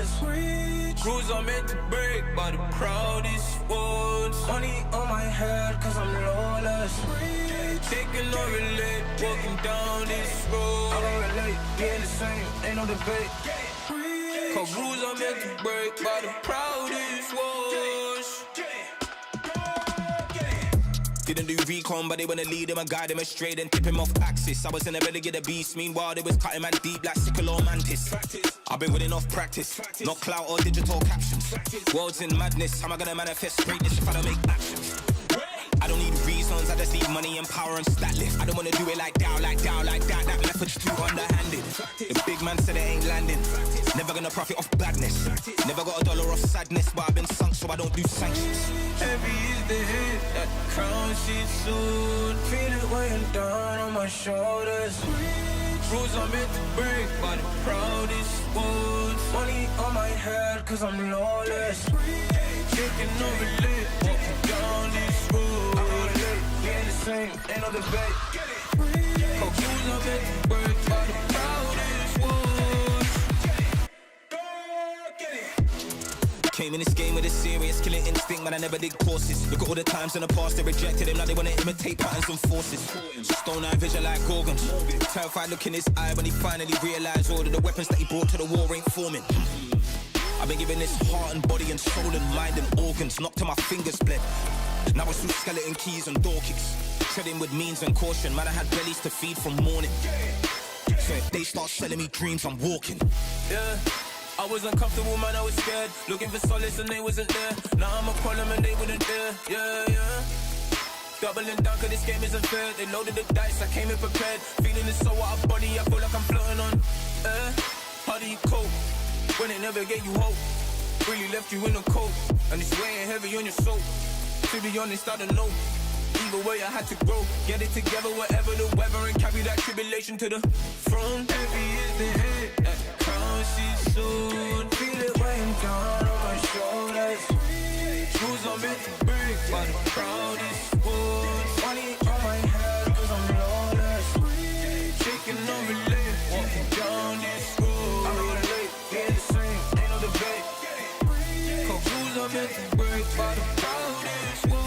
shoulders. Rules are meant to break by the proudest ones. Money on my head cause I'm lawless. Taking no relate, walking down this road. I don't relate, being the same, ain't no debate. Cause rules are meant to break by the proudest ones. Didn't do recon, but they wanna lead him and guide him straight and tip him off axis. I was in the belly of the beast, meanwhile they was cutting man deep like sickle or mantis. I've been winning off practice, not clout or digital captions. World's in madness, how am I gonna manifest greatness if I don't make actions? I don't need reasons, I just need money and power and stat lift. I don't wanna do it like that, that method's too underhanded. The big man said it ain't landing, never gonna profit off badness. Never got a dollar off sadness, but I've been sunk so I don't do sanctions. Heavy is the hit, that crown shit soon. Feel it weighing down on my shoulders. Rules are meant to break by the proudest ones. Money on my head cause I'm lawless. Taking over lit, walking down this road. I don't relate, being the same, ain't no debate. Cause rules are meant to break by the proudest ones. Came in this game with a serious killing instinct, man, I never did courses. Look at all the times in the past they rejected him, now they wanna imitate patterns and forces. Stone eye vision like Gorgon. Terrified look in his eye when he finally realised all of the weapons that he brought to the war ain't forming. I've been giving this heart and body and soul and mind and organs, knocked to my fingers bled. Now it's through skeleton keys and door kicks. Treading with means and caution, man, I had bellies to feed from morning. So if they start selling me dreams, I'm walking. Yeah, I was uncomfortable, man, I was scared. Looking for solace and they wasn't there. Now I'm a problem and they wouldn't dare. Yeah. Doubling down cause this game isn't fair. They loaded the dice, I came in prepared. Feeling it so out of body, I feel like I'm floating on air. How do you cope when it never gave you hope? Really left you in the cold, and it's weighing heavy on your soul. To be honest, I don't know. Either way I had to grow, get it together whatever the weather, and carry that tribulation to the throne. Heavy is the head, that crown shit soon. Feel it weighing down on my shoulders. Rules are meant to break by the proudest ones. Money on my head cause I'm lawless. Taking no relate, walking down this road. I don't relate, being the same, ain't no debate. Cause rules are meant to break by the proudest ones.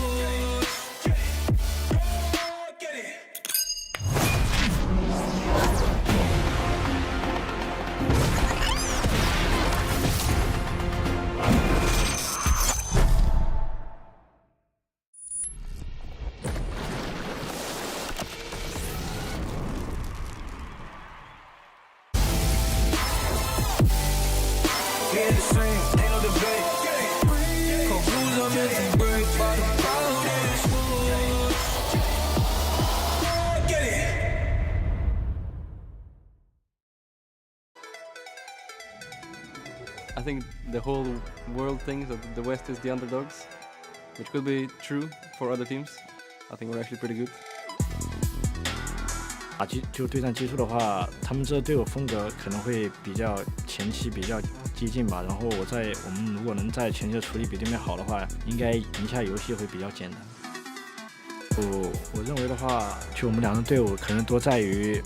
I think the whole world thinks that the West is the underdogs, which could be true for other teams. I think we're actually pretty good. 就对战技术的话，他们这队伍风格可能会比较前期比较激进吧。然后我们如果能在前期的处理比对面好的话，应该赢下游戏会比较简单。我认为的话，就我们两个队伍可能多在于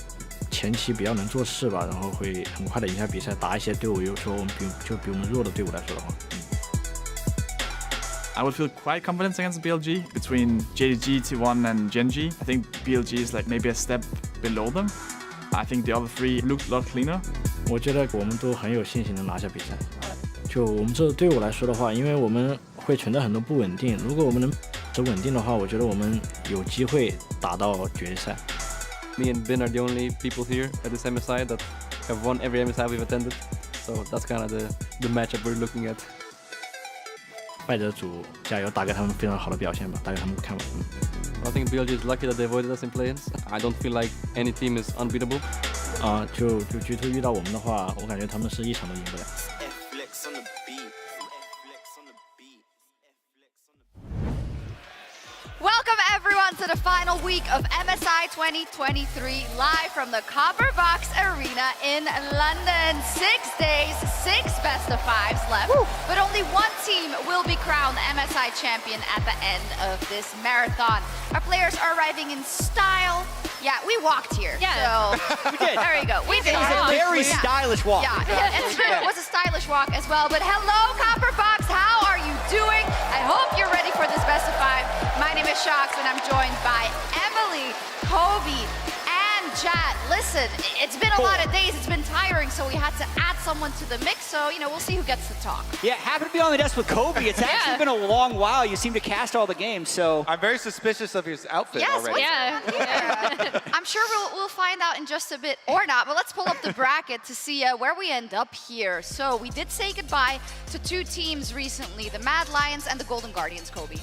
前期比较能做事吧，然后会很快的赢下比赛，打一些队伍有时候比我们弱的队伍来说的话。I would feel quite confident against BLG. Between JDG, T1 and Genji, I think BLG is like maybe a step below them. I think the other three look a lot cleaner. 我觉得我们都很有信心能拿下比赛。就我们这队伍来说的话，因为我们会存在很多不稳定，如果我们能持稳定的话，我觉得我们有机会打到决赛。Me and Ben are the only people here at this MSI that have won every MSI we've attended, so that's kind of the matchup we're looking at. 败者组加油，打给他们非常好的表现吧，打给他们看吧。I think BLG is lucky that they avoided us in play-ins. I don't feel like any team is unbeatable. 就G2遇到我们的话，我感觉他们是一场都赢不了。Welcome everyone to the final week of MSI 2023 live from the Copper Box Arena in London. 6 days, 6 best of 5s left, but only one team will be crowned MSI champion at the end of this marathon. Our players are arriving in style, Yeah, we walked here. Yeah. So We did. there you go. We did. It was a very stylish walk. Yeah, it's true. It was a stylish walk as well. But hello, Copper Fox. How are you doing? I hope you're ready for this best of 5. My name is Shox, and I'm joined by Emily, Kobe, and Jad. Listen, it's been a lot of days. It's been tiring, so we had to add someone to the mix. So, we'll see who gets to talk. Yeah, happy to be on the desk with Kobe. It's actually been a long while. You seem to cast all the games, so. I'm very suspicious of his outfit Yes, already. Yeah. I'm sure we'll find out in just a bit or not, but let's pull up the bracket to see where we end up here. So we did say goodbye to 2 teams recently, the Mad Lions and the Golden Guardians, Kobe.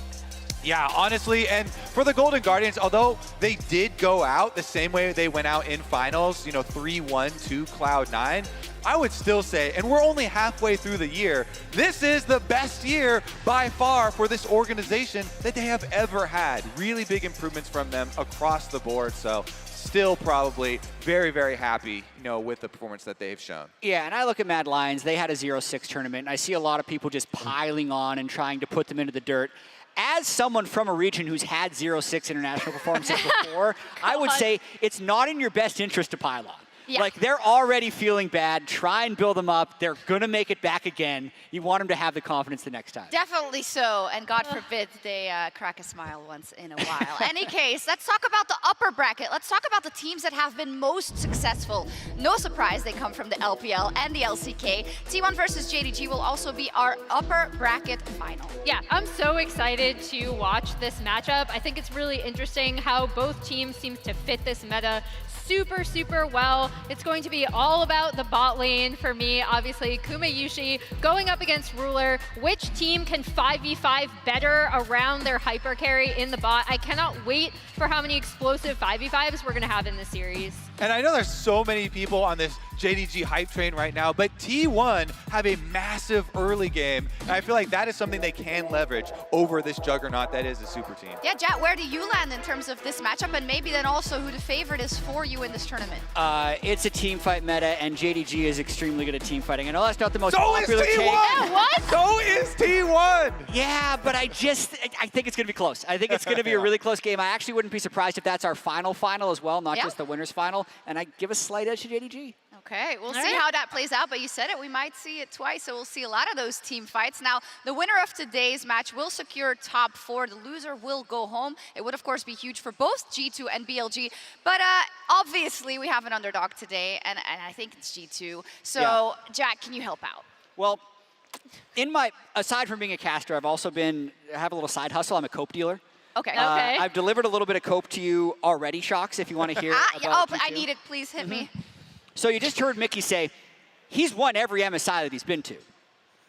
Yeah, honestly, and for the Golden Guardians, although they did go out the same way they went out in finals, 3-1 to Cloud9, I would still say, and we're only halfway through the year, this is the best year by far for this organization that they have ever had. Really big improvements from them across the board, so still probably very, very happy, with the performance that they've shown. Yeah, and I look at Mad Lions, they had a 0-6 tournament, and I see a lot of people just piling on and trying to put them into the dirt. As someone from a region who's had 0-6 international performances before, I would say it's not in your best interest to pile on. Yeah. Like, they're already feeling bad. Try and build them up. They're going to make it back again. You want them to have the confidence the next time. Definitely so, and God forbid they crack a smile once in a while. Any case, let's talk about the upper bracket. Let's talk about the teams that have been most successful. No surprise, they come from the LPL and the LCK. T1 versus JDG will also be our upper bracket final. Yeah, I'm so excited to watch this matchup. I think it's really interesting how both teams seem to fit this meta super, super well. It's going to be all about the bot lane for me. Obviously, Kuma Yushi going up against Ruler. Which team can 5v5 better around their hyper carry in the bot? I cannot wait for how many explosive 5v5s we're going to have in this series. And I know there's so many people on this JDG hype train right now, but T1 have a massive early game, and I feel like that is something they can leverage over this juggernaut that is a super team. Yeah, Jat, where do you land in terms of this matchup, and maybe then also who the favorite is for you in this tournament? It's a team fight meta, and JDG is extremely good at team fighting. I know that's not the most So popular is T1! take. Yeah, what? So is T1! Yeah, but I think it's going to be close. I think it's going to be a really close game. I actually wouldn't be surprised if that's our final as well, not just the winner's final, and I give a slight edge to JDG. Okay, we'll see how that plays out, but you said it, we might see it twice, so we'll see a lot of those team fights. Now, the winner of today's match will secure top 4. The loser will go home. It would, of course, be huge for both G2 and BLG, but obviously we have an underdog today, and I think it's G2. So, Jack, can you help out? Well, aside from being a caster, I have a little side hustle. I'm a cope dealer. Okay. I've delivered a little bit of cope to you already, Shox, if you want to hear about I G2. need it. Please hit me. So you just heard Mickey say he's won every MSI that he's been to.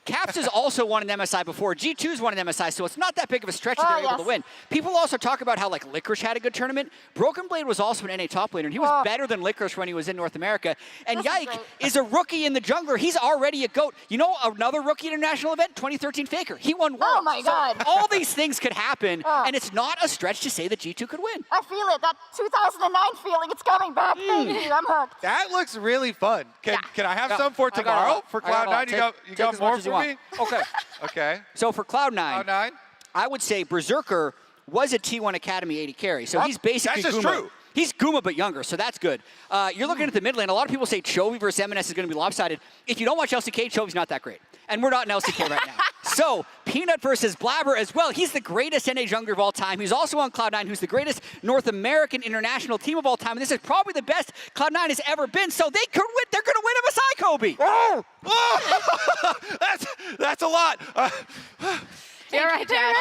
Caps has also won an MSI before. G2's won an MSI, so it's not that big of a stretch that they're able to win. People also talk about how Licorice had a good tournament. Broken Blade was also an NA top laner, and he was better than Licorice when he was in North America. And Yike is a rookie in the jungler. He's already a GOAT. You know another rookie international event? 2013 Faker. He won Worlds. Oh my God. So all these things could happen, and it's not a stretch to say that G2 could win. I feel it. That 2009 feeling, it's coming back. Baby. I'm hooked. That looks really fun. Can I have some for I got it tomorrow? all. For I got it all. Cloud9, you got as more much as you for want. me? Okay. Okay. So for Cloud9, Cloud9? I would say Berserker was a T1 Academy 80 carry. So he's basically That's just Guma. true. He's Guma, but younger, so that's good. You're looking at the mid lane. A lot of people say Chovy versus MNS is going to be lopsided. If you don't watch LCK, Chovy's not that great. And we're not in LCK right now. So, Peanut versus Blabber as well. He's the greatest NA jungler of all time. He's also on Cloud9, who's the greatest North American international team of all time. And this is probably the best Cloud9 has ever been. So they could win. They're going to win MSI, Kobe. That's a lot. You're right, Jack.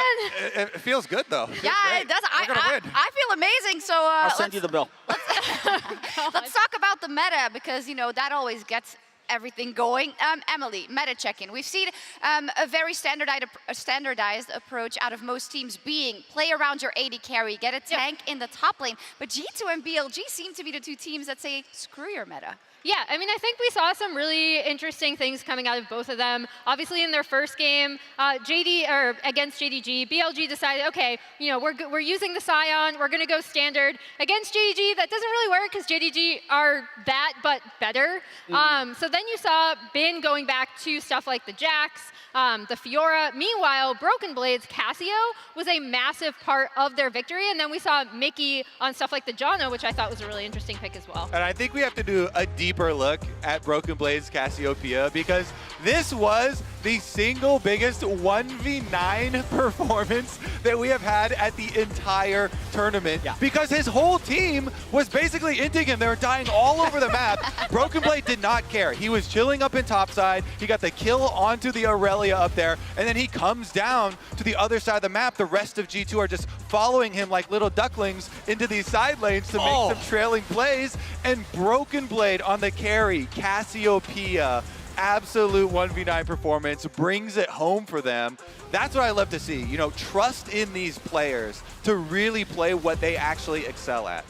It feels good, though. Yeah, it does. We're gonna win. I feel amazing. So I'll send you the bill. let's talk about the meta, because that always gets everything going. Emily, meta check-in. We've seen a very standardized approach out of most teams being play around your AD carry, get a tank in the top lane. But G2 and BLG seem to be the 2 teams that say, screw your meta. Yeah, I mean, I think we saw some really interesting things coming out of both of them. Obviously, in their first game, against JDG, BLG decided, okay, we're using the Scion, we're going to go standard. Against JDG, that doesn't really work because JDG are that, but better. So then you saw Bin going back to stuff like the Jax, the Fiora. Meanwhile, Broken Blades, Casio was a massive part of their victory, and then we saw Mickey on stuff like the Jono, which I thought was a really interesting pick as well. And I think we have to do a deeper look at Broken Blades Cassiopeia, because this was the single biggest 1v9 performance that we have had at the entire tournament. Yeah. Because his whole team was basically inting him. They were dying all over the map. Broken Blade did not care. He was chilling up in topside. He got the kill onto the Aurelia up there, and then he comes down to the other side of the map. The rest of G2 are just following him like little ducklings into these side lanes to make some trailing plays. And Broken Blade on the carry, Cassiopeia, absolute 1v9 performance, brings it home for them. That's what I love to see. You know, trust in these players to really play what they actually excel at.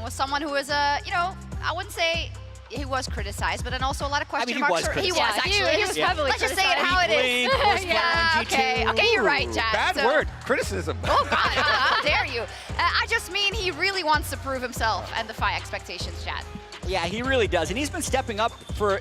Was someone who was you know, I wouldn't say he was criticized, but then also a lot of question marks. He was actually. He was heavily Let's just say it how it is. Yeah, okay. Okay, you're right, Jack. Bad word, criticism. Oh, God, how dare you. I just mean he really wants to prove himself and defy expectations, Chad. Yeah, he really does, and he's been stepping up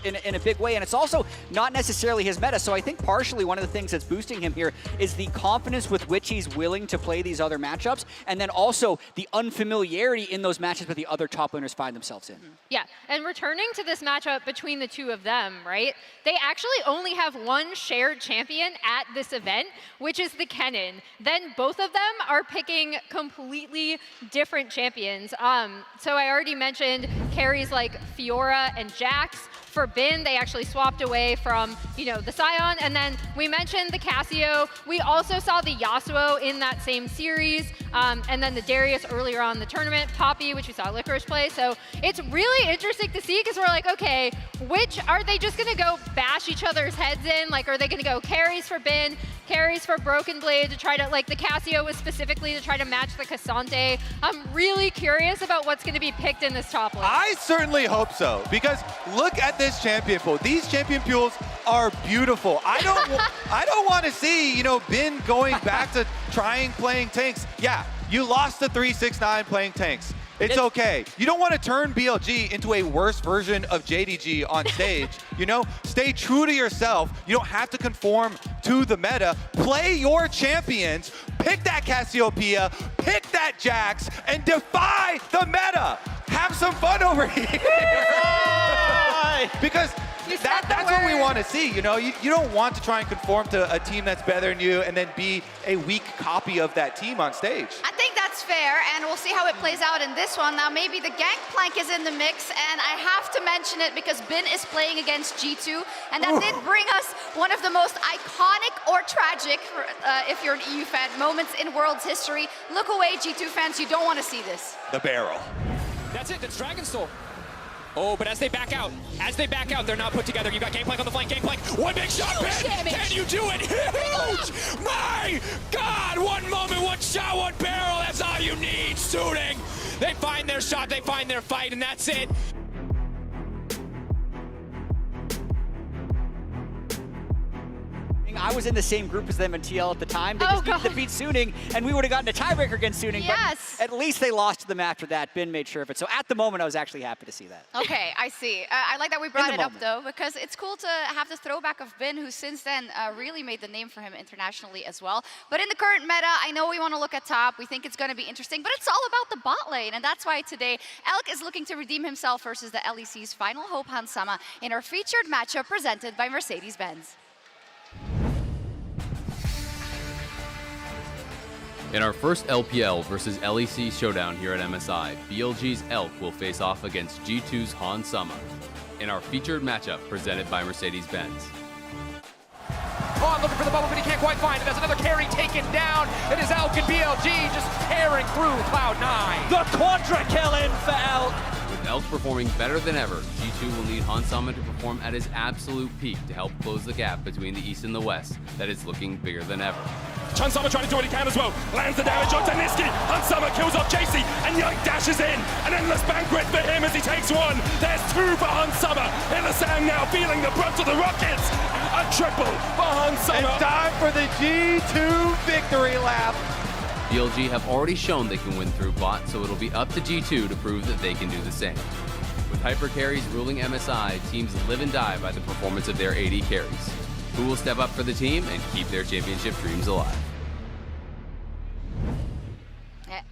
in a big way, and it's also not necessarily his meta, so I think partially one of the things that's boosting him here is the confidence with which he's willing to play these other matchups, and then also the unfamiliarity in those matches that the other top laners find themselves in. Yeah, and returning to this matchup between the two of them, right? They actually only have one shared champion at this event, which is the Kennen. Then both of them are picking completely different champions. So I already mentioned carries like Fiora and Jax. For Bin, they actually swapped away from, you know, the Sion, and then we mentioned the Casio. We also saw the Yasuo in that same series, and then the Darius earlier on in the tournament, Poppy, which we saw Licorice play. So it's really interesting to see, because we're like, okay, which are they just gonna go bash each other's heads in? Like, are they gonna go carries for Bin, carries for Broken Blade to try to, like the Casio was specifically to try to match the Cassante? I'm really curious about what's gonna be picked in this top lane. I certainly hope so, because look at this champion pool. These champion pools are beautiful. I don't want to see, you know, Bin going back to playing tanks. Yeah, you lost the 3-6-9 playing tanks. It's okay. You don't want to turn BLG into a worse version of JDG on stage. You know, stay true to yourself. You don't have to conform to the meta. Play your champions. Pick that Cassiopeia, pick that Jax, and defy the meta. Have some fun over here. Because that's what we want to see. You know, you don't want to try and conform to a team that's better than you and then be a weak copy of that team on stage. I think that's fair, and we'll see how it plays out in this one. Now, maybe the Gangplank is in the mix, and I have to mention it because Bin is playing against G2, and that did bring us one of the most iconic or tragic, if you're an EU fan, moments in World's history. Look away, G2 fans, you don't want to see this. The barrel. That's it, that's Dragon Soul. Oh, but as they back out, they're not put together. You got Gangplank on the flank, Gangplank, one big shot, Ben! Can you do it? Huge! My God, one moment, one shot, one barrel, that's all you need, shooting! They find their shot, they find their fight, and that's it. I was in the same group as them in TL at the time. They just needed to beat Suning, and we would have gotten a tiebreaker against Suning, yes. But at least they lost to them after that. Bin made sure of it. So at the moment, I was actually happy to see that. Okay, I see. I like that we brought it up, though, because it's cool to have the throwback of Bin, who since then really made the name for him internationally as well. But in the current meta, I know we want to look at top. We think it's going to be interesting, but it's all about the bot lane, and that's why today Elk is looking to redeem himself versus the LEC's Final Hope Hansama in our featured matchup presented by Mercedes-Benz. In our first LPL versus LEC showdown here at MSI, BLG's Elk will face off against G2's Han Sama in our featured matchup presented by Mercedes-Benz. Oh, looking for the bubble, but he can't quite find it. There's another carry taken down. It is Elk and BLG just tearing through Cloud9. The quadra kill in for Elk. With Elk performing better than ever, G2 will need Han Sama to perform at his absolute peak to help close the gap between the East and the West that is looking bigger than ever. Hansama trying to do what he can as well. Lands the damage on Daniski. Hansama kills off JC, and Young dashes in. An endless banquet for him as he takes one. There's two for Hansama. Illasang now feeling the brunt of the rockets. A triple for Hansama. It's time for the G2 victory lap. BLG have already shown they can win through bot, so it'll be up to G2 to prove that they can do the same. With hyper carries ruling MSI, teams live and die by the performance of their AD carries. Who will step up for the team and keep their championship dreams alive?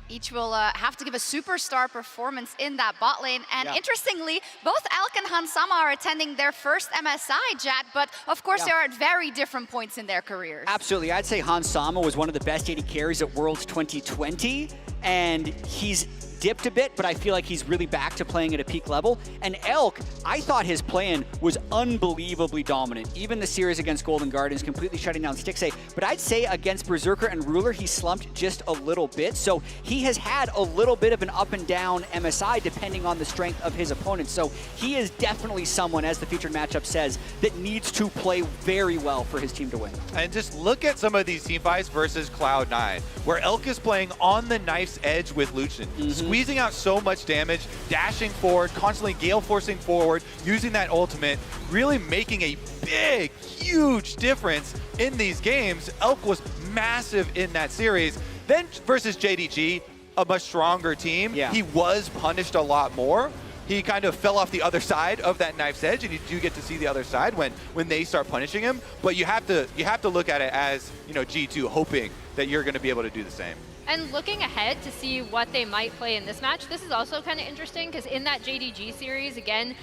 Each will have to give a superstar performance in that bot lane. And interestingly, both Elk and Hansama are attending their first MSI, Jad, but of course they are at very different points in their careers. Absolutely. I'd say Hansama was one of the best AD carries at Worlds 2020, and he's dipped a bit, but I feel like he's really back to playing at a peak level. And Elk, I thought his plan was unbelievably dominant. Even the series against Golden Guardians, completely shutting down Stixxay. But I'd say against Berserker and Ruler, he slumped just a little bit. So he has had a little bit of an up and down MSI depending on the strength of his opponents. So he is definitely someone, as the featured matchup says, that needs to play very well for his team to win. And just look at some of these team fights versus Cloud9, where Elk is playing on the knife's edge with Lucian, squeezing out so much damage, dashing forward, constantly gale forcing forward, using that ultimate, really making a big, huge difference in these games. Elk was massive in that series. Then versus JDG, a much stronger team, he was punished a lot more. He kind of fell off the other side of that knife's edge, and you do get to see the other side when they start punishing him. But you have to look at it as, you know, G2 hoping that you're going to be able to do the same. And looking ahead to see what they might play in this match, this is also kind of interesting because in that JDG series, again,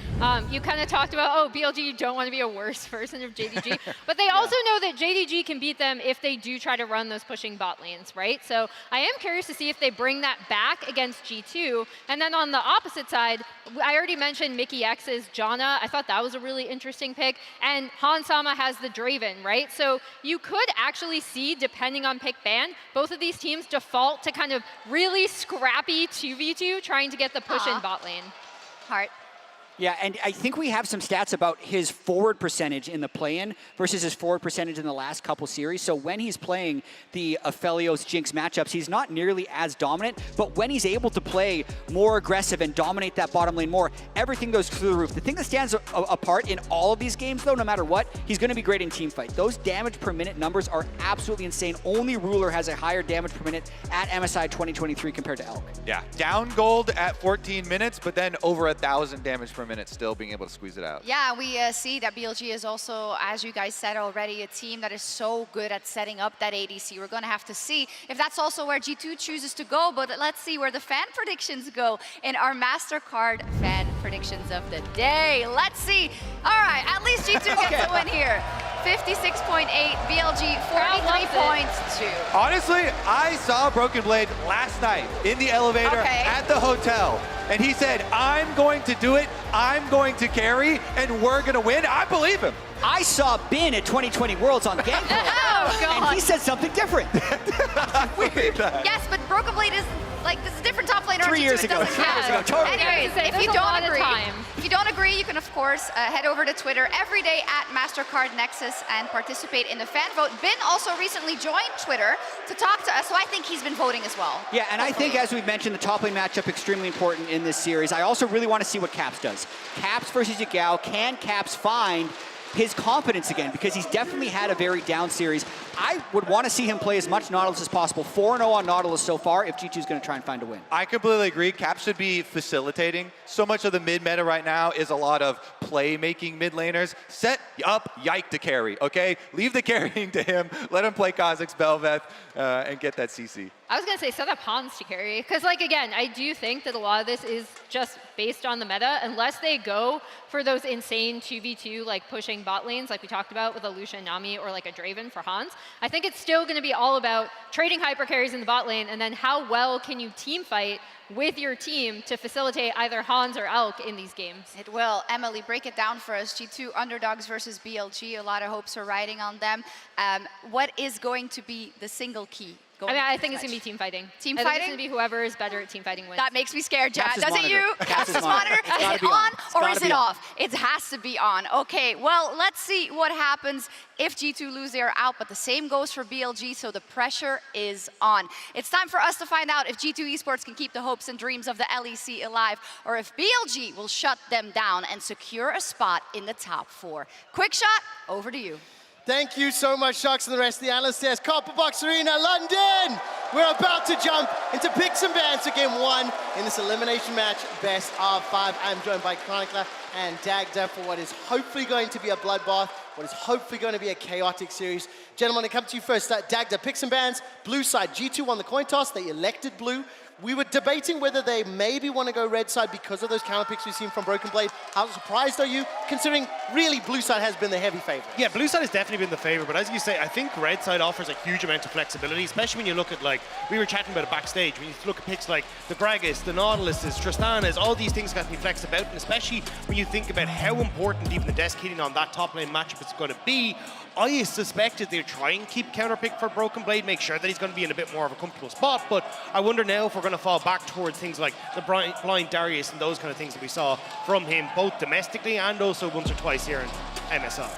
you kind of talked about, oh, BLG, you don't want to be a worse version of JDG. But they also know that JDG can beat them if they do try to run those pushing bot lanes, right? So I am curious to see if they bring that back against G2. And then on the opposite side, I already mentioned Mickey X's Janna. I thought that was a really interesting pick. And Hansama has the Draven, right? So you could actually see, depending on pick ban, both of these teams default to kind of really scrappy 2v2 trying to get the push in bot lane. Heart. Yeah, and I think we have some stats about his forward percentage in the play-in versus his forward percentage in the last couple series. So when he's playing the Aphelios Jinx matchups, he's not nearly as dominant, but when he's able to play more aggressive and dominate that bottom lane more, everything goes through the roof. The thing that stands apart in all of these games, though, no matter what, he's going to be great in teamfight. Those damage per minute numbers are absolutely insane. Only Ruler has a higher damage per minute at MSI 2023 compared to Elk. Yeah, down gold at 14 minutes, but then over 1,000 damage per minute, still being able to squeeze it out. Yeah, we see that BLG is also, as you guys said already, a team that is so good at setting up that ADC. We're going to have to see if that's also where G2 chooses to go, but let's see where the fan predictions go in our MasterCard fan predictions of the day. Let's see. All right, at least G2 gets a win here. 56.8, BLG 43.2. Honestly, I saw Broken Blade last night in the elevator at the hotel, and he said, I'm going to do it, I'm going to carry, and we're going to win. I believe him. I saw Bin at 2020 Worlds on Gameplay, and he said something different. Yes, but Broken Blade is like, this is a different top laner. 3 years ago. 3 years ago. Totally. Anyways, if you don't agree, you can of course head over to Twitter every day at MasterCard Nexus and participate in the fan vote. Bin also recently joined Twitter to talk to us, so I think he's been voting as well. Yeah, and I think, as we've mentioned, the top lane matchup extremely important in this series. I also really want to see what Caps does. Caps versus Yagao. Can Caps find his confidence again? Because he's definitely had a very down series. I would want to see him play as much Nautilus as possible. 4-0 on Nautilus so far if G2 is going to try and find a win. I completely agree. Cap should be facilitating. So much of the mid meta right now is a lot of play-making mid laners. Set up Yike to carry, okay? Leave the carrying to him. Let him play Kha'Zix, Bel'Veth, and get that CC. I was going to say set up Hans to carry, because like again, I do think that a lot of this is just based on the meta. Unless they go for those insane 2v2 like pushing bot lanes like we talked about with a Lucian Nami or like a Draven for Hans, I think it's still going to be all about trading hyper carries in the bot lane and then how well can you team fight with your team to facilitate either Hans or Elk in these games. It will. Emily, break it down for us. G2 underdogs versus BLG. A lot of hopes are riding on them. What is going to be the single key? I think it's going to be team fighting. Team I fighting? think it's going to be whoever is better at team fighting wins. That makes me scared, Jad. Cap's Does it you? Cap's monitor? Is it on or is it off? It has to be on. Okay, well, let's see what happens if G2 lose, they are out, but the same goes for BLG, so the pressure is on. It's time for us to find out if G2 Esports can keep the hopes and dreams of the LEC alive, or if BLG will shut them down and secure a spot in the top 4. Quick shot, over to you. Thank you so much, Sharks, and the rest of the analysts. Yes, Copper Box Arena, London! We're about to jump into picks and bans for game 1 in this elimination match, best of 5. I'm joined by Chronicler and Dagda for what is hopefully going to be a bloodbath, what is hopefully going to be a chaotic series. Gentlemen, I come to you first. Dagda, picks and bans, blue side. G2 won the coin toss, they elected blue. We were debating whether they maybe want to go red side because of those counter picks we've seen from Broken Blade. How surprised are you, considering really blue side has been the heavy favorite? Yeah, blue side has definitely been the favorite, but as you say, I think red side offers a huge amount of flexibility, especially when you look at, like, we were chatting about it backstage, when you look at picks like the Gragas, the Nautiluses, Tristanas, all these things got to be flexed about, and especially when you think about how important even the desk hitting on that top lane matchup is going to be. I suspected they'd try and keep counterpick for Broken Blade, make sure that he's going to be in a bit more of a comfortable spot, but I wonder now if we're going to fall back towards things like the blind Darius and those kind of things that we saw from him, both domestically and also once or twice here in MSI.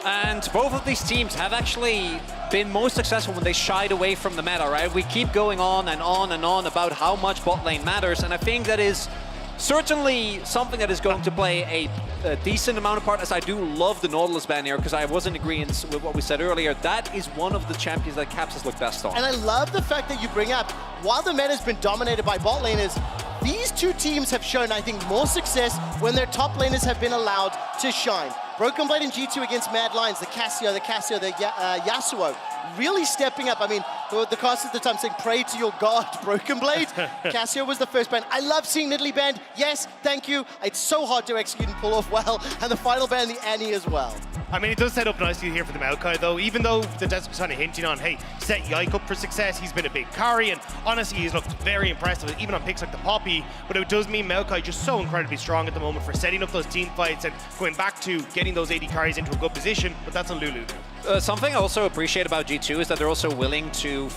And both of these teams have actually been most successful when they shied away from the meta, right? We keep going on and on and on about how much bot lane matters, and I think that is certainly something that is going to play a decent amount of part, as I do love the Nautilus ban here, because I was in agreement with what we said earlier. That is one of the champions that Caps has looked best on. And I love the fact that you bring up, while the meta has been dominated by bot laners, these two teams have shown, I think, more success when their top laners have been allowed to shine. Broken Blade and G2 against Mad Lions, the Cassio, the Yasuo, really stepping up. I mean, the cast at the time saying, pray to your god, Broken Blade. Cassio was the first ban. I love seeing Nidalee banned. Yes, thank you. It's so hard to execute and pull off well. And the final ban, the Annie as well. I mean, it does set up nicely here for the Maokai, though, even though the desk was kind of hinting on, hey, set Yike up for success. He's been a big carry, and honestly, he's looked very impressive, even on picks like the Poppy. But it does mean Maokai just so incredibly strong at the moment for setting up those team fights and going back to getting those AD carries into a good position, but that's on Lulu. Something I also appreciate about G2 is that they're also willing to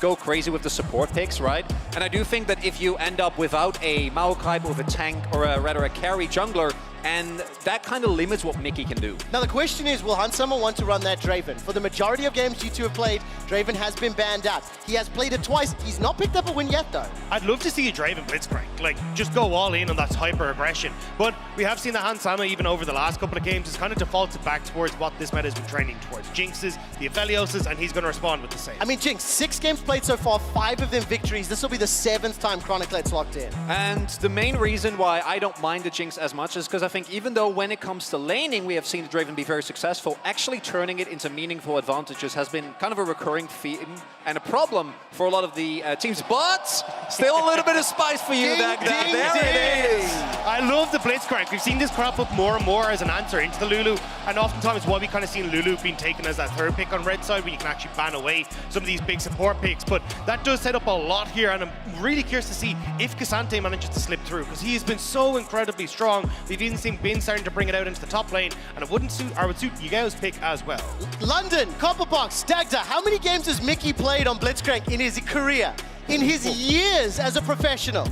go crazy with the support picks, right? And I do think that if you end up without a Maokai, with a tank, or rather a carry jungler, and that kind of limits what Mickey can do. Now the question is, will Hansama want to run that Draven? For the majority of games G2 have played, Draven has been banned out. He has played it twice. He's not picked up a win yet, though. I'd love to see a Draven Blitzcrank, like, just go all in on that hyper-aggression. But we have seen that Hansama, even over the last couple of games, has kind of defaulted back towards what this meta has been trending towards. Jinxes, the Aphelioses, and he's going to respond with the same. I mean, Jinx, 6 games played so far, 5 of them victories. This will be the 7th time Chroniclet's locked in. And the main reason why I don't mind the Jinx as much is because I think even though when it comes to laning, we have seen the Draven be very successful, actually turning it into meaningful advantages has been kind of a recurring theme and a problem for a lot of the teams. But still a little bit of spice for you, there it is. I love the Blitzcrank. We've seen this crop up more and more as an answer into the Lulu, and oftentimes why we kind of seen Lulu being taken as that third pick on red side, where you can actually ban away some of these big support picks. But that does set up a lot here, and I'm really curious to see if Cassante manages to slip through, because he has been so incredibly strong. We've even seen Bin starting to bring it out into the top lane, and it would suit Yigao's pick as well. London, Copperbox, Dagda, how many games has Mickey played on Blitzcrank in his career, in his years as a professional?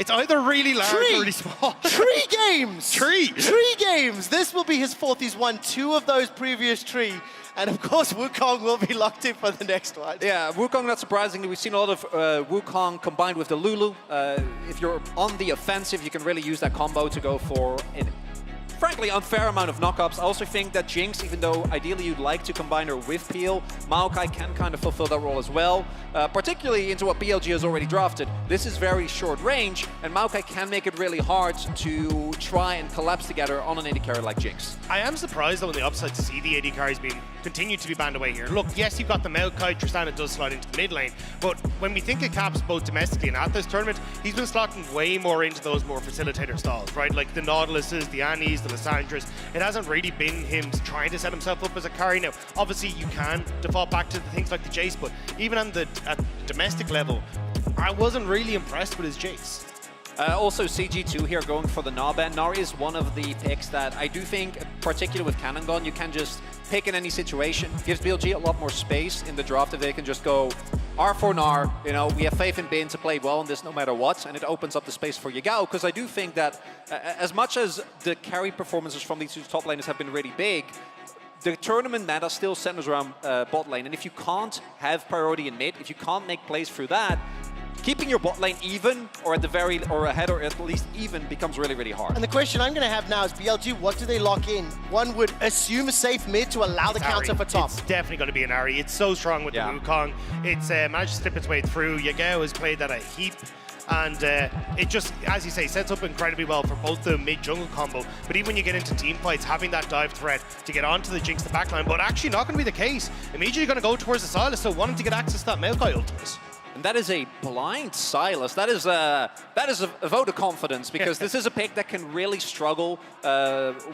It's either really large or really small. 3 games! 3 games! This will be his 4th. He's won 2 of those previous 3. And of course, Wukong will be locked in for the next one. Yeah, Wukong, not surprisingly, we've seen a lot of Wukong combined with the Lulu. If you're on the offensive, you can really use that combo to go for an frankly unfair amount of knockups. I also think that Jinx, even though ideally you'd like to combine her with Peel, Maokai can kind of fulfill that role as well, particularly into what BLG has already drafted. This is very short range, and Maokai can make it really hard to try and collapse together on an AD carry like Jinx. I am surprised, though, on the upside to see the AD carries being continued to be banned away here. Look, yes, you've got the Maokai, Tristana does slide into the mid lane, but when we think of Caps both domestically and at this tournament, he's been slotting way more into those more facilitator styles, right? Like the Nautiluses, the Annies, the Lissandras. It hasn't really been him trying to set himself up as a carry. Now, obviously, you can default back to things like the Jace, but even at the domestic level, I wasn't really impressed with his Jace. Also, CG2 here going for the Gnar ban. Gnar is one of the picks that I do think, particularly with Cannon Gun, you can just pick in any situation. Gives BLG a lot more space in the draft if they can just go R for Gnar. You know, we have faith in Bin to play well in this no matter what, and it opens up the space for Yigao, because I do think that as much as the carry performances from these two top laners have been really big, the tournament meta still centers around bot lane, and if you can't have priority in mid, if you can't make plays through that, keeping your bot lane even, or at the or ahead, or at least even, becomes really, really hard. And the question I'm going to have now is, BLG, what do they lock in? One would assume a safe mid to allow the counter for top. It's definitely going to be an Ari. It's so strong with the Wukong. It's managed to slip its way through. Yagao has played that a heap. And it just, as you say, sets up incredibly well for both the mid-jungle combo. But even when you get into team fights, having that dive threat to get onto the Jinx, the backline, but actually not going to be the case. Immediately going to go towards the Silas, so wanting to get access to that Maokai ultimate. And that is a blind Silas. That is a vote of confidence, because this is a pick that can really struggle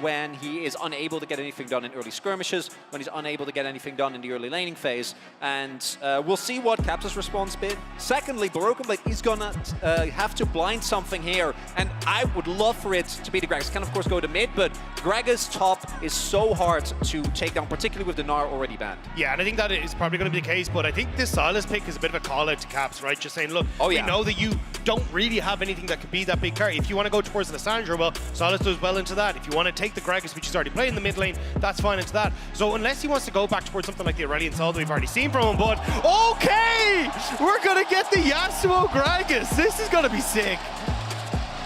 when he is unable to get anything done in early skirmishes, when he's unable to get anything done in the early laning phase. And we'll see what Caps' response bit. Secondly, Broken Blade is gonna have to blind something here, and I would love for it to be the Gragas. Can of course go to mid, but Gragas top is so hard to take down, particularly with the Gnar already banned. Yeah, and I think that is probably going to be the case, but I think this Silas pick is a bit of a call out to Caps, right? Just saying, look, we know that you don't really have anything that could be that big carry. If you want to go towards the Lissandra, well, Silas does well into that. If you want to take the Gragas, which he's already played in the mid lane, that's fine into that. So unless he wants to go back towards something like the Aurelion Sol that we've already seen from him, but okay! We're going to get the Yasuo Gragas. This is going to be sick.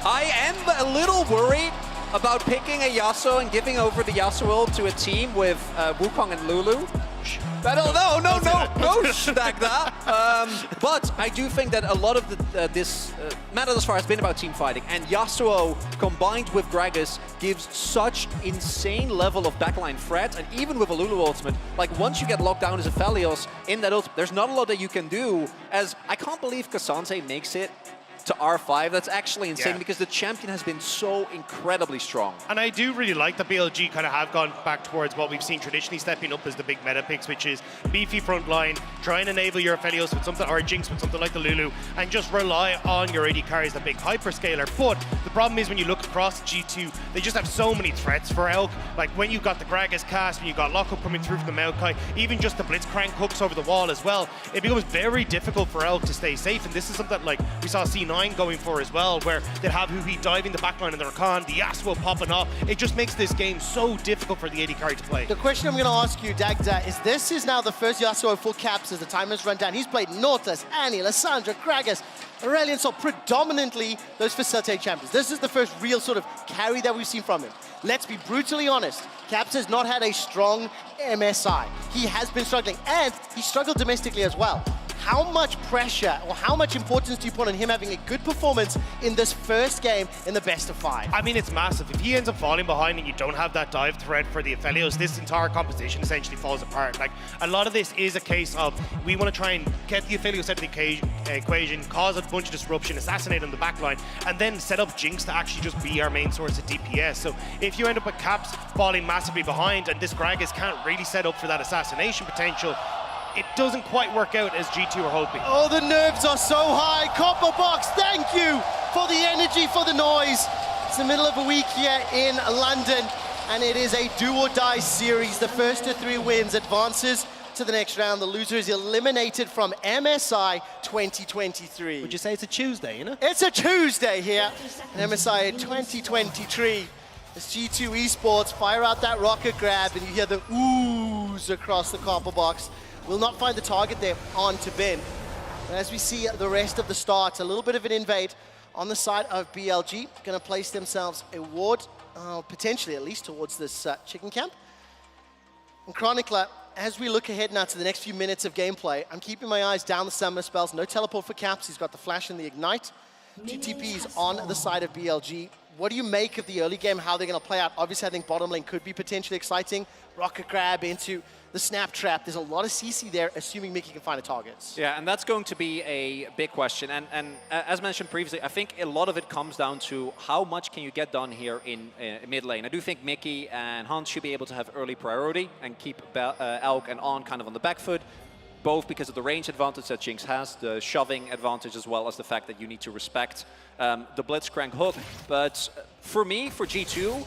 I am a little worried about picking a Yasuo and giving over the Yasuo ult to a team with Wukong and Lulu. No, stack that. But I do think that a lot of this meta thus far has been about team fighting, and Yasuo combined with Gragas gives such insane level of backline threat, and even with a Lulu ultimate, like once you get locked down as a Phelios in that ult, there's not a lot that you can do, as I can't believe Cassante makes it to R5. That's actually insane, because the champion has been so incredibly strong. And I do really like that BLG kind of have gone back towards what we've seen traditionally stepping up as the big meta picks, which is beefy front line, try and enable your Aphelios with something, or a Jinx with something like the Lulu, and just rely on your AD carries, the big hyperscaler. But the problem is when you look across G2, they just have so many threats for Elk. Like when you've got the Gragas cast, when you've got lockup coming through from the Maokai, even just the Blitzcrank hooks over the wall as well, it becomes very difficult for Elk to stay safe. And this is something that, like, we saw C9 going for as well, where they'd have Huhi diving the backline in the Rakan, the Yasuo popping off. It just makes this game so difficult for the AD carry to play. The question I'm going to ask you, Dagda, is this is now the first Yasuo full Caps as the time has run down. He's played Nautilus, Annie, Lissandra, Gragas, Aurelion Sol, predominantly those facilitate champions. This is the first real sort of carry that we've seen from him. Let's be brutally honest, Caps has not had a strong MSI. He has been struggling, and he struggled domestically as well. How much pressure or how much importance do you put on him having a good performance in this first game in the best of 5? I mean, it's massive. If he ends up falling behind and you don't have that dive threat for the Aphelios, this entire composition essentially falls apart. Like, a lot of this is a case of we want to try and get the Aphelios out of the equation, cause a bunch of disruption, assassinate on the backline, and then set up Jinx to actually just be our main source of DPS. So if you end up with Caps falling massively behind and this Gragas can't really set up for that assassination potential, it doesn't quite work out as G2 are hoping. Oh, the nerves are so high. Copper Box, thank you for the energy, for the noise. It's the middle of a week here in London, and it is a do-or-die series. The first to 3 wins advances to the next round. The loser is eliminated from MSI 2023. Would you say it's a Tuesday, you know? It's a Tuesday here in MSI 2023. As G2 Esports fire out that rocket grab, and you hear the ooze across the Copper Box. Will not find the target there on to Ben. And as we see the rest of the start, a little bit of an invade on the side of BLG. Going to place themselves a ward, potentially at least, towards this chicken camp. And Chronicler, as we look ahead now to the next few minutes of gameplay, I'm keeping my eyes down the summoner spells. No teleport for Caps. He's got the flash and the ignite. 2 TPs on the side of BLG. What do you make of the early game, how they're going to play out? Obviously, I think bottom lane could be potentially exciting. Rocket grab into the snap trap. There's a lot of CC there, assuming Mickey can find the targets. Yeah, and that's going to be a big question. And as mentioned previously, I think a lot of it comes down to how much can you get done here in mid lane. I do think Mickey and Hans should be able to have early priority and keep Elk and On kind of on the back foot, both because of the range advantage that Jinx has, the shoving advantage, as well as the fact that you need to respect the Blitzcrank hook. But for me, for G2,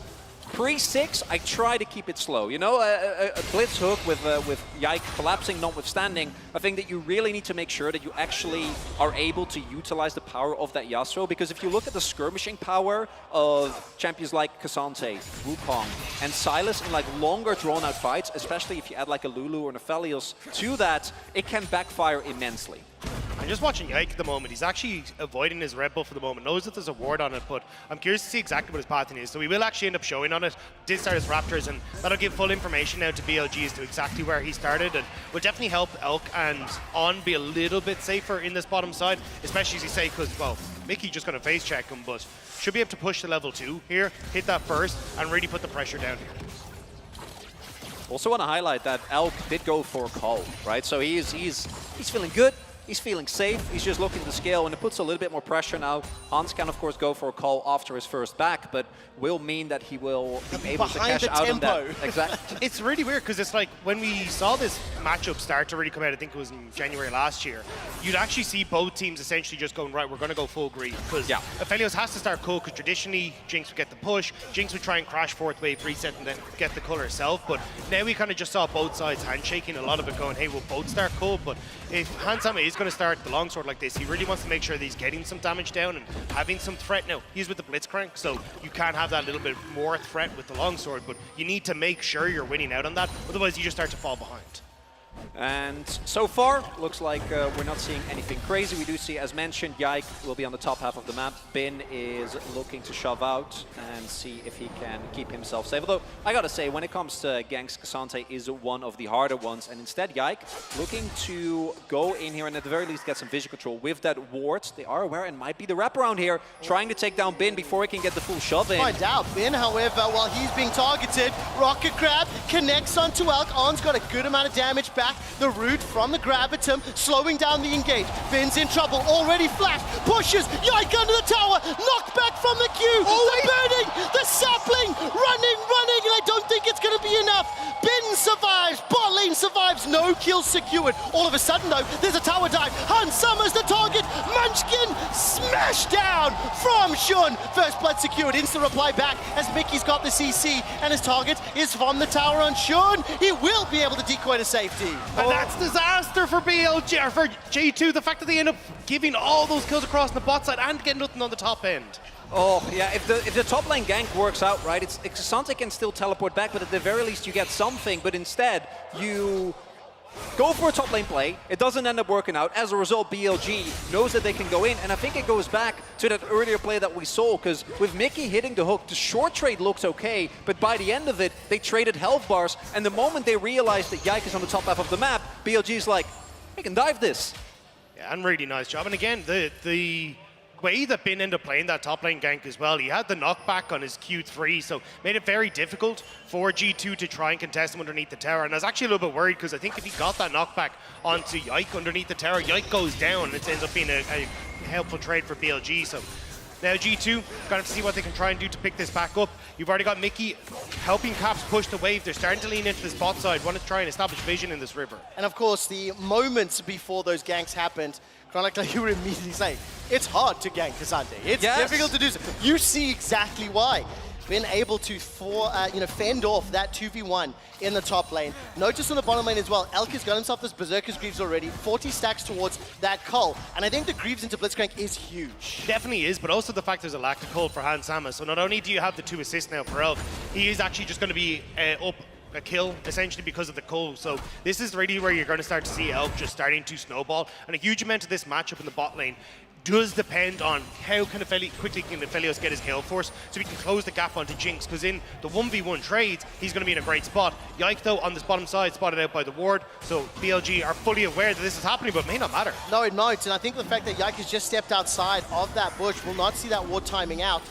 pre-6, I try to keep it slow. You know, a blitz hook with Yike collapsing notwithstanding, I think that you really need to make sure that you actually are able to utilize the power of that Yasuo, because if you look at the skirmishing power of champions like Cassante, Wukong, and Silas in like longer drawn-out fights, especially if you add like a Lulu or an Aphelios to that, it can backfire immensely. And just watching Yike at the moment, he's actually avoiding his Red Bull for the moment, knows that there's a ward on it, but I'm curious to see exactly what his pathing is. So we will actually end up showing on it. Did start as Raptors, and that'll give full information now to BLG as to exactly where he started, and will definitely help Elk and On be a little bit safer in this bottom side, especially as you say, because, well, Mickey just going to face check him, but should be able to push to level 2 here, hit that first, and really put the pressure down here. Also want to highlight that Elk did go for a call, right? So he's feeling good. He's feeling safe. He's just looking to scale, and it puts a little bit more pressure now. Hans can, of course, go for a call after his first back, but will mean that he will be able to cash out on that. Exactly. It's really weird because it's like when we saw this matchup start to really come out, I think it was in January last year, you'd actually see both teams essentially just going, right, we're going to go full green. Because Aphelios has to start cool, because traditionally Jinx would get the push, Jinx would try and crash fourth wave reset and then get the cull herself, but now we kind of just saw both sides handshaking, a lot of it going, hey, we'll both start cool, but if Hansama is going to start the longsword like this, he really wants to make sure that he's getting some damage down and having some threat. Now, he's with the Blitzcrank, so you can't have that little bit more threat with the longsword, but you need to make sure you're winning out on that, otherwise you just start to fall behind. And so far, looks like we're not seeing anything crazy. We do see, as mentioned, Yike will be on the top half of the map. Bin is looking to shove out and see if he can keep himself safe. Although, I gotta say, when it comes to ganks, Cassante is one of the harder ones. And instead, Yike looking to go in here and at the very least get some vision control with that ward. They are aware and might be the wraparound here, trying to take down Bin before he can get the full shove in. Find out. Bin, however, while he's being targeted, Rocket Grab connects onto Elk. On's got a good amount of damage back. The root from the Gravitum, slowing down the engage. Bin's in trouble, already flash, pushes, Yike under the tower, knocked back from the queue, the burning, the sapling, running, and I don't think it's going to be enough. Bin survives, bot lane survives, no kills secured. All of a sudden, though, there's a tower dive. Hans Summer's the target, Munchkin smashed down from Shun. First blood secured, instant reply back as Mickey's got the CC, and his target is from the tower on Shun. He will be able to decoy to safety. And that's disaster for BLG, or for J2, the fact that they end up giving all those kills across the bot side and getting nothing on the top end. Oh, yeah, if the top lane gank works out, right, Cassante can still teleport back, but at the very least you get something, but instead you go for a top lane play, it doesn't end up working out. As a result, BLG knows that they can go in, and I think it goes back to that earlier play that we saw, because with Mickey hitting the hook, the short trade looks okay, but by the end of it, they traded health bars, and the moment they realized that Yike is on the top half of the map, BLG's like, we can dive this. Yeah, and really nice job. And again, the way that Bin ended up playing that top lane gank as well, he had the knockback on his Q3, so made it very difficult for G2 to try and contest him underneath the tower. And I was actually a little bit worried, because I think if he got that knockback onto Yike underneath the tower, Yike goes down, and it ends up being a helpful trade for BLG. So now G2, got to see what they can try and do to pick this back up. You've already got Mickey helping Caps push the wave. They're starting to lean into this bot side, want to try and establish vision in this river. And of course, the moments before those ganks happened, Chronicler, you were immediately saying, it's hard to gank Cassante. It's difficult to do so. You see exactly why. Been able to fend off that 2v1 in the top lane. Notice in the bottom lane as well, Elk has got himself this Berserker's Greaves already, 40 stacks towards that cull. And I think the Greaves into Blitzcrank is huge. Definitely is, but also the fact there's a lack of cull for Hans Sama. So not only do you have the 2 assists now for Elk, he is actually just going to be up a kill, essentially, because of the cull. So this is really where you're going to start to see Elk just starting to snowball. And a huge amount of this matchup in the bot lane does depend on how quickly can Aphelios get his kill force, so he can close the gap onto Jinx, because in the 1v1 trades, he's going to be in a great spot. Yike, though, on this bottom side, spotted out by the ward, so BLG are fully aware that this is happening, but it may not matter. No, it might, and I think the fact that Yike has just stepped outside of that bush will not see that ward timing out.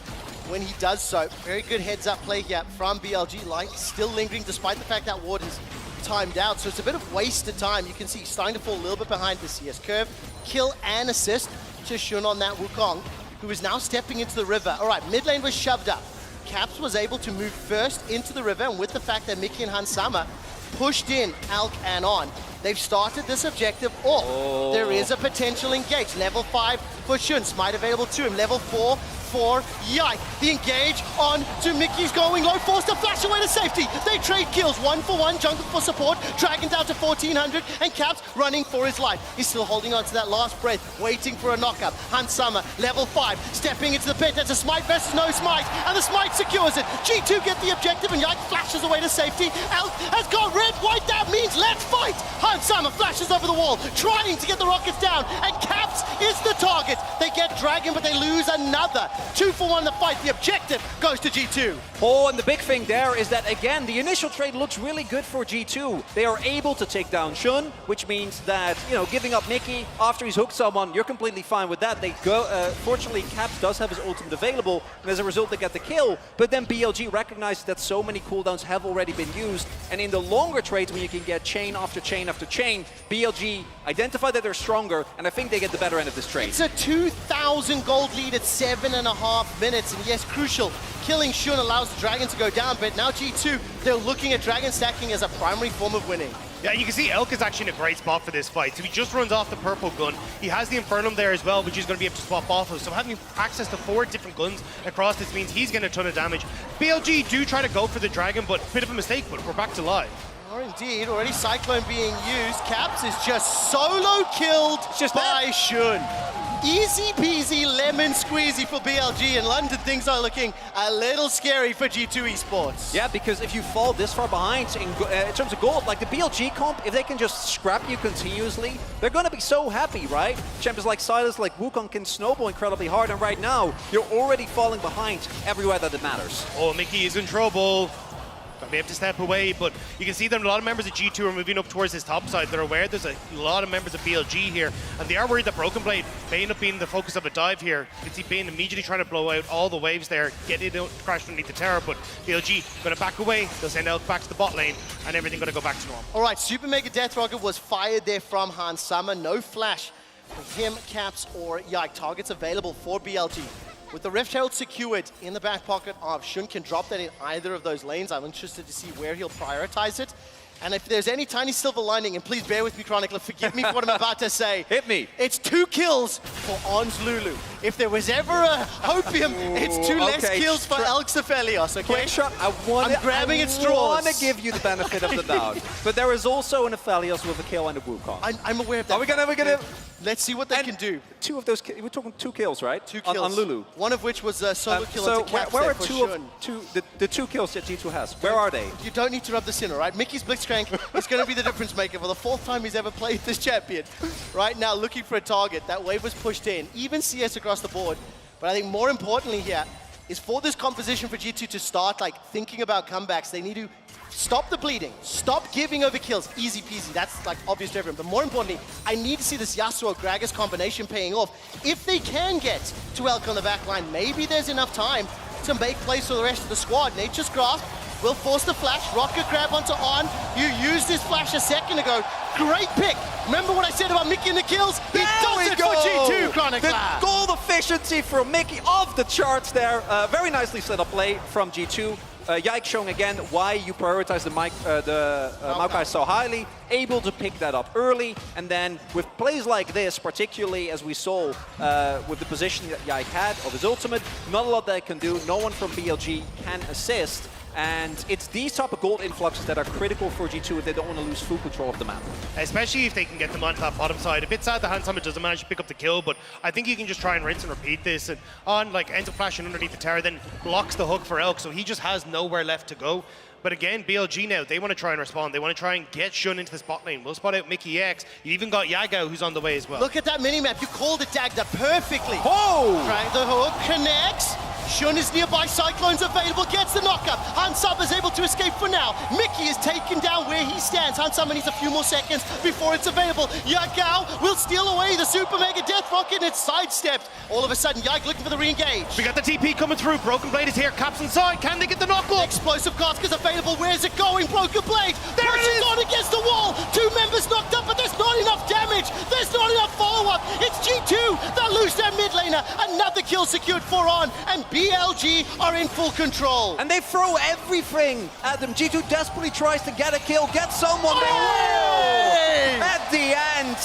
When he does so, very good heads-up play here from BLG. Light still lingering despite the fact that ward is timed out, so it's a bit of wasted time. You can see he's starting to fall a little bit behind the CS curve. Kill and assist to Shun on that Wukong, who is now stepping into the river. All right, mid lane was shoved up. Caps was able to move first into the river, and with the fact that Mickey and Hans Sama pushed in Alk and On, they've started this objective off. There is a potential engage. Level 5 for Shun, smite available to him. Level 4 for Yike. The engage on to Mickey's going low, forced to flash away to safety. They trade kills, 1-for-1, jungle for support, Dragon down to 1400, and Caps running for his life. He's still holding on to that last breath, waiting for a knockup. Hansama, level 5, stepping into the pit. That's a smite versus no smite, and the smite secures it. G2 get the objective, and Yike flashes away to safety. Elk has got red, white, that means let's fight! Hansama flashes over the wall, trying to get the rockets down, and Caps is the target. They get Dragon, but they lose another. 2-for-1 the fight. The objective goes to G2. Oh, and the big thing there is that, again, the initial trade looks really good for G2. They are able to take down Shun, which means that, you know, giving up Mickey after he's hooked someone, you're completely fine with that. They go, fortunately, Caps does have his ultimate available, and as a result, they get the kill. But then BLG recognizes that so many cooldowns have already been used, and in the longer trades, when you can get chain after chain after chain, BLG identify that they're stronger, and I think they get the better end of this trade. It's a 2,000 gold lead at 7.5 minutes, and yes, crucial. Killing Shun allows the Dragon to go down, but now G2, they're looking at Dragon stacking as a primary form of winning. Yeah, you can see Elk is actually in a great spot for this fight. So he just runs off the purple gun. He has the Infernum there as well, which he's going to be able to swap off of. So having access to 4 different guns across this means he's getting a ton of damage. BLG do try to go for the Dragon, but bit of a mistake, but we're back to live. Or indeed, already Cyclone being used. Caps is just solo killed by Shun. Easy peasy lemon squeezy for BLG. In London, things are looking a little scary for G2 Esports. Yeah, because if you fall this far behind in terms of gold, like the BLG comp, if they can just scrap you continuously, they're going to be so happy, right? Champions like Silas, like Wukong can snowball incredibly hard, and right now, you're already falling behind everywhere that it matters. Oh, Mickey is in trouble. They have to step away, but you can see that a lot of members of G2 are moving up towards this top side. They're aware there's a lot of members of BLG here, and they are worried that Broken Blade may end up being the focus of a dive here. You can see Bane immediately trying to blow out all the waves there, get it crashed underneath the tower, but BLG going to back away. They'll send Elk back to the bot lane, and everything going to go back to normal. All right, Super Mega Death Rocket was fired there from Hansama. No flash for him, Caps, or Yike. Targets available for BLG. With the Rift Herald secured in the back pocket of Shun, can drop that in either of those lanes. I'm interested to see where he'll prioritize it. And if there's any tiny silver lining, and please bear with me, Chronicler, forgive me for what I'm about to say. Hit me. It's 2 kills for Ons Lulu. If there was ever a hopium, it's 2 less kills for Elk Cephalios, okay? Quick shot, I'm grabbing at straws. I want to give you the benefit of the doubt. But there is also an Aphelios with a kill and a Wukong. I'm aware of that. Are we gonna... Let's see what they can do. 2 of those, we're talking 2 kills, right? 2 kills. On Lulu. One of which was a solo kill so onto Caps where are for the 2 kills that G2 has? Where are they? You don't need to rub this in, all right? Mickey's Blitzcrank is going to be the difference maker for the 4th time he's ever played this champion. Right now, looking for a target. That wave was pushed in. Even CS across the board. But I think more importantly here is for this composition for G2 to start like thinking about comebacks, they need to stop the bleeding, stop giving over kills, easy peasy, that's like obvious to everyone. But more importantly, I need to see this Yasuo-Gragas combination paying off. If they can get to Elk on the back line, maybe there's enough time to make plays for the rest of the squad. Nature's Grasp will force the flash, rocket grab onto On. You used this flash a second ago. Great pick. Remember what I said about Mickey and the kills? He does it for G2, Chronicler. The gold efficiency from Mickey off the charts there. Very nicely set up play from G2. Yike showing again why you prioritize the Maokai so highly, able to pick that up early, and then with plays like this, particularly as we saw with the position that Yike had of his ultimate, not a lot they can do, no one from BLG can assist, and it's these type of gold influxes that are critical for G2 if they don't want to lose full control of the map. Especially if they can get them onto that bottom side. A bit sad that Hansama doesn't manage to pick up the kill, but I think you can just try and rinse and repeat this. And On like ends up flashing underneath the tower, then blocks the hook for Elk, so he just has nowhere left to go. But again, BLG now, they want to try and respond. They want to try and get Shun into the spot lane. We'll spot out Mickey X. You even got Yagao, who's on the way as well. Look at that mini-map. You called it, Dagda, perfectly. Oh! Right, the hook connects. Shun is nearby, Cyclone's available, gets the knockup. Hansama is able to escape for now. Mickey is taken down where he stands. Hansama needs a few more seconds before it's available. Yagao will steal away the Super Mega Death Rocket and it's sidestepped. All of a sudden, Yike looking for the re-engage. We got the TP coming through. Broken Blade is here. Caps inside. Can they get the knock-off? Explosive Cask is available. Where's it going? Broken Blade. There it is. On against the wall. 2 members knocked up, but there's not enough damage. There's not enough follow-up. It's G2 that lose their mid laner. Another kill secured for On, and BLG are in full control. And they throw everything at them. G2 desperately tries to get a kill, get someone. They will! At the end,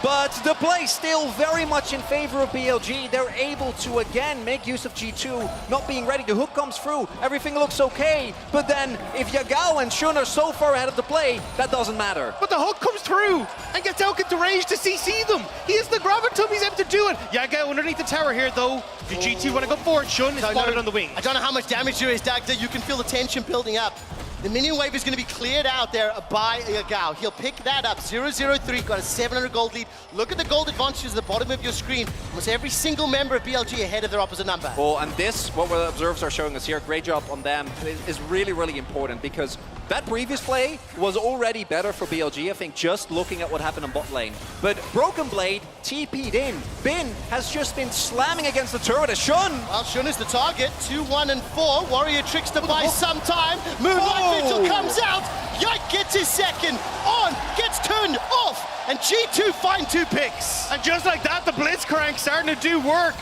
But the play still very much in favor of BLG. They're able to again make use of G2 not being ready. The hook comes through, everything looks okay. But then if Yagao and Shun are so far ahead of the play, that doesn't matter. But the hook comes through and gets Elk into range to CC them. He has the gravitum, he's able to do it. Yagao underneath the tower here though. The G2 want to go for it. Shun is spotted on the wing. I don't know how much damage there is, Dagda. You can feel the tension building up. The minion wave is going to be cleared out there by Yagao. He'll pick that up. 0-0-3, got a 700 gold lead. Look at the gold advantages at the bottom of your screen. Almost every single member of BLG ahead of their opposite number. Well, and this, what the observers are showing us here, great job on them, is really, really important because that previous play was already better for BLG, I think, just looking at what happened on bot lane. But Broken Blade TP'd in. Bin has just been slamming against the turret as Shun. Well, Shun is the target. 2, 1, and 4. Warrior tricks to buy some time. Moonlight Vigil comes out. Yike gets his second. On, gets turned off. And G2 find 2 picks. And just like that, the Blitzcrank starting to do work.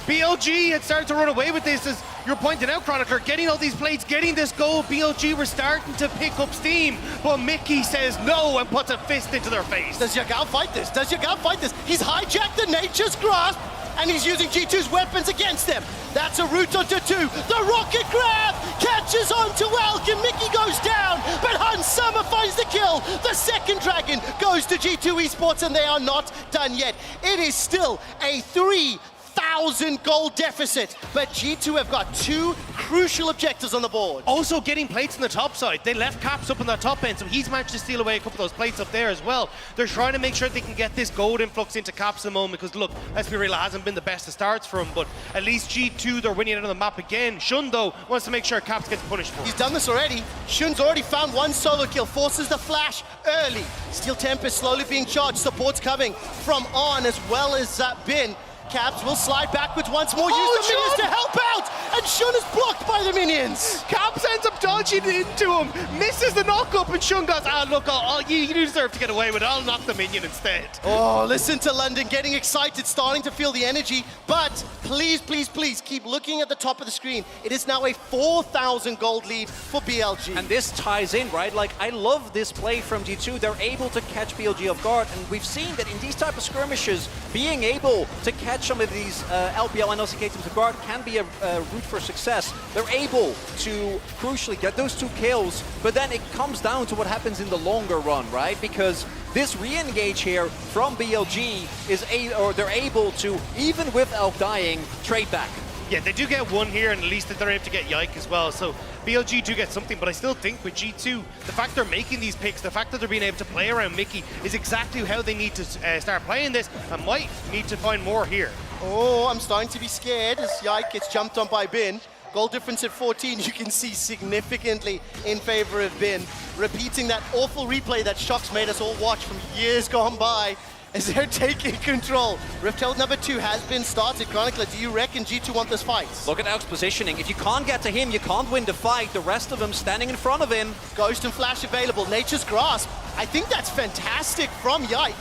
BLG had started to run away with this, as you're pointing out, Chronicler, getting all these plates, getting this goal. BLG were starting to pick up steam, but Mickey says no and puts a fist into their face. Does Yagao fight this? Does Yagao fight this? He's hijacked the Nature's Grasp, and he's using G2's weapons against them. That's a route onto 2. The rocket grab catches onto Elk, and Mickey goes down, but Hans Summer finds the kill. The second dragon goes to G2 Esports, and they are not done yet. It is still a 3,000 gold deficit, but G2 have got 2 crucial objectives on the board. Also getting plates on the top side. They left Caps up on the top end, so he's managed to steal away a couple of those plates up there as well. They're trying to make sure they can get this gold influx into Caps at the moment, because look, let's be real, it hasn't been the best of starts for him, but at least G2, they're winning it on the map again. Shun, though, wants to make sure Caps gets punished for it. He's done this already. Shun's already found 1 solo kill, forces the flash early. Steel Tempest slowly being charged, support's coming from On as well as Bin. Caps will slide backwards once more, use the minions to help out, and Shun is blocked by the minions. Caps ends up dodging into him, misses the knock-up, and Shun goes, look, you deserve to get away with it, I'll knock the minion instead. Oh, listen to London, getting excited, starting to feel the energy, but please, please, please keep looking at the top of the screen. It is now a 4,000 gold lead for BLG. And this ties in, right? Like, I love this play from G2. They're able to catch BLG off guard, and we've seen that in these type of skirmishes, being able to catch some of these LPL and LCK teams off guard can be a route for success. They're able to crucially get those 2 kills, but then it comes down to what happens in the longer run, right? Because this re-engage here from BLG is they're able to, even with Elk dying, trade back. Yeah, they do get 1 here, and at least that they're able to get Yike as well. So BLG do get something, but I still think with G2, the fact they're making these picks, the fact that they're being able to play around Mickey is exactly how they need to start playing this, and might need to find more here. Oh, I'm starting to be scared as Yike gets jumped on by Bin. Goal difference at 14, you can see significantly in favor of Bin. Repeating that awful replay that Shox made us all watch from years gone by as they're taking control. Rift Herald number 2 has been started. Chronicler, do you reckon G2 want this fight? Look at Elk's positioning. If you can't get to him, you can't win the fight. The rest of them standing in front of him. Ghost and Flash available. Nature's Grasp. I think that's fantastic from Yike.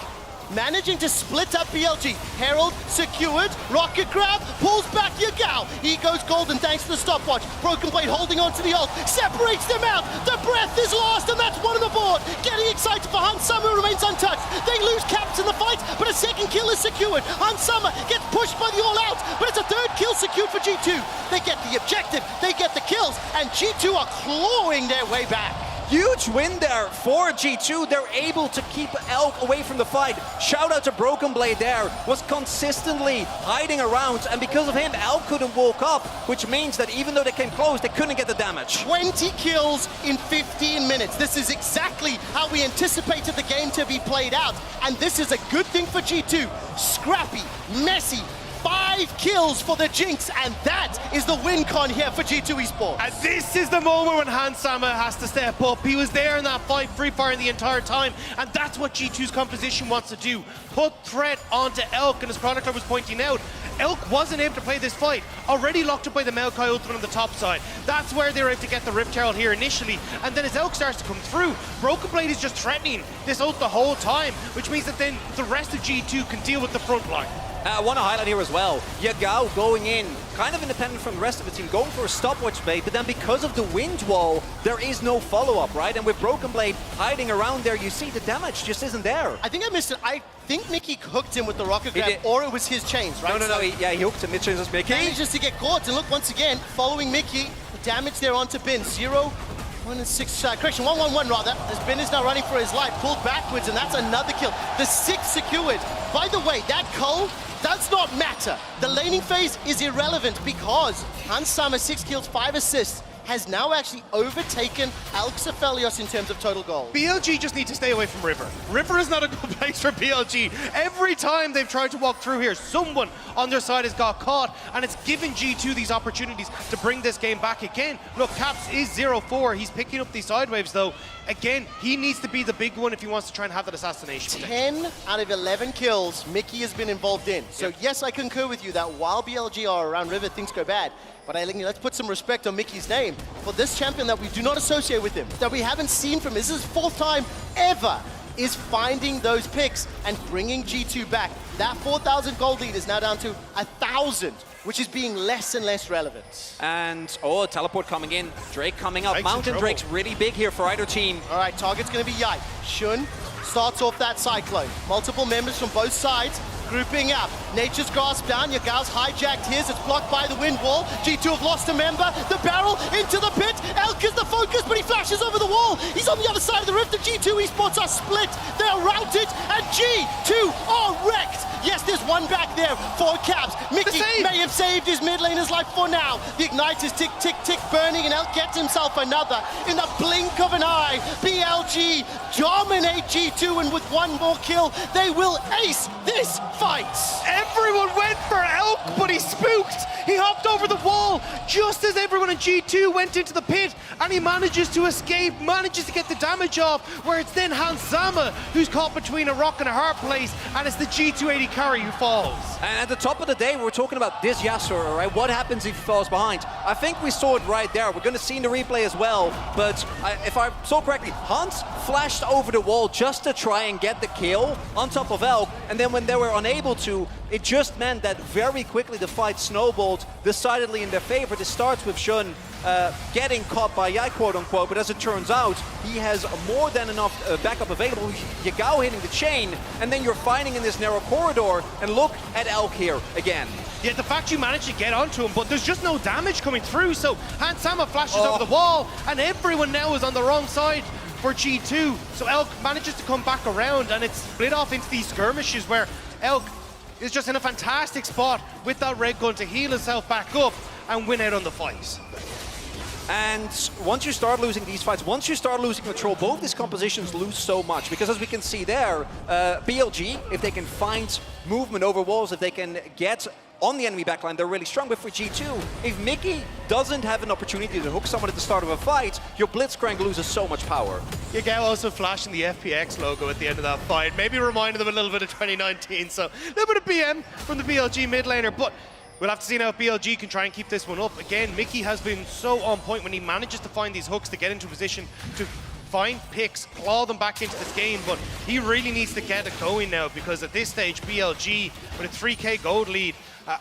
Managing to split up BLG. Herald secured, rocket grab, pulls back Yagao. He goes golden thanks to the stopwatch. Broken Blade holding on to the ult, separates them out. The breath is lost, and that's 1 on the board. Getting excited for Hans Summer, remains untouched. They lose Caps in the fight, but a second kill is secured. Hans Summer gets pushed by the all-out, but it's a 3rd kill secured for G2. They get the objective, they get the kills, and G2 are clawing their way back. Huge win there for G2. They're able to keep Elk away from the fight. Shout out to Broken Blade there. Was consistently hiding around, and because of him, Elk couldn't walk up, which means that even though they came close, they couldn't get the damage. 20 kills in 15 minutes. This is exactly how we anticipated the game to be played out, and this is a good thing for G2. Scrappy, messy, 5 kills for the Jinx, and that is the win con here for G2 Esports. And this is the moment when Hans Summer has to step up. He was there in that fight, free firing the entire time, and that's what G2's composition wants to do. Put threat onto Elk, and as Chronicler was pointing out, Elk wasn't able to play this fight. Already locked up by the Maokai ultimate on the top side. That's where they were able to get the Rift Herald here initially, and then as Elk starts to come through, Broken Blade is just threatening this ult the whole time, which means that then the rest of G2 can deal with the front line. I want to highlight here as well, Yagao going in, kind of independent from the rest of the team, going for a stopwatch bait, but then because of the wind wall, there is no follow-up, right? And with Broken Blade hiding around there, you see the damage just isn't there. I think I missed it. I think Mickey hooked him with the rocket grab, or it was his chains, right? No, he hooked him, mid-chains was Mickey. Manages to get caught, and look, once again, following Mickey, the damage there onto Bin. 0, 1 and 6, correction, 1-1-1 rather, as Bin is now running for his life, pulled backwards, and that's another kill. The 6 secured. By the way, that cull does not matter. The laning phase is irrelevant because Hansama, 6 kills, 5 assists, has now actually overtaken Alxaphelios in terms of total goals. BLG just need to stay away from River. River is not a good place for BLG. Every time they've tried to walk through here, someone on their side has got caught, and it's given G2 these opportunities to bring this game back again. Look, Caps is 0-4. He's picking up these side waves, though. Again, he needs to be the big one if he wants to try and have that assassination. 10 out of 11 kills Mickey has been involved in. So yes, I concur with you that while BLG are around River, things go bad. But let's put some respect on Mickey's name for this champion that we do not associate with him, that we haven't seen from him. This is his 4th time ever, is finding those picks and bringing G2 back. That 4,000 gold lead is now down to 1,000, which is being less and less relevant. And, teleport coming in, Drake coming up. Mountain Drake's really big here for either team. All right, target's gonna be Yike. Shun starts off that Cyclone. Multiple members from both sides, grouping up. Nature's Grasp down, Yagao's hijacked his, it's blocked by the wind wall. G2 have lost a member, the barrel into the pit. Elk is the focus, but he flashes over the wall. He's on the other side of the rift. The G2 Esports are split, they're routed, and G2 are wrecked. Yes, there's one back there for Caps. Mickey may have saved his mid laner's life for now. The Ignite is tick, tick, tick burning, and Elk gets himself another. In the blink of an eye, BLG dominate G2, and with one more kill, they will ace this fight. Everyone went for Elk, but he spooked. He hopped over the wall just as everyone in G2 went into the pit, and he manages to escape, manages to get the damage off, where it's then Hansama who's caught between a rock and a hard place, and it's the G280 carry who falls. And at the top of the day, we're talking about this Yasuo, right? What happens if he falls behind? I think we saw it right there. We're going to see in the replay as well, but if I saw correctly, Hans flashed over the wall just to try and get the kill on top of Elk, and then when they were unable to, it just meant that very quickly the fight snowballed decidedly in their favor. This starts with Shun getting caught by Yai, quote unquote, but as it turns out, he has more than enough backup available. Yagao hitting the chain, and then you're fighting in this narrow corridor, and look at Elk here again. Yeah, the fact you managed to get onto him, but there's just no damage coming through, so Hansama flashes over the wall, and everyone now is on the wrong side for G2. So Elk manages to come back around, and it's split off into these skirmishes where Elk is just in a fantastic spot with that red gun to heal himself back up and win out on the fight. And once you start losing these fights, once you start losing control, both these compositions lose so much, because as we can see there, BLG, if they can find movement over walls, if they can get on the enemy backline, they're really strong. But for G2, if Mickey doesn't have an opportunity to hook someone at the start of a fight, your Blitzcrank loses so much power. Yagao also flashing the FPX logo at the end of that fight, maybe reminding them a little bit of 2019, so a little bit of BM from the BLG mid laner, but we'll have to see now if BLG can try and keep this one up. Again, Mickey has been so on point when he manages to find these hooks to get into position to find picks, claw them back into this game, but he really needs to get it going now, because at this stage, BLG, with a 3K gold lead,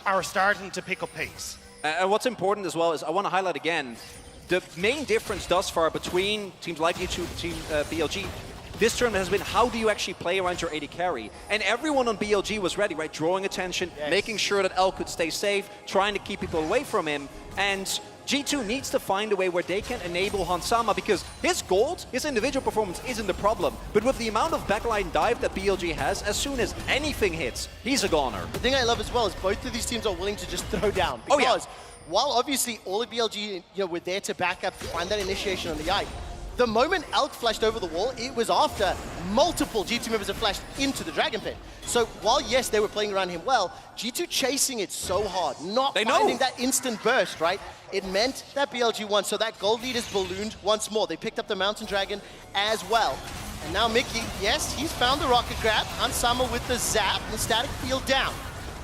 are starting to pick up pace. And what's important as well is, I want to highlight again, the main difference thus far between teams like G2 and Team BLG this tournament has been, how do you actually play around your AD carry? And everyone on BLG was ready, right? Drawing attention, making sure that Elk could stay safe, trying to keep people away from him. And G2 needs to find a way where they can enable Hansama, because his gold, his individual performance isn't the problem. But with the amount of backline dive that BLG has, as soon as anything hits, he's a goner. The thing I love as well is both of these teams are willing to just throw down. Because while obviously all of BLG were there to back up, find that initiation on the eye, the moment Elk flashed over the wall, it was after multiple G2 members have flashed into the Dragon Pit. So while, yes, they were playing around him well, G2 chasing it so hard, not finding that instant burst, right? It meant that BLG won, so that gold lead is ballooned once more. They picked up the Mountain Dragon as well. And now Mickey, yes, he's found the rocket grab. Hansama with the zap, the static field down.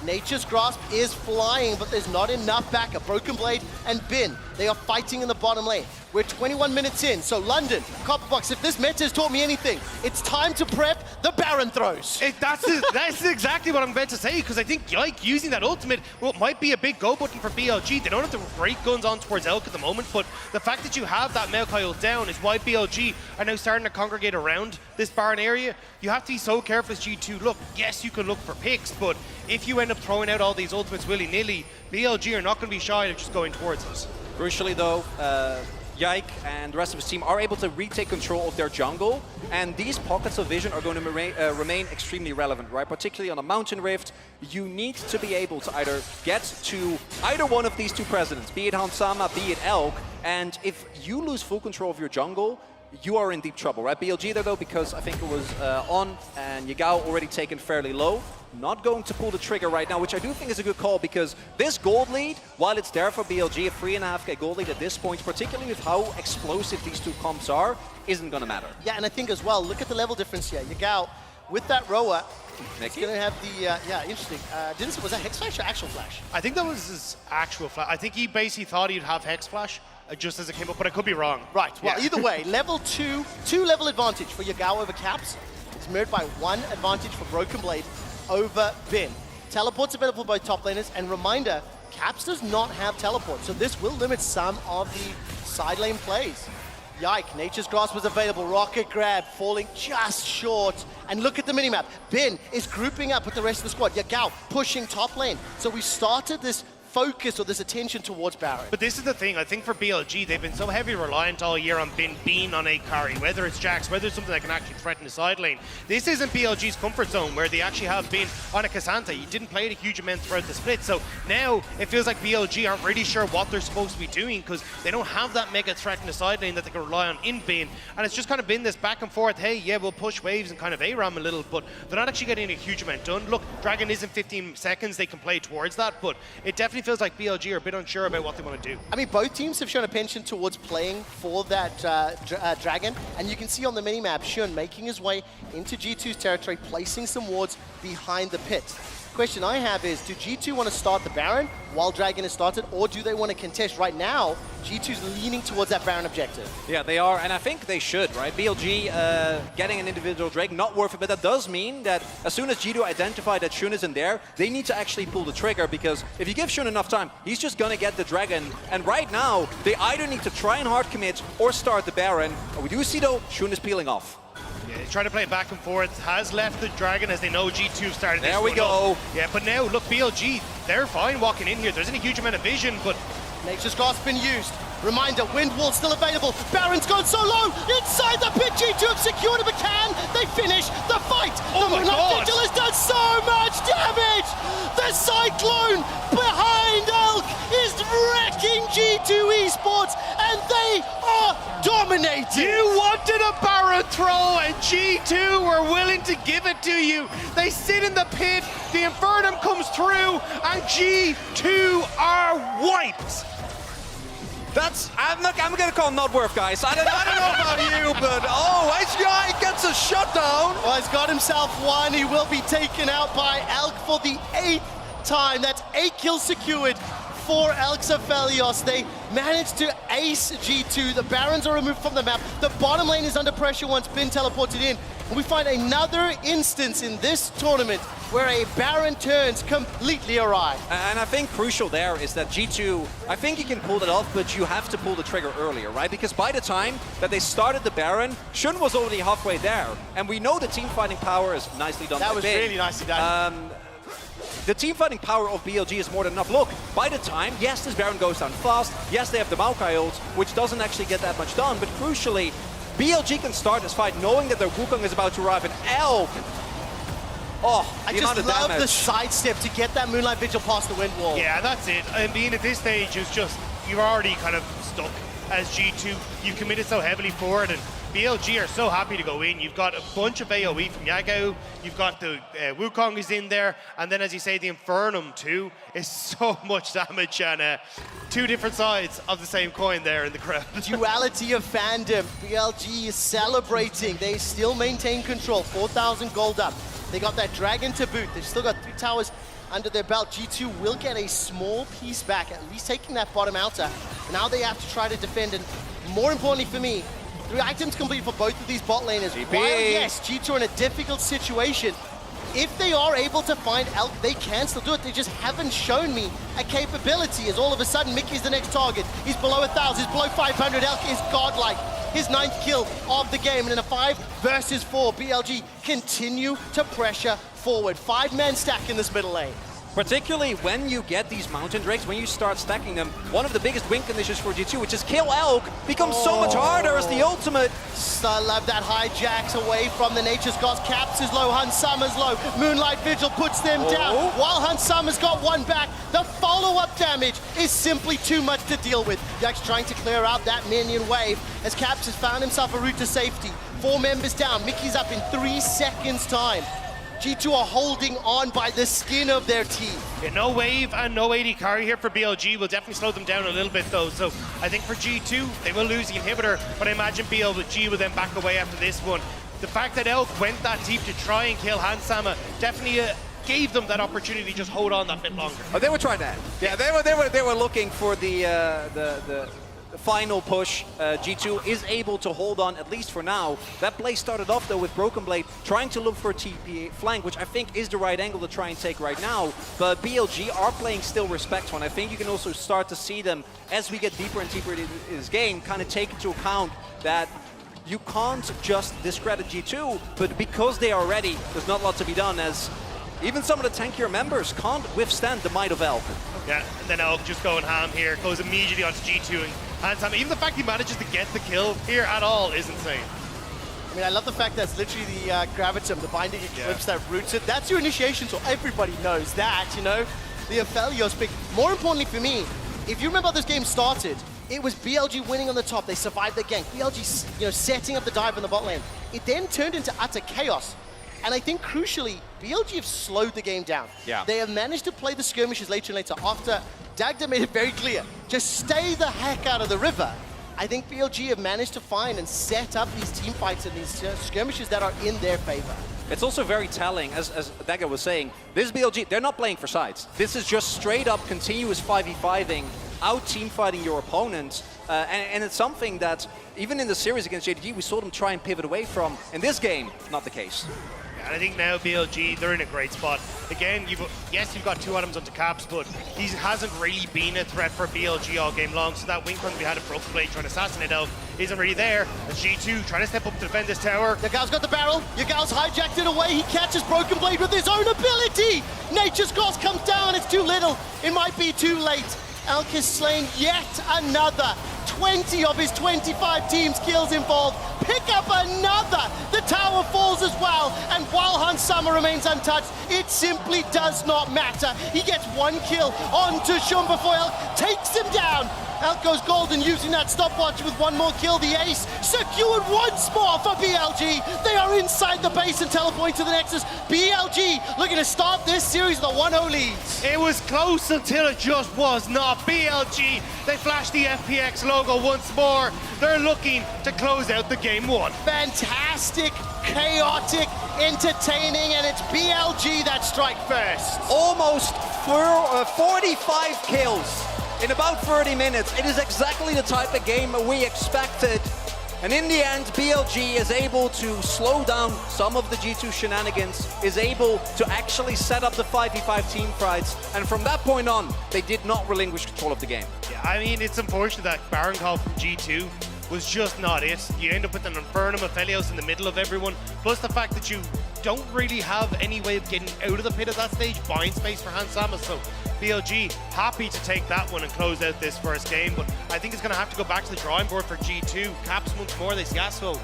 Nature's Grasp is flying, but there's not enough backup. Broken Blade and Bin, they are fighting in the bottom lane. We're 21 minutes in, so London, Copperbox, if this meta has taught me anything, it's time to prep the Baron throws. That's exactly what I'm about to say, because I think Yike using that ultimate, well, it might be a big go button for BLG. They don't have the great guns on towards Elk at the moment, but the fact that you have that Maokai ult down is why BLG are now starting to congregate around this Baron area. You have to be so careful as G2. Look, yes, you can look for picks, but if you end up throwing out all these ultimates willy-nilly, BLG are not going to be shy of just going towards us. Crucially though, Yike and the rest of his team are able to retake control of their jungle, and these pockets of vision are going to remain extremely relevant, right? Particularly on a mountain rift, you need to be able to either get to either one of these two presidents, be it Hansama, be it Elk, and if you lose full control of your jungle, you are in deep trouble, right? BLG there though, because I think it was On and Yagao already taken fairly low. Not going to pull the trigger right now, which I do think is a good call, because this gold lead, while it's there for BLG, a 3.5k gold lead at this point, particularly with how explosive these two comps are, isn't going to matter. Yeah, and I think as well, look at the level difference here. Yagao, with that rower, he's going to have the, yeah, interesting. Was that Hex Flash or Actual Flash? I think that was his actual flash. I think he basically thought he'd have Hex Flash just as it came up, but I could be wrong. Right, well, either way, level 2 level advantage for Yagao over Caps. It's mirrored by 1 advantage for Broken Blade over Bin. Teleport's available by top laners, and reminder, Caps does not have teleport, so this will limit some of the side lane plays. Yike, Nature's Grasp was available, Rocket Grab falling just short, and look at the minimap. Bin is grouping up with the rest of the squad. Yagao pushing top lane, so we started this focus or this attention towards Baron. But this is the thing, I think for BLG, they've been so heavy reliant all year on Bin being on a carry, whether it's Jax, whether it's something that can actually threaten the side lane. This isn't BLG's comfort zone, where they actually have been on a Cassandra. You didn't play it a huge amount throughout the split, so now it feels like BLG aren't really sure what they're supposed to be doing, because they don't have that mega threat in the side lane that they can rely on in Bin, and it's just kind of been this back and forth, hey, yeah, we'll push waves and kind of ARAM a little, but they're not actually getting a huge amount done. Look, Dragon is in 15 seconds, they can play towards that, but it definitely feels like BLG are a bit unsure about what they want to do. I mean, both teams have shown a penchant towards playing for that Dragon, and you can see on the minimap, Shun making his way into G2's territory, placing some wards behind the pit. Question I have is, do G2 want to start the Baron while Dragon is started, or do they want to contest? Right now, G2's leaning towards that Baron objective. Yeah, they are, and I think they should, right? BLG getting an individual Drake, not worth it, but that does mean that as soon as G2 identify that Shun isn't there, they need to actually pull the trigger, because if you give Shun enough time, he's just gonna get the Dragon, and right now, they either need to try and hard commit or start the Baron. We do see though, Shun is peeling off. Yeah, he's trying to play it back and forth, has left the Dragon as they know G2 started this. There we go. Up. Yeah, but now, look, BLG, they're fine walking in here. There isn't a huge amount of vision, but Nature's Grasp been used. Reminder, Wind Wall still available. Baron's gone so low. Inside the pit, G2 have secured it, but can they finish the fight? Oh the my God. Vigil has done so much damage. The Cyclone behind Elk is wrecking G2 Esports, and they are dominating. You wanted a Baron throw, and G2 were willing to give it to you. They sit in the pit, the Infernum comes through, and G2 are wiped. I'm gonna call him not worth, guys. I don't know about you, but SGI gets a shutdown. Well, he's got himself one. He will be taken out by Elk for the 8th time. That's 8 kills secured for Elk's Aphelios. They managed to ace G2. The Barons are removed from the map. The bottom lane is under pressure once Bin teleported in. And we find another instance in this tournament where a Baron turns completely awry. And I think crucial there is that G2, I think you can pull that off, but you have to pull the trigger earlier, right? Because by the time that they started the Baron, Shun was already halfway there. And we know the team fighting power is nicely done. That was Bin. really nicely done. The team fighting power of BLG is more than enough. Look, by the time, yes, this Baron goes down fast. Yes, they have the Maokai ult, which doesn't actually get that much done. But crucially, BLG can start this fight knowing that their Wukong is about to arrive, and Elk. Oh, I just love the sidestep to get that Moonlight Vigil past the Wind Wall. Yeah, that's it. I mean, at this stage, it's just, you're already kind of stuck as G2. You've committed so heavily forward, and BLG are so happy to go in. You've got a bunch of AoE from Yagao. You've got the Wukong is in there. And then, as you say, the Infernum, too, is so much damage. And two different sides of the same coin there in the crowd. Duality of fandom. BLG is celebrating. They still maintain control. 4,000 gold up. They got that Dragon to boot. They've still got 3 towers under their belt. G2 will get a small piece back, at least taking that bottom outer. Now they have to try to defend, and More importantly for me, 3 items complete for both of these bot laners. While, yes, G2 are in a difficult situation, if they are able to find Elk, they can still do it. They just haven't shown me a capability, as all of a sudden Mickey's the next target. He's below 1,000, he's below 500. Elk is godlike. His 9th kill of the game, and in a 5 versus 4, BLG continue to pressure forward. 5-man stack in this middle lane. Particularly when you get these mountain drakes, when you start stacking them, one of the biggest win conditions for G2, which is kill Elk, becomes so much harder as the ultimate. I love that hijacks away from the Nature's Gods. Caps is low, Hun Summer's low. Moonlight Vigil puts them down. While Hun Summer's got one back, the follow-up damage is simply too much to deal with. Jack's trying to clear out that minion wave as Caps has found himself a route to safety. 4 members down. Mickey's up in 3 seconds' time. G2 are holding on by the skin of their teeth. Yeah, no wave and no AD carry here for BLG will definitely slow them down a little bit though. So I think for G2, they will lose the inhibitor, but I imagine BLG will then back away after this one. The fact that Elk went that deep to try and kill Hansama definitely gave them that opportunity to just hold on that bit longer. Oh, they were trying that. Yeah, they were looking for the final push. G2 is able to hold on, at least for now. That play started off though with Broken Blade trying to look for a TP flank, which I think is the right angle to try and take right now. But BLG are playing still respectful, and I think you can also start to see them as we get deeper and deeper into this game kind of take into account that you can't just discredit G2, but because they are ready, there's not a lot to be done, as even some of the tankier members can't withstand the might of Elk. Yeah, and then Elk just going ham here, goes immediately onto G2 and Hansama. Even the fact he manages to get the kill here at all is insane. I mean, I love the fact that's literally the Gravitum, the Binding Eclipse that roots it. That's your initiation, so everybody knows that, you know? The Aphelios pick. More importantly for me, if you remember how this game started, it was BLG winning on the top. They survived the gank. BLG, setting up the dive in the bot lane. It then turned into utter chaos. And I think crucially, BLG have slowed the game down. Yeah. They have managed to play the skirmishes later and later after Dagda made it very clear, just stay the heck out of the river. I think BLG have managed to find and set up these team fights and these skirmishes that are in their favor. It's also very telling, as Dagda was saying, this BLG, they're not playing for sides. This is just straight up continuous 5v5ing, out team fighting your opponents. And it's something that, even in the series against JDG, we saw them try and pivot away from. In this game, not the case. And I think now BLG, they're in a great spot. Again, you've got 2 items onto Caps, but he hasn't really been a threat for BLG all game long. So that wing we had a Broken Blade trying to assassinate Elk isn't really there. As G2 trying to step up to defend this tower. Yagal's got the barrel. Yagal's hijacked it away. He catches Broken Blade with his own ability. Nature's Cross comes down. It's too little. It might be too late. Elk has slain yet another. 20 of his 25 team's kills involved. Pick up another. The tower falls as well. And while Hun Summer remains untouched, it simply does not matter. He gets 1 kill onto Shum before Elk takes him down. Elk goes golden using that stopwatch with 1 more kill. The ace secured once more for BLG. They are inside the base and teleporting to the Nexus. BLG looking to start this series with a 1-0 lead. It was close until it just was not. BLG, they flashed the FPX logo once more. They're looking to close out the game 1. Fantastic, chaotic, entertaining, and it's BLG that strike first. Almost 45 kills in about 30 minutes. It is exactly the type of game we expected. And in the end, BLG is able to slow down some of the G2 shenanigans, is able to actually set up the 5v5 team fights, and from that point on, they did not relinquish control of the game. Yeah, I mean, it's unfortunate that Baron call from G2 was just not it. You end up with an Infernum Aphelios in the middle of everyone, plus the fact that you don't really have any way of getting out of the pit at that stage, buying space for Hansama, so BLG happy to take that one and close out this first game, but I think it's going to have to go back to the drawing board for G2. Caps once more, this Yasuo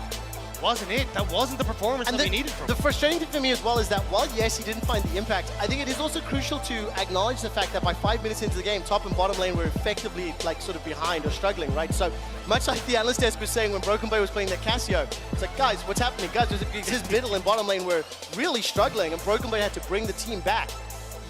wasn't it. That wasn't the performance that we needed from him. The frustrating thing for me as well is that while, yes, he didn't find the impact, I think it is also crucial to acknowledge the fact that by 5 minutes into the game, top and bottom lane were effectively sort of behind or struggling, right? So much like the analyst desk was saying when Broken Blade was playing that Cassio, it's like, guys, what's happening? Guys, his middle and bottom lane were really struggling, and Broken Blade had to bring the team back.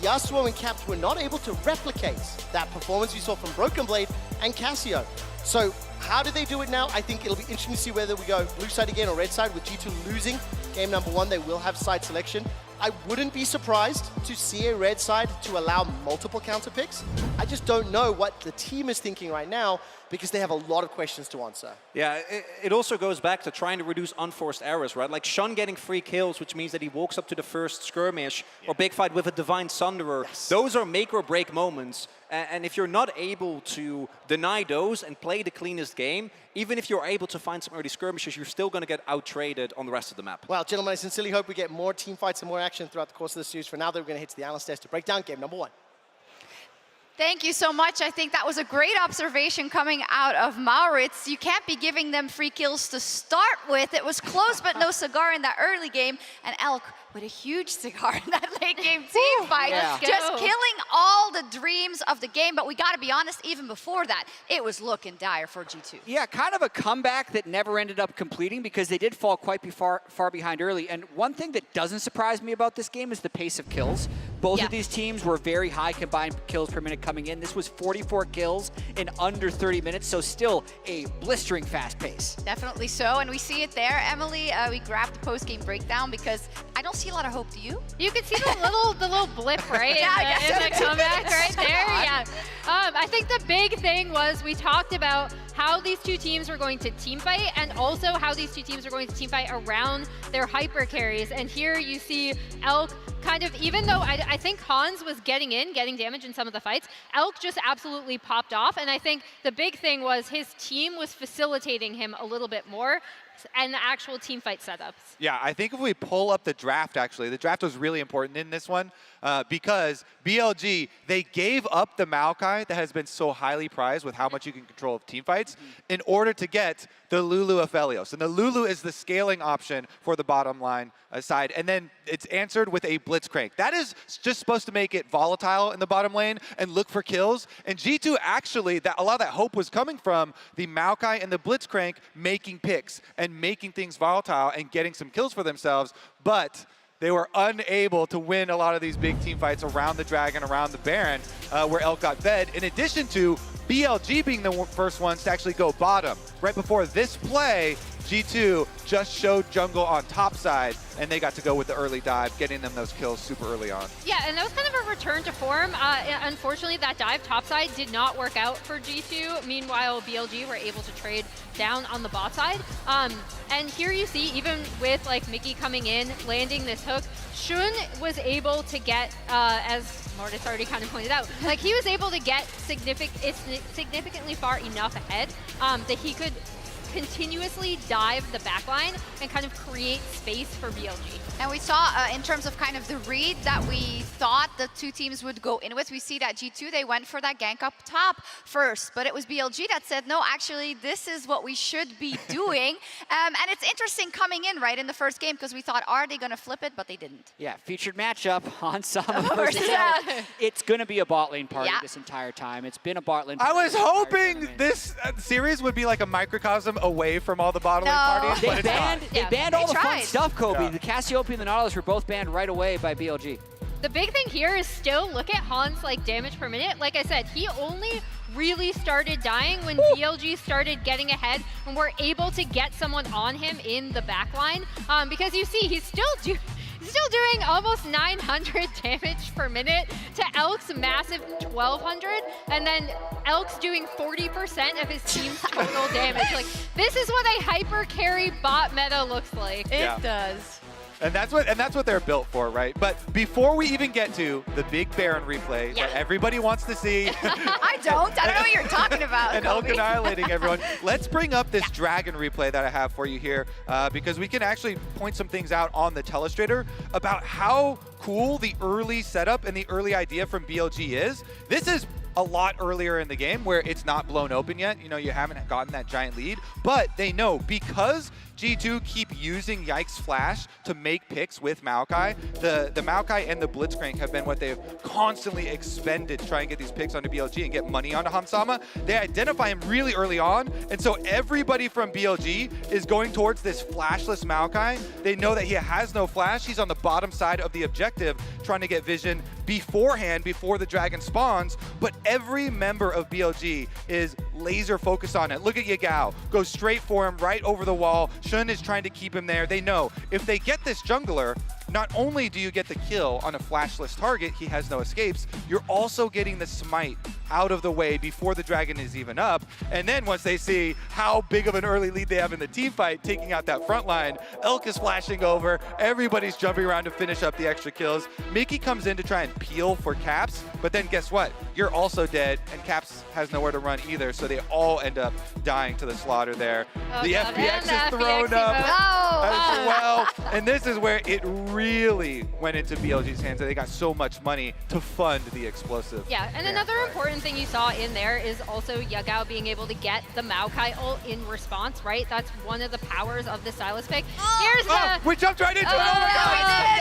Yasuo and Caps were not able to replicate that performance we saw from Broken Blade and Cassio. So how do they do it now? I think it'll be interesting to see whether we go blue side again or red side. With G2 losing game number 1, they will have side selection. I wouldn't be surprised to see a red side to allow multiple counter picks. I just don't know what the team is thinking right now, because they have a lot of questions to answer. Yeah, it also goes back to trying to reduce unforced errors, right? Like Shun getting 3 kills, which means that he walks up to the first skirmish or big fight with a Divine Sunderer. Yes. Those are make or break moments. And if you're not able to deny those and play the cleanest game, even if you're able to find some early skirmishes, you're still going to get out-traded on the rest of the map. Well, gentlemen, I sincerely hope we get more team fights and more action throughout the course of the series. For now, though, we're going to head to the analyst desk to break down game number 1. Thank you so much. I think that was a great observation coming out of Maurits. You can't be giving them free kills to start with. It was close, but no cigar in that early game. And Elk with a huge cigar in that late game team fight. Yeah. Just killing all the dreams of the game. But we got to be honest, even before that, it was looking dire for G2. Yeah, kind of a comeback that never ended up completing because they did fall quite far behind early. And one thing that doesn't surprise me about this game is the pace of kills. Both of these teams were very high combined kills per minute coming in. This was 44 kills in under 30 minutes, so still a blistering fast pace. Definitely so, and we see it there. Emily, we grabbed the post-game breakdown because I don't see a lot of hope. Do you? You can see the little blip, right? Yeah, in the comeback right there. Yeah. I think the big thing was we talked about how these two teams were going to team fight and also how these two teams are going to team fight around their hyper carries. And here you see Elk kind of, even though I think Hans was getting damage in some of the fights, Elk just absolutely popped off. And I think the big thing was his team was facilitating him a little bit more and the actual team fight setups. Yeah, I think if we pull up the draft, actually, the draft was really important in this one because BLG, they gave up the Maokai that has been so highly prized with how much you can control of team fights in order to get the Lulu Aphelios. And the Lulu is the scaling option for the bottom line side. And then it's answered with a Blitzcrank. That is just supposed to make it volatile in the bottom lane and look for kills. And G2 actually, a lot of that hope was coming from the Maokai and the Blitzcrank making picks and making things volatile and getting some kills for themselves. But they were unable to win a lot of these big team fights around the Dragon, around the Baron, where Elk got fed, in addition to BLG being the first ones to actually go bottom. Right before this play, G2 just showed jungle on top side, and they got to go with the early dive, getting them those kills super early on. Yeah, and that was kind of a return to form. Unfortunately, that dive topside did not work out for G2. Meanwhile, BLG were able to trade down on the bot side. And here you see, even with like Mickey coming in, landing this hook, Shun was able to get, as Mortis already kind of pointed out, like he was able to get significantly far enough ahead that he could continuously dive the backline and kind of create space for BLG. And we saw in terms of kind of the read that we thought the two teams would go in with, we see that G2, they went for that gank up top first, but it was BLG that said, no, actually, this is what we should be doing. And it's interesting coming in, right, in the first game, because we thought, are they going to flip it? But they didn't. Yeah, featured matchup on Sama versus Elk. It's going to be a bot lane party this entire time. It's been a bot lane party. I was hoping this series would be like a microcosm away from all the bot lane parties, but it's not. They banned all the fun stuff, Kobe. The Cassiopeia and the Nautilus were both banned right away by BLG. The big thing here is still look at Hans' like damage per minute. Like I said, he only really started dying when BLG started getting ahead and we're able to get someone on him in the backline. Because you see, he's still doing almost 900 damage per minute to Elk's massive 1200, and then Elk's doing 40% of his team's total damage. Like, this is what a hyper carry bot meta looks like. It does. And that's what they're built for, right? But before we even get to the big Baron replay that everybody wants to see. I don't know what you're talking about, And Elk annihilating everyone. Let's bring up this Dragon replay that I have for you here because we can actually point some things out on the telestrator about how cool the early setup and the early idea from BLG is. This is a lot earlier in the game where it's not blown open yet. You know, you haven't gotten that giant lead, but they know because G2 keep using Yikes Flash to make picks with Maokai. The Maokai and the Blitzcrank have been what they've constantly expended to try and get these picks onto BLG and get money onto Hansama. They identify him really early on, and so everybody from BLG is going towards this flashless Maokai. They know that he has no flash. He's on the bottom side of the objective trying to get vision beforehand, before the Dragon spawns, but every member of BLG is laser focused on it. Look at Yagao, go straight for him, right over the wall. Shun is trying to keep him there. They know if they get this jungler, not only do you get the kill on a flashless target, he has no escapes, you're also getting the smite out of the way before the dragon is even up. And then once they see how big of an early lead they have in the team fight, taking out that front line, Elk is flashing over, everybody's jumping around to finish up the extra kills. Mickey comes in to try and peel for Caps, but then guess what? You're also dead, and Caps has nowhere to run either, so they all end up dying to the slaughter there. The FPX is thrown up as well, and this is where it really went into BLG's hands, and they got so much money to fund the explosive. Yeah, and another important thing you saw in there is also Yagao being able to get the Maokai ult in response, right? That's one of the powers of the Sylas pick. Here's the... We jumped right into it! Oh my God!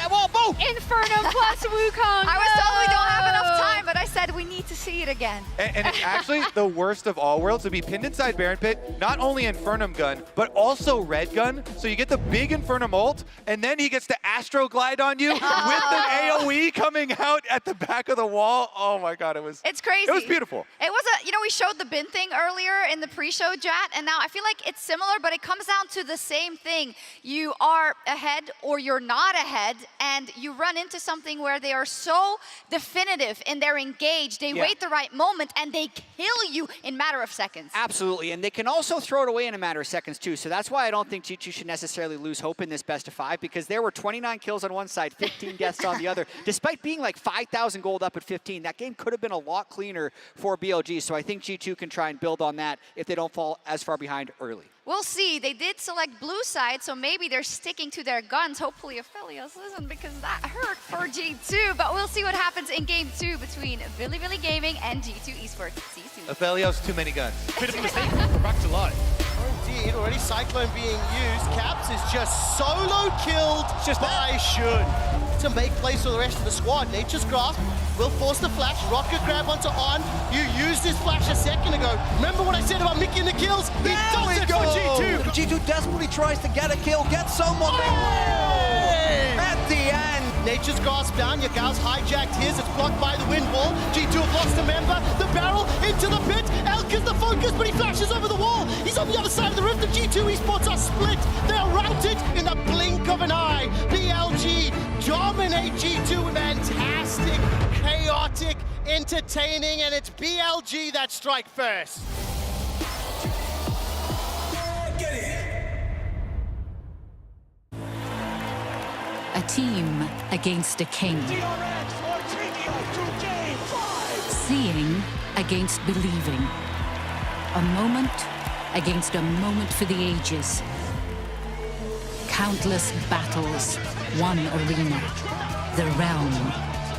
Inferno plus Wukong! I was told we don't have enough time, but I said we need to see it again. And it's actually the worst of all worlds to be pinned inside Baron Pit, not only Infernum gun, but also Red gun. So you get the big Infernum ult, and then he gets to Astro Glide on you with an AoE coming out at the back of the wall. Oh my God, it's crazy. It was beautiful. It was we showed the bin thing earlier in the pre-show chat, and now I feel like it's similar, but it comes down to the same thing. You are ahead or you're not ahead, and you run into something where they are so definitive and they're engaged. They wait the right moment, and they kill you in a matter of seconds. Absolutely, and they can also throw it away in a matter of seconds too. So that's why I don't think G2 should necessarily lose hope in this best of 5, because there were 29 kills on one side, 15 deaths on the other. Despite being like 5,000 gold up at 15, that game could have been a lot cleaner for BLG. So I think G2 can try and build on that if they don't fall as far behind early. We'll see. They did select blue side, so maybe they're sticking to their guns. Hopefully Aphelios isn't, because that hurt for G2. But we'll see what happens in game 2 between Billy Gaming and G2 Esports. See you soon. Aphelios, too many guns. Bit of a mistake. We're back to life. Indeed, already Cyclone being used. Caps is just solo killed by Shun to make place for the rest of the squad. Nature's Grasp will force the flash. Rocket grab onto On. You used his flash a second ago. Remember what I said about Mickey and the kills? He does it for G2. G2 desperately tries to get a kill, get someone. At the end. Nature's Grasp down. Yagao's hijacked his. It's blocked by the wind wall. G2 have lost a member. The barrel into the pit. Elk is the focus, but he flashes over the wall. He's on the other side of the rift. The G2 Esports are split. They are routed in the blink of an eye. BLG dominate G2. Fantastic, chaotic, entertaining, and it's BLG that strike first. A team against a king. Seeing against believing. A moment against a moment for the ages. Countless battles, one arena. The realm.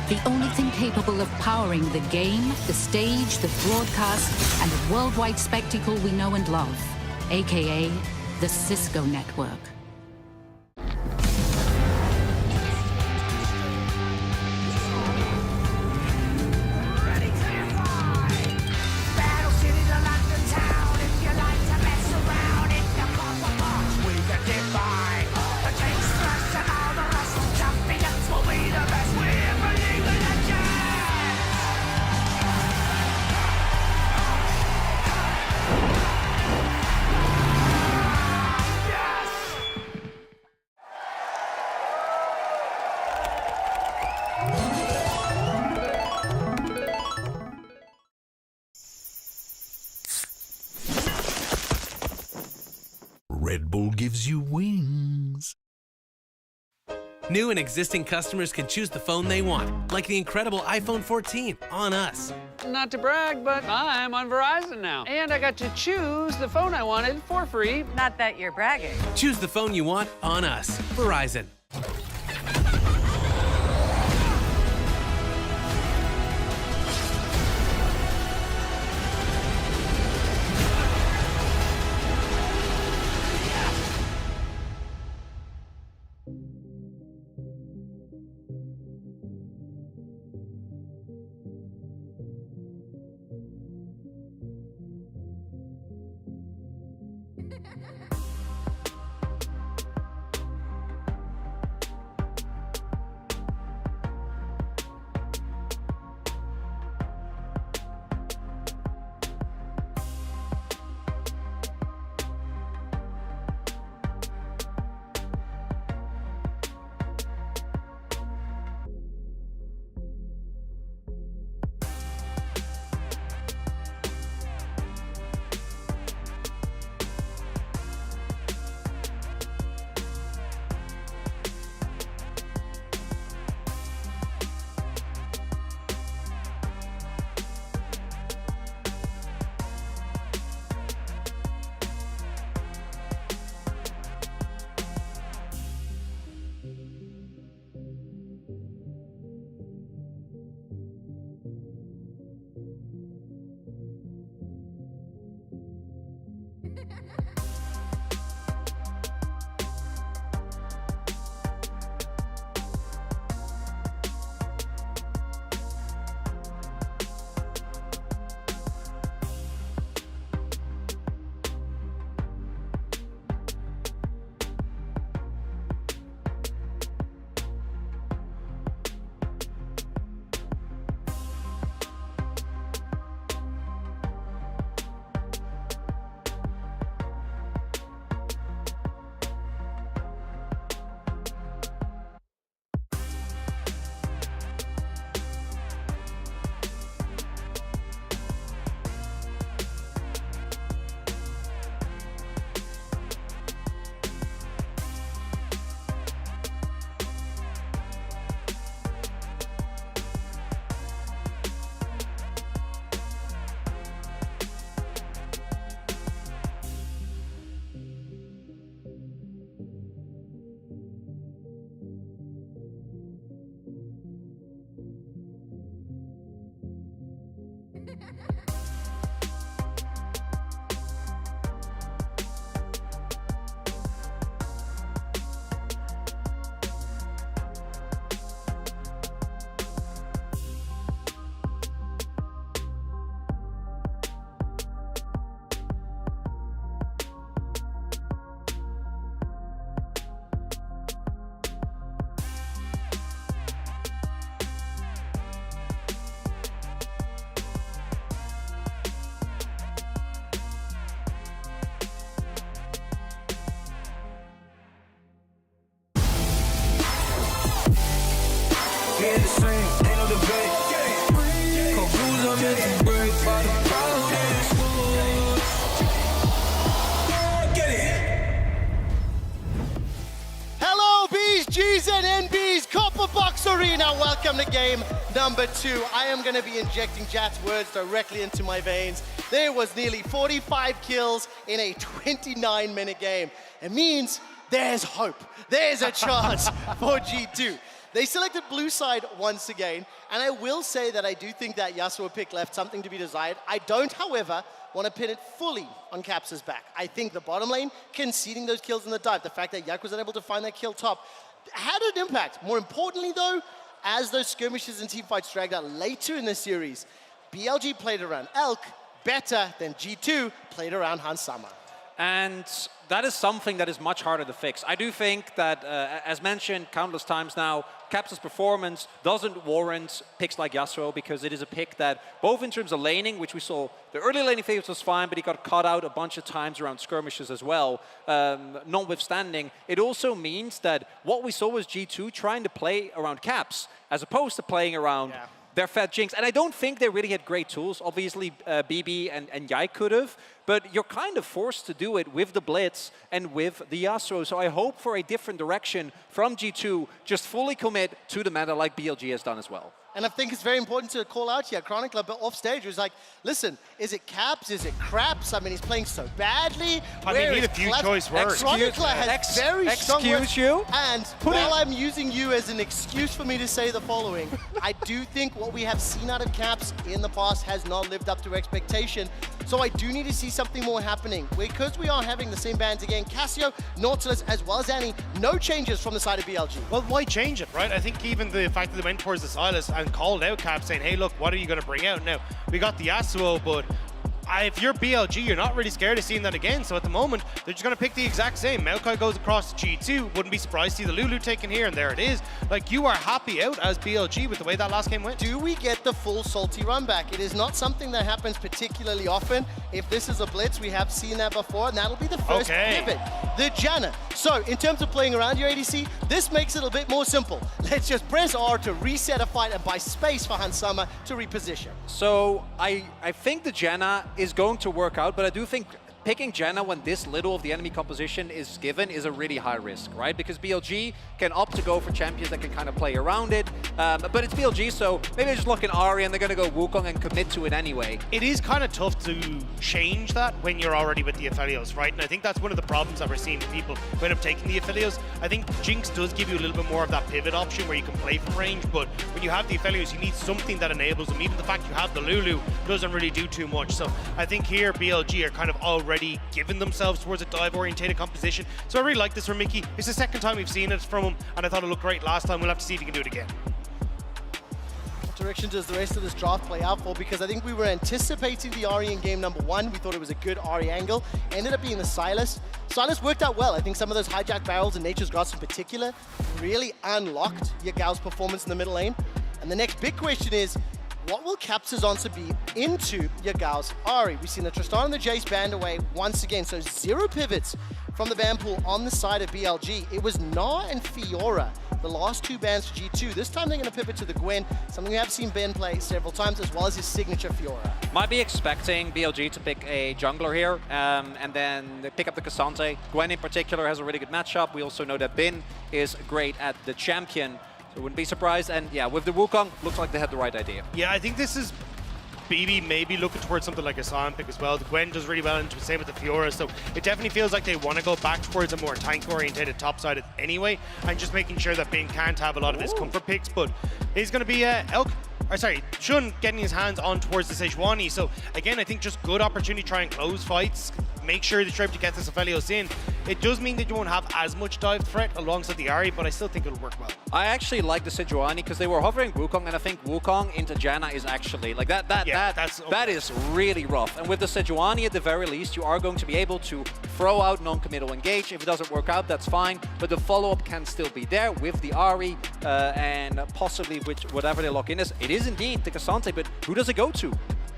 The only thing capable of powering the game, the stage, the broadcast, and the worldwide spectacle we know and love. AKA the Cisco Network. Red Bull gives you wings. New and existing customers can choose the phone they want, like the incredible iPhone 14 on us. Not to brag, but I'm on Verizon now. And I got to choose the phone I wanted for free. Not that you're bragging. Choose the phone you want on us. Verizon. Hello, B's, G's, and NB's Copper Box Arena. Welcome to game number 2. I am going to be injecting Jat's words directly into my veins. There was nearly 45 kills in a 29-minute game. It means there's hope. There's a chance for G2. They selected blue side once again, and I will say that I do think that Yasuo pick left something to be desired. I don't, however, want to pin it fully on Caps' back. I think the bottom lane conceding those kills in the dive, the fact that Yak was unable to find that kill top, had an impact. More importantly, though, as those skirmishes and teamfights dragged out later in the series, BLG played around Elk better than G2 played around Hans Sama. And that is something that is much harder to fix. I do think that, as mentioned countless times now, Caps' performance doesn't warrant picks like Yasuo because it is a pick that, both in terms of laning, which we saw, the early laning phase was fine, but he got caught out a bunch of times around skirmishes as well. Notwithstanding, it also means that what we saw was G2 trying to play around Caps as opposed to playing around their fat Jinx. And I don't think they really had great tools. Obviously, BB and Yai could have, but you're kind of forced to do it with the Blitz and with the Yasuo. So I hope for a different direction from G2, just fully commit to the meta like BLG has done as well. And I think it's very important to call out here. Chronicler, but off stage, was like, listen, is it Caps? Is it Craps? I mean, he's playing so badly. I mean, he had a few choice words. Chronicler has very strong words. Excuse you? And while I'm using you as an excuse for me to say the following, I do think what we have seen out of Caps in the past has not lived up to expectation. So I do need to see something more happening. Because we are having the same bands again, Cassio, Nautilus, as well as Annie, no changes from the side of BLG. Well, why change it, right? I think even the fact that they went towards the Silas and called out Cap saying, hey, look, what are you going to bring out? Now, we got the Yasuo, but if you're BLG, you're not really scared of seeing that again. So at the moment, they're just going to pick the exact same. Maokai goes across to G2. Wouldn't be surprised to see the Lulu taken here, and there it is. Like, you are happy out as BLG with the way that last game went. Do we get the full salty run back? It is not something that happens particularly often. If this is a blitz, we have seen that before, and that'll be the first pivot. The Janna. So, in terms of playing around your ADC, this makes it a bit more simple. Let's just press R to reset a fight and buy space for Hans Sama to reposition. So I think the Janna is going to work out, but I do think picking Janna when this little of the enemy composition is given is a really high risk, right? Because BLG can opt to go for champions that can kind of play around it, but it's BLG, so maybe they're just looking Ahri and they're going to go Wukong and commit to it anyway. It is kind of tough to change that when you're already with the Aphelios, right? And I think that's one of the problems that we're seeing with people who end up taking the Aphelios. I think Jinx does give you a little bit more of that pivot option where you can play from range, but when you have the Aphelios, you need something that enables them. Even the fact you have the Lulu doesn't really do too much. So I think here BLG are kind of already giving themselves towards a dive-orientated composition. So I really like this from Mickey. It's the second time we've seen it from him, and I thought it looked great last time. We'll have to see if he can do it again. What direction does the rest of this draft play out for? Because I think we were anticipating the Ahri in game number 1. We thought it was a good Ahri angle. Ended up being the Silas. Silas worked out well. I think some of those hijack barrels and Nature's Grass in particular really unlocked Yagao's performance in the middle lane. And the next big question is, what will Caps' answer be into Yagao's Ahri? We've seen the Tristan and the Jace banned away once again, so 0 pivots from the ban pool on the side of BLG. It was Na and Fiora, the last 2 bans for G2. This time they're going to pivot to the Gwen, something we have seen Ben play several times, as well as his signature Fiora. Might be expecting BLG to pick a jungler here, and then they pick up the Cassandre. Gwen in particular has a really good matchup. We also know that Bin is great at the champion. So wouldn't be surprised, and yeah, with the Wukong, looks like they had the right idea. Yeah, I think this is BB maybe looking towards something like a Sion pick as well. The Gwen does really well, and same with the Fiora, so it definitely feels like they want to go back towards a more tank-orientated top side anyway, and just making sure that Bin can't have a lot of his comfort picks, but he's going to be Elk. Shun getting his hands on towards the Sejuani. So again, I think just good opportunity to try and close fights, make sure that you're able to get this Aphelios in. It does mean that you won't have as much dive threat alongside the Ahri, but I still think it'll work well. I actually like the Sejuani because they were hovering Wukong, and I think Wukong into Janna is actually like that is really rough. And with the Sejuani, at the very least, you are going to be able to throw out non-committal engage. If it doesn't work out, that's fine, but the follow-up can still be there with the Ahri and possibly with whatever they lock in as. It is indeed the K'Sante, but who does it go to?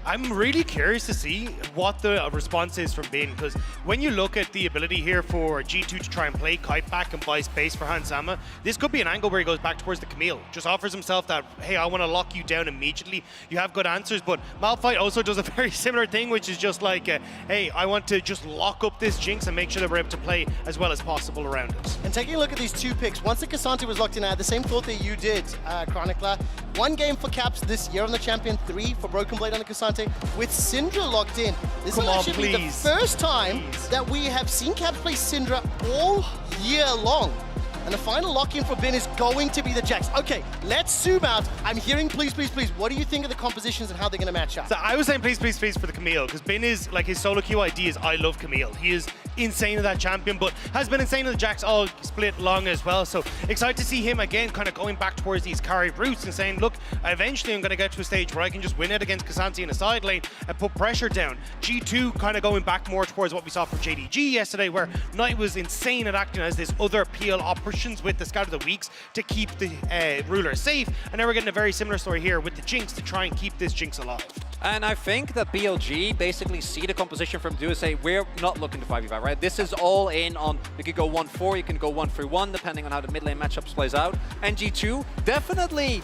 I'm really curious to see what the response is from Bin, because when you look at the ability here for G2 to try and play Kite back and buy space for Hans Sama, this could be an angle where he goes back towards the Camille. Just offers himself that, hey, I want to lock you down immediately. You have good answers, but Malphite also does a very similar thing, which is just like, hey, I want to just lock up this Jinx and make sure that we're able to play as well as possible around it. And taking a look at these two picks, once the K'Sante was locked in, I had the same thought that you did, Chronicler. 1 game for Caps this year on the Champion, 3 for Broken Blade on the K'Sante. With Syndra locked in, this will actually be the first time that we have seen Caps play Syndra all year long. And the final lock-in for Bin is going to be the Jax. Okay, let's zoom out. I'm hearing please, please, please. What do you think of the compositions and how they're going to match up? So I was saying please, please, please for the Camille, because Bin is, like, his solo queue ID is I love Camille. He is insane at that champion, but has been insane at the Jax all split long as well. So excited to see him again kind of going back towards these carry routes and saying, look, eventually I'm going to get to a stage where I can just win it against K'Sante in a side lane and put pressure down. G2 kind of going back more towards what we saw from JDG yesterday, where Knight was insane at acting as this other PL operations with the Scout of the Weeks to keep the ruler safe. And now we're getting a very similar story here with the Jinx to try and keep this Jinx alive. And I think that BLG basically see the composition from Duo, say, we're not looking to 5v5, right? This is all in on, you can go 1-4, you can go 1-3-1, depending on how the mid lane matchups plays out. And G2 definitely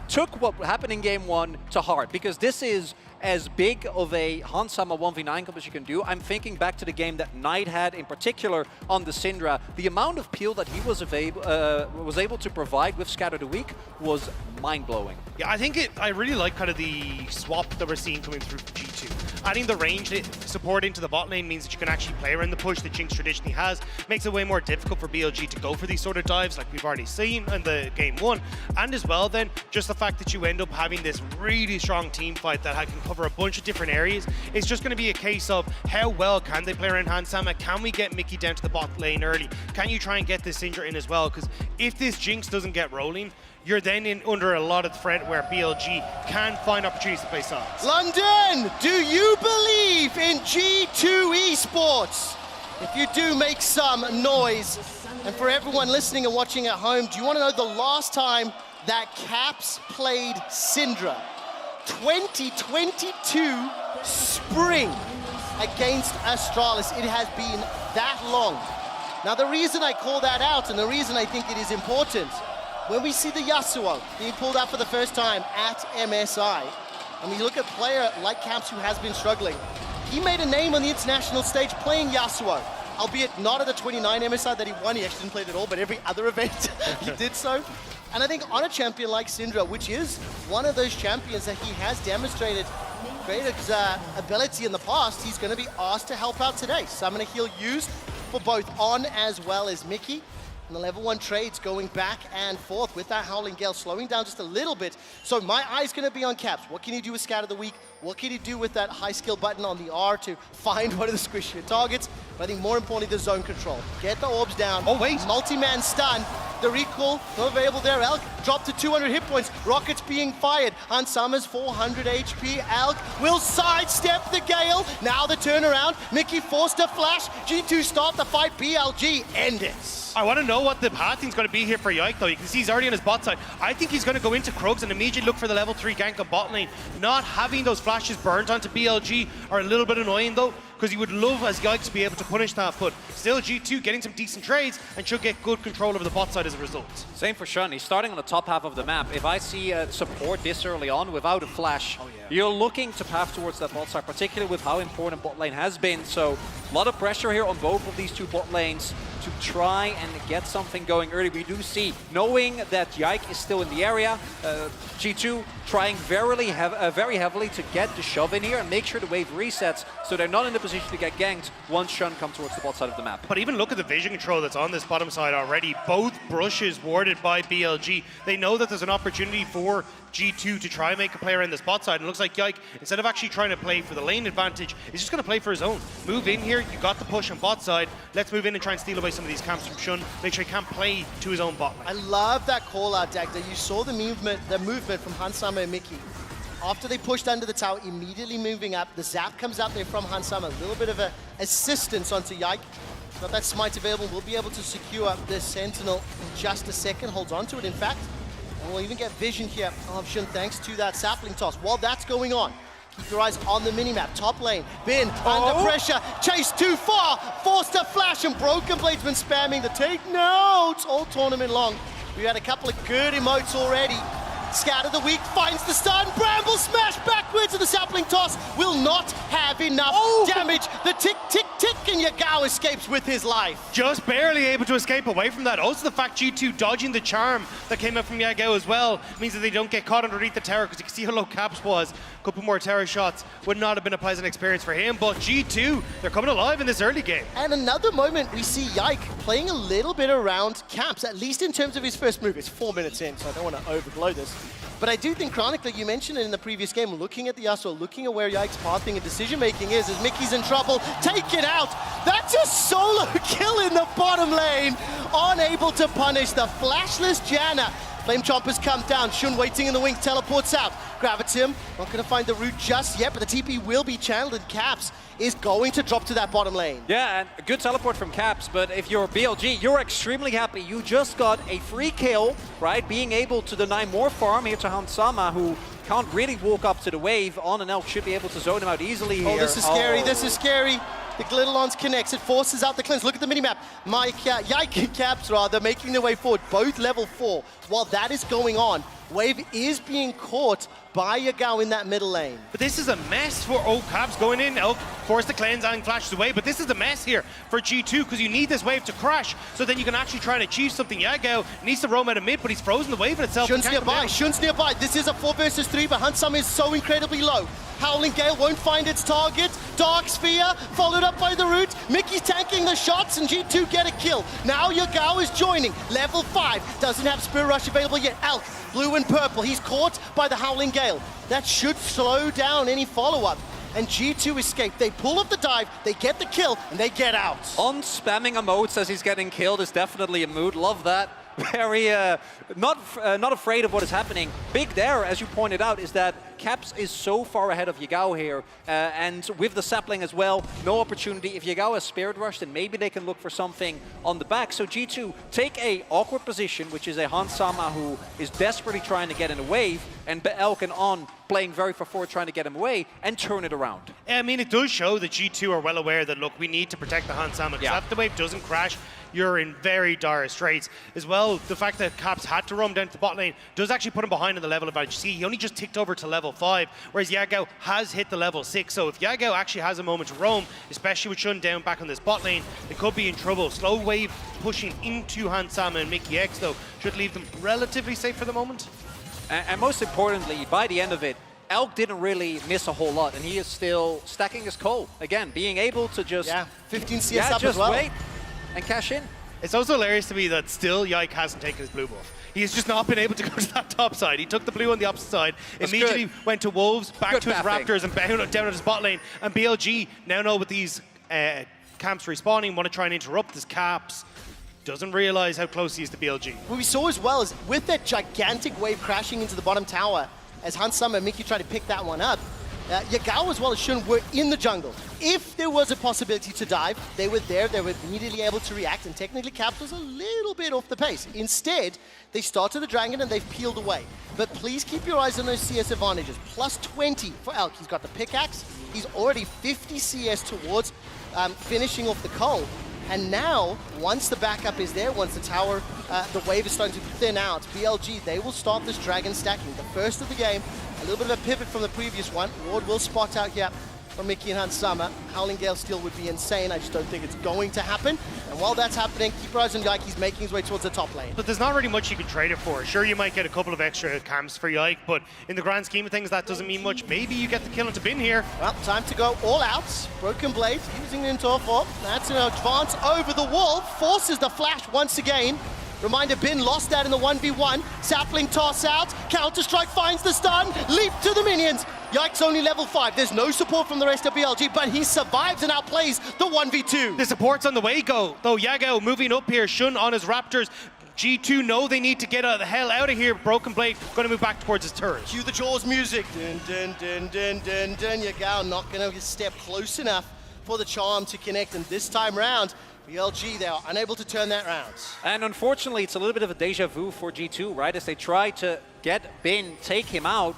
took what happened in game 1 to heart, because this is as big of a Hans Sama 1v9 comp as you can do. I'm thinking back to the game that Knight had, in particular on the Syndra. The amount of peel that he was able to provide with Scatter the Weak was mind-blowing. Yeah, I really like kind of the swap that we're seeing coming through from G2. Adding the range support into the bot lane means that you can actually play around the push that Jinx traditionally has. Makes it way more difficult for BLG to go for these sort of dives like we've already seen in the game 1. And as well then, just the fact that you end up having this really strong team fight that can cover a bunch of different areas. It's just going to be a case of how well can they play around Hans Sama? Can we get Mickey down to the bot lane early? Can you try and get this Syndra in as well? Because if this Jinx doesn't get rolling, you're then under a lot of threat where BLG can find opportunities to play sides. London, do you believe in G2 Esports? If you do, make some noise. And for everyone listening and watching at home, do you want to know the last time that Caps played Syndra? 2022 spring against Astralis. It has been that long. Now, the reason I call that out and the reason I think it is important, when we see the Yasuo being pulled out for the first time at MSI, and we look at a player like Caps who has been struggling, he made a name on the international stage playing Yasuo, albeit not at the 29 MSI that he won. He actually didn't play it at all, but every other event he did so. And I think on a champion like Syndra, which is one of those champions that he has demonstrated great ability in the past, he's going to be asked to help out today. Summoner Heal used for both On as well as Mickey. And the level 1 trades going back and forth with that Howling Gale slowing down just a little bit. So my eye's going to be on Caps. What can he do with Scout of the Week? What can he do with that high skill button on the R to find one of the squishier targets? But I think more importantly, the zone control. Get the orbs down. Oh, wait. Multi-man stun. The recall, not available there. Elk dropped to 200 hit points. Rockets being fired. Hans Sama's 400 HP. Elk will sidestep the Gale. Now the turnaround. Mickey forced to flash. G2 start the fight. BLG end it. I want to know what the pathing's going to be here for Yike, though. You can see he's already on his bot side. I think he's going to go into Krugs and immediately look for the level 3 gank on bot lane. Not having those flashes burned onto BLG are a little bit annoying, though, because you would love as Yike to be able to punish that. But still, G2 getting some decent trades and should get good control over the bot side as a result. Same for Shun. He's starting on the top half of the map. If I see support this early on without a flash, you're looking to path towards that bot side, particularly with how important bot lane has been. So a lot of pressure here on both of these two bot lanes. to try and get something going early. We do see, knowing that Yike is still in the area, G2 trying very heavily to get the shove in here and make sure the wave resets so they're not in the position to get ganked once Shun comes towards the bot side of the map. But even look at the vision control that's on this bottom side already. Both brushes warded by BLG. They know that there's an opportunity for G2 to try and make a play around this bot side. And it looks like Yike, instead of actually trying to play for the lane advantage, is just going to play for his own. Move in here, you got the push on bot side. Let's move in and try and steal away some of these camps from Shun. Make sure he can't play to his own bot lane. I love that call out, Dagda. You saw the movement from Hansama and Mickey. After they pushed under the tower, immediately moving up. The zap comes out there from Hansama. A little bit of a assistance onto Yike. Got that smite available. We'll be able to secure this Sentinel in just a second. Holds on to it, in fact. And we'll even get vision here of Shun thanks to that sapling toss. While that's going on, keep your eyes on the minimap. Top lane, Bin under pressure, chased too far, forced to flash, and Broken Blade's been spamming the take notes all tournament long. We had a couple of good emotes already. Scatter the weak, finds the stun, Bramble smash backwards to the sapling toss, will not have enough damage. The tick, tick, tick, and Yagao escapes with his life. Just barely able to escape away from that. Also the fact G2 dodging the charm that came out from Yagao as well means that they don't get caught underneath the tower, because you can see how low Caps was. A couple more tower shots would not have been a pleasant experience for him, but G2, they're coming alive in this early game. And another moment we see Yike playing a little bit around Caps, at least in terms of his first move. It's 4 minutes in, so I don't want to overblow this. But I do think, Chronicler, you mentioned it in the previous game, looking at the Yasuo, looking at where Yike's pathing and decision-making is, as Mickey's in trouble, taken out. That's a solo kill in the bottom lane, unable to punish the flashless Janna. Flame Chompers come down, Shun waiting in the wing, teleports out. Gravits him, not going to find the route just yet, but the TP will be channeled, and Caps is going to drop to that bottom lane. Yeah, and a good teleport from Caps, but if you're BLG, you're extremely happy. You just got a free kill, right? Being able to deny more farm here to Hansama, who can't really walk up to the wave. On and Elk should be able to zone him out easily here. Oh, this is scary, this is scary. The Glitterlons connects, it forces out the cleanse. Look at the minimap. Yike and Caps, rather, making their way forward, both level 4. While that is going on, Wave is being caught by Yagao in that middle lane. But this is a mess for Caps going in. Elk forced the cleanse and flashes away, but this is a mess here for G2, because you need this wave to crash so then you can actually try and achieve something. Yagao needs to roam out of mid, but he's frozen the wave in itself. Shun's nearby. This is a 4 versus 3, but Hansama is so incredibly low. Howling Gale won't find its target. Dark Sphere, followed up by the root. Mickey's tanking the shots, and G2 get a kill. Now Yagao is joining. Level 5, doesn't have Spirit Rush available yet. Elk, blue and purple. He's caught by the Howling Gale. That should slow down any follow-up. And G2 escape. They pull up the dive, they get the kill, and they get out. On spamming emotes as he's getting killed is definitely a mood. Love that. Very not afraid of what is happening. Big there, as you pointed out, is that Caps is so far ahead of Yagao here, and with the sapling as well, no opportunity. If Yagao has Spirit Rush, then maybe they can look for something on the back. So G2 take a awkward position, which is a Hansama who is desperately trying to get in a wave, and Elk and On playing very for forward, trying to get him away, and turn it around. I mean, it does show that G2 are well aware that, look, we need to protect the Hansama, because if the wave doesn't crash, you're in very dire straits. As well, the fact that Caps had to roam down to the bot lane does actually put him behind in the level advantage. See, he only just ticked over to level 5, whereas Yagao has hit the level 6. So if Yagao actually has a moment to roam, especially with Shun down back on this bot lane, they could be in trouble. Slow wave pushing into Hansama and Mickey X, though, should leave them relatively safe for the moment. And most importantly, by the end of it, Elk didn't really miss a whole lot, and he is still stacking his coal. Again, being able to just 15 CS up as well. Wait and cash in. It's also hilarious to me that still Yike hasn't taken his blue buff. He's just not been able to go to that top side. He took the blue on the opposite side, immediately went to Wolves, back to his Raptors, and down at his bot lane. And BLG now know with these camps respawning, want to try and interrupt this Caps. Doesn't realize how close he is to BLG. What we saw as well is with that gigantic wave crashing into the bottom tower, as Hansama and Mickey try to pick that one up, Yagao as well as Shun were in the jungle. If there was a possibility to dive, they were there, they were immediately able to react, and technically Caps was a little bit off the pace. Instead, they started the Dragon and they've peeled away. But please keep your eyes on those CS advantages. Plus 20 for Elk. He's got the pickaxe, he's already 50 CS towards finishing off the coal. And now, once the backup is there, once the tower, the wave is starting to thin out, BLG, they will start this Dragon stacking. The first of the game, a little bit of a pivot from the previous one. Ward will spot out here from Mickey and Hansama. Howling Gale Steel would be insane. I just don't think it's going to happen. And while that's happening, keep your eyes on Yike. He's making his way towards the top lane. But there's not really much you can trade it for. Sure, you might get a couple of extra camps for Yike, but in the grand scheme of things, that doesn't mean much. Maybe you get the kill into Bin here. Well, time to go all out. Broken Blade using the into 4. That's an advance over the wall. Forces the flash once again. Reminder, Bin lost that in the 1v1. Sapling toss out. Counter-Strike finds the stun. Leap to the minions. Yike's only level 5. There's no support from the rest of BLG, but he survives and outplays the 1v2. The support's on the way, though. Yagao moving up here. Shun on his Raptors. G2 know they need to get the hell out of here. Broken Blade going to move back towards his turret. Cue the Jaws music. Dun, dun, dun, dun, dun, dun. Yagao not going to step close enough for the charm to connect, and this time round, BLG, they are unable to turn that round. And unfortunately, it's a little bit of a deja vu for G2, right? As they try to get Bin, take him out.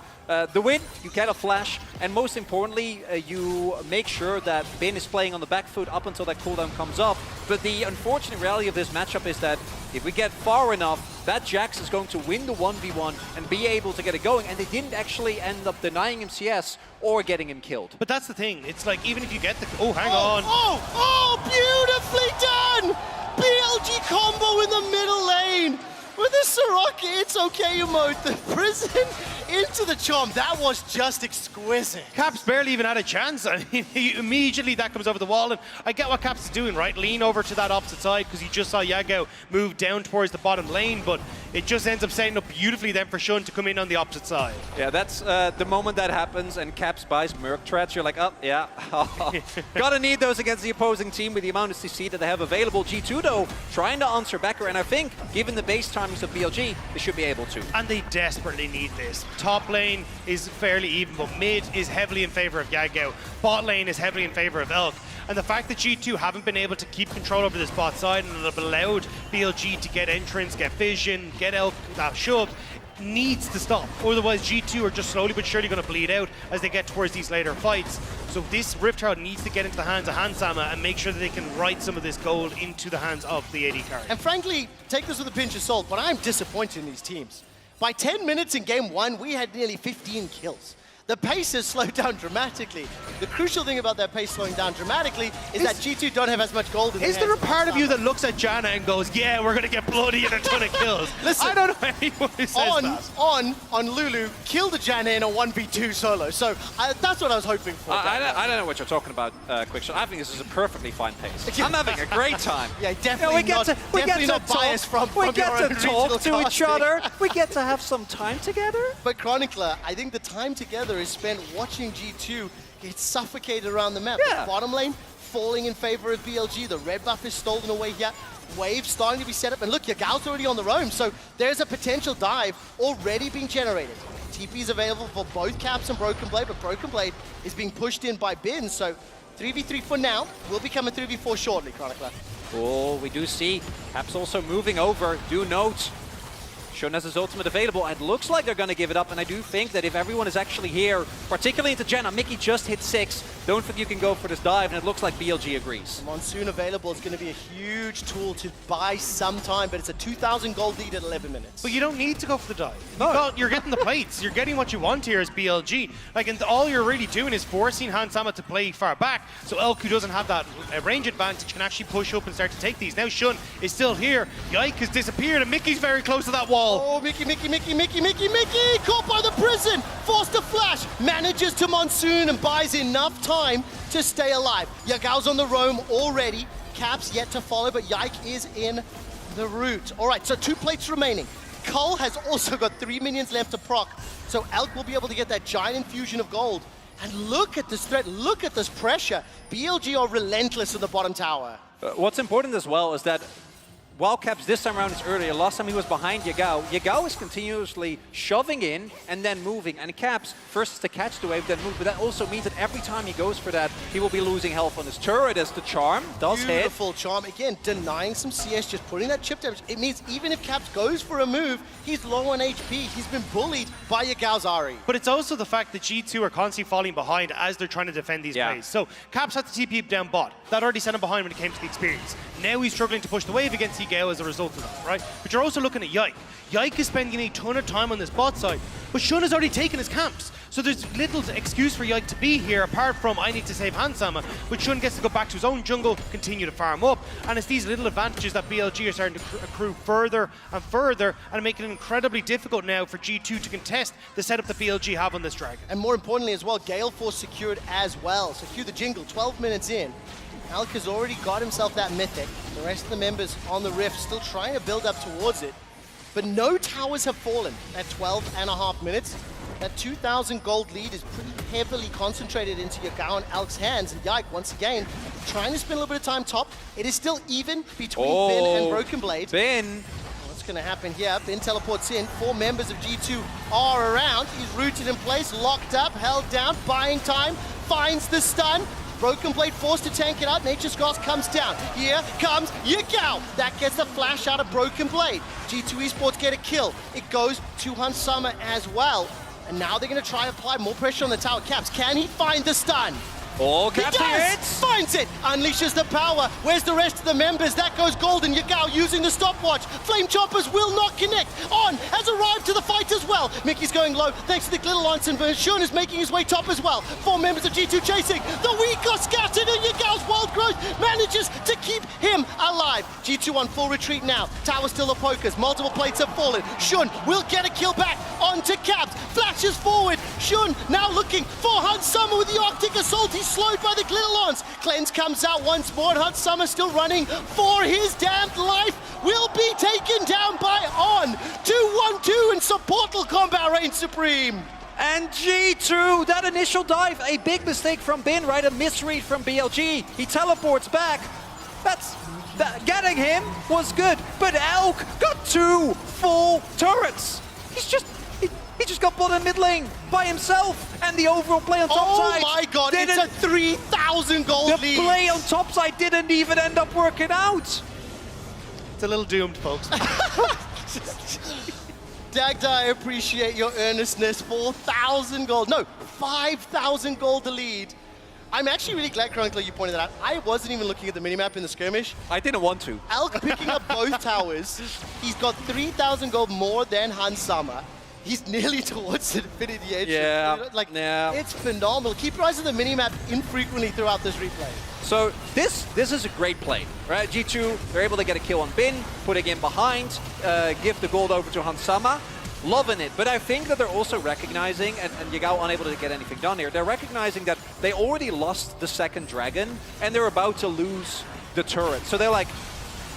The win, you get a flash, and most importantly, you make sure that Bin is playing on the back foot up until that cooldown comes up. But the unfortunate reality of this matchup is that if we get far enough, that Jax is going to win the 1v1 and be able to get it going, and they didn't actually end up denying him CS or getting him killed. But that's the thing, it's like, even if you get the... Oh, hang on. Beautifully done! BLG combo in the middle lane. With the Soraka, it's okay emote. The prison into the charm. That was just exquisite. Caps barely even had a chance. I mean, immediately that comes over the wall. And I get what Caps is doing, right? Lean over to that opposite side because he just saw Yagao move down towards the bottom lane. But it just ends up setting up beautifully then for Shun to come in on the opposite side. Yeah, that's the moment that happens and Caps buys Merc Threats. You're like, oh, yeah. Gotta need those against the opposing team with the amount of CC that they have available. G2, though, trying to answer BLG. And I think, given the base timings of BLG, they should be able to. And they desperately need this. Top lane is fairly even, but mid is heavily in favor of Yagao. Bot lane is heavily in favor of Elk. And the fact that G2 haven't been able to keep control over this bot side and have allowed BLG to get entrance, get vision, get Elk shoved, needs to stop. Otherwise, G2 are just slowly but surely going to bleed out as they get towards these later fights. So this Rift Herald needs to get into the hands of Hansama and make sure that they can write some of this gold into the hands of the AD carry. And frankly, take this with a pinch of salt, but I'm disappointed in these teams. By 10 minutes in game 1, we had nearly 15 kills. The pace has slowed down dramatically. The crucial thing about that pace slowing down dramatically is that G2 don't have as much gold in Is there a part of you that looks at Janna and goes, yeah, we're going to get bloody and a ton of kills? Listen, I don't know anyone who says that. On Lulu, killed the Janna in a 1v2 solo. So that's what I was hoping for. I don't know what you're talking about, Quickshot. I think this is a perfectly fine pace. I'm having a great time. Yeah, definitely we get not biased from we get your to own talk to each other. We get to have some time together. But Chronicler, I think the time together is spent watching G2 get suffocated around the map. Yeah. The bottom lane falling in favor of BLG. The red buff is stolen away here. Waves starting to be set up. And look, Yagao's already on the roam. So there's a potential dive already being generated. TP is available for both Caps and Broken Blade, but Broken Blade is being pushed in by Bin. So 3v3 for now will become a 3v4 shortly, Chronicler. Oh, we do see Caps also moving over. Do note, Shun has his ultimate available. It looks like they're going to give it up, and I do think that if everyone is actually here, particularly into Janna, Mickey just hit 6. Don't think you can go for this dive, and it looks like BLG agrees. Monsoon available is going to be a huge tool to buy some time, but it's a 2,000 gold lead at 11 minutes. But you don't need to go for the dive. No. You're getting the plates. You're getting what you want here as BLG. Like, and all you're really doing is forcing Hansama to play far back, so Elk, who doesn't have that range advantage, can actually push up and start to take these. Now Shun is still here. Yike has disappeared, and Mickey's very close to that wall. Oh, Mickey! Caught by the prison! Forced to flash! Manages to Monsoon and buys enough time to stay alive. Yagao's on the roam already. Caps yet to follow, but Yike is in the route. All right, so 2 plates remaining. Cole has also got 3 minions left to proc, so Elk will be able to get that giant infusion of gold. And look at this threat, look at this pressure. BLG are relentless in the bottom tower. What's important as well is that while Caps this time around is earlier, last time he was behind Yagao. Yagao is continuously shoving in and then moving, and Caps first is to catch the wave, then move, but that also means that every time he goes for that, he will be losing health on his turret as the charm does hit. Beautiful charm, again, denying some CS, just putting that chip damage. It means even if Caps goes for a move, he's low on HP, he's been bullied by Yagao's Ari. But it's also the fact that G2 are constantly falling behind as they're trying to defend these plays. So Caps had to TP down bot. That already sent him behind when it came to the experience. Now he's struggling to push the wave against the Gale as a result of that, right? But you're also looking at Yike. Yike is spending a ton of time on this bot side, but Shun has already taken his camps. So there's little excuse for Yike to be here apart from I need to save Hansama, but Shun gets to go back to his own jungle, continue to farm up, and it's these little advantages that BLG are starting to accrue further and further and making it incredibly difficult now for G2 to contest the setup that BLG have on this Dragon. And more importantly as well, Gale Force secured as well. So cue the jingle, 12 minutes in. Alk has already got himself that Mythic. The rest of the members on the Rift still trying to build up towards it. But no towers have fallen at 12.5 minutes. That 2,000 gold lead is pretty heavily concentrated into Yagao and Alk's hands. And Yike, once again, trying to spend a little bit of time top. It is still even between Bin and Broken Blade. Bin. What's going to happen here? Bin teleports in. 4 members of G2 are around. He's rooted in place, locked up, held down, buying time, finds the stun. Broken Blade forced to tank it out. Nature's Grass comes down. Here comes Yagao. That gets the flash out of Broken Blade. G2 Esports get a kill. It goes to Hansama as well. And now they're going to try and apply more pressure on the tower. Caps, can he find the stun? Oh, He Caps does! Finds it! Unleashes the power. Where's the rest of the members? That goes golden. Yagao using the stopwatch. Flame Choppers will not connect. On has arrived to the fight as well. Mickey's going low thanks to the glitter lance, and Shun is making his way top as well. 4 members of G2 chasing. The weak are scattered, and Yagao's wild growth manages to keep him alive. G2 on full retreat now. Tower still the pokers. Multiple plates have fallen. Shun will get a kill back onto Caps. Flashes forward. Shun now looking for Hansama with the Arctic Assault. He's slowed by the glitter lance. Cleanse comes out once more, and Hansama still running for his damned life. Will be taken down by On. 2-1-2 and some Portal combat reigns supreme. And G2, that initial dive, a big mistake from Bin, right? A misread from BLG. He teleports back. Getting him was good, but Elk got 2 full turrets. He just got bottom mid lane by himself, and the overall play on top side. Oh my god, it's a 3,000 gold lead. The play on top side didn't even end up working out. It's a little doomed, folks. Dagda, I appreciate your earnestness. 4,000 gold. No, 5,000 gold to lead. I'm actually really glad, Chronicler, you pointed that out. I wasn't even looking at the minimap in the skirmish. I didn't want to. Alk picking up both towers. He's got 3,000 gold more than Hansama. He's nearly towards the Infinity Edge. Yeah. It's phenomenal. Keep your eyes on the minimap infrequently throughout this replay. So this is a great play, right? G2, they're able to get a kill on Bin, putting him behind, give the gold over to Hansama. Loving it, but I think that they're also recognizing, and Yagao unable to get anything done here, they're recognizing that they already lost the second dragon, and they're about to lose the turret. So they're like,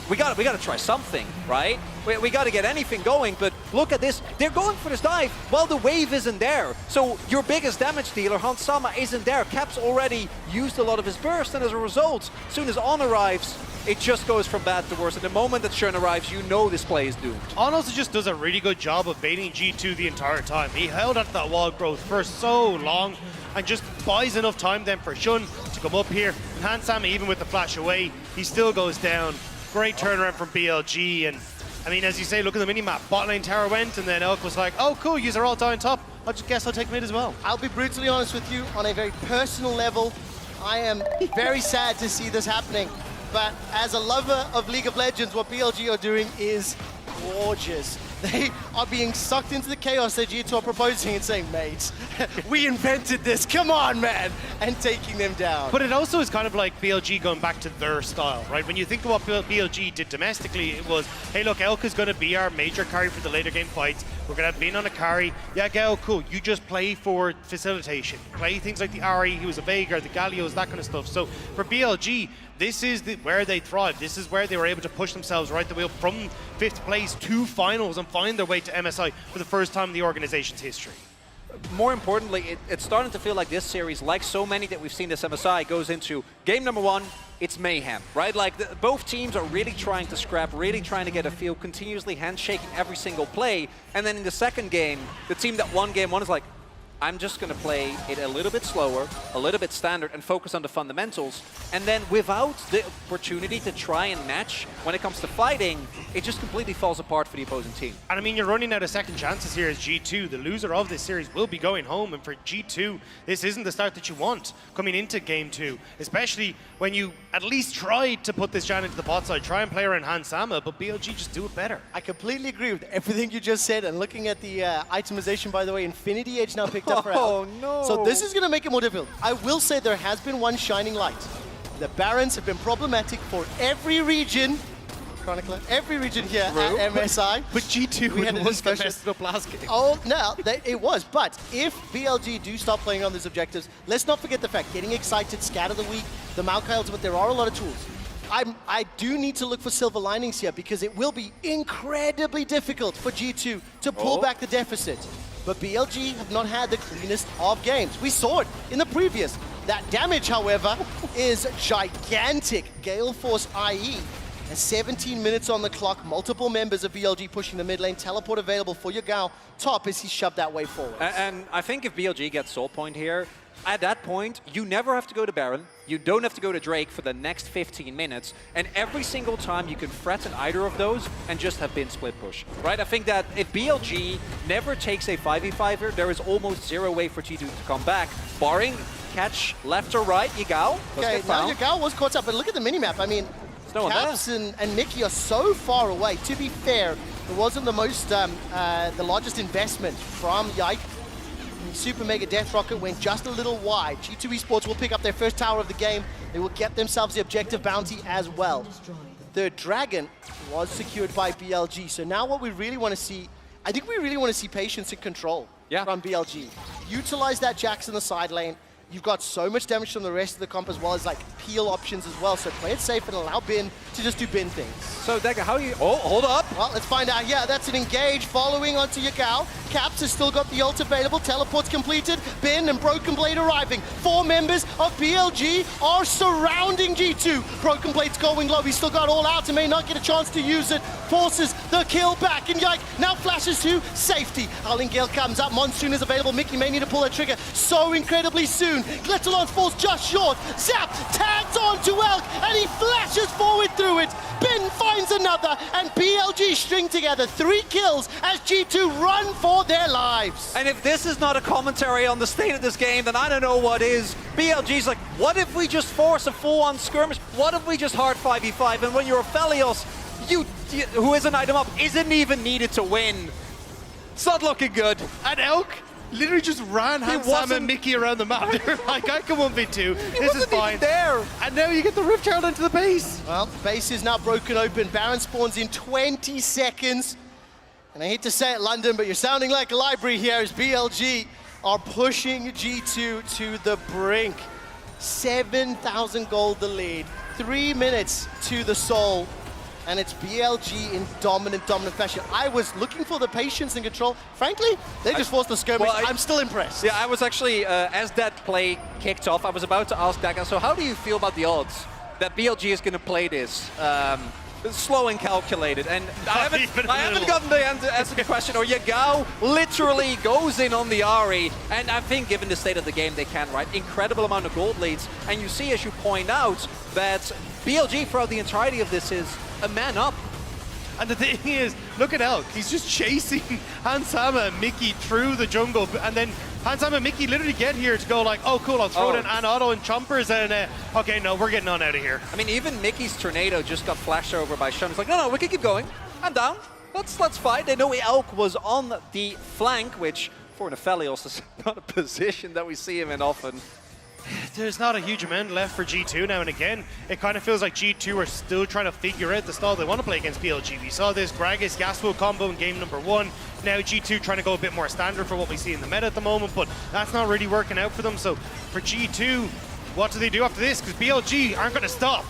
we gotta try something, right? We gotta get anything going, but look at this. They're going for this dive while the wave isn't there. So your biggest damage dealer, Hansama, isn't there. Cap's already used a lot of his burst, and as a result, as soon as On arrives, it just goes from bad to worse. At the moment that Shun arrives, you know this play is doomed. On also just does a really good job of baiting G2 the entire time. He held out that wild growth for so long and just buys enough time then for Shun to come up here. And Hansama, even with the flash away, he still goes down. Great turnaround from BLG, and I mean, as you say, look at the minimap. Bot lane tower went, and then Elk was like, oh cool, yous are all down top. I just guess I'll take mid as well. I'll be brutally honest with you, on a very personal level, I am very sad to see this happening. But as a lover of League of Legends, what BLG are doing is gorgeous. They are being sucked into the chaos that G2 are proposing and saying, mates, we invented this, come on, man, and taking them down. But it also is kind of like BLG going back to their style, right? When you think of what BLG did domestically, it was, hey, look, Elk is going to be our major carry for the later game fights. We're going to have Bin on a carry. Yeah, Gale, cool. You just play for facilitation. Play things like the Ari, he was a Veigar, the Gallios, that kind of stuff. So for BLG, this is where they thrive. This is where they were able to push themselves right the way up from 5th place to finals and find their way to MSI for the first time in the organization's history. More importantly, it's starting to feel like this series, like so many that we've seen this MSI, goes into game number 1, it's mayhem, right? Like both teams are really trying to scrap, really trying to get a feel, continuously handshaking every single play. And then in the second game, the team that won game 1 is like, I'm just going to play it a little bit slower, a little bit standard, and focus on the fundamentals. And then without the opportunity to try and match when it comes to fighting, it just completely falls apart for the opposing team. And I mean, you're running out of second chances here as G2. The loser of this series will be going home. And for G2, this isn't the start that you want coming into Game 2, especially when you at least tried to put this Jan into the bot side, try and play around Hansama, but BLG just do it better. I completely agree with everything you just said. And looking at the itemization, by the way, Infinity Edge now picked up for Oh, no. So this is going to make it more difficult. I will say there has been one shining light. The Barons have been problematic for every region, Chronicler, every region here at MSI. But G2 we had a was discussion. messed up last game. Oh, no, it was. But if BLG do stop playing on these objectives, let's not forget the fact, getting excited, scatter the weak, the Maokai ultimate, there are a lot of tools. I do need to look for silver linings here because it will be incredibly difficult for G2 to pull back the deficit. But BLG have not had the cleanest of games. We saw it in the previous. That damage, however, is gigantic. Gale Force IE. And 17 minutes on the clock, multiple members of BLG pushing the mid lane, teleport available for Yagao, top as he shoved that way forward. And I think if BLG gets Soul Point here, at that point, you never have to go to Baron, you don't have to go to Drake for the next 15 minutes, and every single time you can threaten either of those and just have bin split push, right? I think that if BLG never takes a 5v5 here, there is almost zero way for G2 to come back, barring catch left or right, Yagao. Okay, now Yagao was caught up, but look at the minimap. I mean, Caps and Mickey are so far away. To be fair, it wasn't the most, the largest investment from Yike. Super Mega Death Rocket went just a little wide. G2 Esports will pick up their first tower of the game. They will get themselves the objective bounty as well. The Dragon was secured by BLG. So now what we really want to see, I think we really want to see patience and control from BLG. Utilize that Jax in the side lane. You've got so much damage from the rest of the comp as well as like peel options as well. So play it safe and allow Bin to just do Bin things. So Dagger, how you, oh, hold up. Well, let's find out. Yeah, that's an engage following onto Yagao. Caps has still got the ult available. Teleport's completed. Bin and Broken Blade arriving. 4 members of BLG are surrounding G2. Broken Blade's going low. He's still got all out and may not get a chance to use it. Forces the kill back. And Yike now flashes to safety. Howling Gale comes up. Monsoon is available. Mickey may need to pull that trigger so incredibly soon. Glettalon falls just short. Zap tags on to Elk and he flashes forward through it. Bin finds another and BLG string together 3 kills as G2 run for their lives. And if this is not a commentary on the state of this game, then I don't know what is. BLG's like, what if we just force a full-on skirmish? What if we just hard 5v5? And when you're a Felios, who is an item up, isn't even needed to win. It's not looking good. And Elk literally just ran Hansama and Mickey around the map. They're like, I can 1v2. This is fine. There. And now you get the Rift Child into the base. Well, base is now broken open. Baron spawns in 20 seconds. And I hate to say it, London, but you're sounding like a library here as BLG are pushing G2 to the brink. 7,000 gold the lead. 3 minutes to the soul. And it's BLG in dominant fashion. I was looking for the patience and control. Frankly, they just forced the skirmish. Well, I'm still impressed. Yeah, I was actually, as that play kicked off, I was about to ask Daga, so how do you feel about the odds that BLG is going to play this slow and calculated? And I haven't gotten the answer to the question. Or Yagao literally goes in on the Ahri, and I think given the state of the game, they can, right? Incredible amount of gold leads. And you see, as you point out, that BLG throughout the entirety of this is a man up. And the thing is, look at Elk. He's just chasing Hansama and Mickey through the jungle. And then Hansama and Mickey literally get here to go like, oh, cool, I'll throw down an auto and chompers. And okay, no, we're getting on out of here. I mean, even Mickey's tornado just got flashed over by Shun. It's like, no, we can keep going. I'm down. Let's fight. They know Elk was on the flank, which for Nephelios is not a position that we see him in often. There's not a huge amount left for G2 now, and again, it kind of feels like G2 are still trying to figure out the style they want to play against BLG. We saw this Gragas Yasuo combo in game number 1. Now G2 trying to go a bit more standard for what we see in the meta at the moment, but that's not really working out for them. So for G2, what do they do after this? Because BLG aren't going to stop.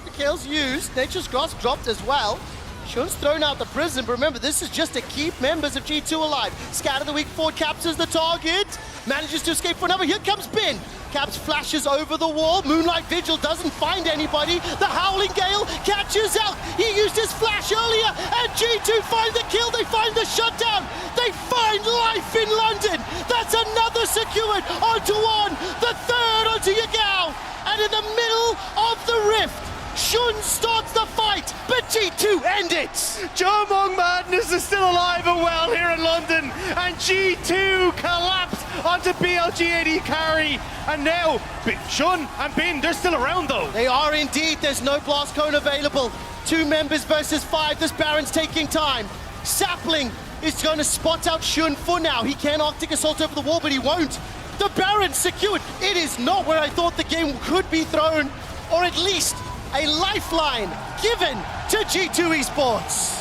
The kills used, Nature's Grasp dropped as well. Shun's thrown out the prison, but remember, this is just to keep members of G2 alive. Scatter the weak forward, captures the target, manages to escape for another. Here comes Bin. Caps flashes over the wall. Moonlight Vigil doesn't find anybody. The Howling Gale catches Elk. He used his flash earlier, and G2 find the kill. They find the shutdown. They find life in London. That's another secured onto one. The third onto Yagao. And in the middle of the rift, Shun starts the fight, but G2 end it! Jomong Madness is still alive and well here in London, and G2 collapse onto BLG AD carry, and now Shun and Bin, they're still around though. They are indeed, there's no blast cone available. 2 members versus 5, this Baron's taking time. Sapling is going to spot out Shun for now. He can Arctic Assault over the wall, but he won't. The Baron secured. It is not where I thought the game could be thrown, or at least a lifeline given to G2 Esports.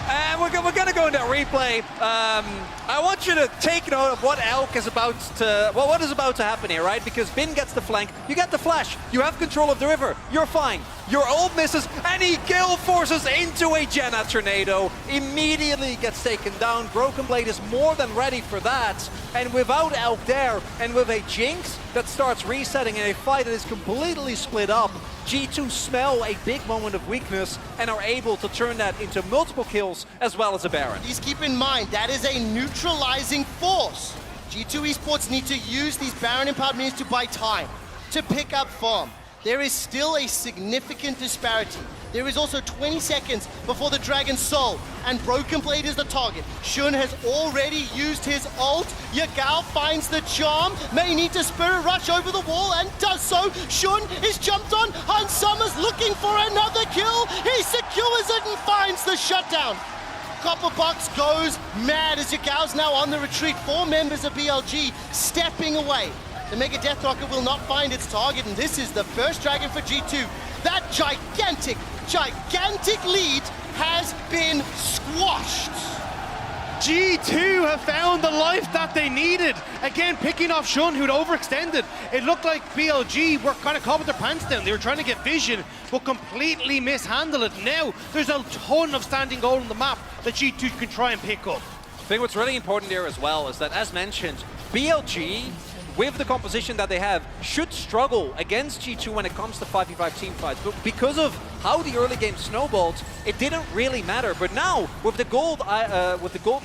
And we're going to go into replay. I want you to take note of what Elk is about to, well, what is about to happen here, right? Because Bin gets the flank, you get the flash, you have control of the river, you're fine. Your ult misses, and he gill forces into a Jenna tornado. Immediately gets taken down. Broken Blade is more than ready for that. And without Elk there, and with a Jinx that starts resetting in a fight that is completely split up, G2 smell a big moment of weakness and are able to turn that into multiple kills as well as a Baron. Please keep in mind, that is a neutralizing force. G2 Esports need to use these Baron empowered minions to buy time, to pick up farm. There is still a significant disparity. There is also 20 seconds before the Dragon's Soul, and Broken Blade is the target. Shun has already used his ult. Yagao finds the charm, may need to Spirit Rush over the wall, and does so. Shun is jumped on. Hans Summers looking for another kill. He secures it and finds the shutdown. Copperbox goes mad as Yagao's now on the retreat. 4 members of BLG stepping away. The Mega Death Rocket will not find its target, and this is the first Dragon for G2. That gigantic lead has been squashed. G2 have found the life that they needed. Again, picking off Shun, who'd overextended. It looked like BLG were kind of caught with their pants down. They were trying to get vision, but completely mishandle it. Now, there's a ton of standing gold on the map that G2 can try and pick up. I think what's really important here as well is that, as mentioned, BLG, with the composition that they have, should struggle against G2 when it comes to 5v5 team fights. But because of how the early game snowballed, it didn't really matter. But now, with the gold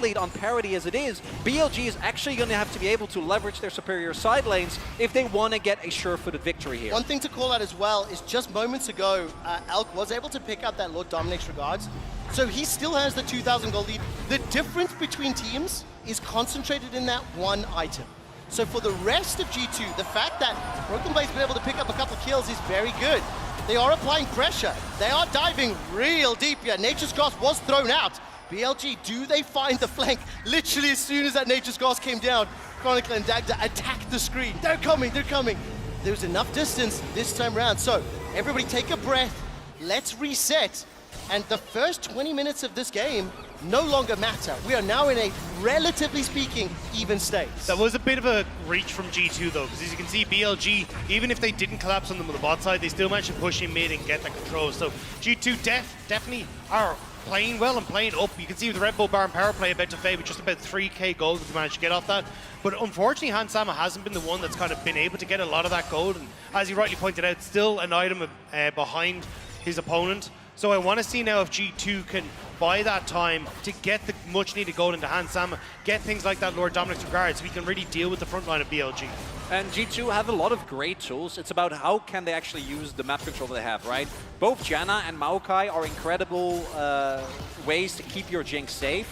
lead on parity as it is, BLG is actually going to have to be able to leverage their superior side lanes if they want to get a sure-footed victory here. One thing to call out as well is just moments ago, Elk was able to pick up that Lord Dominic's regards. So he still has the 2,000 gold lead. The difference between teams is concentrated in that one item. So for the rest of G2, the fact that Broken Blade's been able to pick up a couple kills is very good. They are applying pressure. They are diving real deep here. Nature's Grasp was thrown out. BLG, do they find the flank? Literally as soon as that Nature's Grasp came down, Chronicle and Dagda attacked the screen. They're coming, they're coming. There's enough distance this time around. So everybody take a breath. Let's reset. And the first 20 minutes of this game no longer matter. We are now in a, relatively speaking, even state. That was a bit of a reach from G2 though, because as you can see, BLG, even if they didn't collapse on them on the bot side, they still managed to push in mid and get that control. So G2 definitely are playing well and playing up. You can see with the Red Bull Baron power play about to fade with just about 3k gold that they managed to get off that. But unfortunately, Hans Sama hasn't been the one that's kind of been able to get a lot of that gold. And as you rightly pointed out, still an item behind his opponent. So I want to see now if G2 can buy that time to get the much needed gold into Hans Sama, get things like that Lord Dominic's regard so we can really deal with the front line of BLG. And G2 have a lot of great tools. It's about how can they actually use the map control that they have, right? Both Janna and Maokai are incredible ways to keep your Jinx safe.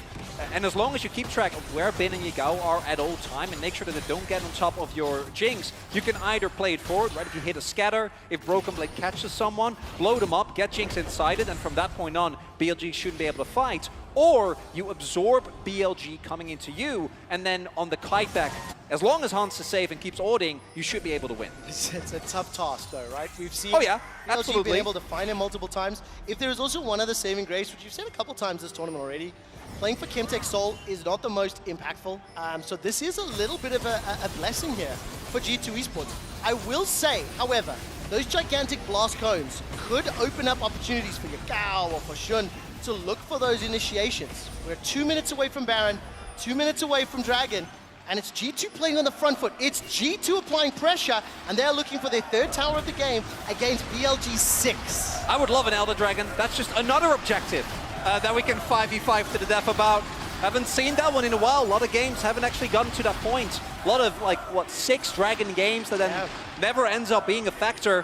And as long as you keep track of where Bin and Yagao are at all time and make sure that they don't get on top of your Jinx, you can either play it forward, right? If you hit a scatter, if Broken Blade catches someone, blow them up, get Jinx inside it, and from that point on, BLG shouldn't be able to fight. Or you absorb BLG coming into you, and then on the kite back, as long as Hans is safe and keeps ording, you should be able to win. It's a tough task though, right? We've seen BLG been able to find him multiple times. If there is also one other saving grace, which you've said a couple times this tournament already, playing for Chemtech Soul is not the most impactful. So this is a little bit of a blessing here for G2 Esports. I will say, however, those gigantic blast cones could open up opportunities for Yagao or for Shun to look for those initiations. We're 2 minutes away from Baron, 2 minutes away from Dragon, and it's G2 playing on the front foot. It's G2 applying pressure, and they're looking for their third tower of the game against BLG's 6. I would love an Elder Dragon. That's just another objective that we can 5v5 to the death about. Haven't seen that one in a while. A lot of games haven't actually gotten to that point. A lot of, like, what, 6 Dragon games that then never ends up being a factor.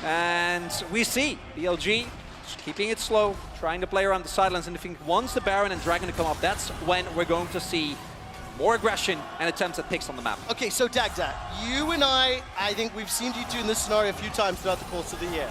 And we see BLG just keeping it slow, trying to play around the sidelines, and I think once the Baron and Dragon come up, that's when we're going to see more aggression and attempts at picks on the map. Okay, so Dagda, you and I think we've seen G2 in this scenario a few times throughout the course of the year.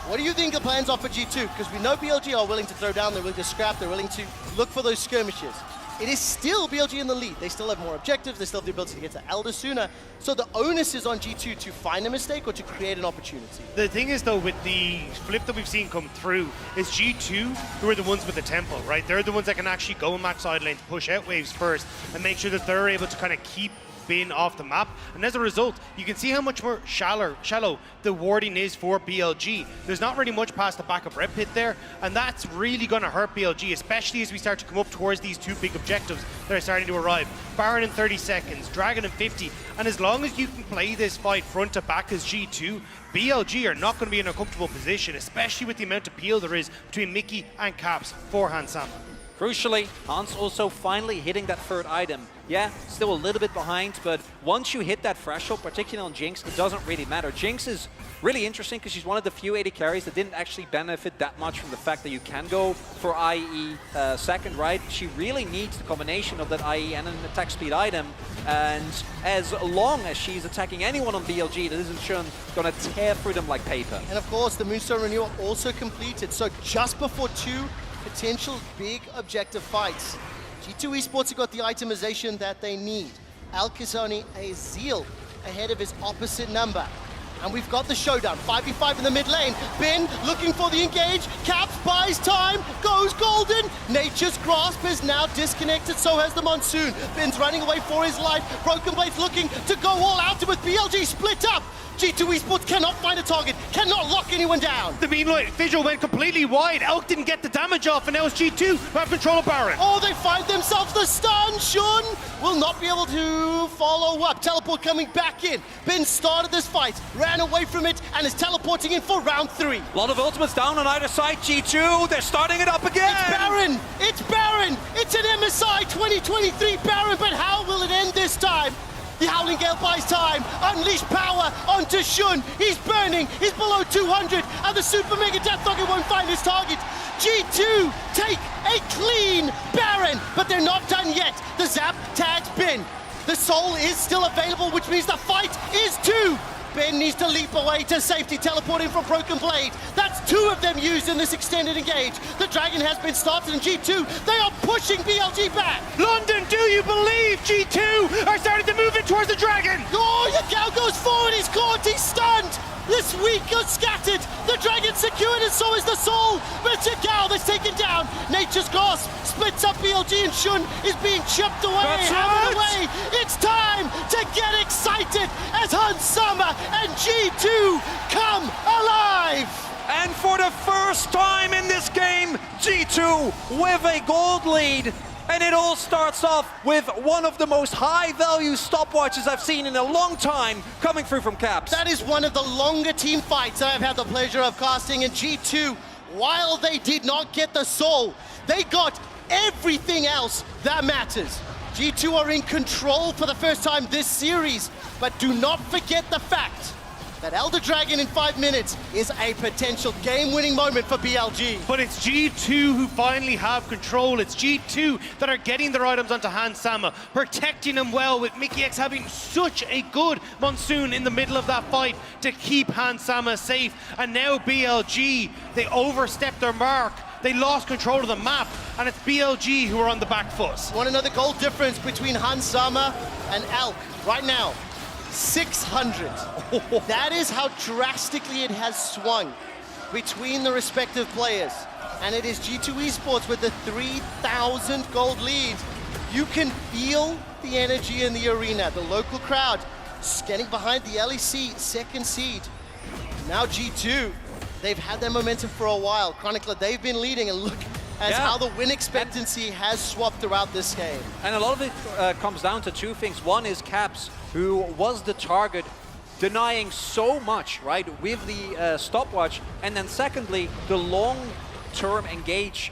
What do you think the plans are for G2? Because we know BLG are willing to throw down, they're willing to scrap, they're willing to look for those skirmishes. It is still BLG in the lead. They still have more objectives, they still have the ability to get to Elder sooner. So the onus is on G2 to find a mistake or to create an opportunity. The thing is, though, with the flip that we've seen come through, is G2 who are the ones with the tempo, right? They're the ones that can actually go and match side lanes, push out waves first, and make sure that they're able to kind of keep Bin off the map. And as a result, you can see how much more shallow the warding is for BLG. There's not really much past the back of Red Pit there, and that's really going to hurt BLG, especially as we start to come up towards these 2 big objectives that are starting to arrive. Baron in 30 seconds, Dragon in 50, and as long as you can play this fight front to back as G2, BLG are not going to be in a comfortable position, especially with the amount of peel there is between Mickey and Caps for Hans Sama. Crucially, Hans also finally hitting that 3rd item. Yeah, still a little bit behind, but once you hit that threshold, particularly on Jinx, it doesn't really matter. Jinx is really interesting because she's one of the few AD carries that didn't actually benefit that much from the fact that you can go for IE second, right? She really needs the combination of that IE and an attack speed item, and as long as she's attacking anyone on BLG, that isn't going to tear through them like paper. And of course, the Moonstone Renewal also completed, so just before 2 potential big objective fights, G2 Esports have got the itemization that they need. Elk is only a Zeal ahead of his opposite number. And we've got the showdown, 5v5 in the mid lane. Bin looking for the engage, Caps buys time, goes golden. Nature's Grasp is now disconnected, so has the Monsoon. Bin's running away for his life. Broken Blade's looking to go all out with BLG split up. G2 Esports cannot find a target, cannot lock anyone down. The meanwhile, visual went completely wide. Elk didn't get the damage off, and now it's G2 who have control of Baron. Oh, they find themselves the stun. Shun will not be able to follow up. Teleport coming back in. Bin started this fight, ran away from it, and is teleporting in for round 3. A lot of ultimates down on either side. G2, they're starting it up again. It's Baron, it's Baron. It's an MSI 2023 Baron, but how will it end this time? The Howling Gale buys time, unleash power onto Shun. He's burning, he's below 200, and the Super Mega Death Dogger won't find his target. G2 take a clean Baron, but they're not done yet. The Zap tags Bin. The Soul is still available, which means the fight is 2. Ben needs to leap away to safety, teleporting from Broken Blade. That's 2 of them used in this extended engage. The Dragon has been started in G2. They are pushing BLG back. London, do you believe G2 are starting to move in towards the Dragon? Oh, Yagao goes forward, he's caught, he's stunned. This weak got scattered. The Dragon secured, and so is the Soul. But it's Yagao that's taken down. Nature's Grasp splits up BLG, and Shun is being chipped away, hammered away. It's time to get excited as Hans Sama and G2 come alive. And for the first time in this game, G2 with a gold lead. And it all starts off with one of the most high-value stopwatches I've seen in a long time coming through from Caps. That is one of the longer team fights I've had the pleasure of casting in G2. While they did not get the Soul, they got everything else that matters. G2 are in control for the first time this series, but do not forget the fact that Elder Dragon in 5 minutes is a potential game-winning moment for BLG. But it's G2 who finally have control. It's G2 that are getting their items onto Hans Sama, protecting him well, with Mickey X having such a good Monsoon in the middle of that fight to keep Hans Sama safe. And now BLG, they overstepped their mark. They lost control of the map, and it's BLG who are on the back foot. Want to know the goal difference between Hans Sama and Elk right now? 600. That is how drastically it has swung between the respective players. And it is G2 Esports with the 3,000 gold lead. You can feel the energy in the arena. The local crowd getting behind the LEC second seed. Now G2, they've had their momentum for a while. Chronicler, they've been leading, and look as how the win expectancy has swapped throughout this game. And a lot of it comes down to two things. One is Caps, who was the target, denying so much, right, with the stopwatch. And then secondly, the long-term engage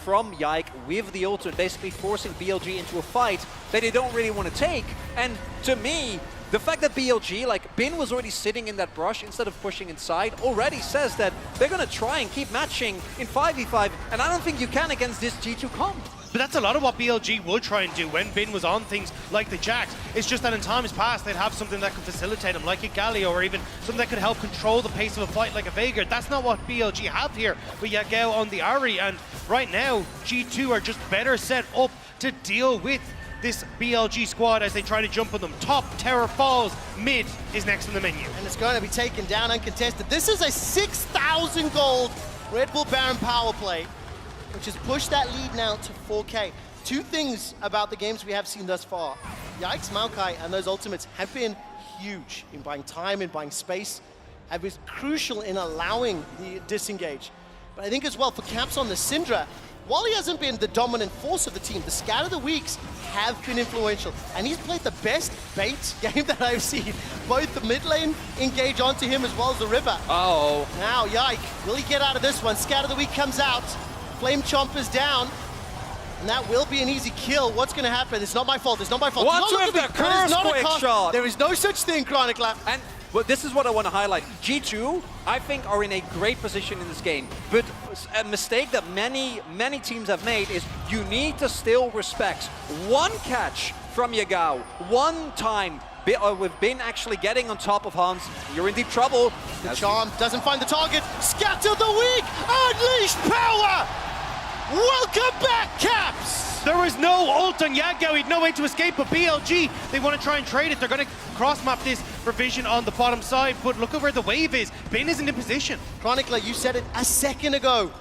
from Yike with the ultimate, basically forcing BLG into a fight that they don't really want to take. And to me, the fact that BLG, like Bin was already sitting in that brush instead of pushing inside, already says that they're going to try and keep matching in 5v5, and I don't think you can against this G2 comp. But that's a lot of what BLG would try and do when Bin was on things like the Jax. It's just that in times past, they'd have something that could facilitate him, like a Galio, or even something that could help control the pace of a fight like a Veigar. That's not what BLG have here with Yagao on the Ahri, and right now, G2 are just better set up to deal with this BLG squad as they try to jump on them. Top, Terror falls, mid is next on the menu. And it's going to be taken down uncontested. This is a 6,000 gold Red Bull Baron power play, which has pushed that lead now to 4K. Two things about the games we have seen thus far. Yikes, Maokai and those ultimates have been huge in buying time, in buying space, have been crucial in allowing the disengage. But I think as well for Caps on the Syndra, while he hasn't been the dominant force of the team, the Scatter the Weeks have been influential. And he's played the best bait game that I've seen. Both the mid lane engage onto him as well as the river. Uh-oh. Now, Yike, will he get out of this one? Scatter the Week comes out. Flame Chomper's down. And that will be an easy kill. What's going to happen? It's not my fault. It's not my fault. What's with the curse quick shot? There is no such thing, Chronicler. And well, this is what I want to highlight. G2, I think, are in a great position in this game. But a mistake that many teams have made is you need to still respect one catch from Yagao, one time with Bin actually getting on top of Hans. You're in deep trouble. The charm doesn't find the target. Scatter the Weak! Unleash power! Welcome back, Caps! There was no ult on Yagao, he had no way to escape, but BLG, they want to try and trade it. They're going to cross-map this for vision on the bottom side, but look at where the wave is. Bin isn't in position. Chronicler, you said it a second ago.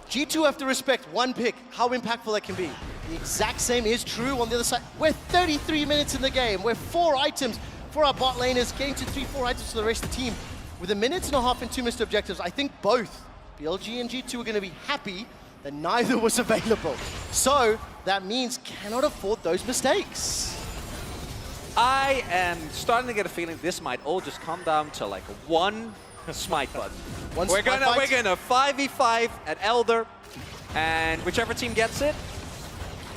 G2 have to respect one pick, how impactful that can be. The exact same is true on the other side. We're 33 minutes in the game. We're 4 items for our bot laners, getting to 3-4 items for the rest of the team. With 1.5 minutes and 2 missed objectives, I think both BLG and G2 are going to be happy that neither was available. So that means cannot afford those mistakes. I am starting to get a feeling this might all just come down to like one smite button. We're gonna 5v5 at Elder, and whichever team gets it,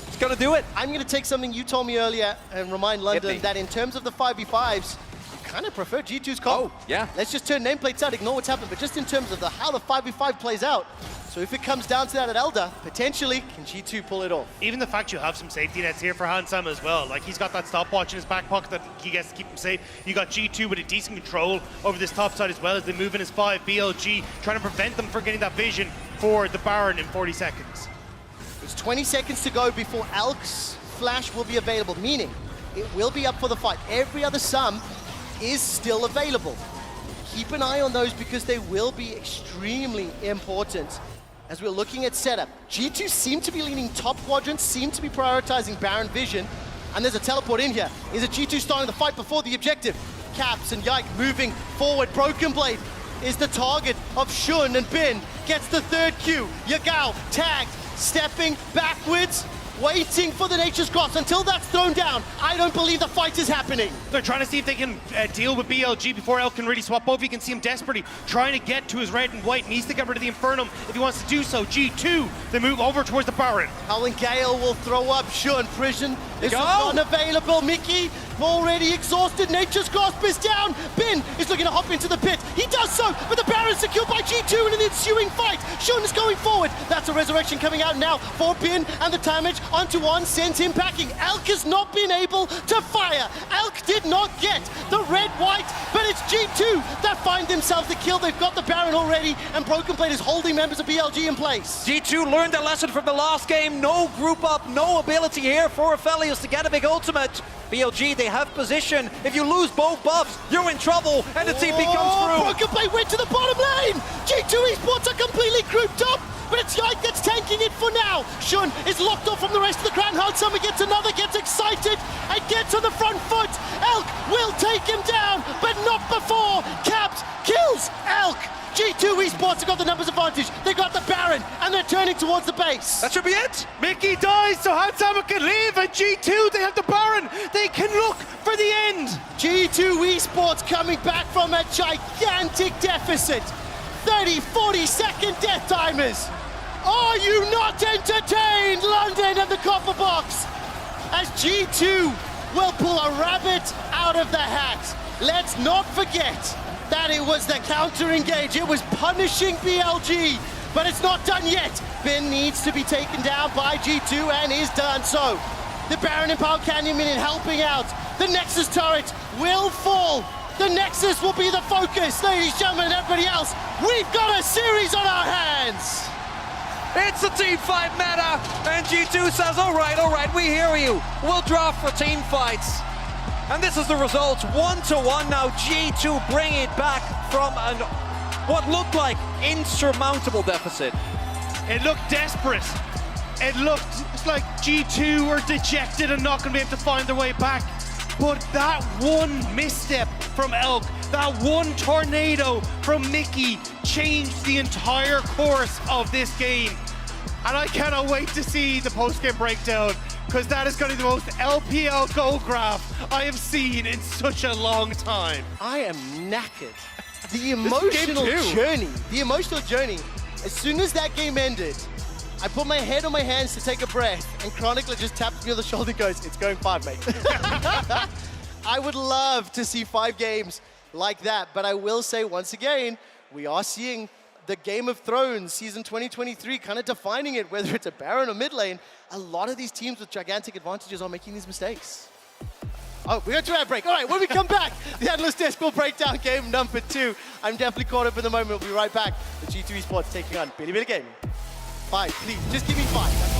it's gonna do it. I'm gonna take something you told me earlier and remind London that in terms of the 5v5s, you kind of prefer G2's comp. Oh, yeah. Let's just turn nameplates out, ignore what's happened, but just in terms of how the 5v5 plays out. So if it comes down to that at Elder, potentially, can G2 pull it off? Even the fact you have some safety nets here for Hansama as well. Like, he's got that stopwatch in his back pocket that he gets to keep him safe. You got G2 with a decent control over this top side as well as they move in his 5. BLG trying to prevent them from getting that vision for the Baron in 40 seconds. It's 20 seconds to go before Elk's flash will be available, meaning it will be up for the fight. Every other sum is still available. Keep an eye on those because they will be extremely important. As we're looking at setup, G2 seem to be leaning top quadrants, seem to be prioritizing Baron vision, and there's a teleport in here. Is it G2 starting the fight before the objective? Caps and Yike moving forward. Broken Blade is the target of Shun, and Bin gets the 3rd Q. Yagao tagged, stepping backwards, waiting for the Nature's Cross. Until that's thrown down, I don't believe the fight is happening. They're trying to see if they can deal with BLG before Elk can really swap over. You can see him desperately trying to get to his red and white. Needs to get rid of the Infernum if he wants to do so. G2, they move over towards the Baron. Howling Gale will throw up. Shun, Prison is unavailable. Mickey, already exhausted. Nature's Grasp is down. Bin is looking to hop into the pit. He does so, but the Baron's secured by G2 in an ensuing fight. Shun is going forward. That's a resurrection coming out now for Bin, and the damage onto one sends him packing. Elk has not been able to fire. Elk did not get the red-white, but it's G2 that find themselves the kill. They've got the Baron already, and Broken Blade is holding members of BLG in place. G2 learned a lesson from the last game. No group up, no ability here for Aphelios to get a big ultimate. BLG, they have position. If you lose both buffs, you're in trouble, and the TP comes through. Broken Blade went to the bottom lane. G2 Esports are completely grouped up, but it's Yike that's tanking it for now. Shun is locked off from the rest of the crowd. Hansama gets another, gets excited, and gets on the front foot. Elk will take him down, but not before Caps kills Elk. G2 Esports have got the numbers advantage. They got the Baron, and they're turning towards the base. That should be it. Mickey dies, so Hansama can leave, and G2, they have the Baron. They can look for the end. G2 Esports coming back from a gigantic deficit. 30, 40-second death timers. Are you not entertained, London and the Copper Box? As G2 will pull a rabbit out of the hat. Let's not forget that it was the counter-engage. It was punishing BLG, but it's not done yet. Ben needs to be taken down by G2 and is done so. The Baron and Power Canyon Minion helping out. The Nexus turret will fall. The Nexus will be the focus. Ladies, gentlemen, and everybody else, we've got a series on our hands. It's a team fight meta, and G2 says, all right, we hear you. We'll draft for team fights. And this is the result, 1-1 now. G2 bring it back from what looked like insurmountable deficit. It looked desperate. It looked like G2 were dejected and not going to be able to find their way back. But that one misstep from Elk, that one tornado from Mickey changed the entire course of this game. And I cannot wait to see the post-game breakdown, because that is going to be the most LPL goal graph I have seen in such a long time. I am knackered. The emotional journey, as soon as that game ended, I put my head on my hands to take a breath, and Chronicler just taps me on the shoulder and goes, it's going 5, mate. I would love to see 5 games like that, but I will say once again, we are seeing the Game of Thrones season 2023 kind of defining it, whether it's a Baron or mid lane. A lot of these teams with gigantic advantages are making these mistakes. Oh, we got to our break. All right, when we come back, the Endless Disc will break down game number 2. I'm definitely caught up in the moment. We'll be right back with G2 Esports taking on Bilibili Gaming. 5, please, just give me 5.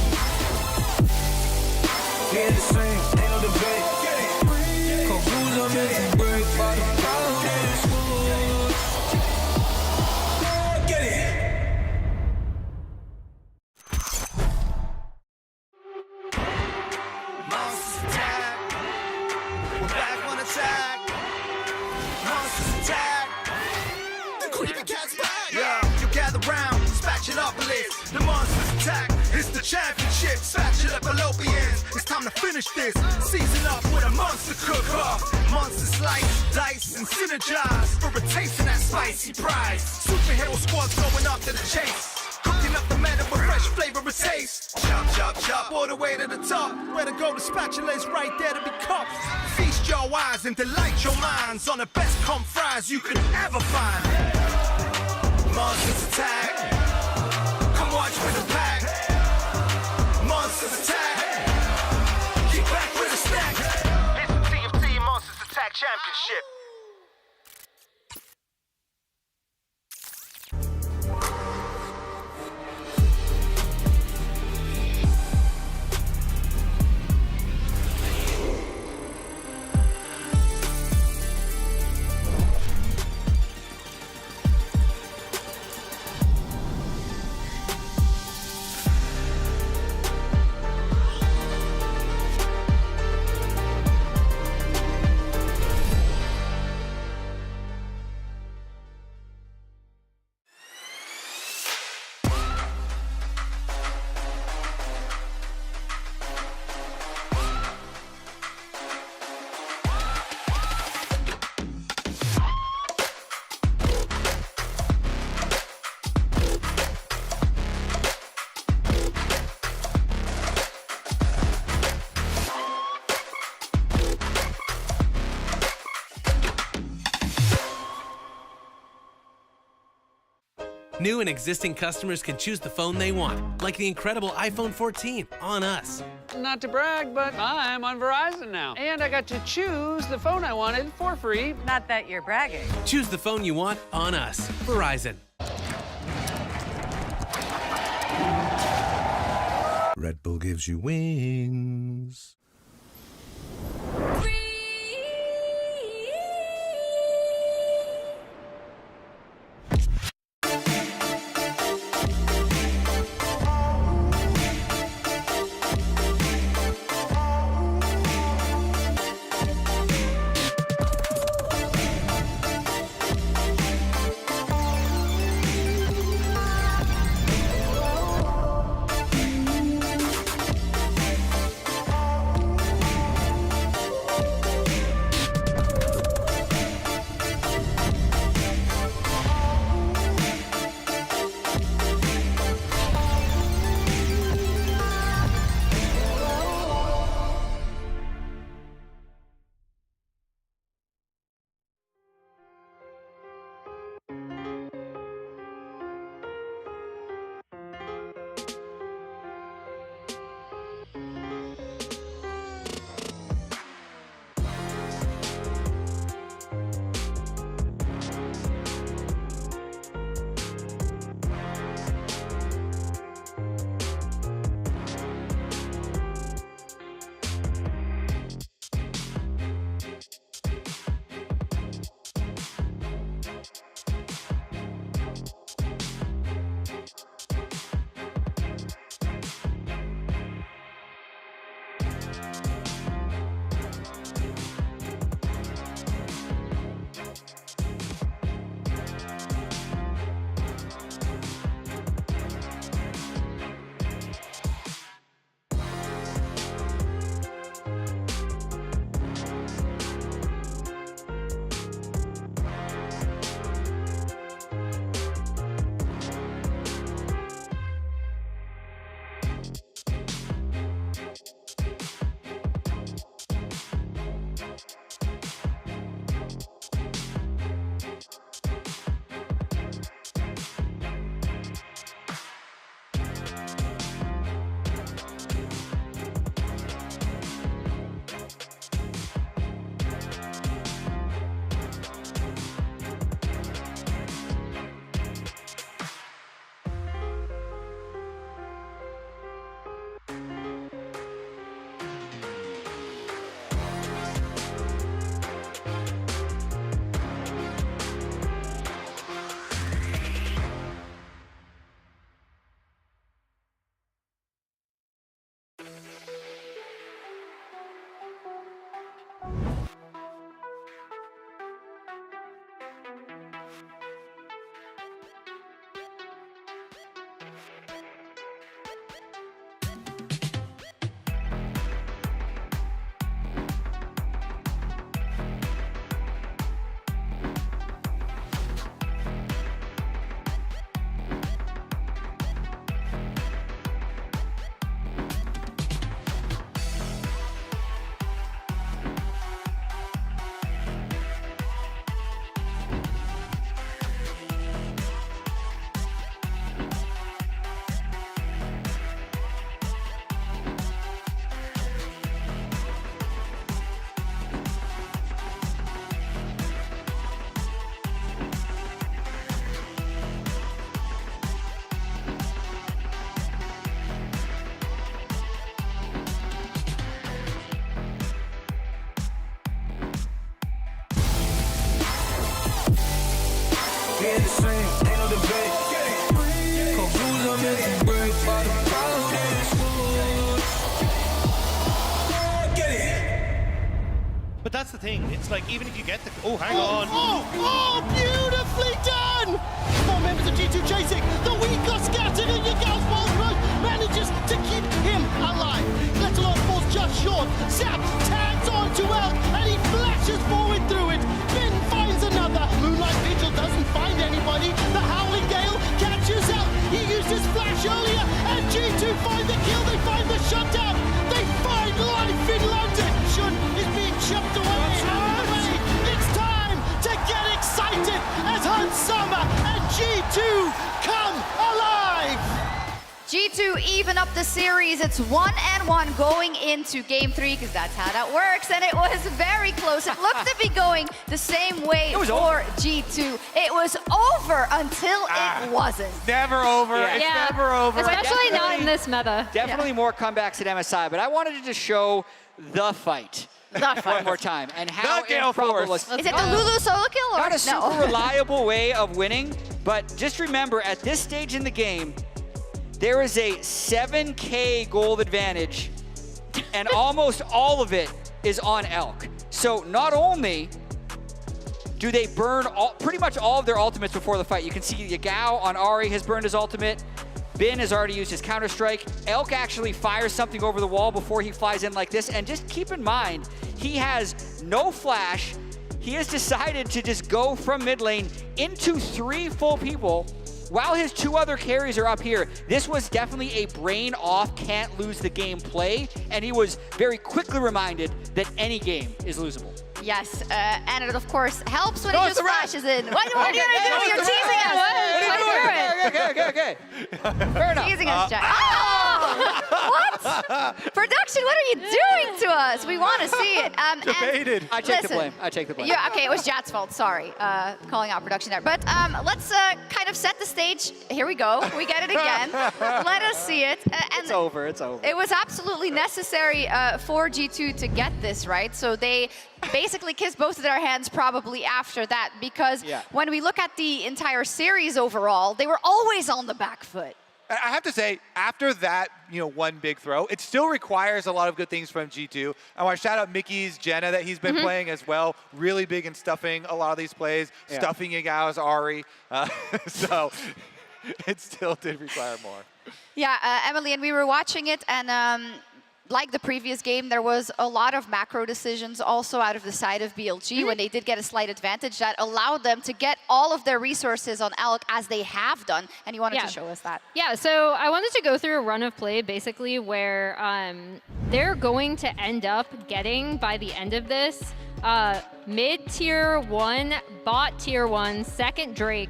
The monsters attack, it's the championship. Spatula Fallopians, it's time to finish this. Season up with a monster cook-off. Monster slice, dice, and synergize for a taste of that spicy prize. Superhero squads going up to the chase. Cooking up the meta with fresh flavor and taste. Chop, chop, chop, all the way to the top. Where to go, the spatula is right there to be cupped. Feast your eyes and delight your minds on the best comp fries you could ever find. Monsters attack. Watch with the pack. Monsters attack. Get back with a snack. It's the TFT Monsters Attack Championship. New and existing customers can choose the phone they want, like the incredible iPhone 14 on us. Not to brag, but I'm on Verizon now. And I got to choose the phone I wanted for free. Not that you're bragging. Choose the phone you want on us. Verizon. Red Bull gives you wings. Can't sing, ain't no debate. Cause rules are meant to break by the proudest. Get it. But that's the thing. It's like, even if you get the... Oh, hang on. Oh, beautifully done! 4 members of G2 chasing. The weak got scattered and Yagal's ball rush manages to keep him alive. Let alone falls just short. Zap tags onto Elk and he flashes forward through it. Ben finds another. Moonlight Vigil doesn't find anybody. The Howling Gale catches Elk. He used his flash earlier and G2 find the kill. They find the shutdown. They find life in London. Shun is being chucked away. It's time to get excited as Hansama and G2 come alive. G2 even up the series. It's 1-1 going into game 3 because that's how that works. And it was very close. It looked to be going the same way for G2. It was over until it wasn't. Never over. Yeah. It's never over. Especially not in this meta. Definitely more comebacks at MSI, but I wanted to just show the fight. One more time, and how improbable Is it the Lulu solo kill or not a no? super reliable way of winning, but just remember at this stage in the game, there is a 7K gold advantage, and almost all of it is on Elk. So not only do they burn pretty much all of their ultimates before the fight, you can see Yagao on Ahri has burned his ultimate. Bin has already used his Counter-Strike. Elk actually fires something over the wall before he flies in like this. And just keep in mind, he has no flash. He has decided to just go from mid lane into 3 full people while his 2 other carries are up here. This was definitely a brain off, can't lose the game play. And he was very quickly reminded that any game is losable. Yes, and it of course helps when he just flashes in. What are you doing? You're teasing us. Okay. Fair enough. Teasing us, Jack. Oh! What? Production, what are you doing to us? We want to see it. Debated. I take the blame. I take the blame. Yeah, okay, it was Jat's fault. Sorry, calling out production there. But let's kind of set the stage. Here we go. We get it again. Let us see it. And it's over. It's over. It was absolutely necessary for G2 to get this, right? So they basically kissed both of their hands probably after that, because when we look at the entire series overall, they were always on the back foot. I have to say, after that, one big throw, it still requires a lot of good things from G2. I want to shout out Mickey's Jenna that he's been playing as well. Really big in stuffing a lot of these plays, stuffing Yagao's Ahri. So it still did require more. Yeah, Emily, and we were watching it, and like the previous game, there was a lot of macro decisions also out of the side of BLG when they did get a slight advantage that allowed them to get all of their resources on Elk as they have done. And you wanted to show us that. Yeah, so I wanted to go through a run of play basically where they're going to end up getting, by the end of this, mid-tier 1, bot tier 1, second Drake.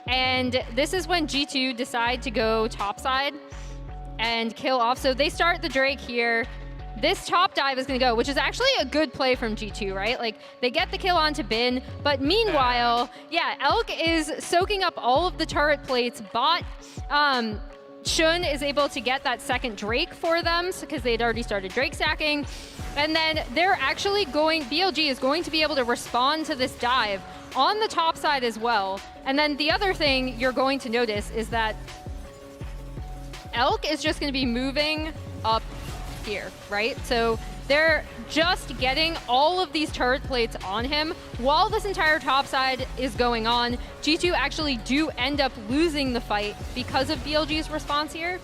And this is when G2 decide to go topside and kill off. So they start the Drake here. This top dive is going to go, which is actually a good play from G2, right? Like, they get the kill onto Bin, but meanwhile, Elk is soaking up all of the turret plates. Bot, Shun is able to get that second Drake for them because they'd already started Drake stacking. And then they're actually BLG is going to be able to respond to this dive on the top side as well. And then the other thing you're going to notice is that Elk is just going to be moving up here, right? So they're just getting all of these turret plates on him while this entire top side is going on. G2 actually do end up losing the fight because of BLG's response here.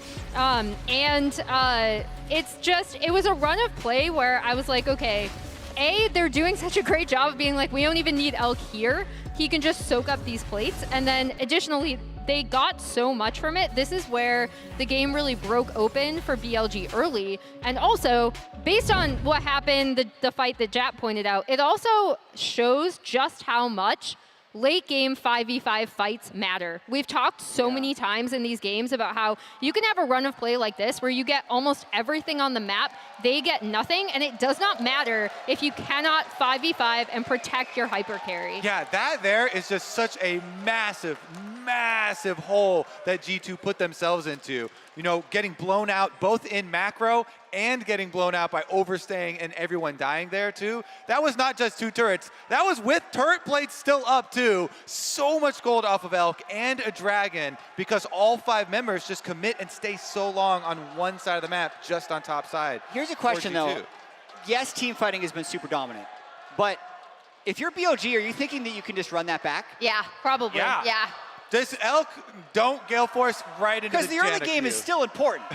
It was a run of play where I was like, okay, they're doing such a great job of being like, we don't even need Elk here. He can just soak up these plates. And then additionally, they got so much from it. This is where the game really broke open for BLG early. And also, based on what happened, the fight that Jap pointed out, it also shows just how much late game 5v5 fights matter. We've talked so many times in these games about how you can have a run of play like this where you get almost everything on the map, they get nothing, and it does not matter if you cannot 5v5 and protect your hyper carry. Yeah, that there is just such a massive hole that G2 put themselves into. you know, getting blown out both in macro and getting blown out by overstaying and everyone dying there too. That was not just 2 turrets. That was with turret plates still up too. So much gold off of Elk and a dragon because all 5 members just commit and stay so long on one side of the map, just on top side. Here's a question though. Yes, team fighting has been super dominant, but if you're BLG, are you thinking that you can just run that back? Yeah, probably. Yeah. Does Elk don't Gale Force right into the Because the early game is still important.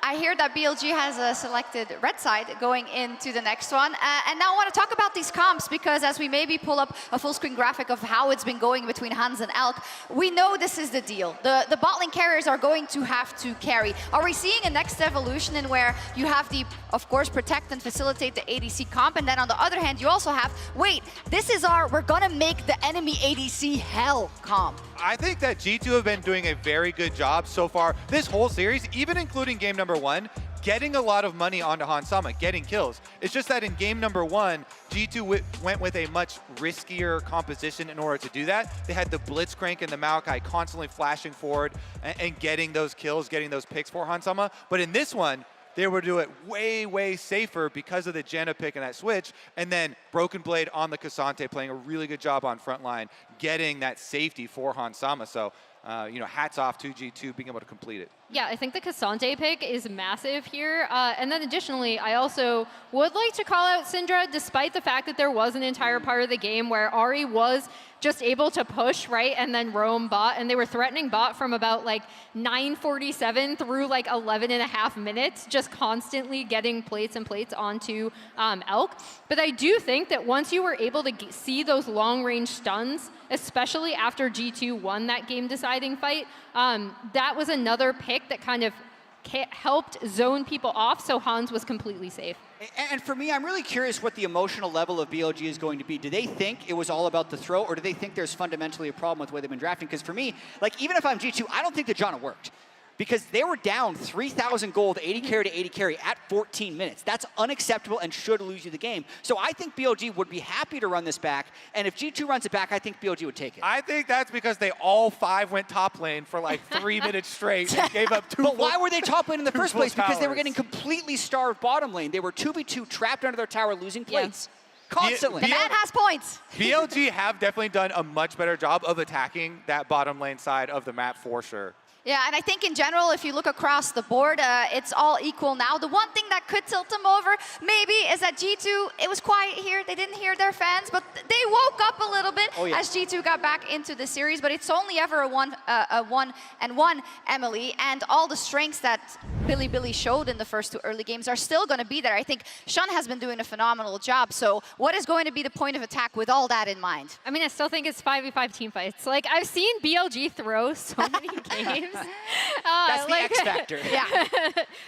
I hear that BLG has selected red side going into the next one. And now I want to talk about these comps because as we maybe pull up a full screen graphic of how it's been going between Hans and Elk, we know this is the deal. The bot lane carriers are going to have to carry. Are we seeing a next evolution in where you have the, of course, protect and facilitate the ADC comp, and then on the other hand, you also have, wait, this is our, we're gonna make the enemy ADC hell comp. I think that G2 have been doing a very good job so far this whole series, even including game number 1, getting a lot of money onto Hansama, getting kills. It's just that in game number 1, G2 went with a much riskier composition in order to do that. They had the Blitzcrank and the Maokai constantly flashing forward and getting those kills, getting those picks for Hansama. But in this one, they were do it way, way safer because of the Janna pick and that switch. And then Broken Blade on the Cassante playing a really good job on frontline, getting that safety for Hansama. So, you know, hats off to G2 being able to complete it. Yeah, I think the Cassante pick is massive here. And then additionally, I also would like to call out Syndra, despite the fact that there was an entire part of the game where Ahri was just able to push, right, and then roam bot, and they were threatening bot from about like 9:47 through like 11.5 minutes, just constantly getting plates and plates onto Elk. But I do think that once you were able to see those long-range stuns, especially after G2 won that game-deciding fight, that was another pick that kind of helped zone people off, so Hans was completely safe. And for me, I'm really curious what the emotional level of BLG is going to be. Do they think it was all about the throw, or do they think there's fundamentally a problem with the way they've been drafting? Because for me, like, even if I'm G2, I don't think the Janna worked. Because they were down 3,000 gold, 80 carry to 80 carry at 14 minutes. That's unacceptable and should lose you the game. So I think BLG would be happy to run this back. And if G2 runs it back, I think BLG would take it. I think that's because they all 5 went top lane for like 3 minutes straight and gave up 2 But why were they top lane in the first place? towers. Because they were getting completely starved bottom lane. They were 2v2 trapped under their tower, losing plates. Constantly. The man has points. BLG have definitely done a much better job of attacking that bottom lane side of the map for sure. Yeah, and I think in general, if you look across the board, it's all equal now. The one thing that could tilt them over, maybe, is that G2, it was quiet here. They didn't hear their fans, but they woke up a little bit as G2 got back into the series. But it's only ever a 1-1, Emily, and all the strengths that Billy showed in the first 2 early games are still going to be there. I think Shun has been doing a phenomenal job. So what is going to be the point of attack with all that in mind? I mean, I still think it's 5v5 team fights. Like, I've seen BLG throw so many games. That's the X factor. Yeah.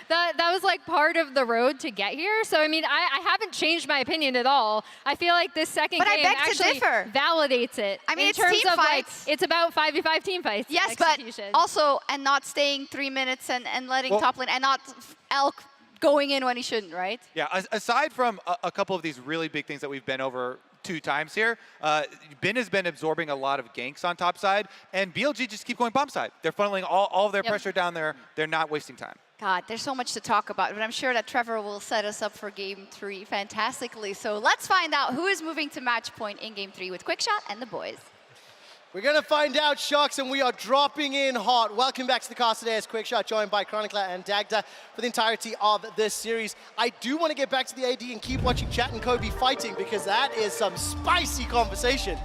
that was like part of the road to get here. So, I mean, I haven't changed my opinion at all. I feel like this second game actually validates it. I mean, in it's terms team of fights. Like, it's about 5v5 team fights. Yes, but also, and not staying 3 minutes and letting top lane, and not Elk going in when he shouldn't, right? Yeah, aside from a couple of these really big things that we've been over 2 times here, Bin has been absorbing a lot of ganks on top side, and BLG just keep going bomb side. They're funneling all of their pressure down there. They're not wasting time. God, there's so much to talk about, but I'm sure that Trevor will set us up for Game 3 fantastically. So let's find out who is moving to match point in Game 3 with Quickshot and the boys. We're going to find out, Sharks, and we are dropping in hot. Welcome back to the cast today as Quickshot, joined by Chronicler and Dagda for the entirety of this series. I do want to get back to the AD and keep watching Chat and Kobe fighting, because that is some spicy conversation.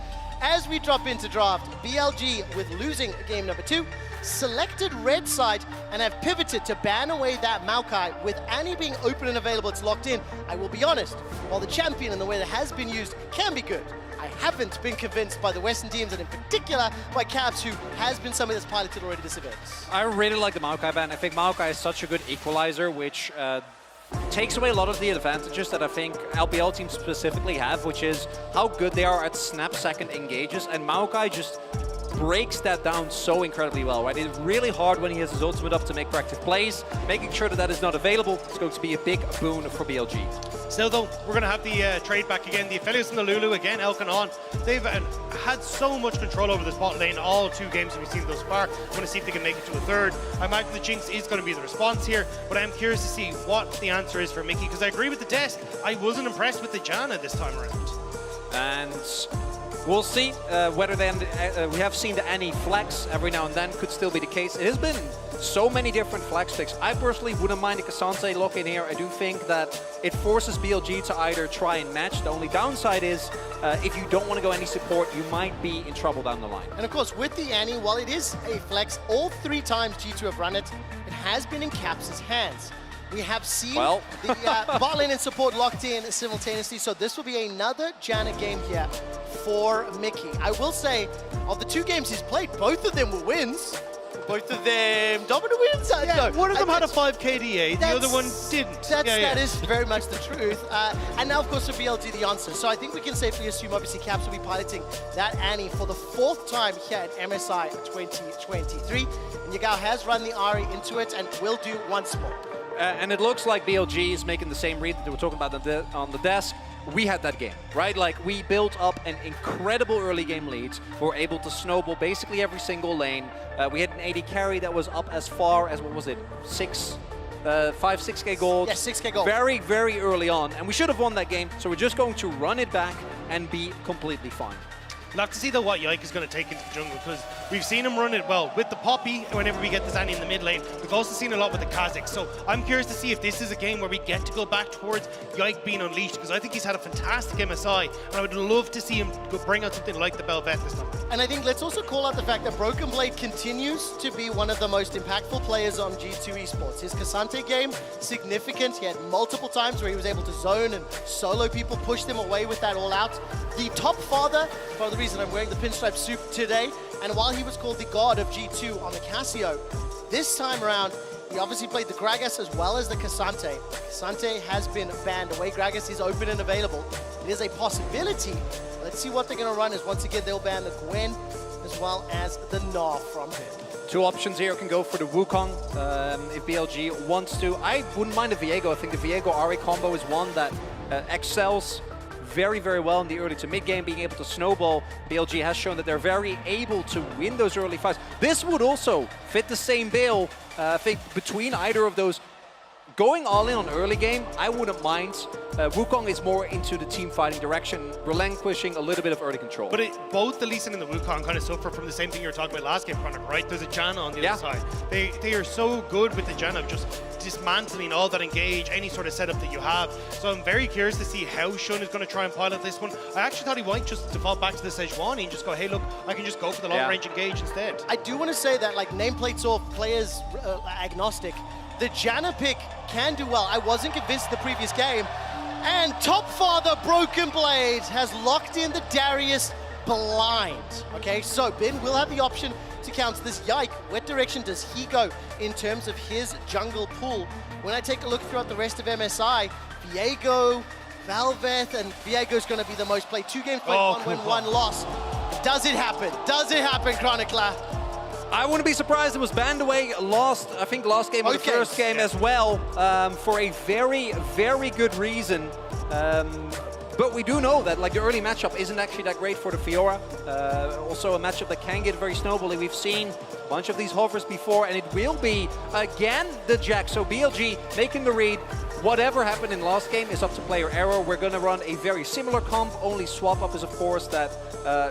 As we drop into draft, BLG, with losing game number 2, selected red side and have pivoted to ban away that Maokai. With Annie being open and available, it's locked in. I will be honest, while the champion and the way that has been used can be good, I haven't been convinced by the Western teams, and in particular by Caps, who has been somebody that's piloted already this event. I really like the Maokai ban. I think Maokai is such a good equalizer, which takes away a lot of the advantages that I think LPL teams specifically have, which is how good they are at snap-second engages, and Maokai just breaks that down so incredibly well, right? It's really hard when he has his ultimate up to make corrective plays. Making sure that that is not available is going to be a big boon for BLG. Still though, we're going to have the trade back again. The Aphelios and the Lulu again, Elk and On. They've had so much control over this bot lane all 2 games that we've seen thus far. I want to see if they can make it to a third. I imagine the Jinx is going to be the response here, but I'm curious to see what the answer is for Mickey, because I agree with the desk. I wasn't impressed with the Janna this time around. And we'll see whether we have seen the Annie flex every now and then. Could still be the case. It has been so many different flex picks. I personally wouldn't mind a Cassante look in here. I do think that it forces BLG to either try and match. The only downside is if you don't want to go any support, you might be in trouble down the line. And of course, with the Annie, while it is a flex, all 3 times G2 have run it, it has been in Caps' hands. We have seen the bot lane and support locked in simultaneously, so this will be another Janna game here for Mickey. I will say, of the 2 games he's played, both of them were wins. Both of them dominant wins. Yeah, one of them had a 5 KDA, the other one didn't. That is very much the truth. And now, of course, for BLG, the answer. So I think we can safely assume, obviously, Caps will be piloting that Annie for the 4th time here at MSI 2023. And Yagao has run the Ahri into it and will do once more. And it looks like BLG is making the same read that they were talking about on the desk. We had that game, right? Like, we built up an incredible early game lead. We were able to snowball basically every single lane. We had an AD carry that was up as far as, what was it, 6K gold. Yeah, 6K gold. Very, very early on. And we should have won that game, so we're just going to run it back and be completely fine. We'll have to see though what Yike is going to take into the jungle, because we've seen him run it well with the Poppy whenever we get the Zanny in the mid lane. We've also seen a lot with the Kha'Zix, so I'm curious to see if this is a game where we get to go back towards Yike being unleashed, because I think he's had a fantastic MSI, and I would love to see him go bring out something like the Bel'Veth this time. And I think let's also call out the fact that Broken Blade continues to be one of the most impactful players on G2 Esports. His Cassante game, significant. He had multiple times where he was able to zone and solo people, push them away with that all out. The top father, for the reason I'm wearing the pinstripe suit today, and while he was called the god of G2 on the Casio, this time around, he obviously played the Gragas as well as the Cassante. Cassante has been banned away. Gragas is open and available. It is a possibility. Let's see what they're going to run, as once again, they'll ban the Gwen as well as the Gnar from him. 2 options here can go for the Wukong if BLG wants to. I wouldn't mind the Viego. I think the Viego-Ahri combo is one that excels very, very well in the early to mid game, being able to snowball. BLG has shown that they're very able to win those early fights. This would also fit the same bill, I think, between either of those. Going all in on early game, I wouldn't mind. Wukong is more into the team fighting direction, relinquishing a little bit of early control. But both the Lee Sin and the Wukong kind of suffer from the same thing you were talking about last game, Connor, right? There's a Janna on the other side. They are so good with the Janna, just dismantling all that engage, any sort of setup that you have. So I'm very curious to see how Shun is going to try and pilot this one. I actually thought he might just default back to the Sejuani and just go, hey, look, I can just go for the long range engage instead. I do want to say that, like, nameplates off, players agnostic, the Janna pick can do well. I wasn't convinced the previous game. And top father Broken Blade has locked in the Darius blind. Okay, so Ben will have the option to counter this. Yike, what direction does he go in terms of his jungle pool? When I take a look throughout the rest of MSI, Viego, Bel'Veth, and Viego's going to be the most played. 2 games played, 1 win, 1 loss. Does it happen? Does it happen, Chronicler? I wouldn't be surprised it was banned away last game or the first game as well, for a very, very good reason. But we do know that, like, the early matchup isn't actually that great for the Fiora. Also a matchup that can get very snowbally. We've seen a bunch of these hovers before, and it will be, again, the Jack. So BLG making the read. Whatever happened in last game is up to player error. We're going to run a very similar comp. Only swap up is, of course, that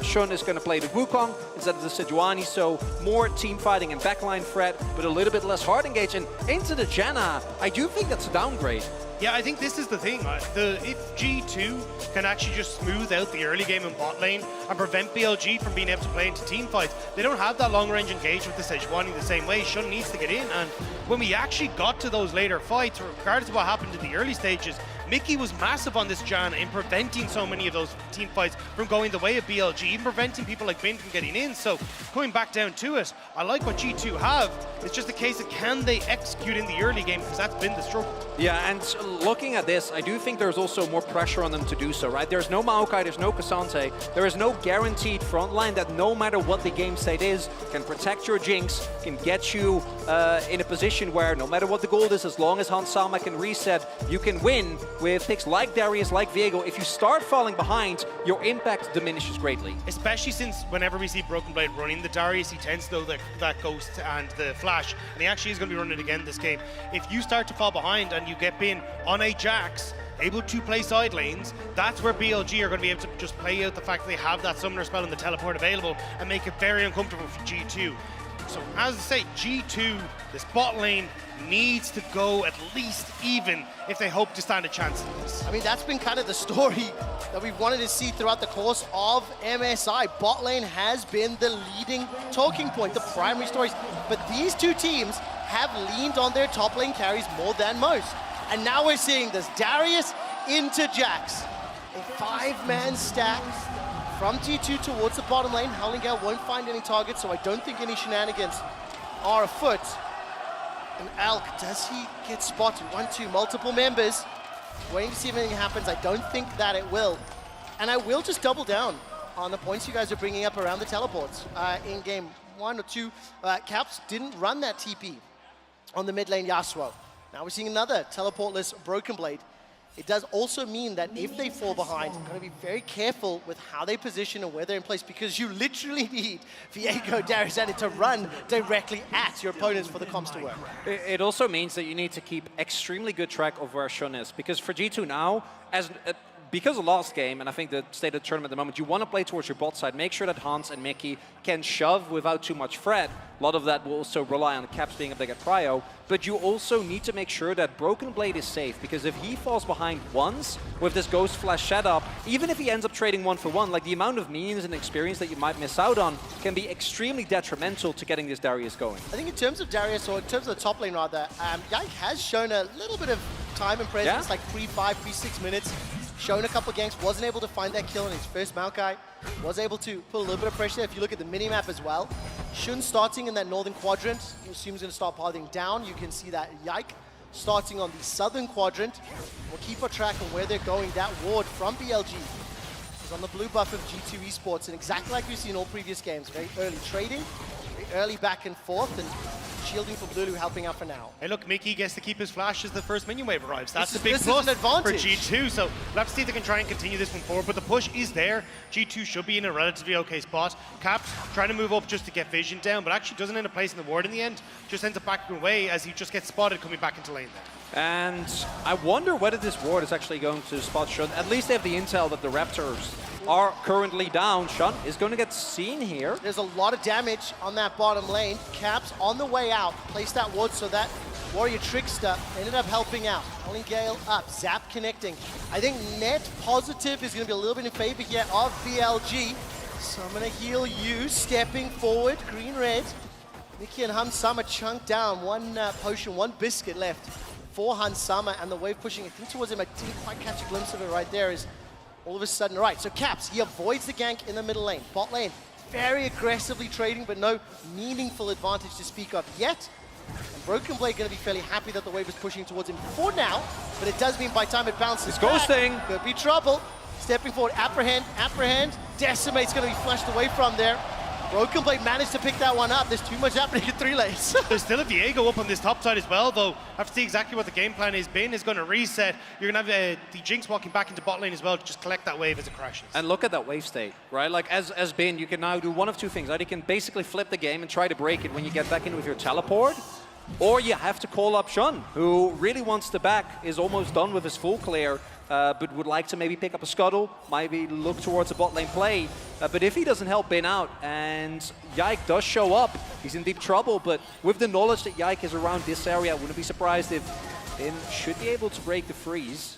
Shun is going to play the Wukong instead of the Sejuani. So more team fighting and backline threat, but a little bit less hard engage. And into the Janna, I do think that's a downgrade. Yeah, I think this is the thing. If G2 can actually just smooth out the early game in bot lane and prevent BLG from being able to play into team fights, they don't have that long range engage with the Sejuani the same way. Shun needs to get in, and when we actually got to those later fights, regardless of what happened in the early stages, Mickey was massive on this Janna in preventing so many of those team fights from going the way of BLG, even preventing people like Bin from getting in. So coming back down to it, I like what G2 have. It's just a case of can they execute in the early game, because that's been the struggle. Yeah, and looking at this, I do think there's also more pressure on them to do so, right? There's no Maokai, there's no Cassante, there is no guaranteed front line that no matter what the game state is, can protect your Jinx, can get you in a position where no matter what the gold is, as long as Hans Sama can reset, you can win. with picks like Darius, like Viego, if you start falling behind, your impact diminishes greatly. Especially since whenever we see Broken Blade running the Darius, he tends to know that Ghost and the Flash, and he actually is going to be running it again this game. If you start to fall behind and you get Bin on a Jax, able to play side lanes, that's where BLG are going to be able to just play out the fact that they have that summoner spell and the teleport available and make it very uncomfortable for G2. So as I say, G2, this bot lane needs to go at least even if they hope to stand a chance in this. I mean, that's been kind of the story that we've wanted to see throughout the course of MSI. Bot lane has been the leading talking point, the primary stories. But these two teams have leaned on their top lane carries more than most. And now we're seeing this Darius into Jax. A 5-man stack from G2 towards the bottom lane. Howling Gale won't find any targets, so I don't think any shenanigans are afoot. And Elk, does he get spotted? 1-2, multiple members. Waiting to see if anything happens. I don't think that it will. And I will just double down on the points you guys are bringing up around the teleports. In game 1 or 2, Caps didn't run that TP on the mid lane Yasuo. Now we're seeing another teleportless Broken Blade. It does also mean that if they fall behind, you're going to be very careful with how they position and where they're in place, because you literally need Viego, Darius, and to run directly at your opponents for the comms to work. It also means that you need to keep extremely good track of where Shun is, because for G2 now, because of last game, and I think the state of the tournament at the moment, you want to play towards your bot side. Make sure that Hans and Mickey can shove without too much fret. A lot of that will also rely on the Caps being able to get prio, but you also need to make sure that Broken Blade is safe, because if he falls behind once with this Ghost Flash setup, even if he ends up trading 1-for-1, like the amount of minions and experience that you might miss out on can be extremely detrimental to getting this Darius going. I think in terms of Darius, or in terms of the top lane rather, Yike has shown a little bit of time and presence, like 3-5, 3-6 minutes. Shown a couple of ganks, wasn't able to find that kill in his first Maokai, was able to put a little bit of pressure. If you look at the minimap as well, Shun starting in that northern quadrant, you assume he's going to start pathing down. You can see that Yike starting on the southern quadrant. We'll keep a track on where they're going. That ward from BLG is on the blue buff of G2 Esports, and exactly like we've seen in all previous games, very early trading, very early back and forth, and shielding for Blue helping out for now. Hey look, Mickey gets to keep his flash as the first minion wave arrives. That's a big this plus is an advantage for G2, so we'll have to see if they can try and continue this one forward, but the push is there. G2 should be in a relatively okay spot. Caps trying to move up just to get vision down, but actually doesn't end up placing the ward in the end, just ends up backing away as he just gets spotted coming back into lane there. And I wonder whether this ward is actually going to spot Shun. At least they have the intel that the Raptors are currently down. Shun is going to get seen here. There's a lot of damage on that bottom lane. Caps on the way out, placed that ward so that Warrior Trickster ended up helping out. Howling Gale up, Zap connecting. I think net positive is going to be a little bit in favor here of BLG. So I'm going to heal you, stepping forward, green-red. Mickey and Hansama chunked down. One potion, one biscuit left for Hansama, and the wave pushing, I think, towards him. I didn't quite catch a glimpse of it right there. Is all of a sudden, right, so Caps, he avoids the gank in the middle lane. Bot lane, very aggressively trading, but no meaningful advantage to speak of yet. And Broken Blade going to be fairly happy that the wave is pushing towards him for now, but it does mean by the time it bounces back, ghosting. could be trouble. Stepping forward, apprehend, Decimate's going to be flashed away from there. Broken Blade managed to pick that one up. There's too much happening in 3 lanes. There's still a Viego up on this top side as well, though. I have to see exactly what the game plan is. Bin is going to reset. You're going to have the Jinx walking back into bot lane as well to just collect that wave as it crashes. And look at that wave state, right? Like, as Bin, you can now do one of two things, right? You can basically flip the game and try to break it when you get back in with your teleport, or you have to call up Shun, who really wants to back, is almost done with his full clear, but would like to maybe pick up a scuttle, maybe look towards a bot lane play. But if he doesn't help Bin out and Yike does show up, he's in deep trouble. But with the knowledge that Yike is around this area, I wouldn't be surprised if Bin should be able to break the freeze.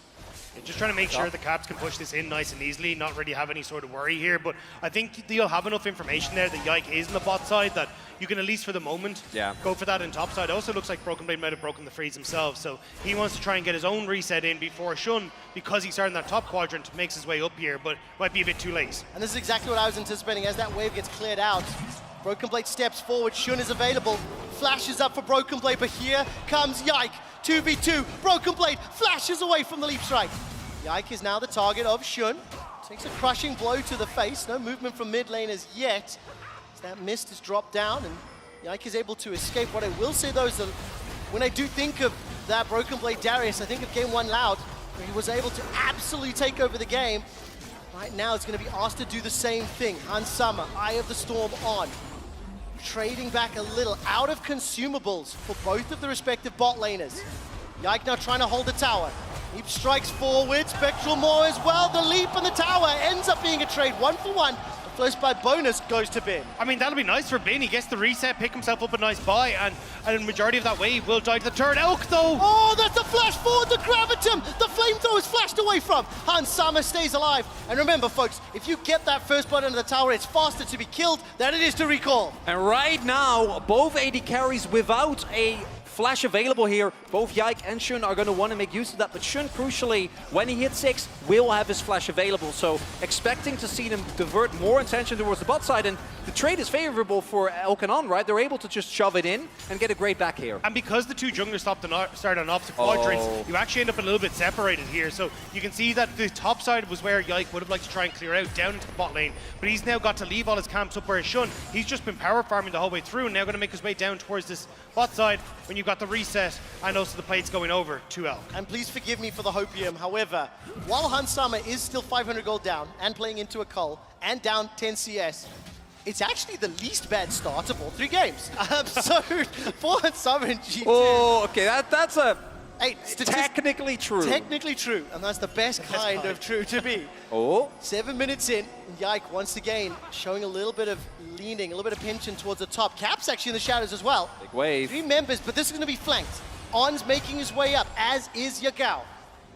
Just trying to make sure the Caps can push this in nice and easily, not really have any sort of worry here. But I think you'll have enough information there that Yike is in the bot side that you can, at least for the moment, go for that in top side. It also looks like Broken Blade might have broken the freeze himself, so he wants to try and get his own reset in before Shun, because he's starting that top quadrant, makes his way up here, but might be a bit too late. And this is exactly what I was anticipating. As that wave gets cleared out, Broken Blade steps forward, Shun is available, flashes up for Broken Blade, but here comes Yike. 2v2, Broken Blade flashes away from the leap strike. Yike is now the target of Shun. Takes a crushing blow to the face. No movement from mid lane as yet. As that mist has dropped down and Yike is able to escape. What I will say though is that when I do think of that Broken Blade Darius, I think of game 1 Loud. He was able to absolutely take over the game. Right now, it's going to be asked to do the same thing. Hansama, Eye of the Storm on. Trading back a little out of consumables for both of the respective bot laners. Yike now trying to hold the tower. Leap strikes forward, Spectral Maw as well. The leap and the tower ends up being a trade 1-for-1. The first by bonus goes to Bin. I mean, that'll be nice for Bin. He gets the reset, pick himself up a nice buy, and the majority of that wave will die to the turret. Elk, though! Oh, that's a flash forward, the Gravitum! The flamethrower is flashed away from. Hansama stays alive. And remember, folks, if you get that first bot into the tower, it's faster to be killed than it is to recall. And right now, both AD carries without a flash available here. Both Yike and Shun are going to want to make use of that, but Shun, crucially, when he hits 6, will have his flash available. So expecting to see them divert more attention towards the bot side, and the trade is favorable for Elkanon, right? They're able to just shove it in and get a great back here. And because the two junglers start on opposite quadrants, you actually end up a little bit separated here. So you can see that the top side was where Yike would have liked to try and clear out down into the bot lane, but he's now got to leave all his camps up where Shun. He's just been power farming the whole way through, and now going to make his way down towards this bot side when you've got the reset and also the plates going over to Elk. And please forgive me for the hopium. However, while Hansama is still 500 gold down and playing into a cull and down 10 CS, it's actually the least bad start of all 3 games. So for Hansama and G2. Oh, okay, that's a... Hey, technically true. Technically true, and that's the best kind of true to be. Oh. 7 minutes in, Yike once again showing a little bit of leaning, a little bit of pinching towards the top. Cap's actually in the shadows as well. Big wave. 3 members, but this is going to be flanked. On's making his way up, as is Yagao.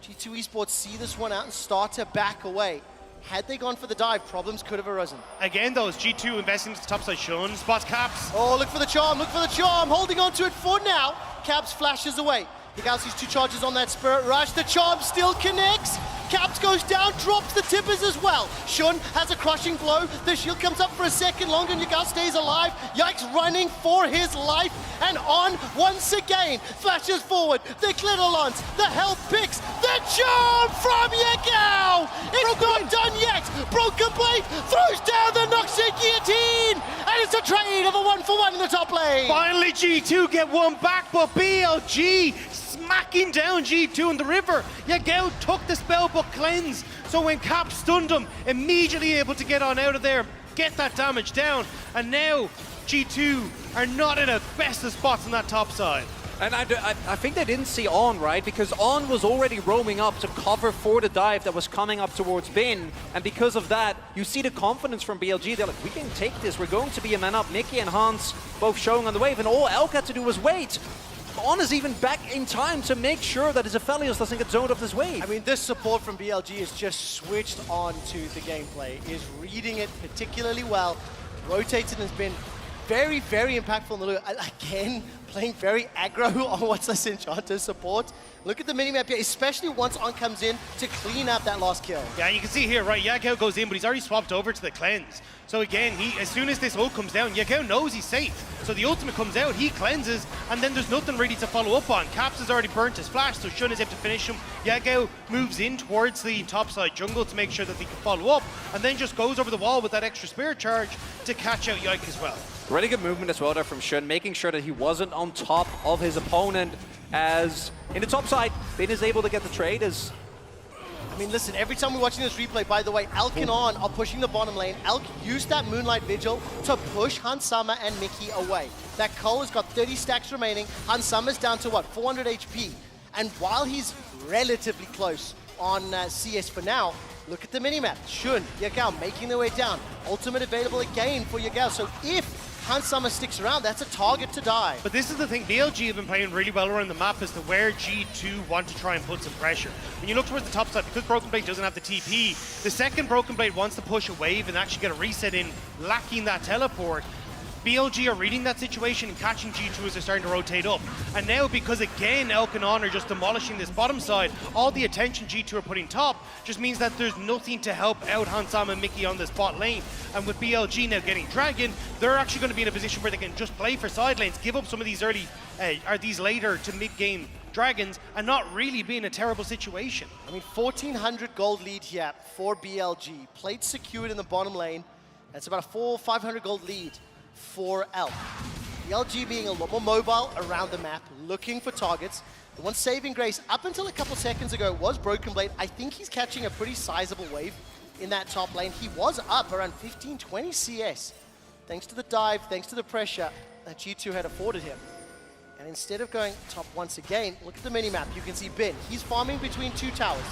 G2 Esports see this one out and start to back away. Had they gone for the dive, problems could have arisen. Again, though, is G2 investing into the top side. Shun spots Caps. Oh, look for the charm, look for the charm. Holding on to it for now. Caps flashes away. Yagao sees 2 charges on that Spirit Rush. The charm still connects. Caps goes down, drops the tippers as well. Shun has a crushing blow. The shield comes up for a second longer, and Yagao stays alive. Yike's running for his life, and On once again flashes forward. The Clitolons, the health picks, the charm from Yagao. It's not done yet. Broken Blade throws down the Noxian Guillotine, and it's a trade of a 1-for-1 in the top lane. Finally, G2 get one back, but BLG smacking down G2 in the river. Yagao took the spellbook cleanse, so when Cap stunned him, immediately able to get on out of there, get that damage down, and now G2 are not in the best of spots on that top side. And I think they didn't see On, right? Because On was already roaming up to cover for the dive that was coming up towards Bin. And because of that, you see the confidence from BLG. They're like, we can take this. We're going to be a man up. Mickey and Hans both showing on the wave. And all Elk had to do was wait. On is even back in time to make sure that his Aphelios doesn't get zoned off this wave. I mean, this support from BLG is just switched on to the gameplay, is reading it particularly well. Rotating has been very, very impactful in the loop. Again, playing very aggro on what's this Enchanter support. Look at the minimap here, especially once On comes in to clean up that last kill. Yeah, you can see here, right, Yagao goes in, but he's already swapped over to the cleanse. So again, as soon as this ult comes down, Yagao knows he's safe. So the ultimate comes out, he cleanses, and then there's nothing really to follow up on. Caps has already burnt his flash, so Shun is able to finish him. Yagao moves in towards the topside jungle to make sure that they can follow up, and then just goes over the wall with that extra spirit charge to catch out Yike as well. Really good movement as well there from Shun, making sure that he wasn't on top of his opponent, as in the top side, Bin is able to get the trade as... I mean, listen, every time we're watching this replay, by the way, Elk and On are pushing the bottom lane. Elk used that Moonlight Vigil to push Hansama and Mickey away. That Cole has got 30 stacks remaining. Hansama's down to, what, 400 HP? And while he's relatively close on CS for now, look at the minimap. Shun, Yagao making their way down. Ultimate available again for Yagao. So if Hansama sticks around, that's a target to die. But this is the thing, BLG have been playing really well around the map as to where G2 want to try and put some pressure. When you look towards the top side, because Broken Blade doesn't have the TP, the second Broken Blade wants to push a wave and actually get a reset in, lacking that teleport. BLG are reading that situation and catching G2 as they're starting to rotate up. And now, because again, Elk and On are just demolishing this bottom side, all the attention G2 are putting top just means that there's nothing to help out Hansama and Mickey on this bot lane. And with BLG now getting Dragon, they're actually going to be in a position where they can just play for side lanes, give up some of these early, or these later to mid-game Dragons, and not really be in a terrible situation. I mean, 1,400 gold lead here for BLG. Played secured in the bottom lane. That's about a 400-500 gold lead for Elk. BLG being a lot more mobile around the map, looking for targets. The one saving grace up until a couple seconds ago was Broken Blade. I think he's catching a pretty sizable wave in that top lane. He was up around 15, 20 CS. Thanks to the dive, thanks to the pressure that G2 had afforded him. And instead of going top once again, look at the minimap. You can see Bin. He's farming between two towers.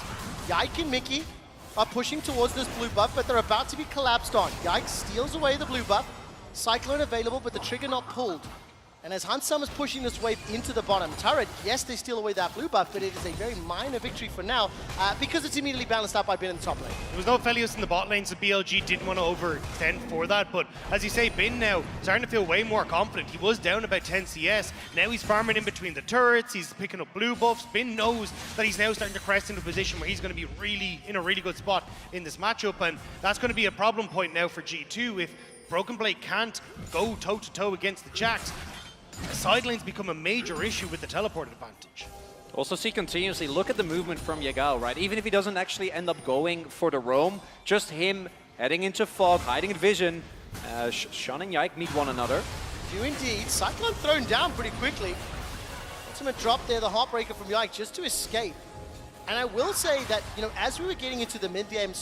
Yike and Mickey are pushing towards this blue buff, but they're about to be collapsed on. Yike steals away the blue buff. Cyclone available, but the trigger not pulled. And as Hansama's pushing this wave into the bottom turret, yes, they steal away that blue buff, but it is a very minor victory for now because it's immediately balanced out by Bin in the top lane. There was no Felios in the bot lane, so BLG didn't want to overextend for that. But as you say, Bin now starting to feel way more confident. He was down about 10 CS. Now he's farming in between the turrets. He's picking up blue buffs. Bin knows that he's now starting to crest into a position where he's going to be in a really good spot in this matchup. And that's going to be a problem point now for G2 if Broken Blade can't go toe-to-toe against the Jacks. The side lanes become a major issue with the teleport advantage. Also see continuously, look at the movement from Yagao, right? Even if he doesn't actually end up going for the roam, just him heading into fog, hiding in vision, Sean and Yike meet one another. Do indeed. Cyclone thrown down pretty quickly. Ultimate drop there, the Heartbreaker from Yike just to escape. And I will say that, you know, as we were getting into the mid-game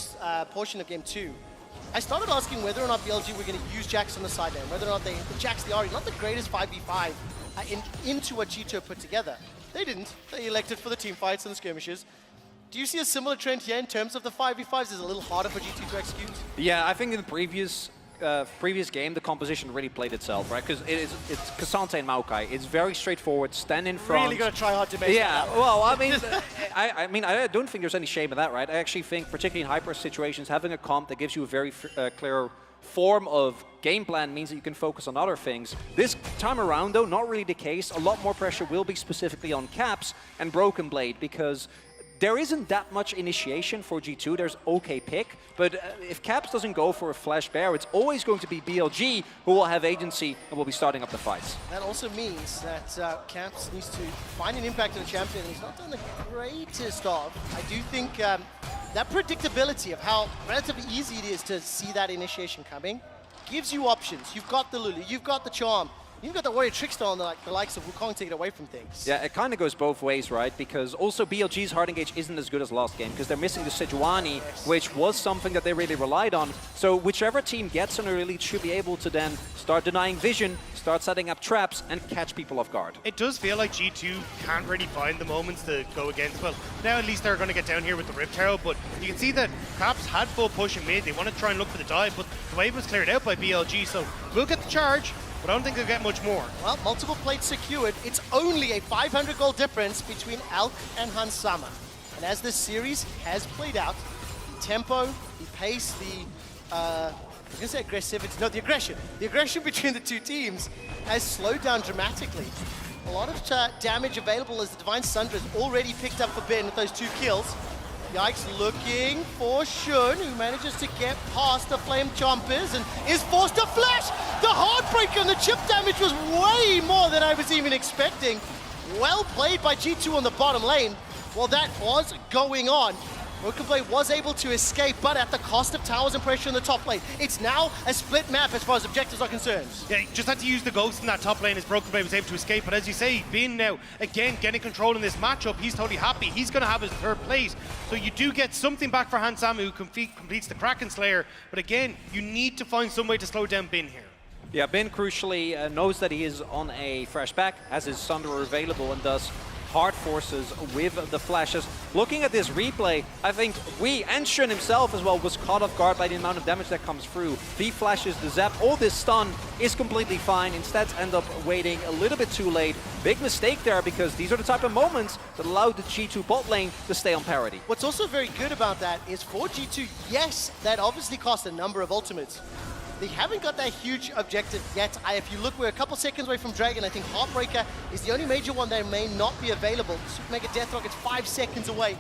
portion of game 2, I started asking whether or not BLG were going to use Jax on the side lane, whether or not the Jax the Ahri, not the greatest 5v5 into what G2 put together. They didn't. They elected for the team fights and the skirmishes. Do you see a similar trend here in terms of the 5v5s? Is it a little harder for G2 to execute? Yeah, I think in the previous game, the composition really played itself, right? Because it's Cassante and Maokai. It's very straightforward. Stand in front. Really got to try hard to make Yeah, well, I mean, I don't think there's any shame in that, right? I actually think, particularly in hyper situations, having a comp that gives you a very clear form of game plan means that you can focus on other things. This time around, though, not really the case. A lot more pressure will be specifically on Caps and Broken Blade because there isn't that much initiation for G2. There's okay pick, but if Caps doesn't go for a Flash Bear, it's always going to be BLG who will have agency and will be starting up the fights. That also means that Caps needs to find an impact on the champion. He's not done the greatest of. I do think that predictability of how relatively easy it is to see that initiation coming gives you options. You've got the Lulu, you've got the Charm, you've got the Warrior Trickster on the likes of Wukong to get away from things. Yeah, it kind of goes both ways, right? Because also BLG's hard engage isn't as good as last game because they're missing the Sejuani, which was something that they really relied on. So whichever team gets an early lead should be able to then start denying vision, start setting up traps, and catch people off guard. It does feel like G2 can't really find the moments to go against. Well, now at least they're going to get down here with the Rift Herald, but you can see that Caps had full push in mid. They want to try and look for the dive, but the wave was cleared out by BLG, so we'll get the charge. But I don't think they'll get much more. Well, multiple plates secured. It's only a 500 gold difference between Elk and Hansama. And as this series has played out, the tempo, the pace, I was going to say aggressivity, no, the aggression between the two teams has slowed down dramatically. A lot of damage available as the Divine Sundra has already picked up for Ben with those 2 kills. Yikes looking for Shun, who manages to get past the Flame Chompers and is forced to flash! The Heartbreaker and the chip damage was way more than I was even expecting. Well played by G2 on the bottom lane. Well, that was going on. Broken Blade was able to escape, but at the cost of towers and pressure in the top lane. It's now a split map as far as objectives are concerned. Yeah, he just had to use the Ghost in that top lane as Broken Blade was able to escape. But as you say, Bin now, again, getting control in this matchup. He's totally happy. He's going to have his 3rd place. So you do get something back for Hansama, who completes the Kraken Slayer. But again, you need to find some way to slow down Bin here. Yeah, Bin crucially knows that he is on a fresh back, has his Sunderer available, and does hard forces with the flashes. Looking at this replay, I think we, and Shun himself as well, was caught off guard by the amount of damage that comes through. The flashes, the zap, all this stun is completely fine. Instead, end up waiting a little bit too late. Big mistake there because these are the type of moments that allow the G2 bot lane to stay on parity. What's also very good about that is for G2, yes, that obviously cost a number of ultimates. They haven't got that huge objective yet. If you look, we're a couple seconds away from Dragon. I think Heartbreaker is the only major one that may not be available. Super Mega Deathrock is 5 seconds away.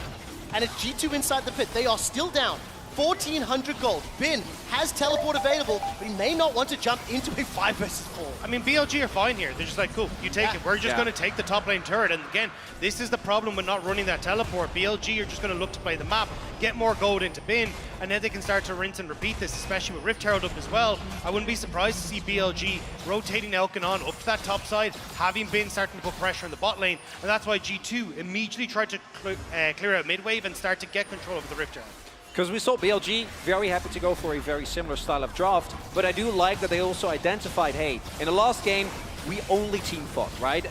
And it's G2 inside the pit. They are still down. 1,400 gold. Bin has teleport available, but he may not want to jump into a 5 versus 4. I mean, BLG are fine here. They're just like, cool, you take it. We're just going to take the top lane turret. And again, this is the problem with not running that teleport. BLG are just going to look to play the map, get more gold into Bin, and then they can start to rinse and repeat this, especially with Rift Herald up as well. I wouldn't be surprised to see BLG rotating Elkin on up worked that top side, having been starting to put pressure on the bot lane, and that's why G2 immediately tried to clear out mid-wave and start to get control of the Rift Herald. Because we saw BLG very happy to go for a very similar style of draft, but I do like that they also identified, hey, in the last game, we only team fought, right?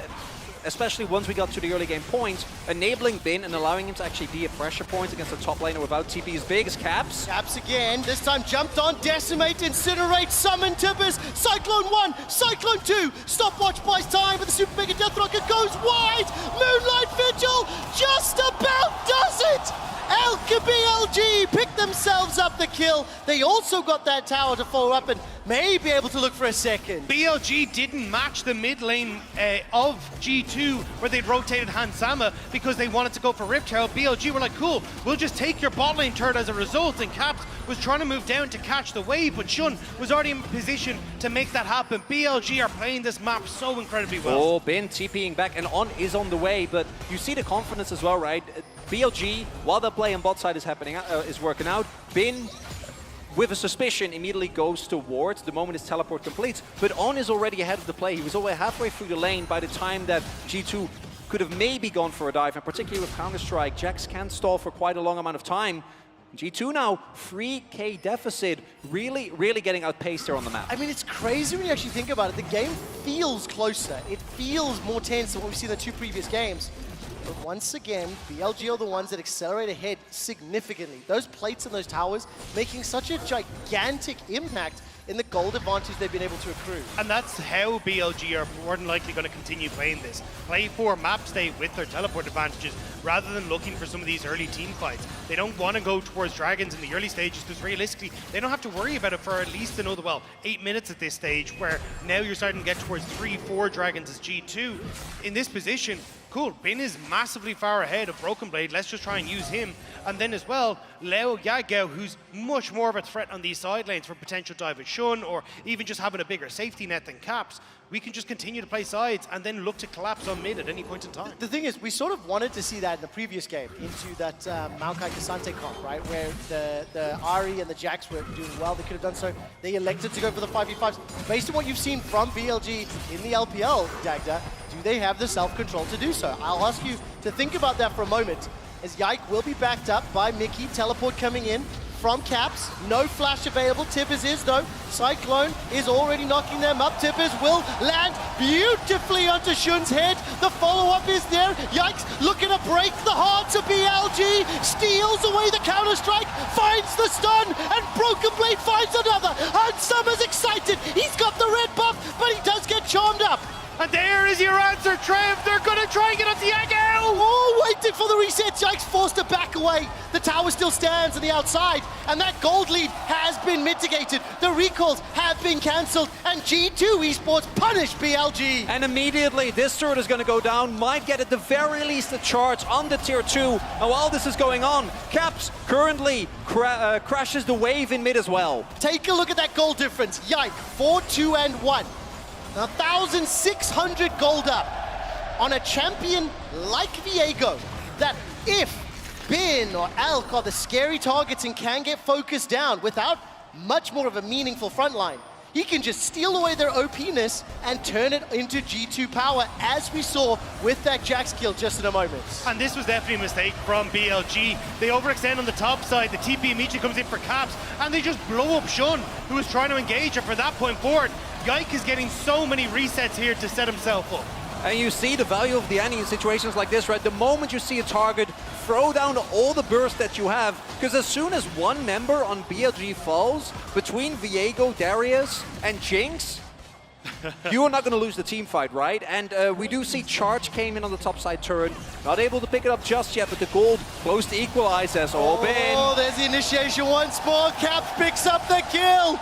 Especially once we got to the early game points, enabling Bin and allowing him to actually be a pressure point against the top laner without TP as big as Caps. Caps again, this time jumped on, Decimate, Incinerate, Summon Tippers, Cyclone 1, Cyclone 2, Stopwatch buys time, but the Super Mega Death Rocket goes wide, Moonlight Vigil just about does it! Elk and BLG pick themselves up the kill. They also got that tower to follow up and may be able to look for a second. BLG didn't match the mid lane of G2 where they'd rotated Hansama because they wanted to go for Rift Herald. BLG were like, cool, we'll just take your bot lane turret as a result, and Caps was trying to move down to catch the wave, but Shun was already in position to make that happen. BLG are playing this map so incredibly well. Oh, Bin TPing back and On is on the way, but you see the confidence as well, right? BLG, while the play on bot side is working out, Bin, with a suspicion, immediately goes towards the moment his teleport completes, but On is already ahead of the play. He was already halfway through the lane by the time that G2 could have maybe gone for a dive, and particularly with Counter-Strike, Jax can stall for quite a long amount of time. G2 now, 3k deficit, really getting outpaced here on the map. I mean, it's crazy when you actually think about it. The game feels closer. It feels more tense than what we've seen in the two previous games. But once again, BLG are the ones that accelerate ahead significantly. Those plates and those towers making such a gigantic impact in the gold advantage they've been able to accrue. And that's how BLG are more than likely going to continue playing this. Play for map state with their teleport advantages rather than looking for some of these early team fights. They don't want to go towards dragons in the early stages because realistically, they don't have to worry about it for at least another, 8 minutes at this stage, where now you're starting to get towards 3-4 dragons as G2. In this position, cool, Bin is massively far ahead of Broken Blade. Let's just try and use him. And then as well, Leo Yagao, who's much more of a threat on these side lanes for potential dive at Shun, or even just having a bigger safety net than Caps. We can just continue to play sides and then look to collapse on mid at any point in time. The thing is, we sort of wanted to see that in the previous game, into that Maokai Kasante comp, right? Where the Ahri and the Jax were doing well. They could have done so. They elected to go for the 5v5s. Based on what you've seen from BLG in the LPL, Dagda, do they have the self-control to do so? I'll ask you to think about that for a moment, as Yike will be backed up by Mickey, teleport coming in from Caps. No flash available. Tippers is, though. Cyclone is already knocking them up. Tippers will land beautifully onto Shun's head. The follow-up is there. Yikes, looking to break the hearts of BLG. Steals away the Counter-Strike, finds the stun, and Broken Blade finds another. And Summer's excited. He's got the red buff, but he does get charmed up. And there is your answer, Trev. They're going to try and get up the Yagao. Oh, waiting for the reset. Yikes, forced to back away. The tower still stands on the outside, and that gold lead has been mitigated. The recalls have been cancelled, and G2 Esports punish BLG. And immediately, this turret is going to go down, might get at the very least a charge on the tier 2. And while this is going on, Caps currently crashes the wave in mid as well. Take a look at that goal difference. Yike, 4-2 and 1. 1,600 gold up on a champion like Viego, that if Bin or Elk are the scary targets and can get focused down without much more of a meaningful front line, he can just steal away their OP-ness and turn it into G2 power, as we saw with that Jax kill just in a moment. And this was definitely a mistake from BLG. They overextend on the top side, the TP immediately comes in for Caps, and they just blow up Shun, who was trying to engage her for that point forward. Yike is getting so many resets here to set himself up. And you see the value of the Annie in situations like this, right? The moment you see a target, throw down all the burst that you have, because as soon as one member on BLG falls, between Viego, Darius, and Jinx, you are not going to lose the team fight, right? And we do see Charge came in on the top side turret, not able to pick it up just yet, but the gold close to equalize as Oh, there's the initiation once more. Caps picks up the kill.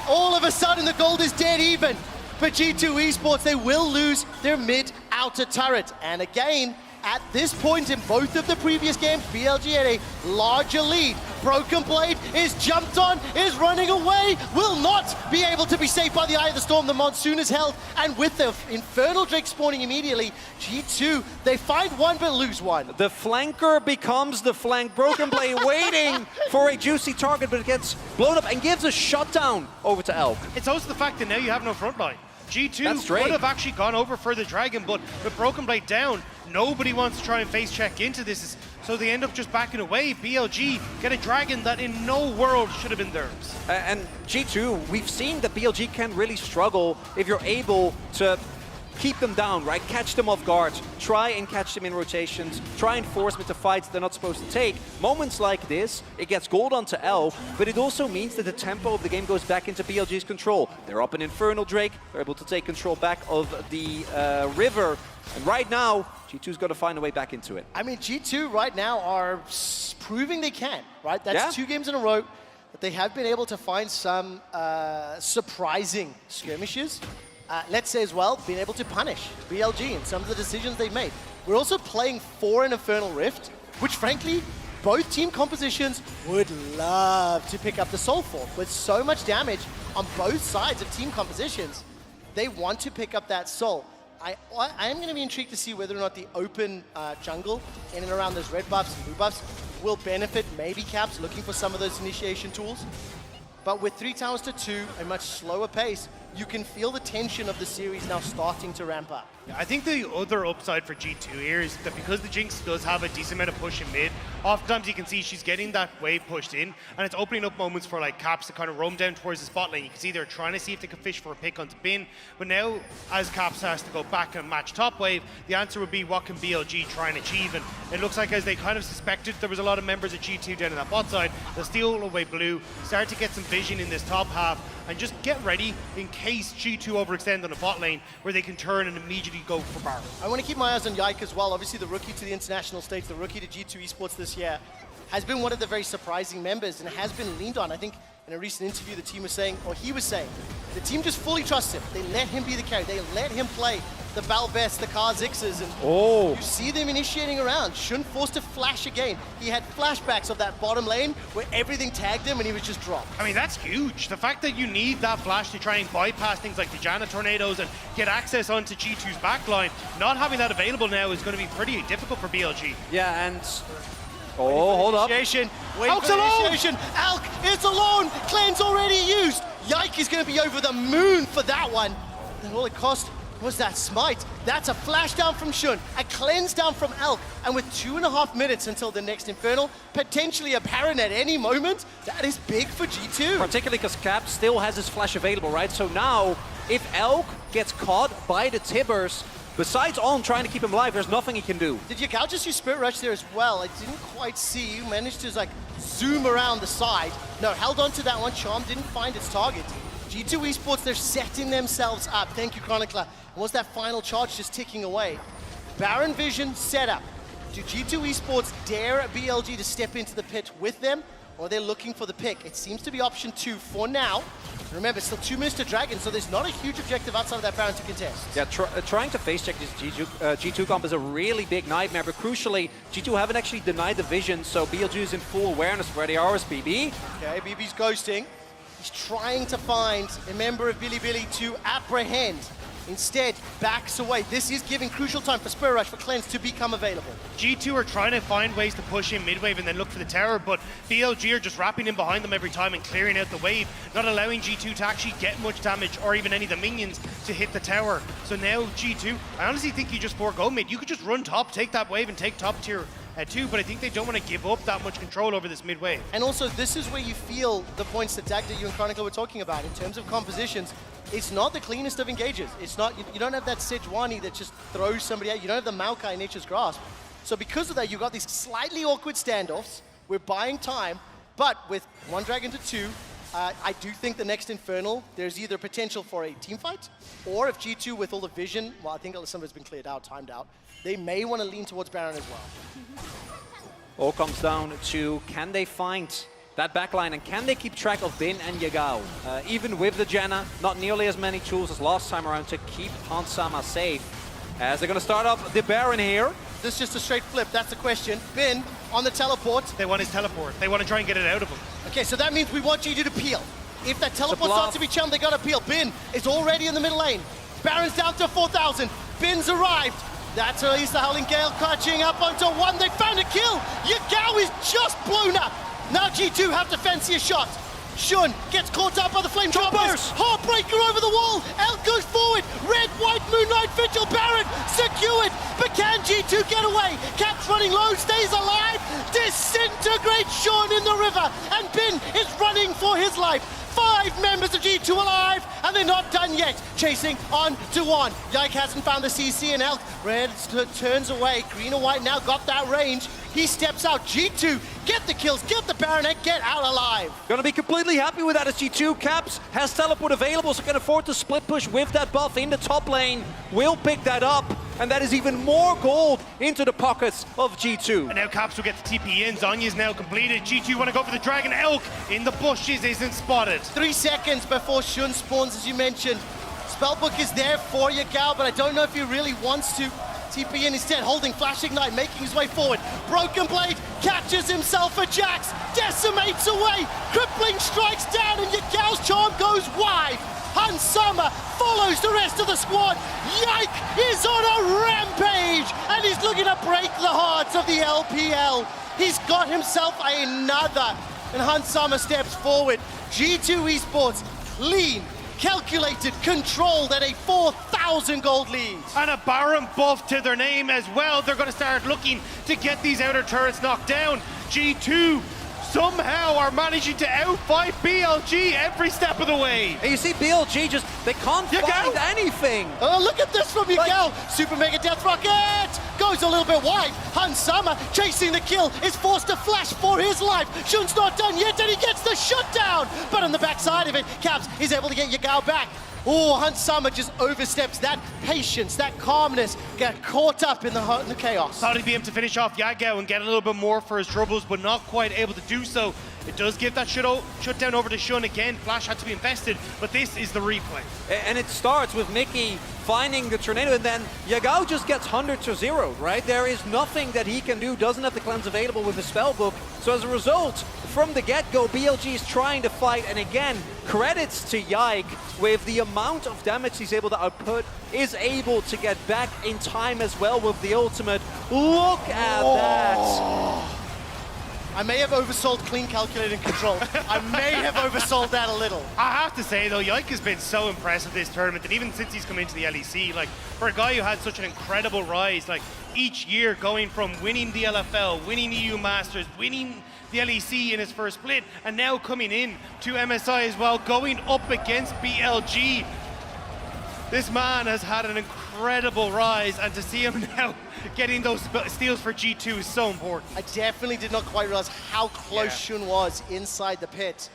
All of a sudden, the gold is dead even. But G2 Esports, they will lose their mid-outer turret. And again, at this point in both of the previous games, BLG had a larger lead. Broken Blade is jumped on, is running away, will not be able to be saved by the Eye of the Storm. The Monsoon is held, and with the Infernal Drake spawning immediately, G2, they find one but lose one. The flanker becomes the flank. Broken Blade waiting for a juicy target, but it gets blown up and gives a shutdown over to Elk. It's also the fact that now you have no front line. G2 could have actually gone over for the Dragon, but with Broken Blade down, nobody wants to try and face check into this, so they end up just backing away. BLG get a Dragon that in no world should have been theirs. And G2, we've seen that BLG can really struggle if you're able to keep them down, right? Catch them off guard, try and catch them in rotations, try and force them into fights they're not supposed to take. Moments like this, it gets gold onto Elk, but it also means that the tempo of the game goes back into BLG's control. They're up in Infernal Drake, they're able to take control back of the river, and right now, G2's got to find a way back into it. I mean, G2 right now are proving they can, right? That's 2 games in a row that they have been able to find some surprising skirmishes. Let's say as well, being able to punish BLG and some of the decisions they've made. We're also playing for an Infernal Rift, which frankly, both team compositions would love to pick up the Soul for. With so much damage on both sides of team compositions, they want to pick up that Soul. I am going to be intrigued to see whether or not the open jungle in and around those red buffs and blue buffs will benefit maybe Caps looking for some of those initiation tools. But with 3 towers to 2, a much slower pace, you can feel the tension of the series now starting to ramp up. I think the other upside for G2 here is that because the Jinx does have a decent amount of push in mid, oftentimes you can see she's getting that wave pushed in, and it's opening up moments for like Caps to kind of roam down towards the spot lane. You can see they're trying to see if they can fish for a pick onto Bin, but now as Caps has to go back and match top wave, the answer would be what can BLG try and achieve, and it looks like as they kind of suspected there was a lot of members of G2 down in that bot side, they'll steal away blue, start to get some vision in this top half, and just get ready in case G2 overextend on the bot lane where they can turn and immediately go for Baron. I want to keep my eyes on Yike as well. Obviously the rookie to the international stage, the rookie to G2 Esports this year, has been one of the very surprising members and has been leaned on. I think in a recent interview the team was saying, or he was saying, the team just fully trusts him. They let him be the carry. They let him play the Balvest, the Kha'Zixes, and you see them initiating around. Shun forced to flash again. He had flashbacks of that bottom lane where everything tagged him and he was just dropped. I mean, that's huge. The fact that you need that flash to try and bypass things like the Janna tornadoes and get access onto G2's backline, not having that available now is going to be pretty difficult for BLG. Yeah, and hold up. Alk's alone! Alk is alone! Cleanse already used! Yike is going to be over the moon for that one. And all it cost was that smite. That's a flash down from Shun, a cleanse down from Elk, and with 2.5 minutes until the next Infernal, potentially a Baron at any moment, that is big for G2. Particularly because Cap still has his flash available, right? So now, if Elk gets caught by the Tibbers, besides On trying to keep him alive, there's nothing he can do. Did Yagao just use Spirit Rush there as well? I didn't quite see. You managed to like zoom around the side. No, held on to that one. Charm didn't find its target. G2 Esports, they're setting themselves up. Thank you, Chronicler. And was that final charge just ticking away? Baron Vision set up. Do G2 Esports dare BLG to step into the pit with them? Or they're looking for the pick? It seems to be option 2 for now. Remember, it's still 2 minutes to Dragon, so there's not a huge objective outside of that Baron to contest. Yeah, trying to face check this G2 comp is a really big nightmare, but crucially, G2 haven't actually denied the vision, so BLG is in full awareness of where they are as BB. Okay, BB's ghosting. He's trying to find a member of Bilibili to apprehend. Instead, backs away. This is giving crucial time for Spirit Rush for Cleanse to become available. G2 are trying to find ways to push in mid-wave and then look for the tower, but BLG are just wrapping in behind them every time and clearing out the wave, not allowing G2 to actually get much damage or even any of the minions to hit the tower. So now G2, I honestly think you just forego mid. You could just run top, take that wave and take top tier 2, but I think they don't want to give up that much control over this mid wave. And also, this is where you feel the points that Dagda, you and Chronicler were talking about in terms of compositions. It's not the cleanest of engages. It's not, you don't have that Sejuani that just throws somebody out. You don't have the Maokai in Nature's Grasp. So because of that, you've got these slightly awkward standoffs. We're buying time, but with 1 Dragon to 2, I do think the next Infernal, there's either potential for a team fight, or if G2 with all the vision, well, I think some of it's been cleared out, timed out, they may want to lean towards Baron as well. All comes down to, can they find that backline, and can they keep track of Bin and Yagao? Even with the Janna, not nearly as many tools as last time around to keep Hansama safe. As they're going to start up the Baron here. This is just a straight flip, that's the question. Bin on the teleport. They want his teleport. They want to try and get it out of him. Okay, so that means we want G2 to peel. If that teleport starts to be chummed, they got to peel. Bin is already in the middle lane. Baron's down to 4,000. Bin's arrived. That's at least the Howling Gale catching up onto 1. They found a kill. Yagao is just blown up. Now G2 have to fancy a shot. Shun gets caught up by the flame choppers. Heartbreaker over the wall. Elk goes forward. Red, white, Moonlight Vigil, Baron secured. But can G2 get away? Caps running low, stays alive. Disintegrates Shun in the river. And Bin is running for his life. 5 members of G2 alive, and they're not done yet. Chasing on to 1. Yike hasn't found the CC, and Elk Red turns away. Green and white now got that range. He steps out. G2 get the kills, get the Baronet, get out alive. Gonna be completely happy with that as G2. Caps has teleport available, so can afford to split push with that buff in the top lane. Will pick that up, and that is even more gold into the pockets of G2. And now Caps will get the TP in. Zonya's now completed. G2 want to go for the Dragon. Elk in the bushes isn't spotted. 3 seconds before Shun spawns, as you mentioned. Spellbook is there for Yagao, but I don't know if he really wants to. TP in instead, holding Flash Ignite, making his way forward. Broken Blade catches himself a Jax, decimates away, crippling strikes down, and Yagao's charm goes wide. Hansama follows the rest of the squad. Yike is on a rampage, and he's looking to break the hearts of the LPL. He's got himself another, and Hansama steps forward. G2 Esports, lean, calculated, controlled at a 4,000 gold lead. And a Baron buff to their name as well. They're going to start looking to get these outer turrets knocked down. G2 somehow are managing to outfight BLG every step of the way. And you see BLG just, they can't find anything. Oh, look at this from Yagao. Super Mega Death Rocket goes a little bit wide. Hansama chasing the kill is forced to flash for his life. Shun's not done yet, and he gets the shutdown. But on the backside of it, Caps is able to get Yagao back. Oh, Hansama just oversteps that patience, that calmness, get caught up in the chaos. Thought he'd be able to finish off Yagao and get a little bit more for his troubles, but not quite able to do so. It does give that shutdown over to Shun again. Flash had to be invested, but this is the replay. And it starts with Mickey finding the tornado, and then Yagao just gets 100 to 0, right? There is nothing that he can do, doesn't have the cleanse available with the spellbook. So as a result, from the get-go, BLG is trying to fight, and again, credits to Yike with the amount of damage he's able to output, is able to get back in time as well with the ultimate. Look at that! I may have oversold clean, calculated, and controlled. I may have oversold that a little. I have to say though, Yike has been so impressive this tournament, and even since he's come into the LEC, like for a guy who had such an incredible rise, like each year going from winning the LFL, winning EU Masters, winning the LEC in his first split, and now coming in to MSI as well, going up against BLG. This man has had an incredible rise, and to see him now getting those steals for G2 is so important. I definitely did not quite realize how close Shun was inside the pit.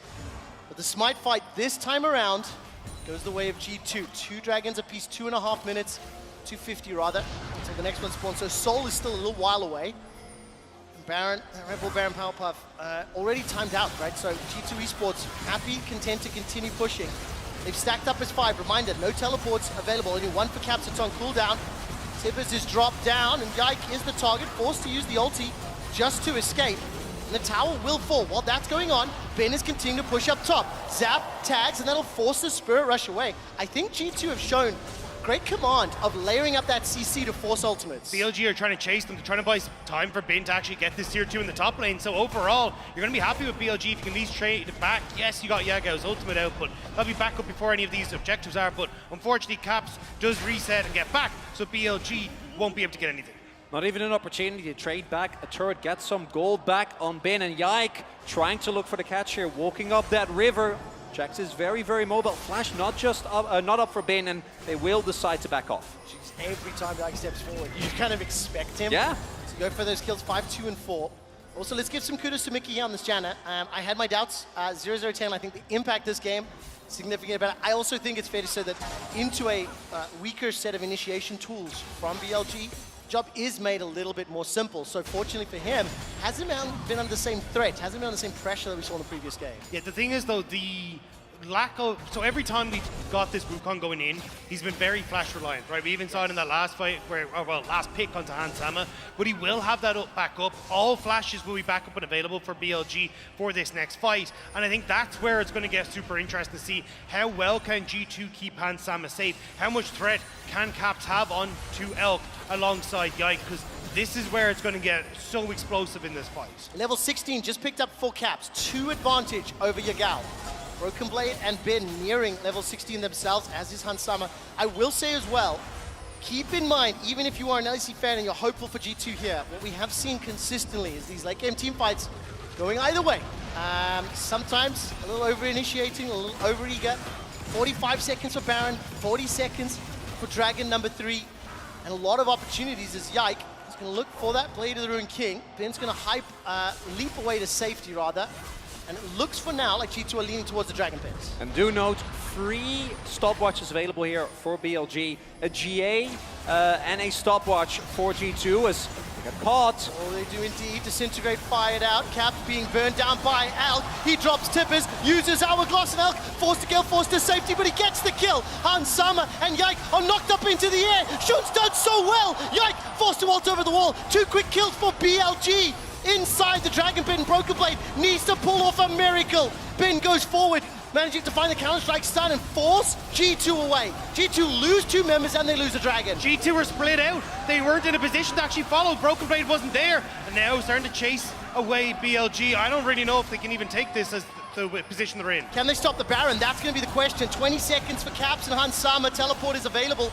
But the Smite fight this time around goes the way of G2. 2 dragons apiece, 2.5 minutes, 250 rather, until the next one spawns. So Soul is still a little while away. Baron, Red Bull Baron Power Puff, already timed out, right? So G2 Esports happy, content to continue pushing. They've stacked up as 5. Reminder, no teleports available. Only 1 for Caps. It's on cooldown. Tibbers is dropped down, and Yike is the target, forced to use the ulti just to escape. And the tower will fall. While that's going on, Ben is continuing to push up top. Zap, tags, and that'll force the Spirit Rush away. I think G2 have shown great command of layering up that CC to force ultimates. BLG are trying to chase them. They're trying to buy some time for Bin to actually get this tier 2 in the top lane. So overall, you're going to be happy with BLG if you can at least trade it back. Yes, you got Yagao's ultimate output. That'll be back up before any of these objectives are, but unfortunately, Caps does reset and get back, so BLG won't be able to get anything. Not even an opportunity to trade back a turret, get some gold back on Bin, and Yike trying to look for the catch here, walking up that river. Jax is very, very mobile. Flash not just up, not up for Bin, and they will decide to back off. Jeez, every time Yike steps forward, you kind of expect him to go for those kills 5, 2, and 4. Also, let's give some kudos to Mickey here on this Janna. I had my doubts. 0-0-10, I think the impact this game significant, but I also think it's fair to say that into a weaker set of initiation tools from BLG, job is made a little bit more simple. So fortunately for him, hasn't been under the same threat, hasn't been under the same pressure that we saw in the previous game. Yeah, the thing is though, the lack of, so every time we've got this Wukong going in, he's been very flash reliant, right? We even saw it in that last fight, where, well, last pick onto Hansama, but he will have that back up. All flashes will be back up and available for BLG for this next fight, and I think that's where it's going to get super interesting to see how well can G2 keep Hansama safe, how much threat can Caps have on to Elk alongside Yike, because this is where it's going to get so explosive in this fight. Level 16 just picked up 4 caps, 2 advantage over Yagao. Broken Blade and Bin nearing level 16 themselves, as is Hansama. I will say as well, keep in mind, even if you are an LEC fan and you're hopeful for G2 here, what we have seen consistently is these late game team fights going either way. Sometimes a little over-initiating, a little over-eager. 45 seconds for Baron, 40 seconds for Dragon number 3, and a lot of opportunities as Yike is going to look for that Blade of the Ruined King. Bin's going to leap away to safety rather, and it looks for now like G2 are leaning towards the Dragon Pits. And do note, 3 stopwatches available here for BLG. A GA and a stopwatch for G2 as they got caught. Oh, they do indeed. Disintegrate fired out. Cap being burned down by Elk. He drops Tippers, uses Hourglass, and Elk forced to kill, forced to safety, but he gets the kill. Hansama and Yike are knocked up into the air. Shun's done so well. Yike forced to ult over the wall. 2 quick kills for BLG. Inside the Dragon Pit, and Broken Blade needs to pull off a miracle. Bin goes forward, managing to find the Counter-Strike stun and force G2 away. G2 lose 2 members and they lose a Dragon. G2 were split out. They weren't in a position to actually follow. Broken Blade wasn't there. And now starting to chase away BLG. I don't really know if they can even take this as the position they're in. Can they stop the Baron? That's going to be the question. 20 seconds for Caps and Hansama. Teleport is available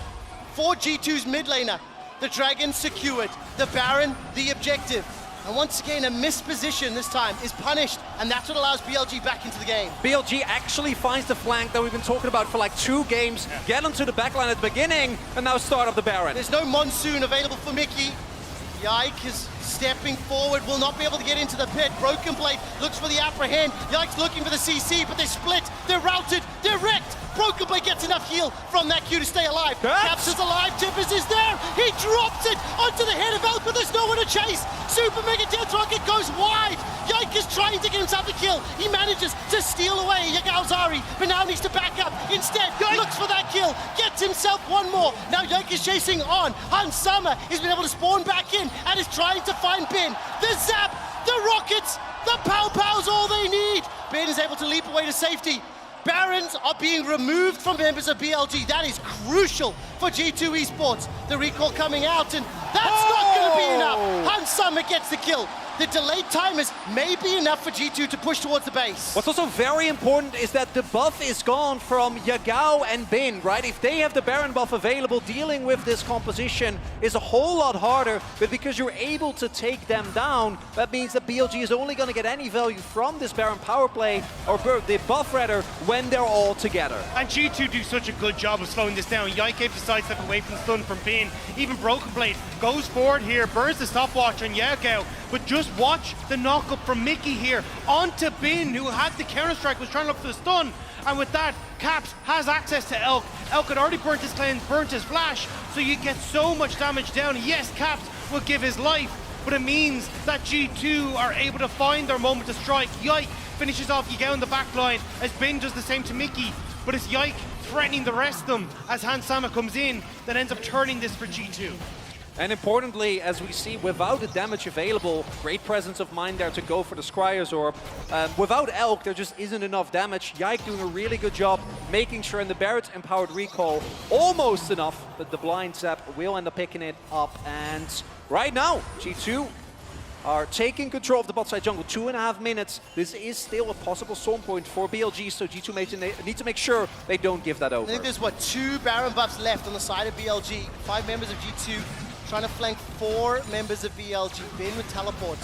for G2's mid laner. The Dragon secured. The Baron, the objective. And once again, a missed position this time is punished, and that's what allows BLG back into the game. BLG actually finds the flank that we've been talking about for like 2 games, get onto the backline at the beginning, and now start up the Baron. There's no Monsoon available for Mickey. Yike is stepping forward, will not be able to get into the pit. Broken Blade looks for the apprehend. Yike's looking for the CC, but they split, they're routed, they're wrecked. Broken Blade gets enough heal from that Q to stay alive. Caps is alive, Tippers is there. He drops it onto the head of Elk, but there's no one to chase. Super Mega Death Rocket goes wide. Yike is trying to get himself a kill. He manages to steal away Yagao Zari, but now needs to back up. Instead, looks for that kill, gets himself one more. Now Yike is chasing on. Hansama has been able to spawn back in and is trying to find Bin. The zap, the rockets, the pow-pows, all they need. Bin is able to leap away to safety. Barons are being removed from members of BLG. That is crucial for G2 Esports. The recall coming out, and that's not going to be enough. Hansama gets the kill. The delayed timers may be enough for G2 to push towards the base. What's also very important is that the buff is gone from Yagao and Bin, right? If they have the Baron buff available, dealing with this composition is a whole lot harder, but because you're able to take them down, that means that BLG is only going to get any value from this Baron power play, or the buff rather, when they're all together. And G2 do such a good job of slowing this down. Yike decides to step away from the stun from Bin. Even Broken Blade goes forward here, burns the stopwatch on Yagao, but just watch the knock-up from Mickey here onto Bin, who had the counter-strike, was trying to look for the stun. And with that, Caps has access to Elk. Elk had already burnt his cleanse, burnt his flash, so you get so much damage down. Yes, Caps will give his life, but it means that G2 are able to find their moment to strike. Yike finishes off Yagao in the back line as Bin does the same to Mickey, but it's Yike threatening the rest of them as Hansama comes in that ends up turning this for G2. And importantly, as we see, without the damage available, great presence of mind there to go for the Scryer's Orb. Without Elk, there just isn't enough damage. Yike doing a really good job making sure in the Barret empowered recall, almost enough, but the blind zap will end up picking it up. And right now, G2 are taking control of the bot side jungle. 2.5 minutes. This is still a possible storm point for BLG, so G2 need to make sure they don't give that over. I think there's, 2 Baron buffs left on the side of BLG. 5 members of G2 trying to flank 4 members of BLG. Bin with teleport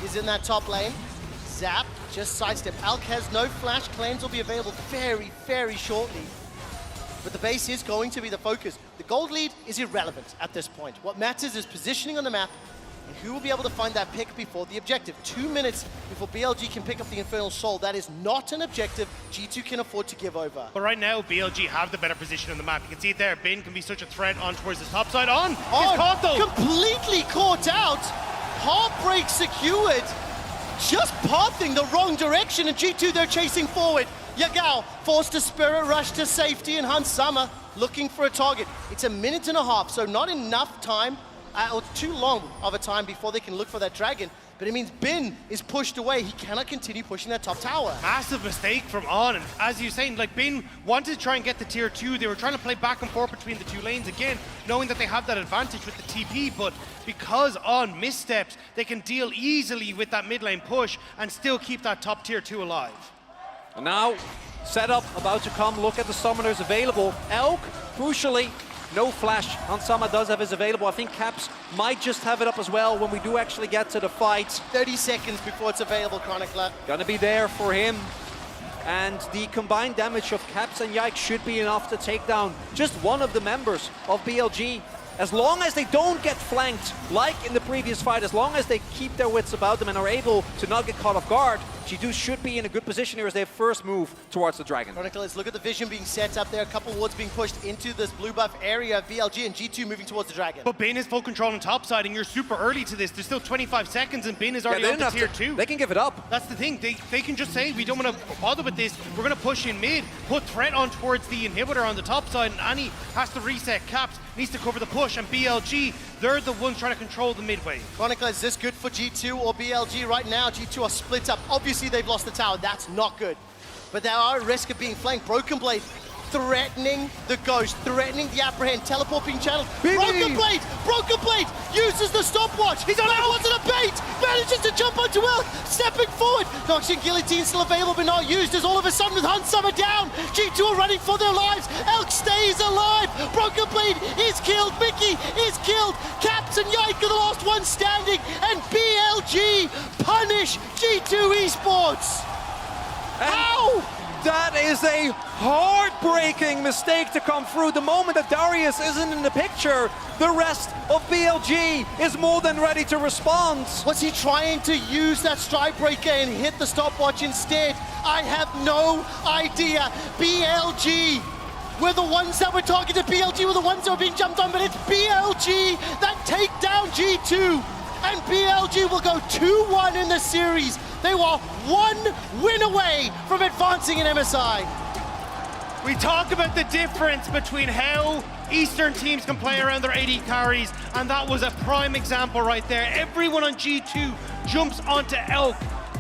is in that top lane. Zap, just sidestep. Alk has no flash. Claims will be available very, very shortly. But the base is going to be the focus. The gold lead is irrelevant at this point. What matters is positioning on the map and who will be able to find that pick before the objective. 2 minutes before BLG can pick up the Infernal Soul. That is not an objective G2 can afford to give over. But right now, BLG have the better position on the map. You can see it there. Bin can be such a threat on towards the top side. On! He's caught though! Completely caught out! Heartbreak secured! Just pathing the wrong direction, and G2 they're chasing forward. Yagao forced to Spirit Rush to safety, and Hansama looking for a target. It's 1.5 minutes, so not enough time or too long of a time before they can look for that dragon. but it means Bin is pushed away. He cannot continue pushing that top tower. Massive mistake from On, and as you're saying, like Bin wanted to try and get the tier 2. They were trying to play back and forth between the two lanes again, knowing that they have that advantage with the TP, but because On missteps, they can deal easily with that mid lane push and still keep that top tier 2 alive. And now, setup about to come. Look at the summoners available. Elk, crucially, no flash. Hansama does have his available. I think Caps might just have it up as well when we do actually get to the fight. 30 seconds before it's available, Chronicler. Gonna be there for him. And the combined damage of Caps and Yike should be enough to take down just one of the members of BLG. As long as they don't get flanked, like in the previous fight, as long as they keep their wits about them and are able to not get caught off guard, G2 should be in a good position here as they first move towards the Dragon. Chronicle, let's look at the vision being set up there. A couple wards being pushed into this blue buff area. BLG and G2 moving towards the Dragon. But Bin is full control on top side, and you're super early to this. There's still 25 seconds, and Bin is already on to tier 2. They can give it up. That's the thing. They can just say, we don't want to bother with this. We're going to push in mid, put threat on towards the inhibitor on the top side, and Annie has to reset Caps, needs to cover the push, and BLG, they're the ones trying to control the mid wave. Chronicle, is this good for G2 or BLG right now? G2 are split up. Obviously, they've lost the tower. That's not good. But they are at risk of being flanked. Broken Blade threatening the Ghost, threatening the Apprehend, teleporting channel. Broken Blade uses the stopwatch. He's on it. Wasn't a bait. Manages to jump onto Elk, stepping forward. Noxian Guillotine still available, but not used as all of a sudden with Hansama down. G2 are running for their lives. Elk stays alive. Broken Blade is killed. Mickey is killed. Caps and Yike are the last one standing. And BLG punish G2 Esports. How? That is a heartbreaking mistake to come through. The moment that Darius isn't in the picture, the rest of BLG is more than ready to respond. Was he trying to use that strike breaker and hit the stopwatch instead? I have no idea. BLG were the ones that were targeted. BLG were the ones that were being jumped on, but it's BLG that take down G2. And BLG will go 2-1 in the series. They were one win away from advancing in MSI. We talk about the difference between how Eastern teams can play around their AD carries, and that was a prime example right there. Everyone on G2 jumps onto Elk.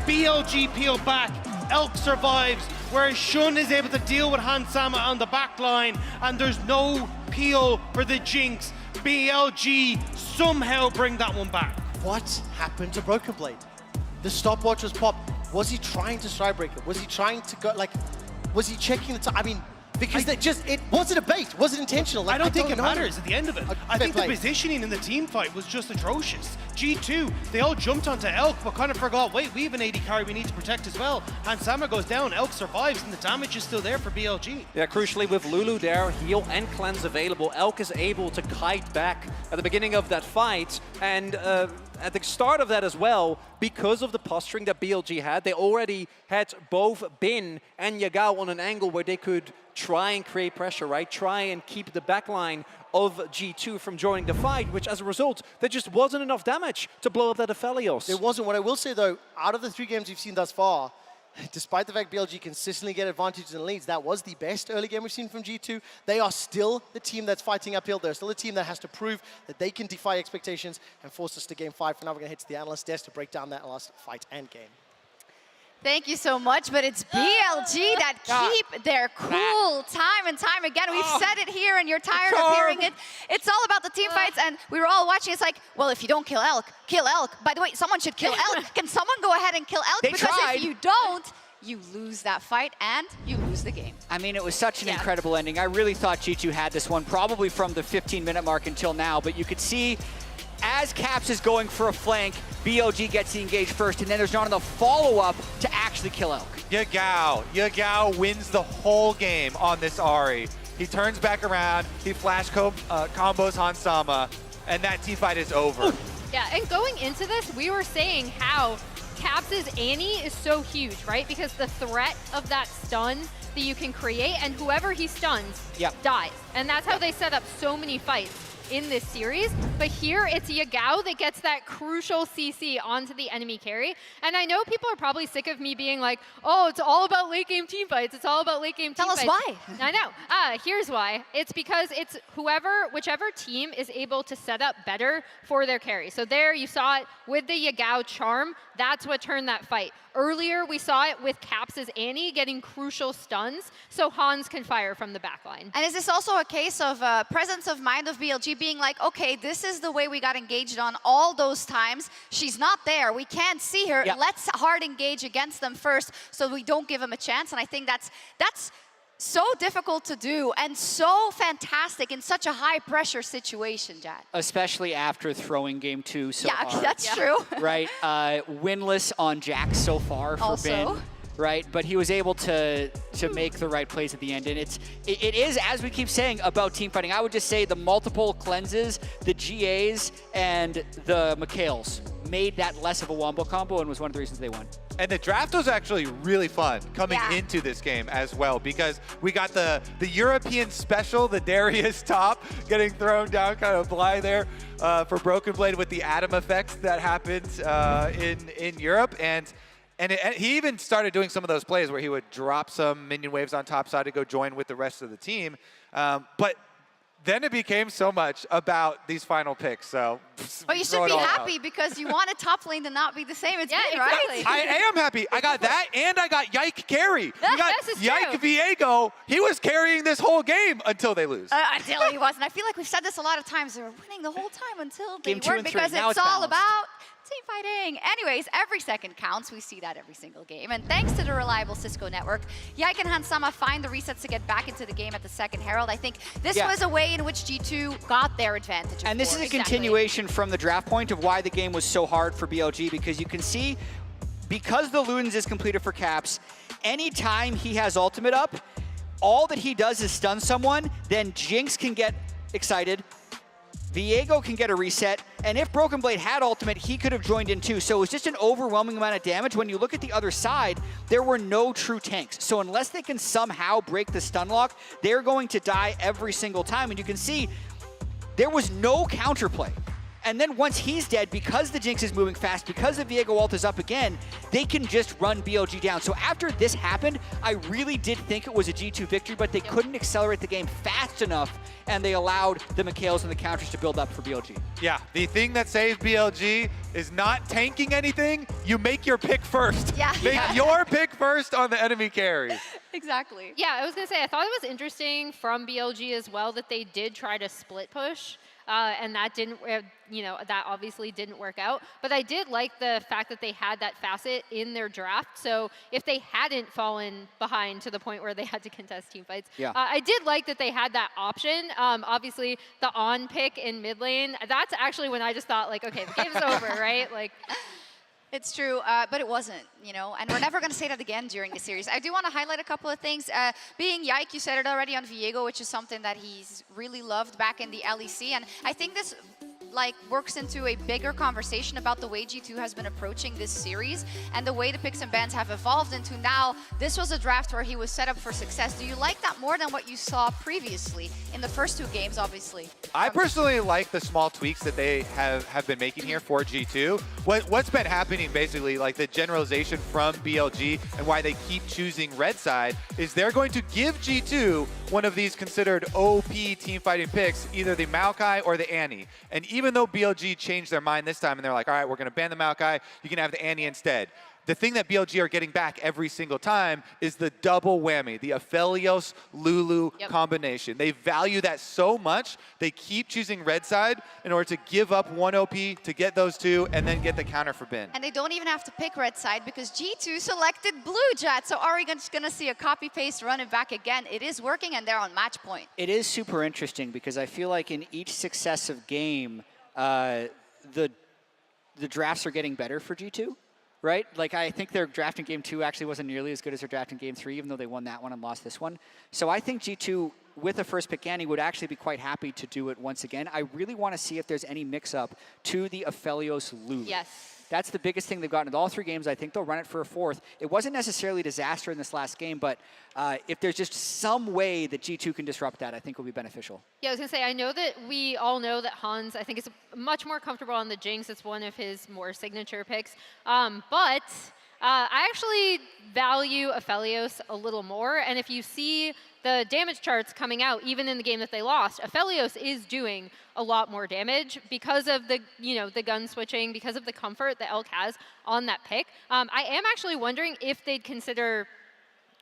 BLG peel back. Elk survives, whereas Shun is able to deal with Hansama on the back line, and there's no peel for the Jinx. BLG somehow bring that one back. What happened to Broken Blade? The stopwatch was popped. Was he trying to strike breaker? Was he trying to go, like, was he checking the time? I mean, because it wasn't a bait. Was it intentional? Like, I don't think it know. matters at the end of it. I think the positioning in the team fight was just atrocious. G2, they all jumped onto Elk, but kind of forgot, wait, we have an AD carry we need to protect as well. Hansama goes down, Elk survives, and the damage is still there for BLG. Yeah, crucially with Lulu there, heal and cleanse available, Elk is able to kite back at the beginning of that fight, and at the start of that as well, because of the posturing that BLG had, they already had both Bin and Yagao on an angle where they could try and create pressure, right? Try and keep the backline of G2 from joining the fight, which as a result, there just wasn't enough damage to blow up that Aphelios. There wasn't. What I will say though, out of the 3 games we've seen thus far, despite the fact BLG consistently get advantages and leads, that was the best early game we've seen from G2. They are still the team that's fighting uphill. They're still a team that has to prove that they can defy expectations and force us to game 5. For now, we're going to head to the analyst desk to break down that last fight and game. Thank you so much, but it's BLG that keep their cool time and time again. We've said it here and you're tired of hearing it. It's all about the team fights, and we were all watching. It's like, well, if you don't kill Elk, kill Elk. By the way, someone should kill Elk. Can someone go ahead and kill Elk? Because if you don't, you lose that fight and you lose the game. I mean, it was such an incredible ending. I really thought G2 had this one, probably from the 15-minute mark until now, but you could see as Caps is going for a flank, BLG gets the engage first, and then there's not enough follow-up to actually kill Elk. Yagao wins the whole game on this Ahri. He turns back around, he flash combos Hansama, and that teamfight is over. Yeah, and going into this, we were saying how Caps' Annie is so huge, right? Because the threat of that stun that you can create, and whoever he stuns dies. And that's how they set up so many fights. in this series. But here it's Yagao that gets that crucial CC onto the enemy carry. And I know people are probably sick of me being like, oh, it's all about late game team fights. It's all about late game team fights. Tell us why. I know. Here's why. It's because it's whichever team is able to set up better for their carry. So there you saw it with the Yagao charm. That's what turned that fight. Earlier, we saw it with Caps' Annie getting crucial stuns, so Hans can fire from the backline. And is this also a case of presence of mind of BLG being like, okay, this is the way we got engaged on all those times. She's not there. We can't see her. Yeah. Let's hard engage against them first so we don't give them a chance. And I think that's so difficult to do and so fantastic in such a high-pressure situation, Jad. Especially after throwing game 2 so far. That's true. Right, winless on Jax so far for Also. Ben. Right, but he was able to make the right plays at the end, and it is, as we keep saying, about team fighting. I would just say the multiple cleanses, the GAs, and the Mikhails made that less of a wombo combo and was one of the reasons they won. And the draft was actually really fun coming into this game as well, because we got the European special, the Darius top, getting thrown down kind of blind there for Broken Blade with the Atom effects that happened in Europe. And he even started doing some of those plays where he would drop some minion waves on top side to go join with the rest of the team. But then it became so much about these final picks. So, but you should be happy because you want a top lane to not be the same. It's been, exactly. right? I am happy. I got that, and I got Yike carry. We got Yike Viego. He was carrying this whole game until they lose. Until he wasn't. I feel like we've said this a lot of times. They were winning the whole time until they Game 2 weren't, and 3. because Now it's it's all balanced. about team fighting. Anyways, every second counts. We see that every single game. And thanks to the reliable Cisco network, Yike and Hansama find the resets to get back into the game at the second Herald. I think this was a way in which G2 got their advantage. And this is a continuation from the draft point of why the game was so hard for BLG, because you can see, because the Ludens is completed for Caps, anytime he has ultimate up, all that he does is stun someone, then Jinx can get excited, Viego can get a reset, and if Broken Blade had ultimate, he could have joined in too. So it was just an overwhelming amount of damage. When you look at the other side, there were no true tanks. So unless they can somehow break the stun lock, they're going to die every single time. And you can see there was no counterplay. And then once he's dead, because the Jinx is moving fast, because the Viego ult is up again, they can just run BLG down. So after this happened, I really did think it was a G2 victory, but they couldn't accelerate the game fast enough, and they allowed the Mikhails and the counters to build up for BLG. Yeah, the thing that saves BLG is not tanking anything. You make your pick first. Yeah. Make your pick first on the enemy carry. Exactly. Yeah, I was going to say, I thought it was interesting from BLG as well that they did try to split push. And that didn't, that obviously didn't work out. But I did like the fact that they had that facet in their draft. So if they hadn't fallen behind to the point where they had to contest team fights, I did like that they had that option. Obviously, the on pick in mid lane, that's actually when I just thought, like, okay, the game's over, right? Like. It's true, but it wasn't, and we're never going to say that again during the series. I do want to highlight a couple of things. Being Yike, you said it already on Viego, which is something that he's really loved back in the LEC, and I think this works into a bigger conversation about the way G2 has been approaching this series and the way the picks and bans have evolved into now. This was a draft where he was set up for success. Do you like that more than what you saw previously in the first 2 games, obviously? I personally like the small tweaks that they have been making here for G2. What's been happening basically, like the generalization from BLG and why they keep choosing red side, is they're going to give G2 one of these considered OP team fighting picks, either the Maokai or the Annie. And even though BLG changed their mind this time and they're like, all right, we're going to ban the Maokai, you can have the Annie instead. The thing that BLG are getting back every single time is the double whammy, the Aphelios Lulu combination. They value that so much, they keep choosing red side in order to give up 1 OP to get those 2 and then get the counter for Bin. And they don't even have to pick red side because G2 selected blue, Jet. So are we just going to see a copy-paste run it back again? It is working and they're on match point. It is super interesting because I feel like in each successive game, the drafts are getting better for G2. Right? Like, I think their draft in Game 2 actually wasn't nearly as good as their draft in Game 3, even though they won that one and lost this one. So I think G2, with a first pick Annie, would actually be quite happy to do it once again. I really want to see if there's any mix-up to the Aphelios Lulu. Yes. That's the biggest thing they've gotten in all 3 games. I think they'll run it for a 4th. It wasn't necessarily a disaster in this last game, but if there's just some way that G2 can disrupt that, I think will be beneficial. Yeah, I was going to say, I know that we all know that Hans, I think, is much more comfortable on the Jinx. It's one of his more signature picks. But I actually value Aphelios a little more. And if you see the damage charts coming out, even in the game that they lost, Aphelios is doing a lot more damage because of the, the gun switching, because of the comfort that Elk has on that pick. I am actually wondering if they'd consider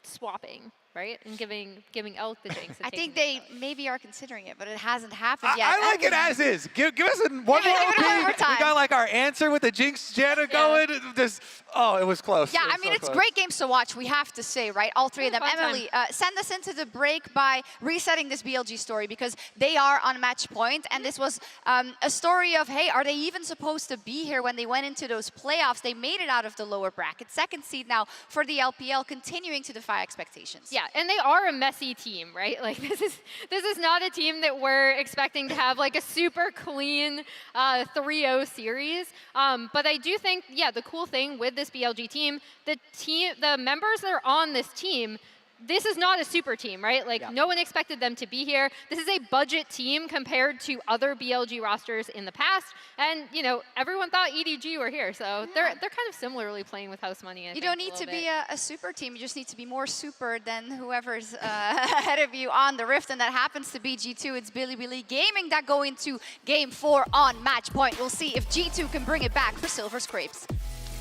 swapping, right? And giving Elk the Jinx. I think they maybe are considering it, but it hasn't happened yet. I like it as is. Give us one more OP. We got like our answer with the Jinx Janna going. It was close. Yeah, I mean, it's great games to watch, we have to say, right? All 3 of them. Emily, send us into the break by resetting this BLG story, because they are on match point, and this was a story of, hey, are they even supposed to be here when they went into those playoffs? They made it out of the lower bracket. 2nd seed now for the LPL, continuing to defy expectations. Yeah, and they are a messy team, right? Like, this is not a team that we're expecting to have like a super clean 3-0 series. But I do think, yeah, the cool thing with this BLG team, the members that are on this team, this is not a super team, right? Like, no one expected them to be here. This is a budget team compared to other BLG rosters in the past. And, everyone thought EDG were here. So they're kind of similarly playing with house money. You don't need to be a super team. You just need to be more super than whoever's ahead of you on the Rift. And that happens to be G2. It's Bilibili Gaming that go into Game 4 on match point. We'll see if G2 can bring it back for Silver Scrapes.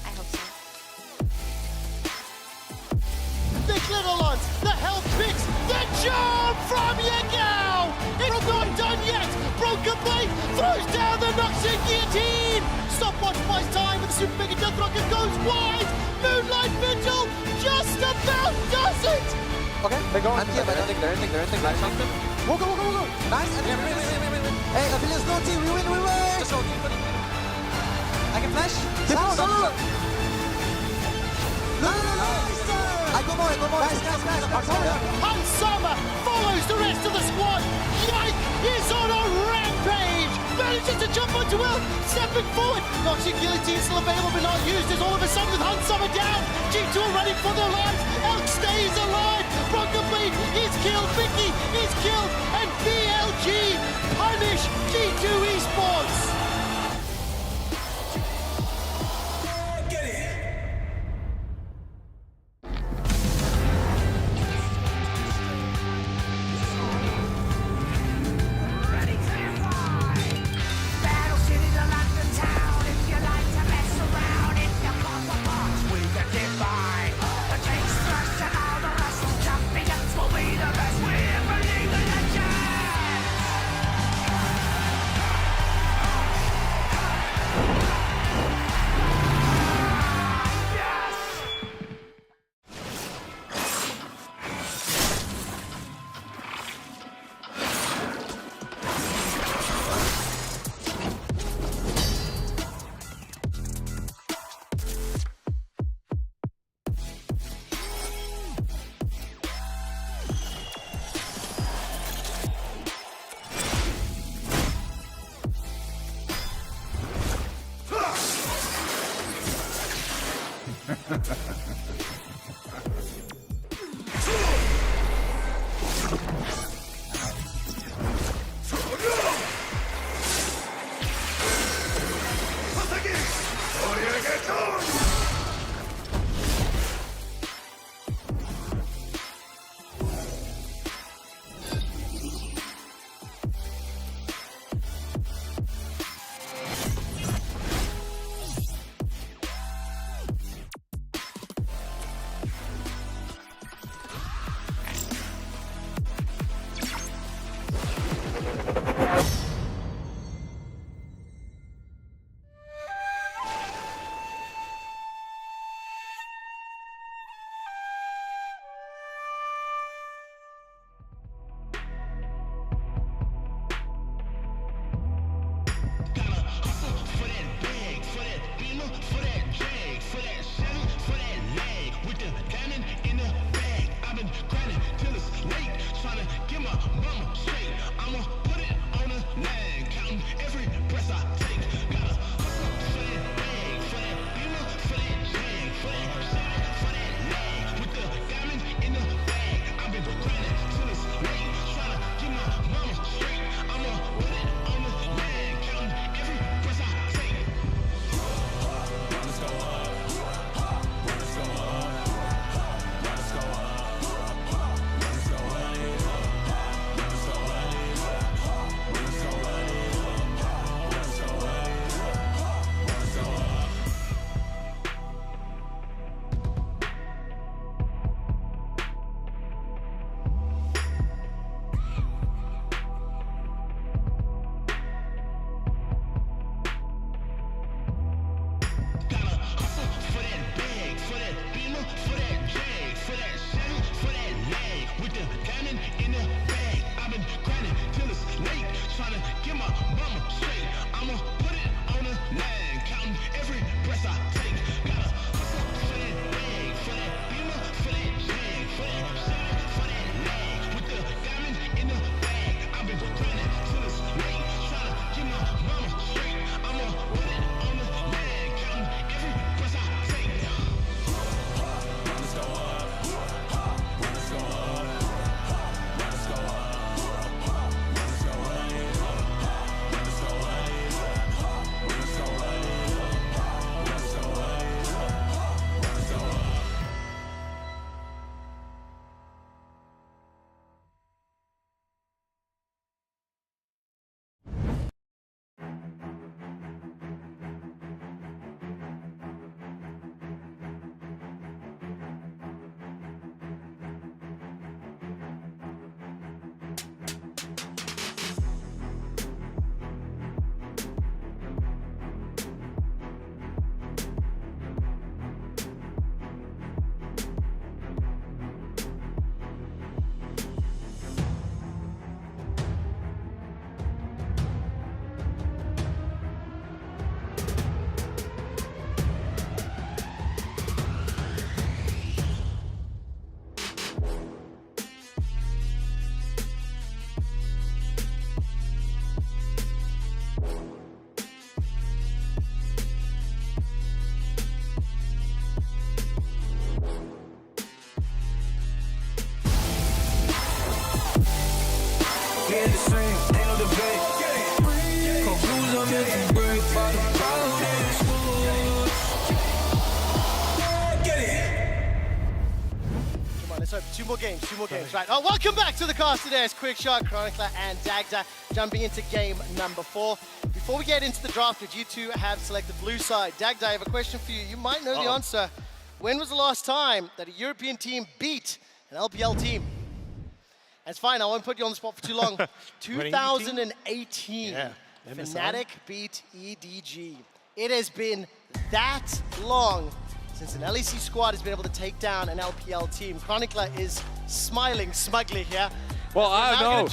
I hope so. The Glitterlons, the health picks, the jump from Yagao! It's not done yet! Broken Blade throws down the Noxian Guillotine! Stopwatch buys time with the Super Mega Death Rocket goes wide! Moonlight Vigil just about does it! Okay, they're going. They're ending. Nice. Go. Nice. Wait. Hey, Aphelios, no team, we win! I can flash. No. I go more. Guys. Hansama follows the rest of the squad. Yike is on a rampage. Manages to jump onto Elk, stepping forward. Noxian Guillotine still available but not used as all of a sudden with Hansama down. G2 are running for their lives. Elk stays alive. Broken Blade is killed. Vicky is killed. And BLG punish G2 Esports. same, ain't no debate. Conclusion meant to break by the proudest words. Get it. Come on, let's hope two more games, right? Oh, welcome back to the cast today. It's Quick Shot, Chronicler, and Dagda jumping into game number 4. Before we get into the draft, which you two have selected blue side, Dagda, I have a question for you. You might know the answer. When was the last time that a European team beat an LPL team? That's fine, I won't put you on the spot for too long. 2018. Yeah. Fnatic beat EDG. It has been that long since an LEC squad has been able to take down an LPL team. Chronicler is smiling smugly here. Well, I know.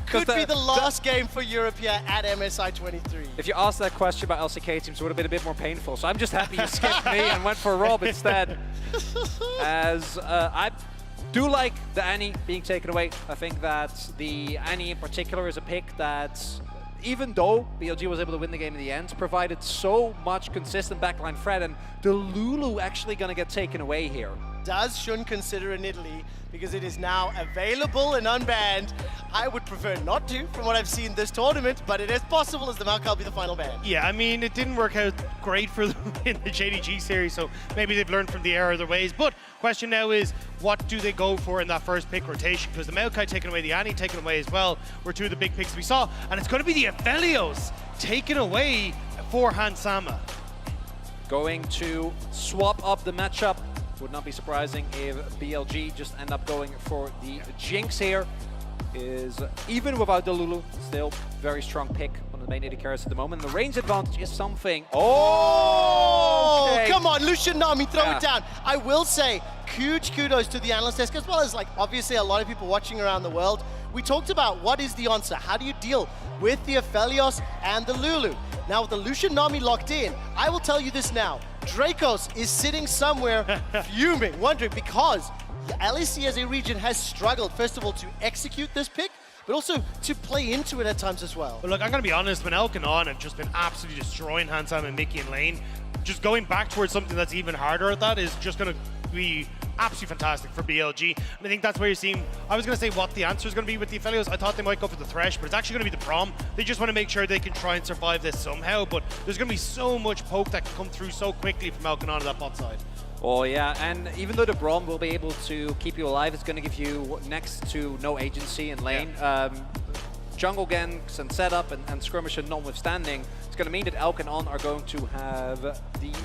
Could be the last game for Europe here at MSI 23. If you asked that question about LCK teams, it would have been a bit more painful. So I'm just happy you skipped me and went for Rob instead. As I do like the Annie being taken away. I think that the Annie in particular is a pick that, even though BLG was able to win the game in the end, provided so much consistent backline threat, and the Lulu actually going to get taken away here. Does Shun consider an Italy because it is now available and unbanned? I would prefer not to, from what I've seen this tournament, but it is possible as the Malca will be the final ban. Yeah, I mean, it didn't work out great for them in the JDG series, so maybe they've learned from the error of their ways. But question now is, what do they go for in that first pick rotation? Because the Maokai taken away, the Annie taken away as well, were two of the big picks we saw. And it's going to be the Aphelios taken away for Hansama. Going to swap up the matchup. Would not be surprising if BLG just end up going for the Jinx here. Is, even without the Lulu, still very strong pick on the main AD carries at the moment. The range advantage is something. Oh, okay. Come on, Lucian Nami, throw it down. I will say, huge kudos to the analyst desk, as well as, like, obviously a lot of people watching around the world. We talked about what is the answer. How do you deal with the Aphelios and the Lulu? Now, with the Lucian Nami locked in, I will tell you this now. Dracos is sitting somewhere fuming, wondering, because the LEC as a region has struggled, first of all, to execute this pick, but also to play into it at times as well. But look, I'm going to be honest, when Elk and On have just been absolutely destroying Hansam and Mickey and Lane, just going back towards something that's even harder at that is just going to be absolutely fantastic for BLG. And I think that's where you're seeing, I was going to say what the answer is going to be with the Aphelios. I thought they might go for the Thresh, but it's actually going to be the Prom. They just want to make sure they can try and survive this somehow, but there's going to be so much poke that can come through so quickly from Elk and On that bot side. Oh yeah, and even though the Braum will be able to keep you alive, it's going to give you next to no agency in lane. Jungle ganks and setup and skirmisher notwithstanding, it's going to mean that Elk and On are going to have the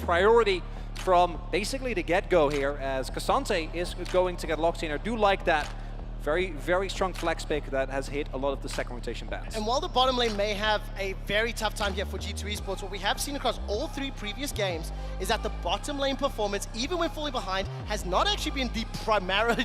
priority from basically the get-go here, as Cassante is going to get locked in. I do like that. Very, very strong flex pick that has hit a lot of the second rotation bans. And while the bottom lane may have a very tough time here for G2 Esports, what we have seen across all 3 previous games is that the bottom lane performance, even when falling behind, has not actually been the primary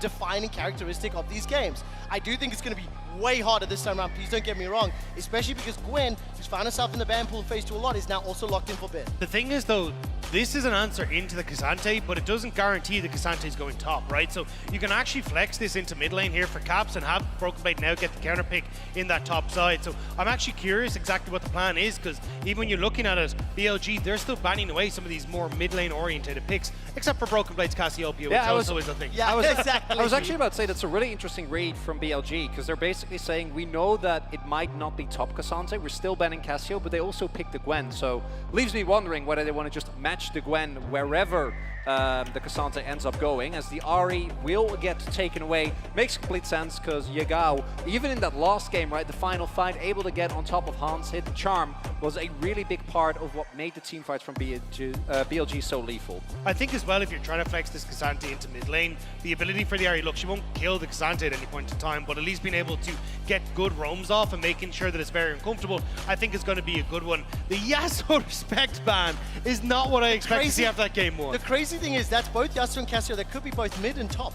defining characteristic of these games. I do think it's going to be way harder this time around, please don't get me wrong, especially because Gwen, who's found herself in the ban pool phase 2 a lot, is now also locked in for bid. The thing is though, this is an answer into the Cassante, but it doesn't guarantee the Cassante is going top, right? So you can actually flex this into mid lane here for Caps and have Broken Blade now get the counter pick in that top side. So I'm actually curious exactly what the plan is, because even when you're looking at it, BLG, they're still banning away some of these more mid lane oriented picks, except for Broken Blade's Cassiopeia, which also is a thing. Yeah, exactly. I was actually about to say that's a really interesting read from BLG, because they're basically saying we know that it might not be top Cassante, we're still banning Cassio, but they also picked the Gwen, so leaves me wondering whether they want to just match the Gwen wherever the Cassante ends up going, as the Ahri will get taken away. Makes complete sense, because Yagao, even in that last game, right, the final fight, able to get on top of Hans, hit the charm, was a really big part of what made the team fights from BLG so lethal. I think as well, if you're trying to flex this Cassante into mid lane, the ability for the Ahri, look, she won't kill the Cassante at any point in time, but at least being able to get good roams off and making sure that it's very uncomfortable, I think is going to be a good one. The Yasuo respect ban is not what I expect to see after that game 1. The crazy thing is that's both Yasuo and Cassio. That could be both mid and top.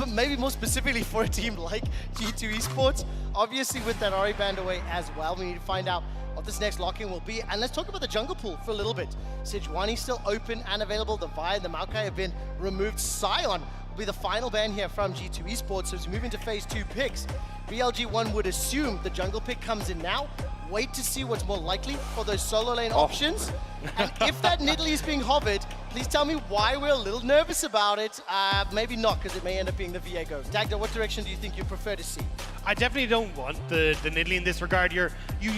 Maybe more specifically for a team like G2 Esports. Obviously with that Ahri banned away as well, we need to find out what this next lock-in will be. And let's talk about the jungle pool for a little bit. Sejuani still open and available. The Vi and the Maokai have been removed. Sion will be the final ban here from G2 Esports, so to move into phase 2 picks. BLG 1 would assume the jungle pick comes in now. Wait to see what's more likely for those solo lane options. And if that Nidalee is being hovered, please tell me why we're a little nervous about it. Maybe not, because it may end up being the Viego. Dagda, what direction do you think you prefer to see? I definitely don't want the Nidalee in this regard. You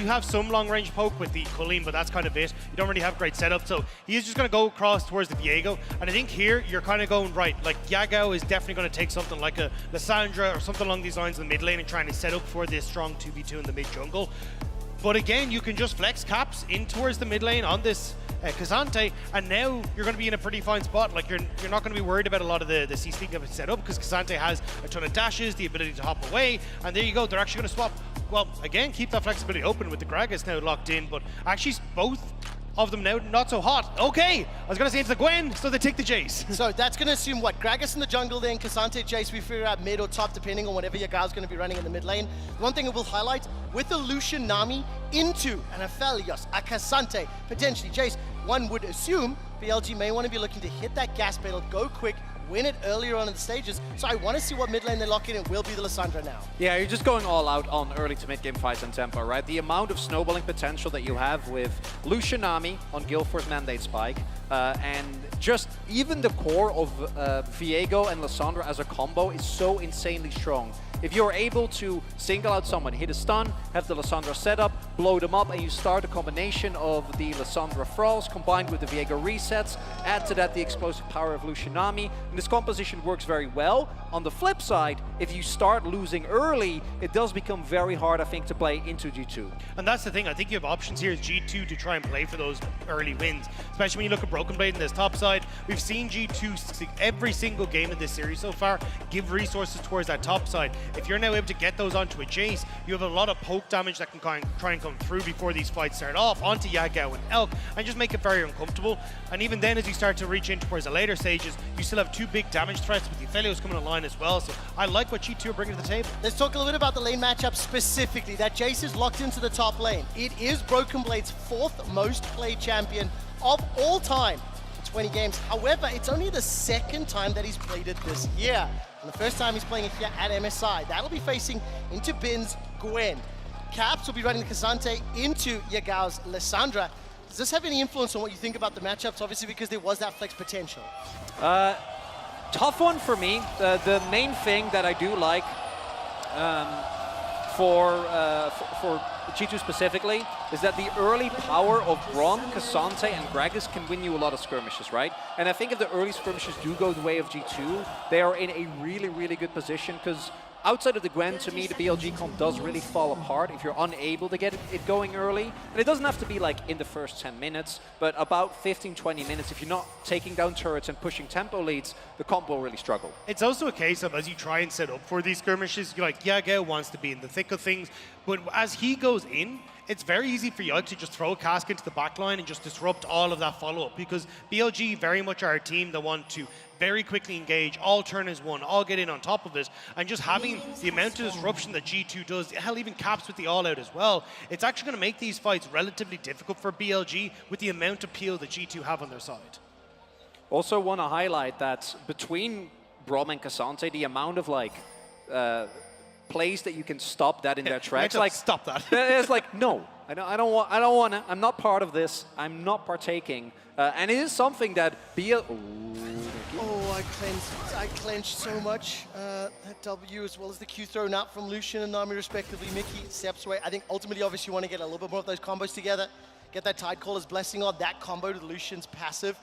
have some long-range poke with the Culling, but that's kind of it. You don't really have great setup, so he is just going to go across towards the Viego. And I think here, you're kind of going right. Like, Yagao is definitely going to take something like a Lissandra or something along these lines in the mid lane and trying to set up for this strong 2v2 in the mid jungle. But again, you can just flex Caps in towards the mid lane on this K'Sante, and now you're going to be in a pretty fine spot. Like, you're not going to be worried about a lot of the C-Speak of it set up, because K'Sante has a ton of dashes, the ability to hop away, and there you go. They're actually going to swap. Well, again, keep that flexibility open with the Gragas now locked in, but actually both of them now not so hot. Okay, I was going to say it's the Gwen, so they take the Jace. So that's going to assume what? Gragas in the jungle, then K'Sante, Jace, we figure out mid or top, depending on whatever Yagao's going to be running in the mid lane. One thing I will highlight, with a Lucian Nami into an Aphelios, a K'Sante, potentially Jace, one would assume BLG may want to be looking to hit that gas pedal, go quick, win it earlier on in the stages. So I want to see what mid lane they lock in. It will be the Lissandra now. Yeah, you're just going all out on early to mid game fights and tempo, right? The amount of snowballing potential that you have with Lucian Nami on Guildford's Mandate Spike, and just even the core of Viego and Lissandra as a combo is so insanely strong. If you're able to single out someone, hit a stun, have the Lissandra set up, blow them up, and you start a combination of the Lissandra Thralls combined with the Viego resets, add to that the explosive power of Lucian Nami, and this composition works very well. On the flip side, if you start losing early, it does become very hard, I think, to play into G2. And that's the thing, I think you have options here as G2 to try and play for those early wins, especially when you look at Broken Blade in this top side. We've seen G2 every single game in this series so far give resources towards that top side. If you're now able to get those onto a Jace, you have a lot of poke damage that can try and come through before these fights start off onto Yagao and Elk, and just make it very uncomfortable. And even then, as you start to reach in towards the later stages, you still have two big damage threats with the Aphelios coming online as well. So I like what G2 are bringing to the table. Let's talk a little bit about the lane matchup specifically. That Jace is locked into the top lane. It is Broken Blade's 4th most played champion of all time. 20 games. However, it's only the 2nd time that he's played it this year. And the first time he's playing it here at MSI. That'll be facing into Bin's Gwen. Caps will be running the K'Sante into Yagao's Lissandra. Does this have any influence on what you think about the matchups? Obviously, because there was that flex potential. Tough one for me. The main thing that I do like for G2 specifically is that the early power of Braum, K'Sante, and Gragas can win you a lot of skirmishes, right? And I think if the early skirmishes do go the way of G2, they are in a really, really good position, because outside of the Gwen, to me, the BLG comp does really fall apart if you're unable to get it going early. And it doesn't have to be like in the first 10 minutes, but about 15-20 minutes. If you're not taking down turrets and pushing tempo leads, the comp will really struggle. It's also a case of, as you try and set up for these skirmishes, you're like, Yagao wants to be in the thick of things, but as he goes in, it's very easy for Yike to just throw a cask into the backline and just disrupt all of that follow-up, because BLG very much are a team that want to very quickly engage, all turn as one, all get in on top of it, and just having the amount of disruption that G2 does, hell, even Caps with the all-out as well, it's actually going to make these fights relatively difficult for BLG with the amount of peel that G2 have on their side. Also want to highlight that between Braum and K'Sante, the amount of like plays that you can stop that in their tracks, like stop that. It's like, no, I don't want to. I'm not part of this. I'm not partaking. And it is something that Oh, I clenched so much. That W, as well as the Q thrown out from Lucian and Nami respectively. Mickey steps away. I think ultimately, obviously, you want to get a little bit more of those combos together. Get that Tidecaller's Blessing on. That combo to Lucian's passive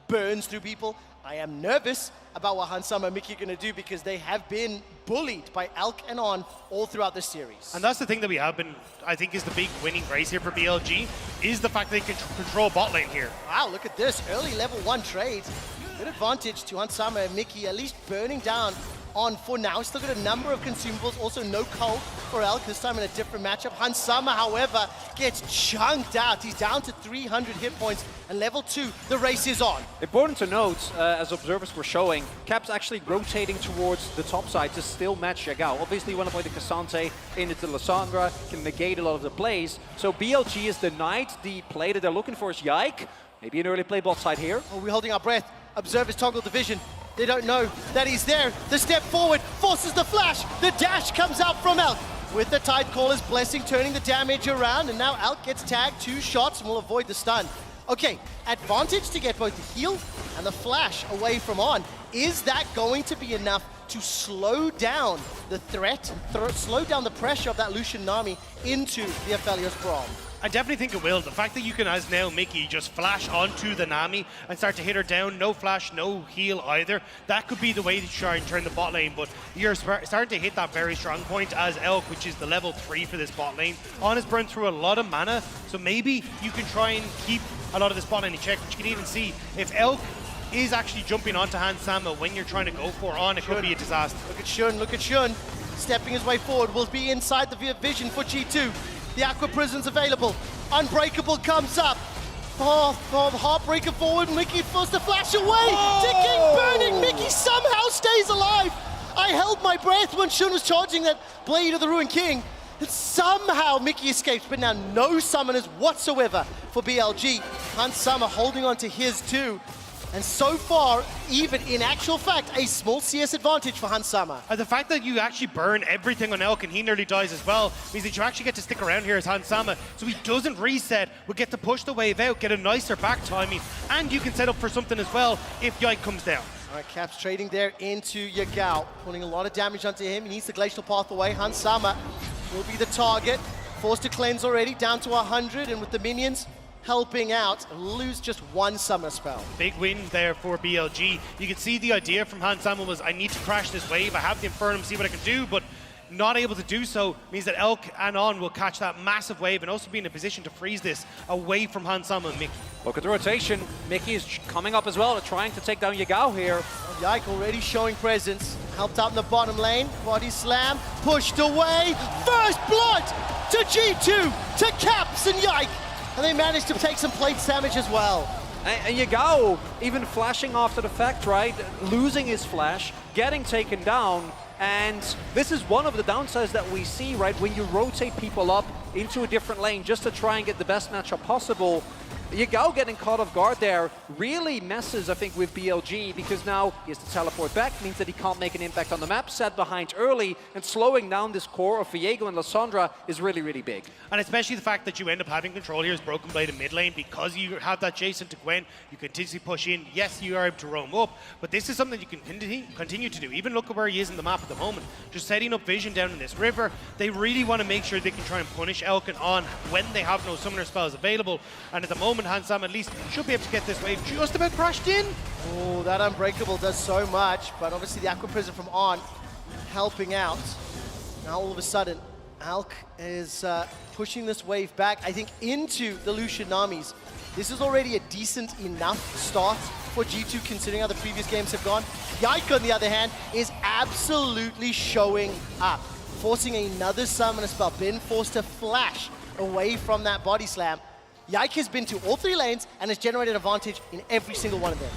burns through people. I am nervous about what Hansama and Mickey are going to do, because they have been bullied by Elk and On all throughout the series. And that's the thing that we have been, I think, is the big winning grace here for BLG, is the fact that they can control bot lane here. Wow, look at this. Early level 1 trades. Good advantage to Hansama and Mickey, at least burning down On for now. Still got a number of consumables, also no Cull for Elk, this time in a different matchup. Hansama, however, gets chunked out. He's down to 300 hit points, and level 2, the race is on. Important to note, as observers were showing, Caps actually rotating towards the top side to still match Yagao. Obviously, you want to play the K'Sante into Lissandra, can negate a lot of the plays. So BLG is denied the play that they're looking for is Yike. Maybe an early play bot side here. Oh, we're holding our breath. Observers toggle division. They don't know that he's there. The step forward forces the flash. The dash comes out from Elk, with the Tidecaller's Blessing turning the damage around, and now Elk gets tagged 2 shots and will avoid the stun. Okay, advantage to get both the heal and the flash away from On. Is that going to be enough to slow down the threat, slow down the pressure of that Lucian Nami into the Aphelios Brawl? I definitely think it will. The fact that you can, as now Mickey, just flash onto the Nami and start to hit her down, no flash, no heal either, that could be the way to try and turn the bot lane, but you're starting to hit that very strong point as Elk, which is the level 3 for this bot lane. On has burned through a lot of mana, so maybe you can try and keep a lot of this bot lane in check, but you can even see if Elk is actually jumping onto Hans Sama when you're trying to go for On, it could be a disaster. Look at Shun, stepping his way forward, will be inside the vision for G2. The Aqua Prison's available. Unbreakable comes up. Oh, Heartbreaker forward. Mickey forced to flash away. Ticking, burning. Mickey somehow stays alive. I held my breath when Shun was charging that Blade of the Ruined King. And somehow Mickey escapes, but now no summoners whatsoever for BLG. Hans Sama holding on to his too. And so far, even in actual fact, a small CS advantage for Hans Sama. And the fact that you actually burn everything on Elk and he nearly dies as well means that you actually get to stick around here as Hans Sama, so he doesn't reset. We get to push the wave out, get a nicer back timing, and you can set up for something as well if Yike comes down. All right, Caps trading there into Yagao, putting a lot of damage onto him. He needs the Glacial Path away. Hans Sama will be the target. Forced to cleanse already, down to 100, and with the minions helping out, lose just one summoner spell. Big win there for BLG. You can see the idea from Hans Sama was, I need to crash this wave, I have the Infernum, see what I can do, but not able to do so means that Elk and On will catch that massive wave and also be in a position to freeze this away from Hans Sama and Mickey. Look at the rotation. Mickey is coming up as well, trying to take down Yagao here. Yike already showing presence. Helped out in the bottom lane. Body slam, pushed away. First blood to G2, to Caps and Yike. And they managed to take some plate damage as well. And Yagao even flashing after the fact, right? Losing his flash, getting taken down. And this is one of the downsides that we see, right? When you rotate people up into a different lane just to try and get the best matchup possible. Yagao getting caught off guard there really messes, I think, with BLG, because now he has to teleport back, means that he can't make an impact on the map, sat behind early, and slowing down this core of Viego and Lissandra is really, really big. And especially the fact that you end up having control here as Broken Blade in mid lane, because you have that Jason to Gwen, you continuously push in. Yes, you are able to roam up, but this is something you can continue to do. Even look at where he is in the map at the moment, just setting up vision down in this river. They really want to make sure they can try and punish Elk and On when they have no summoner spells available, and at the moment Hans Sama at least should be able to get this wave just about crashed in. Oh, that Unbreakable does so much, but obviously the Aqua Prison from On helping out. Now all of a sudden, Alk is pushing this wave back, I think, into the Lucian Namis. This is already a decent enough start for G2 considering how the previous games have gone. Yike, on the other hand, is absolutely showing up, forcing another summoner spell, been forced to flash away from that body slam. Yike has been to all three lanes and has generated advantage in every single one of them.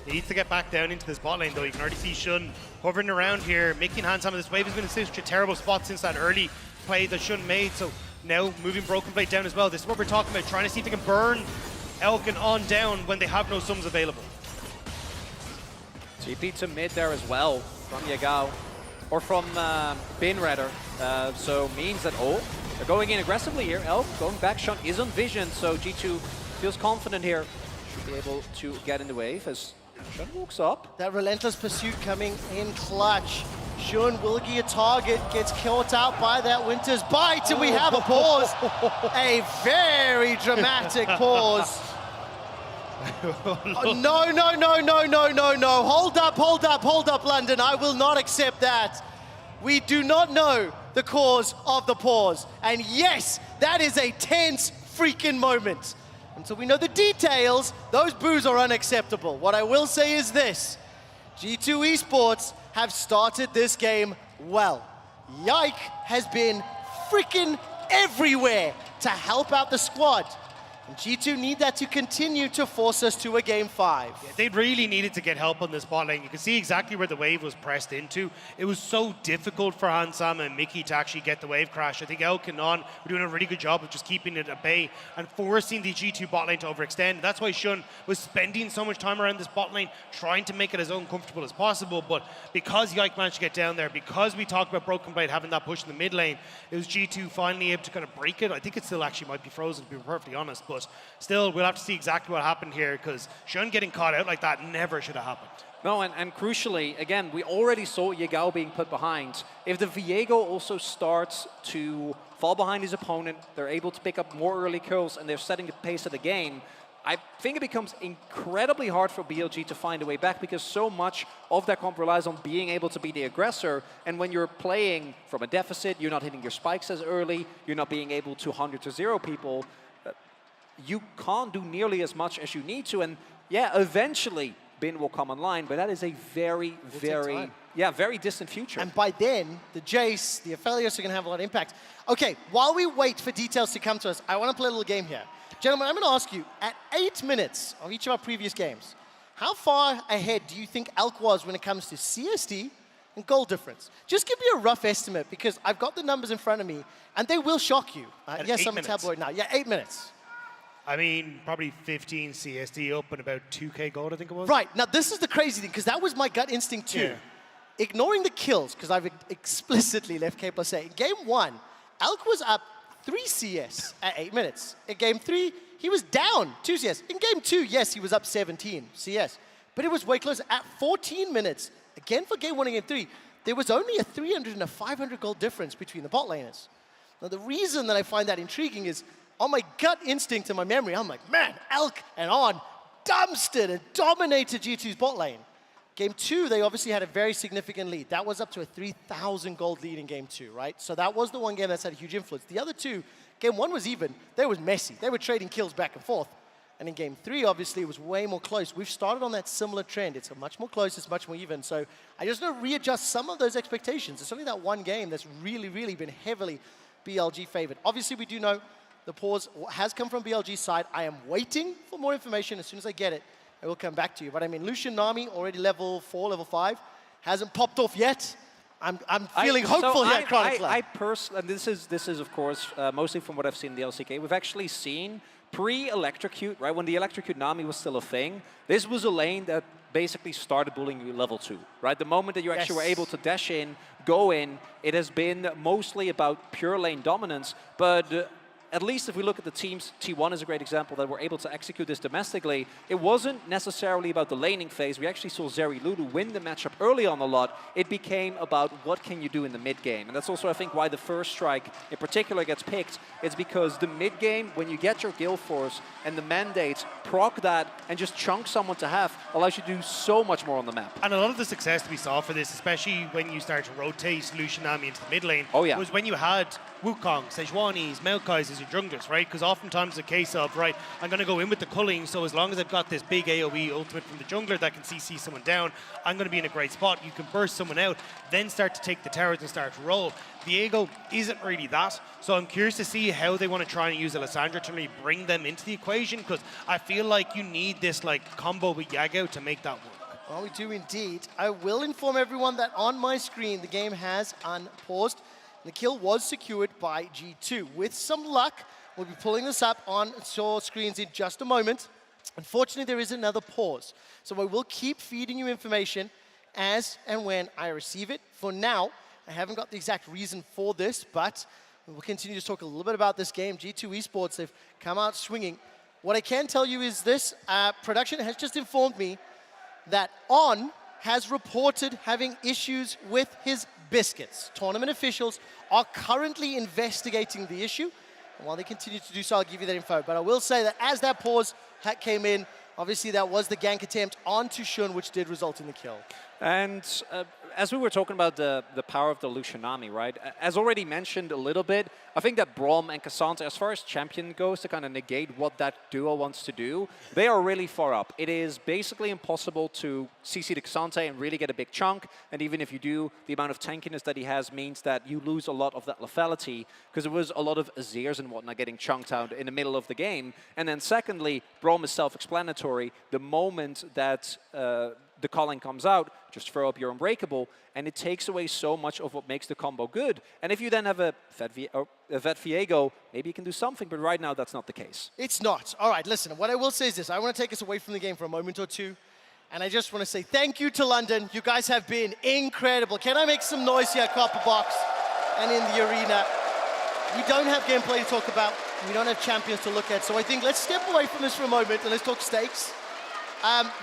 He needs to get back down into this bot lane, though. You can already see Shun hovering around here, making Hans Sama. This wave has been in such a terrible spot since that early play that Shun made, so now moving Broken Blade down as well. This is what we're talking about, trying to see if they can burn Elk and On down when they have no sums available. TP to mid there as well from Yagao, or from Bin rather, so means that, they're going in aggressively here. Elk going back, Shun is on vision, so G2 feels confident here. Should be able to get in the wave as Shun walks up. That relentless pursuit coming in clutch. Shun will get a target, gets caught out by that Winter's Bite, and we have a pause. A very dramatic pause. Oh, no. Hold up, London. I will not accept that. We do not know the cause of the pause. And yes, that is a tense freaking moment. Until we know the details, those boos are unacceptable. What I will say is this: G2 Esports have started this game well. Yike has been freaking everywhere to help out the squad. And G2 need that to continue to force us to a game 5. Yeah, they really needed to get help on this bot lane. You can see exactly where the wave was pressed into. It was so difficult for Hans Sama and Mickey to actually get the wave crash. I think Elk and On were doing a really good job of just keeping it at bay and forcing the G2 bot lane to overextend. That's why Shun was spending so much time around this bot lane, trying to make it as uncomfortable as possible. But because Yike managed to get down there, because we talked about Broken Blade having that push in the mid lane, it was G2 finally able to kind of break it. I think it still actually might be frozen, to be perfectly honest. But But still, we'll have to see exactly what happened here, because Shun getting caught out like that never should have happened. No, and crucially, again, we already saw Yagao being put behind. If the Viego also starts to fall behind his opponent, they're able to pick up more early kills, and they're setting the pace of the game, I think it becomes incredibly hard for BLG to find a way back, because so much of that comp relies on being able to be the aggressor, and when you're playing from a deficit, you're not hitting your spikes as early, you're not being able to 100-0 people, you can't do nearly as much as you need to, and yeah, eventually Bin will come online, but that is a very, very distant future. And by then, the Jace, the affiliates are going to have a lot of impact. Okay, while we wait for details to come to us, I want to play a little game here. Gentlemen, I'm going to ask you, at 8 minutes of each of our previous games, how far ahead do you think Elk was when it comes to CSD and goal difference? Just give me a rough estimate, because I've got the numbers in front of me, and they will shock you. Yes, I'm a tabloid now. Yeah, 8 minutes. I mean, probably 15 CSD up and about 2K gold, I think it was. Right. Now, this is the crazy thing, because that was my gut instinct too. Yeah. Ignoring the kills, because I've explicitly left K plus 8. In game 1, Elk was up 3 CS at 8 minutes. In game 3, he was down 2 CS. In game 2, yes, he was up 17 CS. But it was way closer. At 14 minutes, again for game 1 and game 3, there was only a 300 and a 500 gold difference between the bot laners. Now, the reason that I find that intriguing is, on my gut instinct and my memory, I'm like, man, Elk and On dumpstered and dominated G2's bot lane. Game 2, they obviously had a very significant lead. That was up to a 3,000 gold lead in game 2, right? So that was the one game that's had a huge influence. The other two, game 1 was even. They was messy. They were trading kills back and forth. And in game 3, obviously, it was way more close. We've started on that similar trend. It's a much more close, it's much more even. So I just want to readjust some of those expectations. It's only that one game that's really, really been heavily BLG favored. Obviously, we do know the pause has come from BLG's side. I am waiting for more information. As soon as I get it, I will come back to you. But I mean, Lucian Nami, already level 4, level 5, hasn't popped off yet. I'm feeling hopeful here at Chronic Club. I personally, and this is of course, mostly from what I've seen in the LCK, we've actually seen pre-Electrocute, right, when the Electrocute Nami was still a thing, this was a lane that basically started bullying you level 2, right? The moment that you actually were able to dash in, go in, it has been mostly about pure lane dominance, but at least if we look at the teams, T1 is a great example that were able to execute this domestically. It wasn't necessarily about the laning phase. We actually saw Zeri Lulu win the matchup early on a lot. It became about what can you do in the mid game. And that's also, I think, why the first strike in particular gets picked. It's because the mid game, when you get your guild force and the mandates, proc that and just chunk someone to half allows you to do so much more on the map. And a lot of the success we saw for this, especially when you start to rotate Lucian Nami into the mid lane, was when you had Wukong, Sejuani's, Maokai's as your junglers, right? Because oftentimes it's a case of, right, I'm going to go in with the culling, so as long as I've got this big AoE ultimate from the jungler that can CC someone down, I'm going to be in a great spot. You can burst someone out, then start to take the towers and start to roll. Viego isn't really that, so I'm curious to see how they want to try and use Alessandra to really bring them into the equation, because I feel like you need this like combo with Yagao to make that work. Well, we do indeed. I will inform everyone that on my screen, the game has unpaused. The kill was secured by G2. With some luck, we'll be pulling this up on your screens in just a moment. Unfortunately, there is another pause. So I will keep feeding you information as and when I receive it. For now, I haven't got the exact reason for this, but we'll continue to talk a little bit about this game. G2 Esports, they've come out swinging. What I can tell you is this. Production has just informed me that On has reported having issues with his biscuits. Tournament officials are currently investigating the issue. And while they continue to do so, I'll give you that info. But I will say that as that pause came in, obviously that was the gank attempt onto Shun, which did result in the kill. And as we were talking about the power of the Lucian Nami, right? As already mentioned a little bit, I think that Braum and Cassandra, as far as champion goes, to kind of negate what that duo wants to do, they are really far up. It is basically impossible to CC the Cassandra and really get a big chunk. And even if you do, the amount of tankiness that he has means that you lose a lot of that lethality, because there was a lot of Azirs and whatnot getting chunked out in the middle of the game. And then secondly, Braum is self-explanatory. The moment that the calling comes out, just throw up your Unbreakable, and it takes away so much of what makes the combo good. And if you then have a Vet Viego, maybe you can do something, but right now that's not the case. It's not. All right, listen, what I will say is this. I want to take us away from the game for a moment or two, and I just want to say thank you to London. You guys have been incredible. Can I make some noise here at Copper Box and in the arena? We don't have gameplay to talk about. We don't have champions to look at. So I think let's step away from this for a moment and let's talk stakes.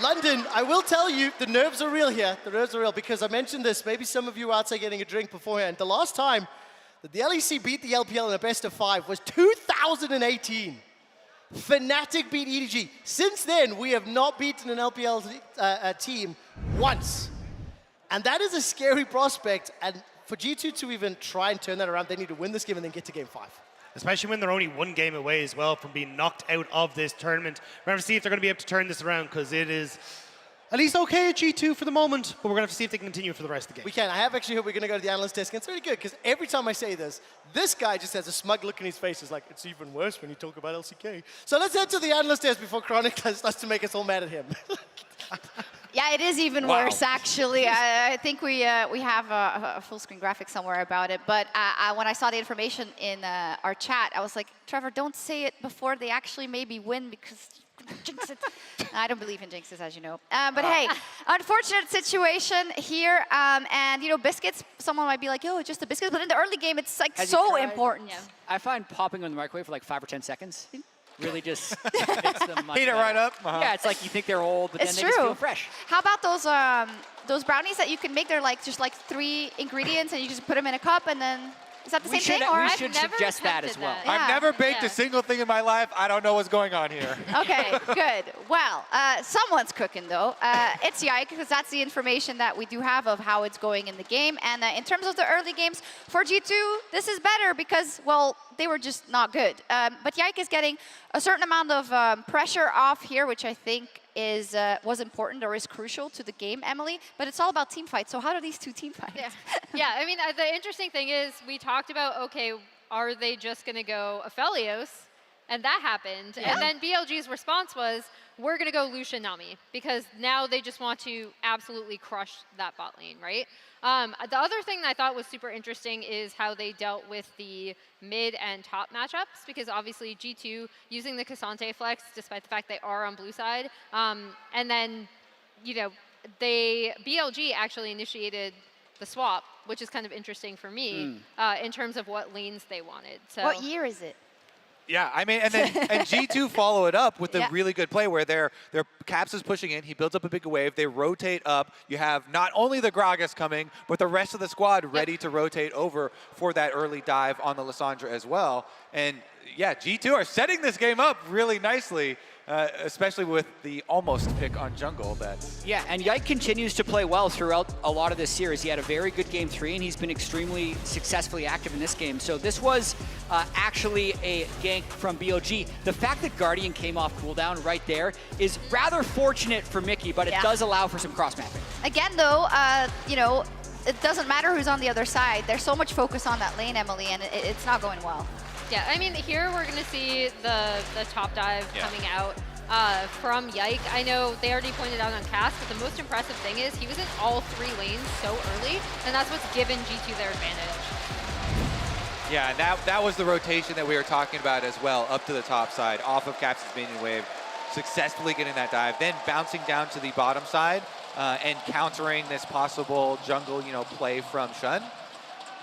London, I will tell you, the nerves are real here. The nerves are real because I mentioned this. Maybe some of you were outside getting a drink beforehand. The last time that the LEC beat the LPL in a best of 5 was 2018. Fnatic beat EDG. Since then, we have not beaten an LPL team once. And that is a scary prospect. And for G2 to even try and turn that around, they need to win this game and then get to game 5. Especially when they're only one game away as well from being knocked out of this tournament. We're going to see if they're going to be able to turn this around because it is at least okay at G2 for the moment, but we're going to have to see if they can continue for the rest of the game. We can. I have actually heard we're going to go to the analyst desk, and it's really good because every time I say this guy just has a smug look in his face. It's like, it's even worse when you talk about LCK. So let's head to the analyst desk before Chronic starts to make us all mad at him. Yeah, it is even worse, actually. I think we have a full screen graphic somewhere about it. But when I saw the information in our chat, I was like, Trevor, don't say it before they actually maybe win because jinx it. I don't believe in jinxes, as you know. But hey, unfortunate situation here. And, you know, biscuits, someone might be like, yo, just the biscuits. But in the early game, it's like so important. Yeah. I find popping on the microwave for like 5 or 10 seconds really just makes them much Heat it better. right up. Yeah, it's like you think they're old, but It's then they just true. feel fresh. How about those brownies that you can make? They're like just like 3 ingredients, and you just put them in a cup, and then is that the same thing? Or We should suggest that as well. Yeah. I've never baked a single thing in my life. I don't know what's going on here. Okay, good. Well, someone's cooking, though. It's Yike, because that's the information that we do have of how it's going in the game. And in terms of the early games, for G2, this is better because, well, they were just not good. But Yike is getting a certain amount of pressure off here, which I think was important or is crucial to the game, Emily. But it's all about team fights. So how do these two team fight? Yeah, I mean, the interesting thing is we talked about, okay, are they just going to go Aphelios? And that happened. Yeah. And then BLG's response was, we're going to go Lucian Nami, because now they just want to absolutely crush that bot lane, right? The other thing that I thought was super interesting is how they dealt with the mid and top matchups, because obviously G2 using the Cassante flex, despite the fact they are on blue side. And then, you know, BLG actually initiated the swap, which is kind of interesting for me in terms of what lanes they wanted. So What year is it? Yeah, I mean, and G2 follow it up with a really good play where their Caps is pushing in. He builds up a big wave. They rotate up. You have not only the Gragas coming, but the rest of the squad ready to rotate over for that early dive on the Lissandra as well. And yeah, G2 are setting this game up really nicely, especially with the almost pick on jungle. Yeah, and Yike continues to play well throughout a lot of this series. He had a very good game 3, and he's been extremely successfully active in this game. So this was actually a gank from BLG. The fact that Guardian came off cooldown right there is rather fortunate for Mickey, but it does allow for some cross-mapping. Again, though, you know, it doesn't matter who's on the other side. There's so much focus on that lane, Emily, and it's not going well. yeah, I mean, here we're going to see the top dive coming out from Yike. I know they already pointed out on cast, but the most impressive thing is he was in all 3 lanes so early, and that's what's given G2 their advantage. Yeah, and that was the rotation that we were talking about as well, up to the top side, off of Caps' minion wave, successfully getting that dive, then bouncing down to the bottom side and countering this possible jungle, play from Shun.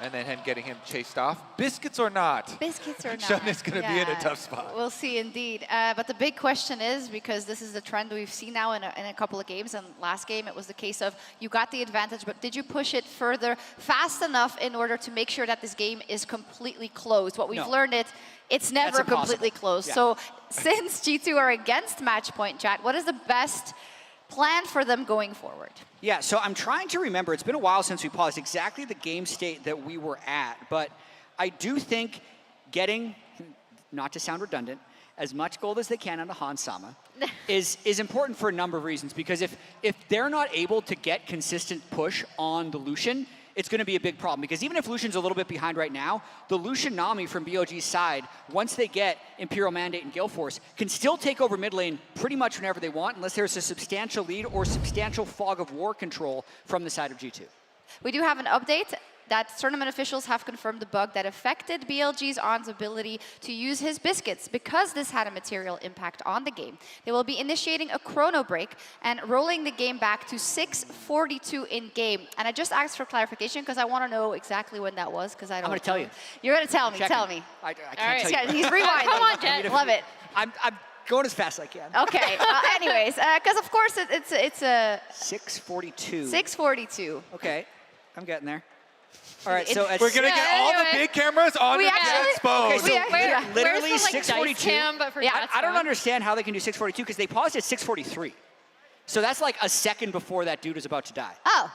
And then getting him chased off. Biscuits or not? Biscuits or not. Shun is going to be in a tough spot. We'll see indeed. But the big question is, because this is the trend we've seen now in a couple of games, and last game it was the case of you got the advantage, but did you push it further fast enough in order to make sure that this game is completely closed? What we've learned it's never completely closed. Yeah. So since G2 are against match point, chat, what is the best plan for them going forward? Yeah, so I'm trying to remember. It's been a while since we paused exactly the game state that we were at, but I do think getting, not to sound redundant, as much gold as they can on the Han Sama is important for a number of reasons, because if they're not able to get consistent push on the Lucian, it's going to be a big problem, because even if Lucian's a little bit behind right now, the Lucian Nami from BLG's side, once they get Imperial Mandate and Gale Force, can still take over mid lane pretty much whenever they want, unless there's a substantial lead or substantial fog of war control from the side of G2. We do have an update. that tournament officials have confirmed the bug that affected BLG's On's ability to use his biscuits. Because this had a material impact on the game, they will be initiating a chrono break and rolling the game back to 6:42 in game. And I just asked for clarification because I want to know exactly when that was, because I don't I'm going to tell you. You're going to tell me. Tell me. I can't All right. tell you. He's rewinding. Come on, Jet. Love it. I'm going as fast as I can. Okay. Anyways, because of course it's a 6:42. 6:42. Okay, I'm getting there. All right, so we're gonna get all the big cameras on the Jets phone. Okay, so literally where's the, like, 6:42. dice cam, but for Jets I don't phone? understand how they can do 6:42 because they paused at 6:43. So that's like a second before that dude is about to die. Oh.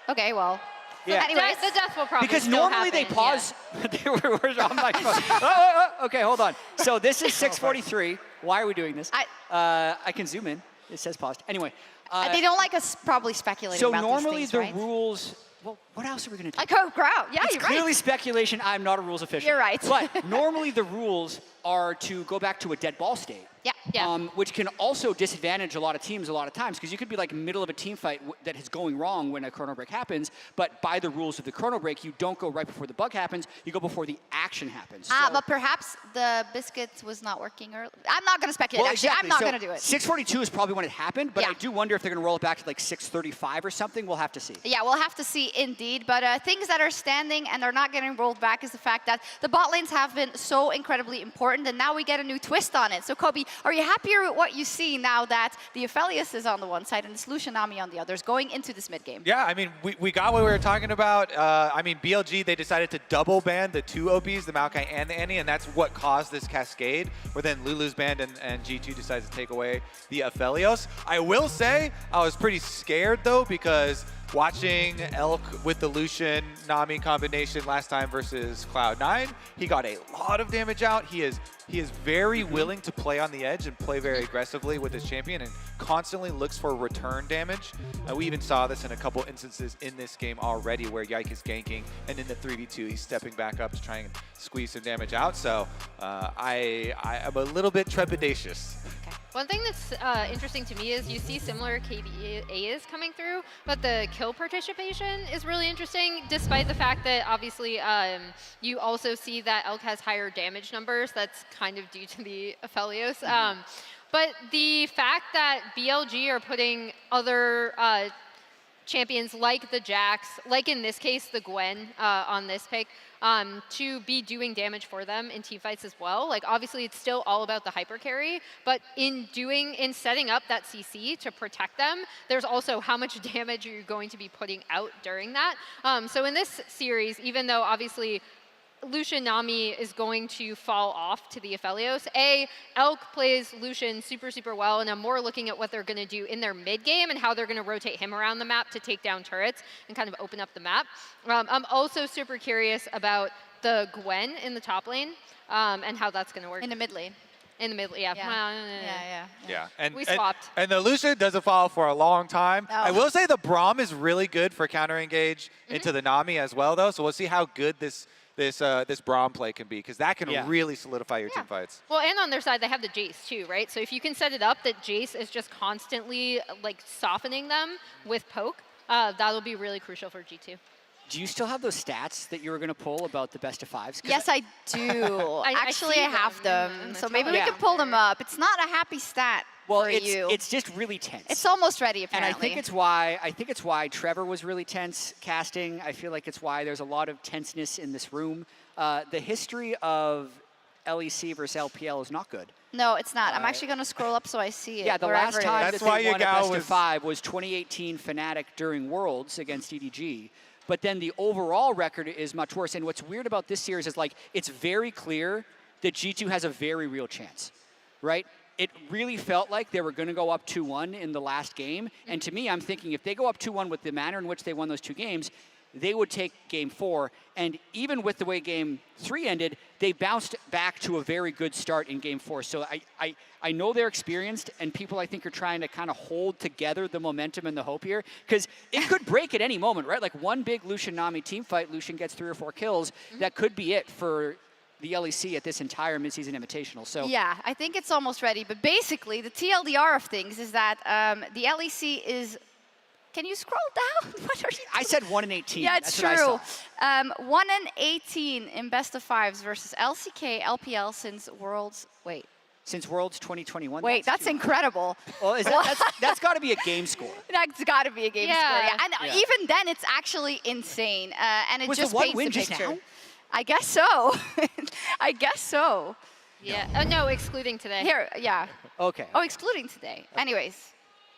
Okay. Well. Yeah. Anyways, the death will probably Because still normally happen, they pause. They were on my phone. Okay, hold on. So this is 6:43. Why are we doing this? I can zoom in. It says paused. Anyway. They don't like us probably speculating So about normally these things, the right? rules. Well, what else are we going to do? Like go out. Yeah, it's you're clearly right. speculation. I'm not a rules official. You're right. But normally the rules are to go back to a dead ball state. Yeah. Which can also disadvantage a lot of teams a lot of times because you could be like middle of a team fight that is going wrong when a chrono break happens, but by the rules of the chrono break, you don't go right before the bug happens, you go before the action happens. But perhaps the biscuits was not working early. I'm not going to speculate, Well, actually. exactly. I'm not So going to do it. 6:42 is probably when it happened, but I do wonder if they're going to roll it back to like 6:35 or something. We'll have to see. Yeah, we'll have to see indeed. But things that are standing and are not getting rolled back is the fact that the bot lanes have been so incredibly important, and now we get a new twist on it. So, Kobe, are you happier with what you see now that the Aphelios is on the one side and the Solution Nami on the others going into this mid game? Yeah, I mean, we got what we were talking about. I mean, BLG, they decided to double ban the two OPs, the Maokai and the Annie, and that's what caused this cascade, where then Lulu's banned and G2 decides to take away the Aphelios. I will say, I was pretty scared, though, because watching Elk with the Lucian Nami combination last time versus Cloud9, he got a lot of damage out. He is very willing to play on the edge and play very aggressively with his champion and constantly looks for return damage. We even saw this in a couple instances in this game already where Yike is ganking, and in the 3v2 he's stepping back up to try and squeeze some damage out. So I am a little bit trepidatious. One thing that's interesting to me is you see similar KDAs coming through, but the kill participation is really interesting, despite the fact that obviously you also see that Elk has higher damage numbers. That's kind of due to the Aphelios. But the fact that BLG are putting other champions like the Jax, like in this case the Gwen on this pick, to be doing damage for them in team fights as well. Like obviously it's still all about the hyper carry, but in setting up that CC to protect them, there's also how much damage you're going to be putting out during that. So in this series, even though obviously Lucian Nami is going to fall off to the Aphelios. Elk plays Lucian super, super well, and I'm more looking at what they're going to do in their mid game and how they're going to rotate him around the map to take down turrets and kind of open up the map. I'm also super curious about the Gwen in the top lane and how that's going to work. In the mid lane. In the mid, yeah. Yeah, and we swapped. And the Lucian doesn't follow for a long time. Oh. I will say the Braum is really good for counter engage into the Nami as well, though. So we'll see how good this Braum play can be, because that can really solidify your team fights. Well, and on their side, they have the Jace too, right? So if you can set it up that Jace is just constantly like softening them with poke, that'll be really crucial for G2. Do you still have those stats that you were going to pull about the best of fives? Yes, I do. Actually, I have them. So maybe we can pull them up. It's not a happy stat for you. It's just really tense. It's almost ready, apparently. And I think it's why Trevor was really tense casting. I feel like it's why there's a lot of tenseness in this room. The history of LEC versus LPL is not good. No, it's not. I'm actually going to scroll up so I see it. Yeah, the last time that they won a best of 5 was 2018 Fnatic during Worlds against EDG. But then the overall record is much worse. And what's weird about this series is like it's very clear that G2 has a very real chance, right? It really felt like they were going to go up 2-1 in the last game. And to me, I'm thinking if they go up 2-1 with the manner in which they won those two games, they would take game 4. And even with the way game 3 ended, they bounced back to a very good start in game 4. So I know they're experienced, and people I think are trying to kind of hold together the momentum and the hope here, because it could break at any moment, right? Like one big Lucian Nami team fight, Lucian gets 3 or 4 kills. That could be it for the LEC at this entire midseason invitational. So yeah, I think it's almost ready. But basically, the TLDR of things is that the LEC is Can you scroll down? What are you doing? I said 1-18. Yeah, it's That's true. what I saw. 1-18 in best of fives versus LCK, LPL since Worlds. Wait. Since Worlds 2021. Wait, that's incredible. Well, that's got to be a game score. That's got to be a game score. Yeah. And Yeah. even then, it's actually insane. And it Was just the one paints win the just picture. now? I guess so. I guess so. Yeah. Oh, no, excluding today. Here, yeah. Okay. Oh, excluding today. Anyways,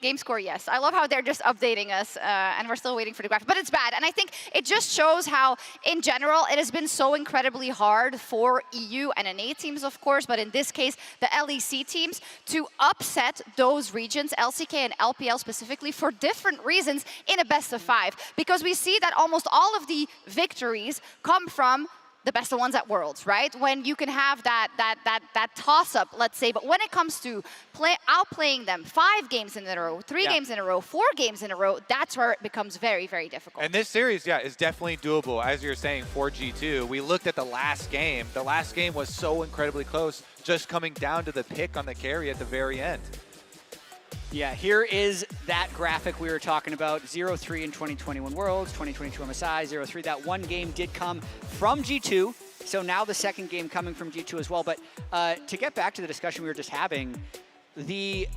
game score, yes. I love how they're just updating us, and we're still waiting for the graphic. But it's bad, and I think it just shows how, in general, it has been so incredibly hard for EU and NA teams, of course, but in this case, the LEC teams, to upset those regions, LCK and LPL specifically, for different reasons in a best of 5. Because we see that almost all of the victories come from the best of ones at Worlds, right? When you can have that toss-up, let's say, but when it comes to outplaying them 5 games in a row, 3 games in a row, 4 games in a row, that's where it becomes very, very difficult. And this series, is definitely doable. As you're saying, for G2, we looked at the last game. The last game was so incredibly close, just coming down to the pick on the carry at the very end. Yeah, here is that graphic we were talking about. 0-3 in 2021 Worlds, 2022 MSI, 0-3. That one game did come from G2. So now the second game coming from G2 as well. But to get back to the discussion we were just having, the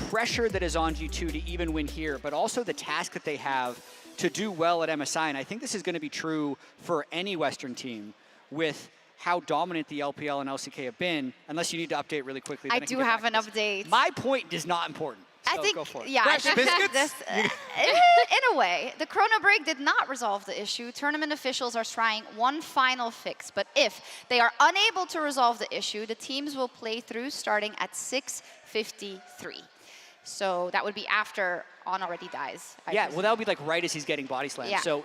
pressure that is on G2 to even win here, but also the task that they have to do well at MSI. And I think this is going to be true for any Western team with how dominant the LPL and LCK have been, unless you need to update really quickly. I do have an update. My point is not important. So I think, go for it. yeah, I think this, in a way, the Chrono Break did not resolve the issue. Tournament officials are trying one final fix, but if they are unable to resolve the issue, the teams will play through starting at 6:53. So that would be after On already dies. Yeah, well, that would be like right as he's getting body slammed. Yeah. So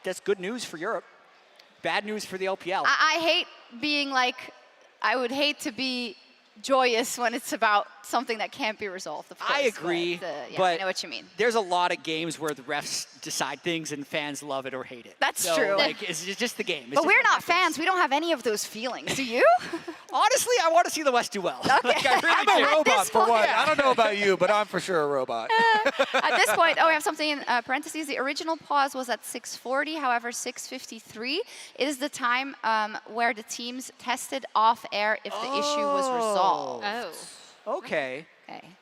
that's good news for Europe. Bad news for the LPL. I hate being like, I would hate to be joyous when it's about something that can't be resolved, of course. I agree, yeah, but I know what you mean. There's a lot of games where the refs decide things and fans love it or hate it. That's so, true. Like, it's just the game. It's But just we're what not happens. fans. We don't have any of those feelings. Do you? Honestly, I want to see the West do well. Okay. Like, I really I'm do. a robot for one. Yeah. I don't know about you, but I'm for sure a robot. At this point, we have something in parentheses. The original pause was at 6:40. However, 6:53 is the time where the teams tested off air if the issue was resolved. Okay.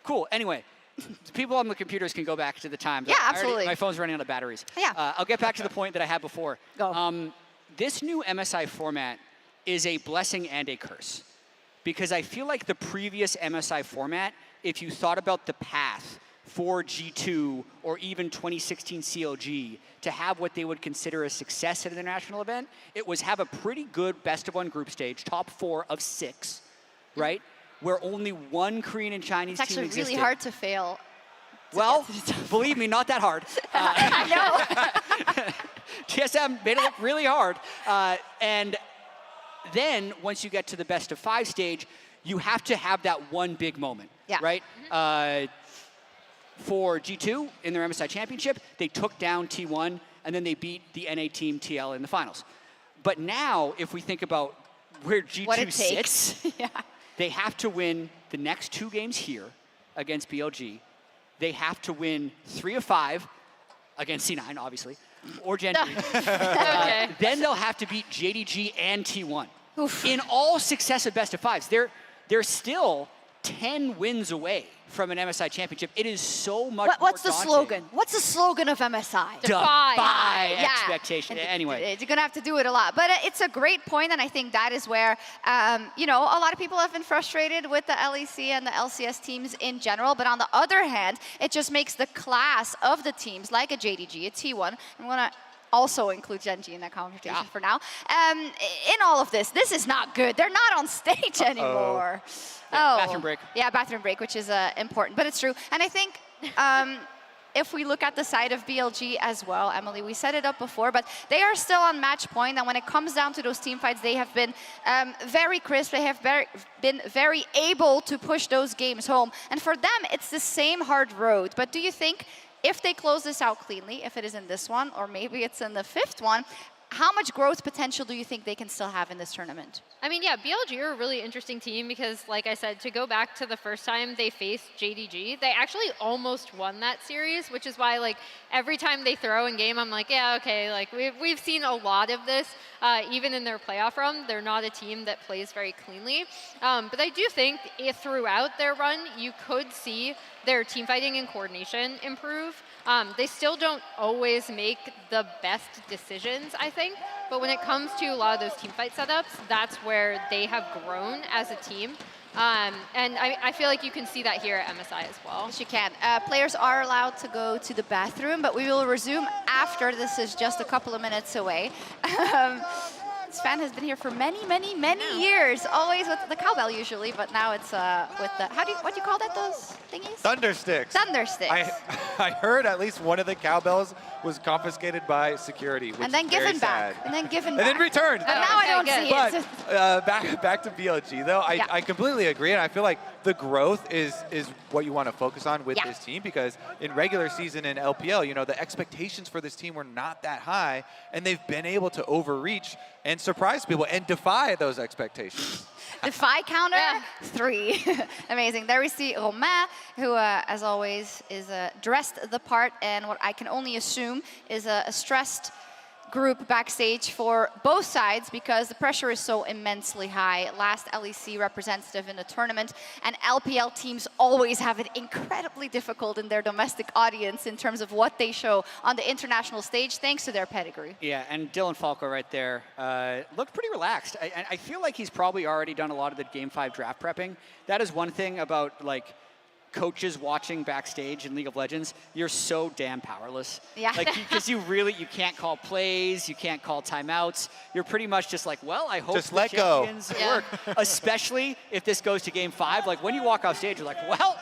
Cool. Anyway, the people on the computers can go back to the time. Yeah, absolutely. My phone's running out of batteries. Yeah. I'll get back to the point that I had before. Go. This new MSI format is a blessing and a curse. Because I feel like the previous MSI format, if you thought about the path for G2 or even 2016 CLG to have what they would consider a success at an international event, it was have a pretty good best-of-1 group stage, top 4 of 6, right? Where only one Korean and Chinese It's team actually existed. really hard to fail. Well, believe me, not that hard. I know. TSM made it look really hard. And then once you get to the best of 5 stage, you have to have that one big moment, right? For G2 in their MSI championship, they took down T1 and then they beat the NA team TL in the finals. But now, if we think about where G2 sits, they have to win the next 2 games here against BLG. They have to win 3 of 5 against C9, obviously, or Gen 3. Then they'll have to beat JDG and T1. In all successive best of 5s, they're still 10 wins away from an MSI championship. It is so much What's more the daunting. slogan? What's the slogan of MSI? Defy Yeah. expectation. Anyway. You're going to have to do it a lot. But it's a great point, and I think that is where, you know, a lot of people have been frustrated with the LEC and the LCS teams in general. But on the other hand, it just makes the class of the teams, like a JDG, a T1, I'm going to also include Genji in that conversation for now. In all of this is not good. They're not on stage anymore. Bathroom break. Yeah, bathroom break, which is important, but it's true. And I think if we look at the side of BLG as well, Emily, we set it up before, but they are still on match point. And when it comes down to those team fights, they have been very crisp. They have been very able to push those games home. And for them, it's the same hard road. But do you think if they close this out cleanly, if it is in this one, or maybe it's in the 5th one, how much growth potential do you think they can still have in this tournament? I mean, yeah, BLG are a really interesting team because, like I said, to go back to the first time they faced JDG, they actually almost won that series, which is why, like, every time they throw in game, I'm like, yeah, okay, like, we've seen a lot of this. Even in their playoff run, they're not a team that plays very cleanly. But I do think if throughout their run, you could see their team fighting and coordination improve. They still don't always make the best decisions, I think, but when it comes to a lot of those team fight setups, that's where they have grown as a team. And I feel like you can see that here at MSI as well. Yes, you can. Players are allowed to go to the bathroom, but we will resume after. This is just a couple of minutes away. This fan has been here for many, many, many years. Always with the cowbell usually, but now it's with the, what do you call that, those thingies? Thunder sticks. Thunder sticks. I heard at least one of the cowbells was confiscated by security, which and then is very given back. sad. And then given and back. then returned. But now I don't see it. But back to BLG though, I completely agree, and I feel like the growth is what you want to focus on with this team, because in regular season in LPL, you know, the expectations for this team were not that high, and they've been able to overreach and surprise people and defy those expectations. Defy counter, 3. Amazing. There we see Romain, who, as always, is dressed the part, and what I can only assume is a stressed group backstage for both sides because the pressure is so immensely high. Last LEC representative in a tournament, and LPL teams always have it incredibly difficult in their domestic audience in terms of what they show on the international stage, thanks to their pedigree. Yeah, and Dylan Falco right there looked pretty relaxed. I feel like he's probably already done a lot of the Game 5 draft prepping. That is one thing about, like, coaches watching backstage in League of Legends, you're so damn powerless. Yeah. Like, because you can't call plays, you can't call timeouts. You're pretty much just like, well, I hope just the let go. champions work. Especially if this goes to Game 5. Like, when you walk off stage, you're like, well,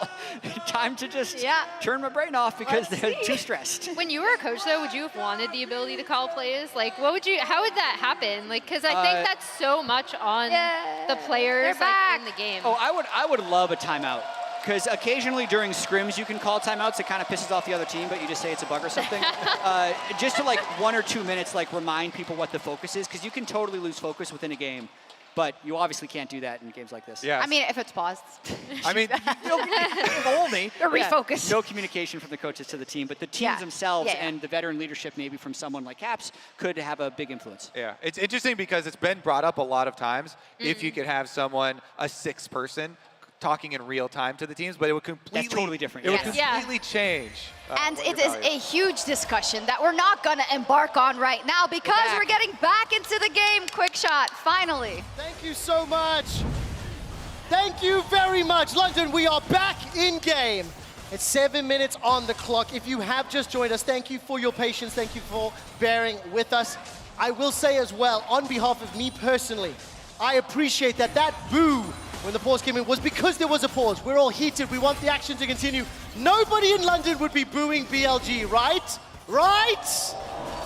time to just turn my brain off because they're too stressed. When you were a coach, though, would you have wanted the ability to call plays? Like, how would that happen? Like, because I think that's so much on the players in the game. Oh, I would love a timeout. Because occasionally during scrims you can call timeouts. It kind of pisses off the other team, but you just say it's a bug or something. Just to, like, 1 or 2 minutes, like, remind people what the focus is, because you can totally lose focus within a game. But you obviously can't do that in games like this. Yeah. I mean, if it's paused. I mean, only. Refocus. No communication from the coaches to the team, but the teams themselves and the veteran leadership, maybe from someone like Caps, could have a big influence. Yeah, it's interesting because it's been brought up a lot of times. If you could have someone, a 6th person, talking in real time to the teams, but it would completely That's totally different. It would completely change. And it is a huge discussion that we're not going to embark on right now because we're getting back into the game. Quick shot, finally. Thank you so much. Thank you very much. London, we are back in game. It's 7 minutes on the clock. If you have just joined us, thank you for your patience. Thank you for bearing with us. I will say as well, on behalf of me personally, I appreciate that boo when the pause came in was because there was a pause. We're all heated. We want the action to continue. Nobody in London would be booing BLG, right? Right?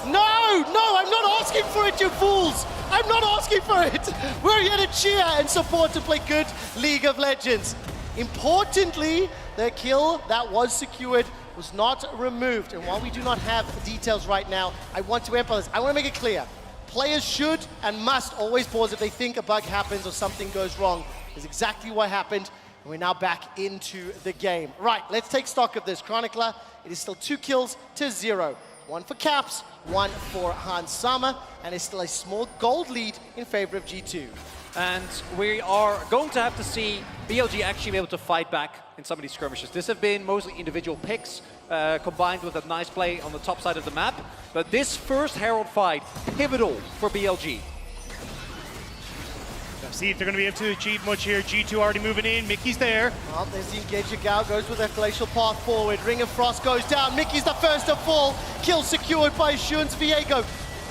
No, I'm not asking for it, you fools. I'm not asking for it. We're here to cheer and support to play good League of Legends. Importantly, the kill that was secured was not removed. And while we do not have the details right now, I want to emphasize, I want to make it clear. Players should and must always pause if they think a bug happens or something goes wrong. Is exactly what happened, and we're now back into the game. Right, let's take stock of this. Chronicler, it is still 2 kills to 0. 1 for Caps, 1 for Hans Sama, and it's still a small gold lead in favor of G2. And we are going to have to see BLG actually be able to fight back in some of these skirmishes. This have been mostly individual picks, combined with a nice play on the top side of the map. But this first Herald fight, pivotal for BLG. Let's see if they're going to be able to achieve much here. G2 already moving in. Mickey's there. Well, there's the engager. Gao goes with a glacial path forward. Ring of Frost goes down. Mickey's the first to fall. Kill secured by Shun's Viego.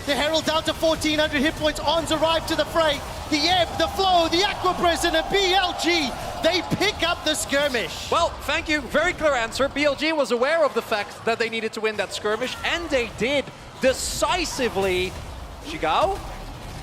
The Herald down to 1,400 hit points. Ons arrive to the fray. The Ebb, the Flow, the Aqua Prison, and BLG, they pick up the skirmish. Well, thank you. Very clear answer. BLG was aware of the fact that they needed to win that skirmish, and they did decisively. Shigao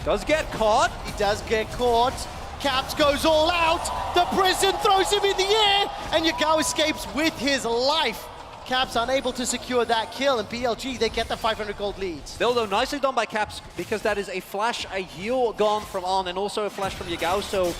does get caught. He does get caught. Caps goes all out. The Prison throws him in the air, and Yagao escapes with his life. Caps unable to secure that kill, and BLG, they get the 500 gold lead. Still though, nicely done by Caps, because that is a flash, a heal gone from On, and also a flash from Yagao, so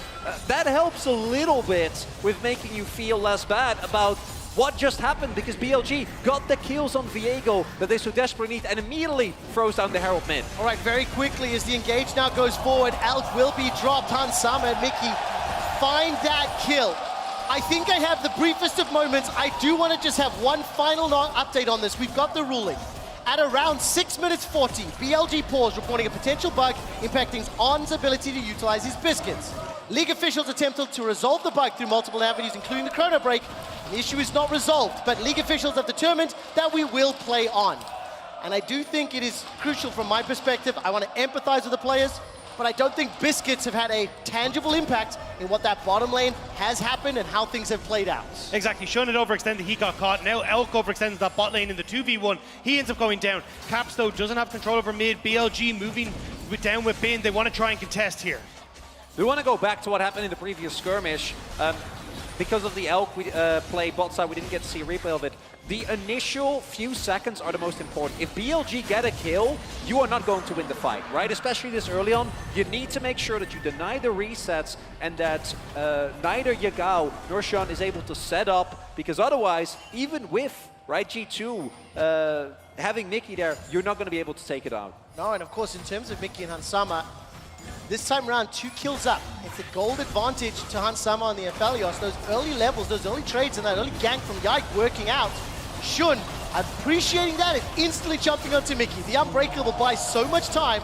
that helps a little bit with making you feel less bad about what just happened, because BLG got the kills on Viego that they so desperately need and immediately throws down the Herald mid. All right, very quickly as the engage now goes forward, Elk will be dropped. Hansama and Mickey find that kill. I think I have the briefest of moments. I do want to just have one final update on this. We've got the ruling. At around 6 minutes 40, BLG pause reporting a potential bug impacting On's ability to utilize his biscuits. League officials attempted to resolve the bug through multiple avenues, including the chrono break. The issue is not resolved, but League officials have determined that we will play on. And I do think it is crucial from my perspective. I want to empathize with the players, but I don't think biscuits have had a tangible impact in what that bottom lane has happened and how things have played out. Exactly, Shun had overextended, he got caught. Now Elk overextends that bot lane in the 2v1. He ends up going down. Caps though doesn't have control over mid. BLG moving down with Bin. They want to try and contest here. We want to go back to what happened in the previous skirmish. Because of the Elk play bot side, we didn't get to see a replay of it. The initial few seconds are the most important. If BLG get a kill, you are not going to win the fight, right? Especially this early on, you need to make sure that you deny the resets and that neither Yagao nor Shun is able to set up, because otherwise, even with G2 having Mickey there, you're not going to be able to take it out. No, and of course, in terms of Mickey and Hansama, this time around, 2 kills up. It's a gold advantage to Hansama on the Aphelios. Those early levels, those early trades, and that early gank from Yike working out. Shun, appreciating that, and instantly jumping onto Mickey. The Unbreakable buys so much time.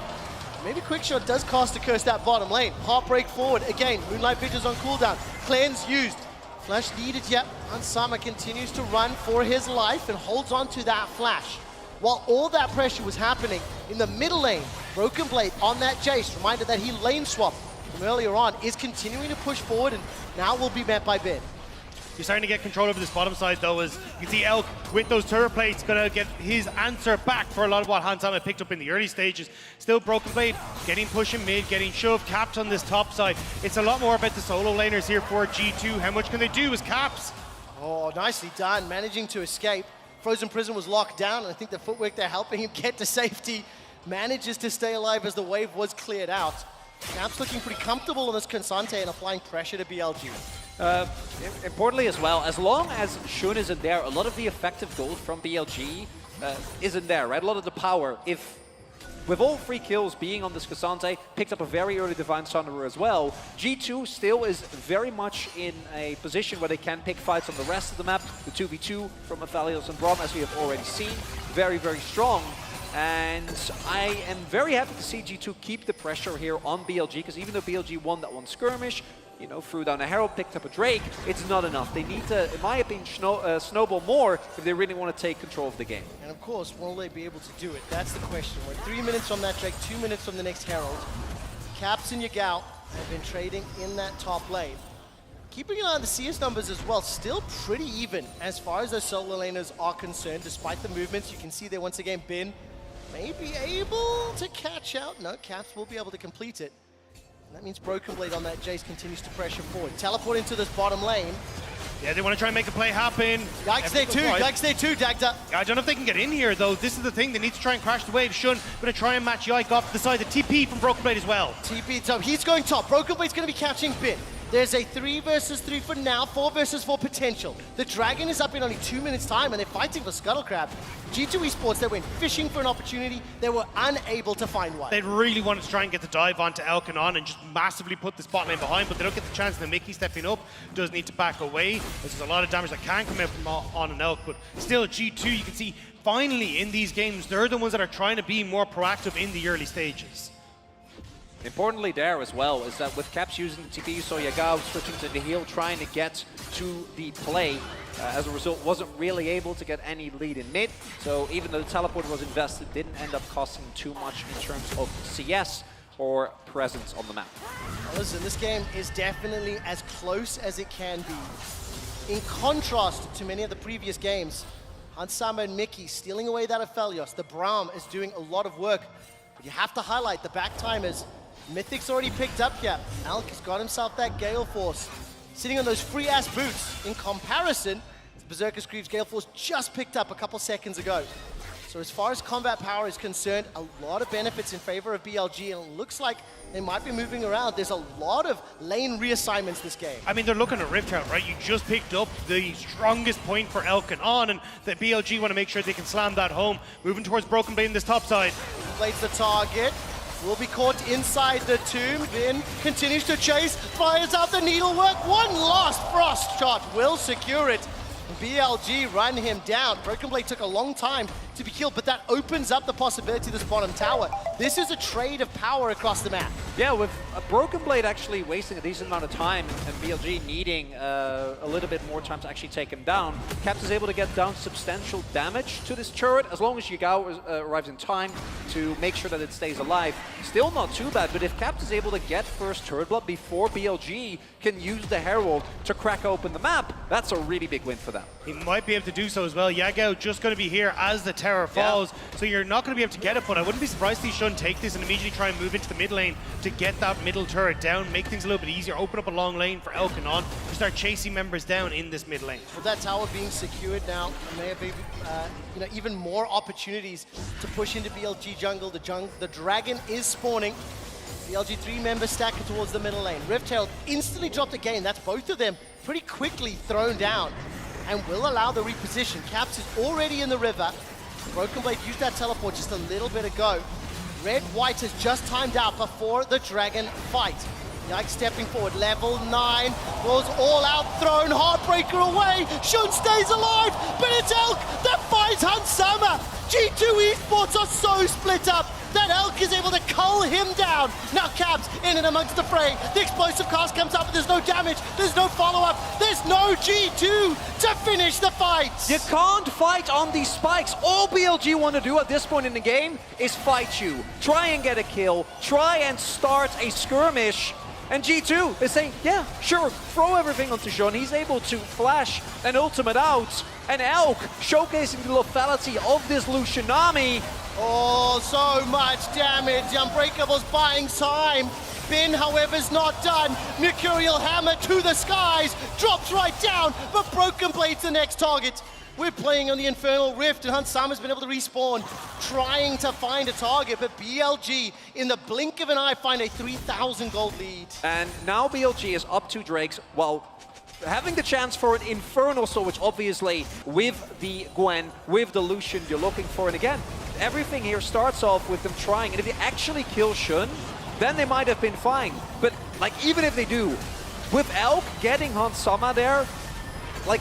Maybe Quickshot does cast a curse that bottom lane. Heartbreak forward. Again, Moonlight Vigil's on cooldown. Cleanse used. Flash needed, yep. Hansama continues to run for his life and holds on to that flash. While all that pressure was happening in the middle lane, Broken Blade on that Jace, reminder that he lane swapped from earlier on, is continuing to push forward and now will be met by Ben. You're starting to get control over this bottom side though, as you can see Elk with those turret plates gonna get his answer back for a lot of what Hansama picked up in the early stages. Still Broken Blade getting pushed in mid, getting shoved, Caps on this top side. It's a lot more about the solo laners here for G2. How much can they do as Caps? Oh, nicely done, managing to escape. Frozen Prison was locked down, and I think the footwork there helping him get to safety. Manages to stay alive as the wave was cleared out. Caps looking pretty comfortable on this Consante and applying pressure to BLG. Importantly as well, as long as Shun isn't there, a lot of the effective gold from BLG isn't there, right? A lot of the power. If with all 3 kills being on this Cassante, picked up a very early Divine Sunderer as well, G2 still is very much in a position where they can pick fights on the rest of the map. The 2v2 from Aphelios and Braum, as we have already seen, very, very strong. And I am very happy to see G2 keep the pressure here on BLG, because even though BLG won that one skirmish, you know, threw down a Herald, picked up a Drake, it's not enough. They need to, in my opinion, snowball more if they really want to take control of the game. And of course, will they be able to do it? That's the question. We're 3 minutes from that Drake, 2 minutes from the next Herald. Caps and Yagao have been trading in that top lane. Keeping an eye on the CS numbers as well, still pretty even as far as those solo laners are concerned, despite the movements. You can see there once again, Bin may be able to catch out. No, Caps will be able to complete it. That means Broken Blade on that Jace continues to pressure forward. Teleport into this bottom lane. Yeah, they want to try and make a play happen. Yikes day 2, Yikes day 2, Dagda. I don't know if they can get in here though. This is the thing, they need to try and crash the wave. Shun going to try and match Yike off to the side. The TP from Broken Blade as well. TP, so he's going top. Broken Blade's going to be catching Bin. There's a 3 versus 3 for now, 4 versus 4 potential. The Dragon is up in only 2 minutes time and they're fighting for Scuttle Crab. G2 Esports, they went fishing for an opportunity. They were unable to find one. They really wanted to try and get the dive onto Elk and On and just massively put the spot lane behind, but they don't get the chance. The Mickey stepping up does need to back away. There's a lot of damage that can come out from On and Elk, but still G2, you can see finally in these games, they're the ones that are trying to be more proactive in the early stages. Importantly there as well is that with Caps using the TP, you saw Yagao switching to the heal, trying to get to the play. As a result, wasn't really able to get any lead in mid. So even though the teleport was invested, didn't end up costing too much in terms of CS or presence on the map. Well, listen, this game is definitely as close as it can be. In contrast to many of the previous games, Hansama and Mickey stealing away that Aphelios. The Braum is doing a lot of work. But you have to highlight the back timers. Mythic's already picked up here. Alk has got himself that Gale Force. Sitting on those free-ass boots. In comparison, Berserker Screeves Gale Force just picked up a couple seconds ago. So as far as combat power is concerned, a lot of benefits in favor of BLG, and it looks like they might be moving around. There's a lot of lane reassignments this game. I mean, they're looking at Rift Herald, right? You just picked up the strongest point for Elk and On, and the BLG want to make sure they can slam that home. Moving towards Broken Blade in this top side. Blade's the target. Will be caught inside the tomb. Vin continues to chase, fires out the needlework. One last frost shot will secure it. BLG run him down. Broken Blade took a long time to be killed, but that opens up the possibility of this bottom tower. This is a trade of power across the map. Yeah, with a Broken Blade actually wasting a decent amount of time and BLG needing a little bit more time to actually take him down, Caps is able to get down substantial damage to this turret as long as Yagao arrives in time to make sure that it stays alive. Still not too bad, but if Caps is able to get first turret blood before BLG can use the Herald to crack open the map, that's a really big win for them. He might be able to do so as well. Yagao just going to be here as the tower falls, so you're not going to be able to get it, but I wouldn't be surprised if he shouldn't take this and immediately try and move into the mid lane to get that middle turret down, make things a little bit easier, open up a long lane for Elk and On to start chasing members down in this mid lane. With that tower being secured now, may have even more opportunities to push into BLG jungle. The dragon is spawning. BLG 3 members stacking towards the middle lane. Rift Herald instantly dropped again. That's both of them pretty quickly thrown down and will allow the reposition. Caps is already in the river. Broken Blade used that teleport just a little bit ago. Red-White has just timed out before the dragon fight. Yike stepping forward, level 9, goes all out, thrown, Heartbreaker away, Shun stays alive, but it's Elk that finds Hansama. G2 Esports are so split up that Elk is able to cull him down. Now Caps in and amongst the fray. The explosive cast comes up, but there's no damage, there's no follow-up, there's no G2 to finish the fight. You can't fight on these spikes. All BLG want to do at this point in the game is fight you. Try and get a kill, try and start a skirmish. And G2 is saying, yeah, sure, throw everything onto Shun. He's able to flash an ultimate out. And Elk showcasing the lethality of this Lucianami. Oh, so much damage. The Unbreakable's buying time. Bin, however, is not done. Mercurial Hammer to the skies. Drops right down, but Broken Blade's the next target. We're playing on the Infernal Rift, and Hansama's been able to respawn, trying to find a target, but BLG, in the blink of an eye, find a 3,000 gold lead. And now BLG is up 2 Drakes, while having the chance for an Infernal Soul, which obviously, with the Gwen, with the Lucian, you're looking for. And again, everything here starts off with them trying, and if they actually kill Shun, then they might have been fine. But, like, even if they do, with Elk getting Hansama there, like,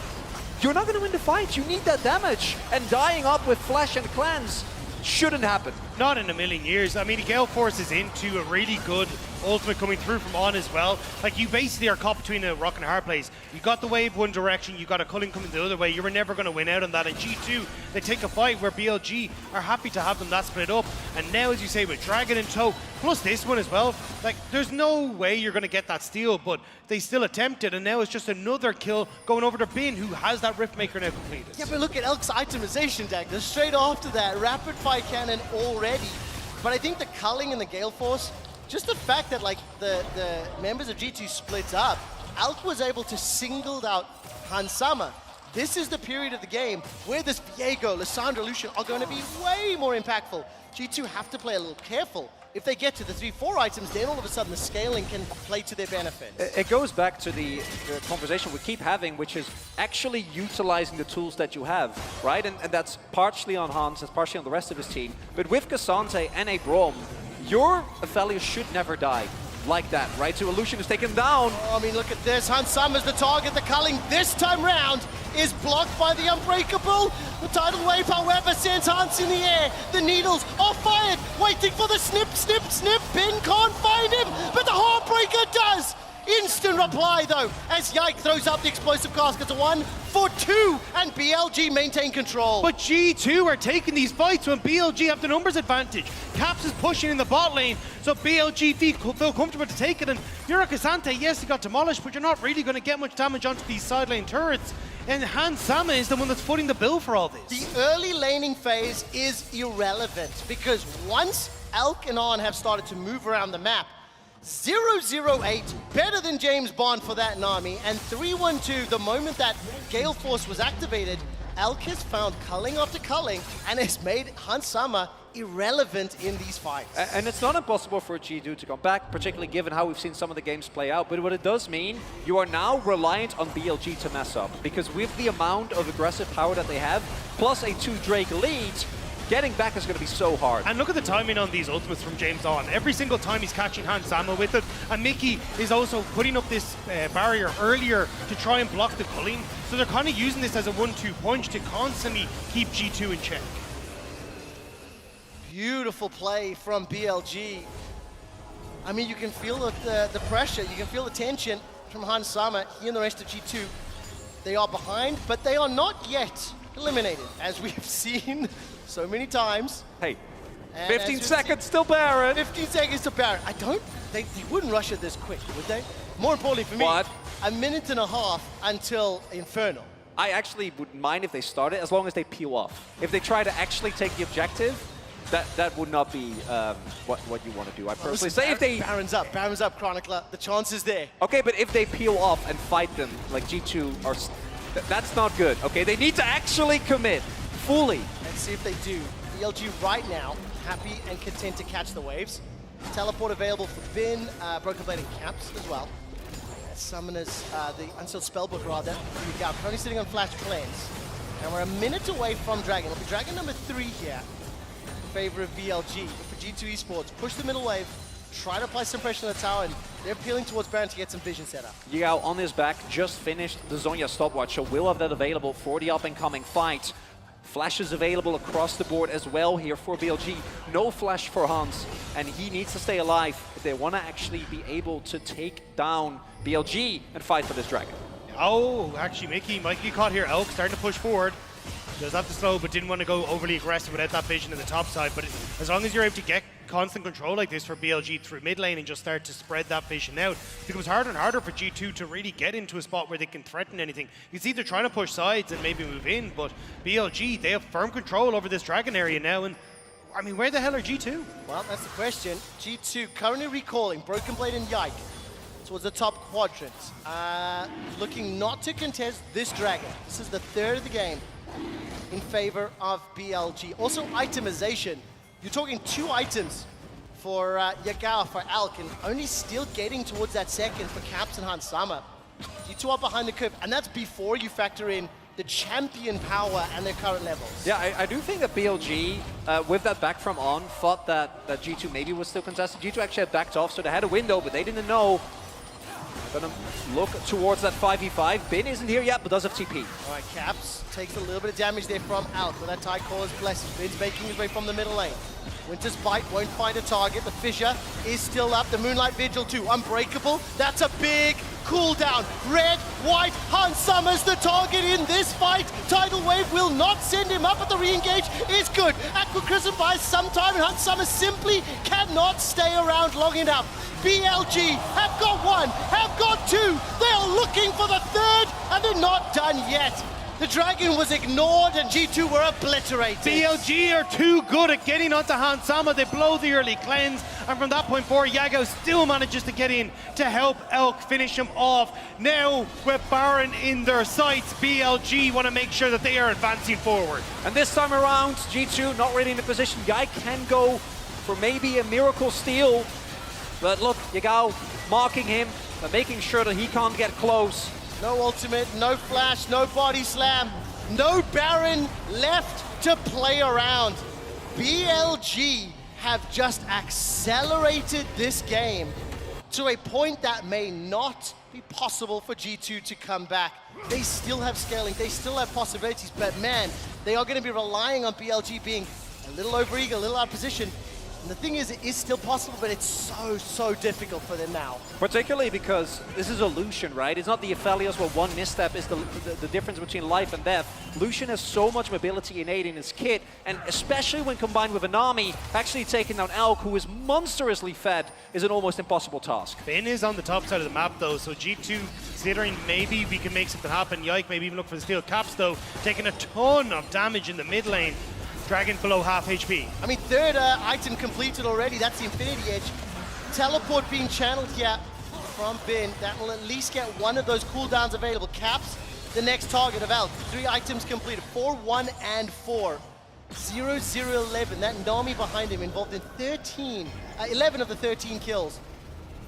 you're not going to win the fight. You need that damage. And dying up with Flash and Cleanse shouldn't happen. Not in a million years. I mean, Gale Force is into a really good ultimate coming through from On as well. Like, you basically are caught between a rock and a hard place. You got the wave one direction, you got a culling coming the other way. You were never going to win out on that. And G2, they take a fight where BLG are happy to have them that split up. And now, as you say, with Dragon in tow, plus this one as well, like, there's no way you're going to get that steal, but they still attempted, and now it's just another kill going over to Bin, who has that Riftmaker now completed. Yeah, but look at Elk's itemization deck. They're straight after that, rapid fire cannon already. But I think the culling and the Gale Force, just the fact that like the members of G2 split up, Elk was able to single out Hansama. This is the period of the game where this Viego, Lissandra, Lucian are going to be way more impactful. G2 have to play a little careful. If they get to the 3-4 items, then all of a sudden the scaling can play to their benefit. It goes back to the conversation we keep having, which is actually utilizing the tools that you have, right? And that's partially on Hans, that's partially on the rest of his team. But with Cassante and a Brom, your Aphelios should never die like that, right? So Illusion is taken down. Oh, I mean, look at this. Hansama's the target. The culling this time round is blocked by the Unbreakable. The tidal wave, however, sends Hans in the air. The needles are fired, waiting for the snip, snip, snip. Bin can't find him, but the Heartbreaker does. Instant reply, though, as Yike throws up the explosive casket to 1 for 2, and BLG maintain control. But G2 are taking these fights when BLG have the numbers advantage. Caps is pushing in the bot lane, so BLG feel comfortable to take it. And Yura Cassante, yes, he got demolished, but you're not really going to get much damage onto these side lane turrets. And Hansama is the one that's footing the bill for all this. The early laning phase is irrelevant, because once Elk and On have started to move around the map, 008, better than James Bond for that Nami, and 3-1-2, the moment that Gale Force was activated, Elk has found culling after culling and has made Hansama irrelevant in these fights. And it's not impossible for G2 to come back, particularly given how we've seen some of the games play out. But what it does mean, you are now reliant on BLG to mess up. Because with the amount of aggressive power that they have, plus a 2 Drake lead, getting back is going to be so hard. And look at the timing on these ultimates from James On. Every single time he's catching Hansama with it. And Mickey is also putting up this barrier earlier to try and block the culling. So they're kind of using this as a 1-2 punch to constantly keep G2 in check. Beautiful play from BLG. I mean, you can feel the pressure, you can feel the tension from Hansama. He and the rest of G2, they are behind, but they are not yet eliminated, as we've seen so many times. Hey, And 15 seconds to Baron. 15 seconds to Baron. They wouldn't rush it this quick, would they? More importantly for me, a minute and a half until Inferno. I actually wouldn't mind if they started, as long as they peel off. If they try to actually take the objective, that would not be what you want to do. I personally say if they... Baron's up, Chronicler. The chance is there. Okay, but if they peel off and fight them, like G2 are... That's not good, okay? They need to actually commit fully. Let's see if they do. BLG right now, happy and content to catch the waves. Teleport available for Bin, Broken Blade and Caps as well. Summoners, the Unsealed Spellbook rather. Here we go, currently sitting on Flash Cleanse. And we're a minute away from Dragon. It'll be Dragon number 3 here. Favor of BLG for G2 Esports. Push the middle wave, try to apply some pressure on the tower, and they're peeling towards Baron to get some vision set up. Yao on his back just finished the Zhonya stopwatch, so will have that available for the up-and-coming fight. Flash is available across the board as well here for BLG. No flash for Hans, and he needs to stay alive if they want to actually be able to take down BLG and fight for this Dragon. Oh, actually, Mickey might get caught here. Elk starting to push forward. Does have to slow, but didn't want to go overly aggressive without that vision in the top side. But as long as you're able to get constant control like this for BLG through mid lane and just start to spread that vision out, it becomes harder and harder for G2 to really get into a spot where they can threaten anything. You see they're trying to push sides and maybe move in, but BLG, they have firm control over this Dragon area now. And I mean, where the hell are G2? Well, that's the question. G2 currently recalling Broken Blade and Yike towards the top quadrant. Looking not to contest this Dragon. This is the third of the game in favor of BLG. Also itemization. You're talking 2 items for Yagawa, for Alk, and only still getting towards that second for Caps and Hansama. G2 are behind the curve, and that's before you factor in the champion power and their current levels. Yeah, I do think that BLG, with that back from On, thought that G2 maybe was still contested. G2 actually had backed off, so they had a window, but they didn't know. Gonna look towards that 5v5. Bin isn't here yet, but does have TP. All right, Caps takes a little bit of damage there from Alk, but that Tide Caller's blessing. Bin's making his way from the middle lane. Winter's Bite won't find a target. The Fissure is still up. The Moonlight Vigil too. Unbreakable. That's a big cooldown. Red, white, Hansama's the target in this fight. Tidal Wave will not send him up, but the re-engage is good. Aqua Crescent buys some time, and Hansama simply cannot stay around long enough. BLG have got 1, have got 2. They are looking for the 3rd, and they're not done yet. The Dragon was ignored and G2 were obliterated. BLG are too good at getting onto Hansama. They blow the early cleanse, and from that point forward, Yago still manages to get in to help Elk finish him off. Now, with Baron in their sights, BLG want to make sure that they are advancing forward. And this time around, G2 not really in a position. Yai can go for maybe a miracle steal, but look, Yagao marking him, but making sure that he can't get close. No ultimate, no flash, no body slam, no Baron left to play around. BLG have just accelerated this game to a point that may not be possible for G2 to come back. They still have scaling, they still have possibilities, but man, they are going to be relying on BLG being a little overeager, a little out of position. And the thing is, it is still possible, but it's so difficult for them now. Particularly because this is a Lucian, right? It's not the Aphelios where one misstep is the difference between life and death. Lucian has so much mobility innate in his kit, and especially when combined with an army, actually taking down Elk, who is monstrously fed, is an almost impossible task. Bin is on the top side of the map though, so G2 considering maybe we can make something happen. Yike maybe even look for the steal. Caps though, taking a ton of damage in the mid lane. Dragon below half HP. I mean, 3rd item completed already. That's the Infinity Edge. teleport being channeled here from Bin. That will at least get one of those cooldowns available. Caps the next target of Elk. 3 items completed, 4, 1, and 4. 0, 0, 11. That Nami behind him involved in 11 of the 13 kills.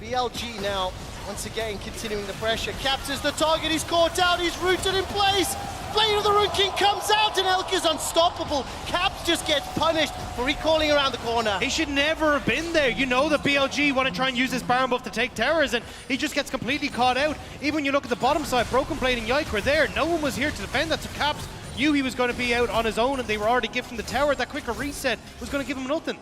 BLG now, once again, continuing the pressure. Captures the target, he's caught out, he's rooted in place. Blade of the Rune King comes out and Elk is unstoppable. Caps just gets punished for recalling around the corner. He should never have been there. You know the BLG want to try and use this Baron buff to take towers, and he just gets completely caught out. Even when you look at the bottom side, Broken Blade and Yike were there. No one was here to defend that, so Caps knew he was going to be out on his own, and they were already gifting the tower. That quicker reset was going to give him nothing.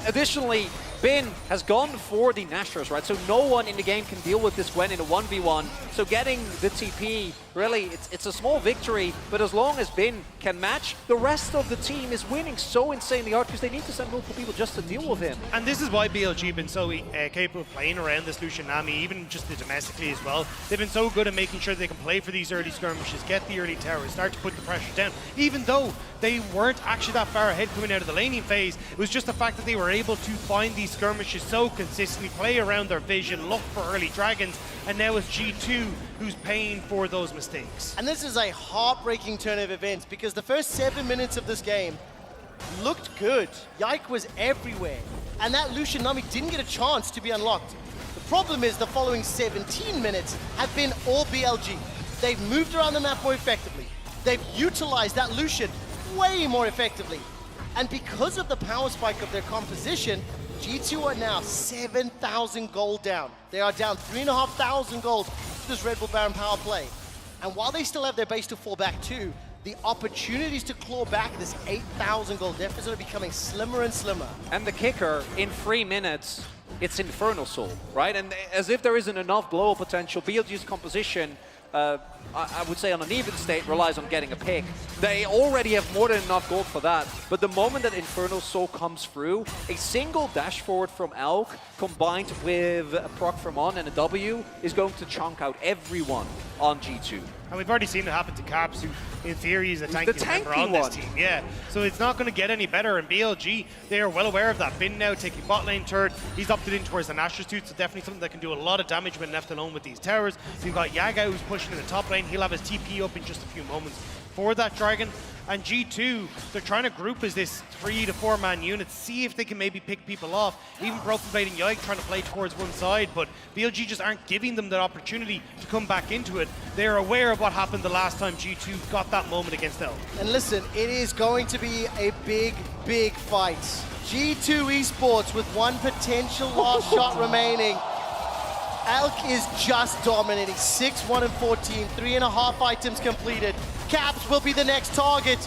Additionally, Bin has gone for the Nashers, right? So no one in the game can deal with this Gwen in a 1v1. So getting the TP, really, it's a small victory, but as long as Bin can match, the rest of the team is winning so insanely hard because they need to send multiple people just to deal with him. And this is why BLG have been so capable of playing around this Lucian Nami, even just domestically as well. They've been so good at making sure they can play for these early skirmishes, get the early towers, start to put the pressure down. Even though they weren't actually that far ahead coming out of the laning phase, it was just the fact that they were able to find these skirmishes so consistently, play around their vision, look for early dragons, and now it's G2 who's paying for those mistakes. And this is a heartbreaking turn of events because the first 7 minutes of this game looked good. Yike was everywhere, and that Lucian Nami didn't get a chance to be unlocked. The problem is the following 17 minutes have been all BLG. They've moved around the map more effectively. They've utilized that Lucian way more effectively. And because of the power spike of their composition, G2 are now 7,000 gold down. They are down 3,500 gold to this Red Bull Baron power play. And while they still have their base to fall back to, the opportunities to claw back this 8,000 gold deficit are becoming slimmer and slimmer. And the kicker, in 3 minutes, it's Infernal Soul, right? And as if there isn't enough blow potential, BLG's composition, I would say on an even state, relies on getting a pick. They already have more than enough gold for that, but the moment that Infernal Soul comes through, a single dash forward from Elk combined with a proc from On and a W is going to chunk out everyone on G2. And we've already seen it happen to Caps, who in theory is a tanky member on this team. Yeah, so it's not going to get any better. And BLG, they are well aware of that. Bin now taking bot lane turret. He's opted in towards the Nashor's Tooth, so definitely something that can do a lot of damage when left alone with these towers. You've got Yaga who's pushing in the top lane. He'll have his TP up in just a few moments for that dragon. And G2, they're trying to group as this 3 to 4 man unit, see if they can maybe pick people off. Even Broken Blade and Yike trying to play towards one side, but BLG just aren't giving them that opportunity to come back into it. They're aware of what happened the last time G2 got that moment against Elk. And listen, it is going to be a big, big fight. G2 Esports with one potential last shot remaining. Elk is just dominating, 6, 1, and 14, 3.5 items completed. Caps will be the next target.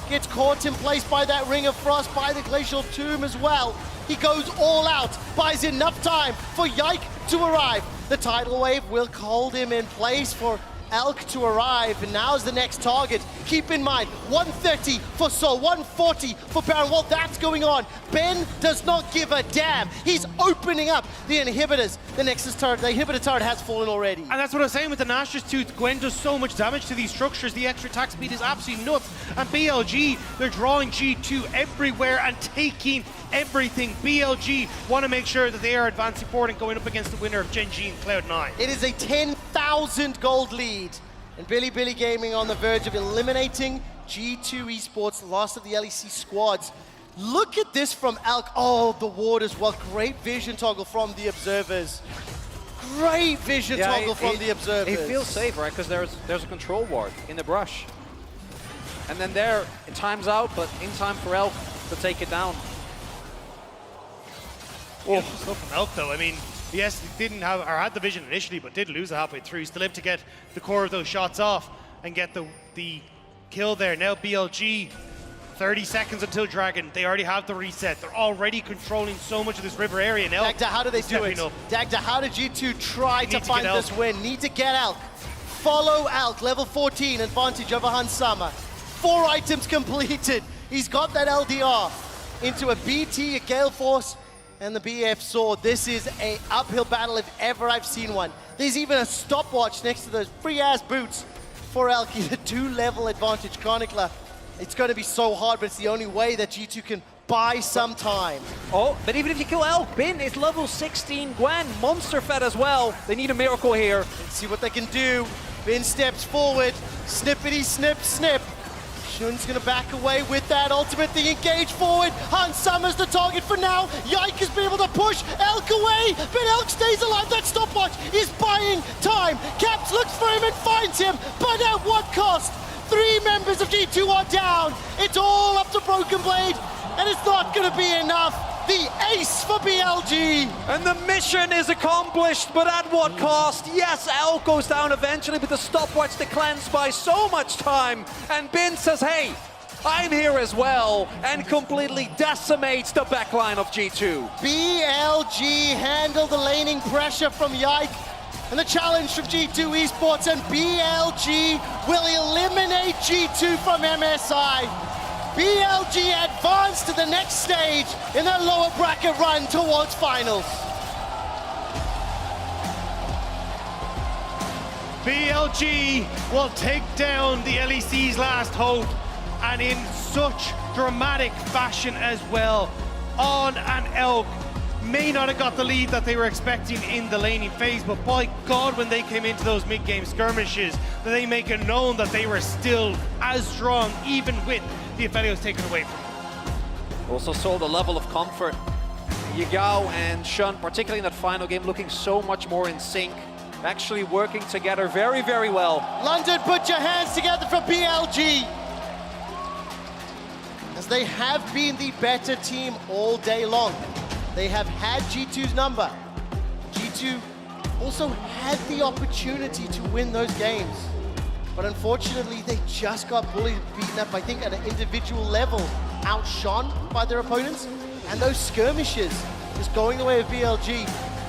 Gets caught in place by that Ring of Frost, by the Glacial Tomb as well. He goes all out, buys enough time for Yike to arrive. The tidal wave will hold him in place for Elk to arrive, and now's the next target. Keep in mind, 130 for Soul, 140 for Baron. While that's going on, Ben does not give a damn. He's opening up the inhibitors. The Nexus turret, the inhibitor turret has fallen already. And that's what I was saying with the Nashor's Tooth. Gwen does so much damage to these structures. The extra attack speed is absolutely nuts. And BLG, they're drawing G2 everywhere and taking everything. BLG want to make sure that they are advancing forward and going up against the winner of Gen G and Cloud9. It is a 10,000 gold lead. And Billy Gaming on the verge of eliminating G2 Esports, last of the LEC squads. Look at this from Elk. Oh, the ward as well. Great vision toggle from the observers. Great vision toggle from the observers. It feels safe, right? Because there's a control ward in the brush. And then there, it times out, but in time for Elk to take it down. Oh, stuff from Elk though. I mean, yes, didn't have or had the vision initially, but did lose it halfway through. Still able to get the core of those shots off and get the kill there. Now BLG, 30 seconds until Dragon. They already have the reset. They're already controlling so much of this river area now. Dagda, how do they do it? Dagda, how did G2 try to find this win? Need to get Elk. Follow Elk, level 14, advantage over Hansama. 4 items completed. He's got that LDR into a BT, a Gale Force, and the BF Sword. This is an uphill battle if ever I've seen one. There's even a stopwatch next to those free-ass boots for Elk. He's a 2-level advantage chronicler. It's going to be so hard, but it's the only way that G2 can buy some time. Oh, but even if you kill Elk, Bin is level 16 Gwen, monster fed as well. They need a miracle here. Let's see what they can do. Bin steps forward, snippety snip snip. Shun's gonna back away with that ultimate thing, engage forward. Hans Summer's the target for now. Yike has been able to push Elk away, but Elk stays alive. That stopwatch is buying time. Caps looks for him and finds him, but at what cost? 3 members of G2 are down. It's all up to Broken Blade, and it's not gonna be enough. The ace for BLG. And the mission is accomplished, but at what cost? Yes, Elk goes down eventually, but the stopwatch declines by so much time. And Bin says, hey, I'm here as well, and completely decimates the backline of G2. BLG handled the laning pressure from Yike, and the challenge from G2 Esports, and BLG will eliminate G2 from MSI. BLG advance to the next stage in their lower bracket run towards finals. BLG will take down the LEC's last hope, and in such dramatic fashion as well. On and Elk may not have got the lead that they were expecting in the laning phase, but by God, when they came into those mid-game skirmishes, they make it known that they were still as strong, even with the Aphelios taken away from them. Also saw the level of comfort. Yagao and Shun, particularly in that final game, looking so much more in sync, actually working together very, very well. London, put your hands together for BLG, as they have been the better team all day long. They have had G2's number. G2 also had the opportunity to win those games, but unfortunately they just got bullied, beaten up, I think at an individual level, outshone by their opponents, and those skirmishes is going the way of BLG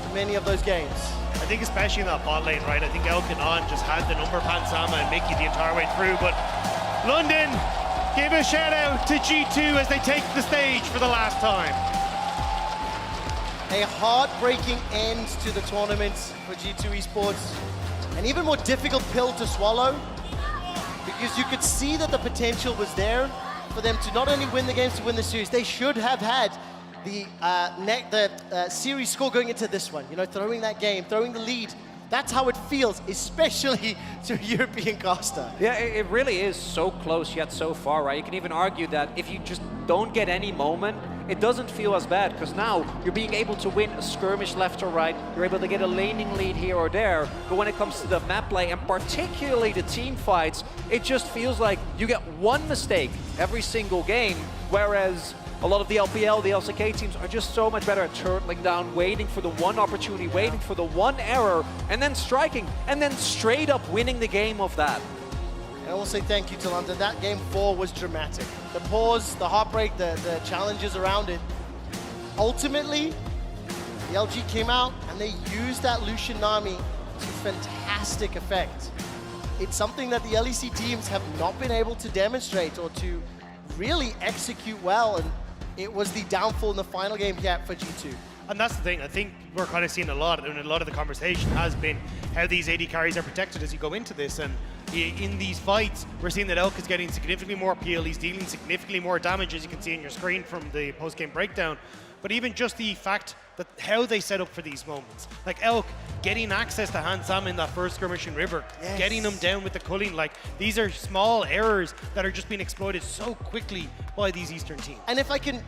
in many of those games. I think especially in that bot lane, right? I think Elk and On just had the number of Pansama and Mickey the entire way through, but London give a shout out to G2 as they take the stage for the last time. A heartbreaking end to the tournament for G2 Esports. An even more difficult pill to swallow, because you could see that the potential was there for them to not only win the games, to win the series. They should have had the series score going into this one. You know, throwing that game, throwing the lead. That's how it feels, especially to a European caster. Yeah, it really is so close yet so far, right? You can even argue that if you just don't get any moment, it doesn't feel as bad, because now you're being able to win a skirmish left or right, you're able to get a laning lead here or there, but when it comes to the map play, and particularly the team fights, it just feels like you get one mistake every single game, whereas a lot of the LPL, the LCK teams are just so much better at turtling down, waiting for the one opportunity, waiting for the one error, and then striking, and then straight up winning the game of that. And I will say thank you to London. That game 4 was dramatic. The pause, the heartbreak, the challenges around it. Ultimately, the LG came out and they used that Lucian Nami to fantastic effect. It's something that the LEC teams have not been able to demonstrate or to really execute well, and it was the downfall in the final game here for G2. And that's the thing, I think we're kind of seeing a lot, and a lot of the conversation has been how these AD carries are protected as you go into this, and in these fights, we're seeing that Elk is getting significantly more peel, he's dealing significantly more damage, as you can see on your screen from the post-game breakdown. But even just the fact that how they set up for these moments, like Elk getting access to Hansam in that first skirmish in River, yes, getting them down with the culling, like these are small errors that are just being exploited so quickly by these Eastern teams. And if I can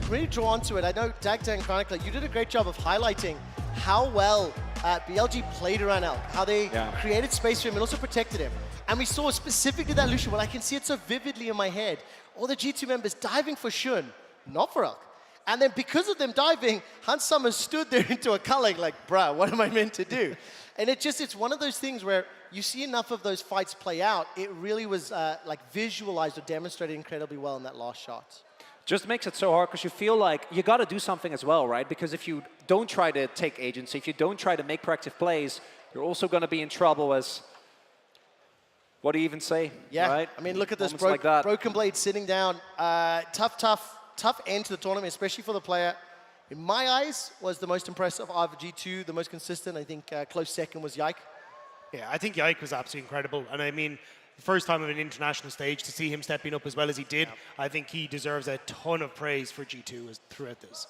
really draw onto it, I know Dagda and Chronicler, you did a great job of highlighting how well BLG played around Elk, how they created space for him and also protected him. And we saw specifically that Lucian, well, I can see it so vividly in my head, all the G2 members diving for Shun, not for Elk. And then because of them diving, Hans Summer stood there into a culling like, bruh, what am I meant to do? And it's one of those things where you see enough of those fights play out, it really was like visualized or demonstrated incredibly well in that last shot. Just makes it so hard because you feel like you got to do something as well, right? Because if you don't try to take agency, if you don't try to make proactive plays, you're also going to be in trouble as, what do you even say? Yeah, right? I mean, look at this, like that. Broken Blade sitting down, tough end to the tournament, especially for the player. In my eyes, was the most impressive out of G2, the most consistent. I think close second was Yike. Yeah, I think Yike was absolutely incredible. And I mean, first time on an international stage, to see him stepping up as well as he did, I think he deserves a ton of praise for G2 throughout this.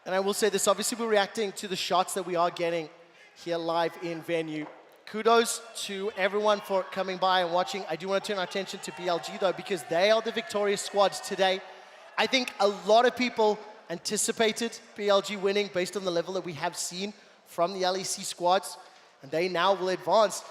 And I will say this, obviously we're reacting to the shots that we are getting here live in venue. Kudos to everyone for coming by and watching. I do want to turn our attention to BLG though, because they are the victorious squads today. I think a lot of people anticipated BLG winning based on the level that we have seen from the LEC squads, and they now will advance.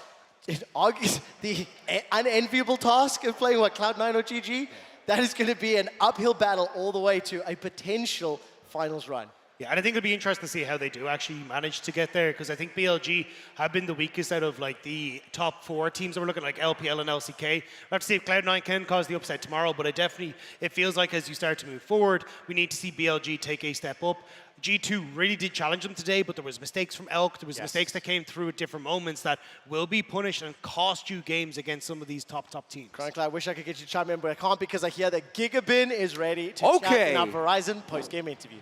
It argues the unenviable task of playing Cloud9 or GG. That is going to be an uphill battle all the way to a potential finals run. Yeah, and I think it'll be interesting to see how they do actually manage to get there, because I think BLG have been the weakest out of like the top 4 teams that we're looking at, like LPL and LCK. We'll have to see if Cloud9 can cause the upset tomorrow, but it feels like as you start to move forward, we need to see BLG take a step up. G2 really did challenge them today, but there was mistakes from Elk, there was mistakes that came through at different moments that will be punished and cost you games against some of these top teams. Chronicle, I wish I could get you to chime in, but I can't because I hear that Gigabin is ready to chat in our Verizon post-game interview.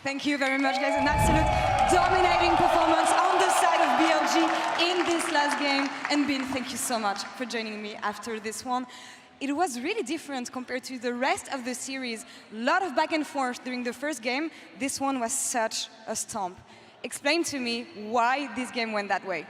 Thank you very much, guys. An absolute dominating performance on the side of BLG in this last game. And Bin, thank you so much for joining me after this one. It was really different compared to the rest of the series. A lot of back and forth during the first game. This one was such a stomp. Explain to me why this game went that way.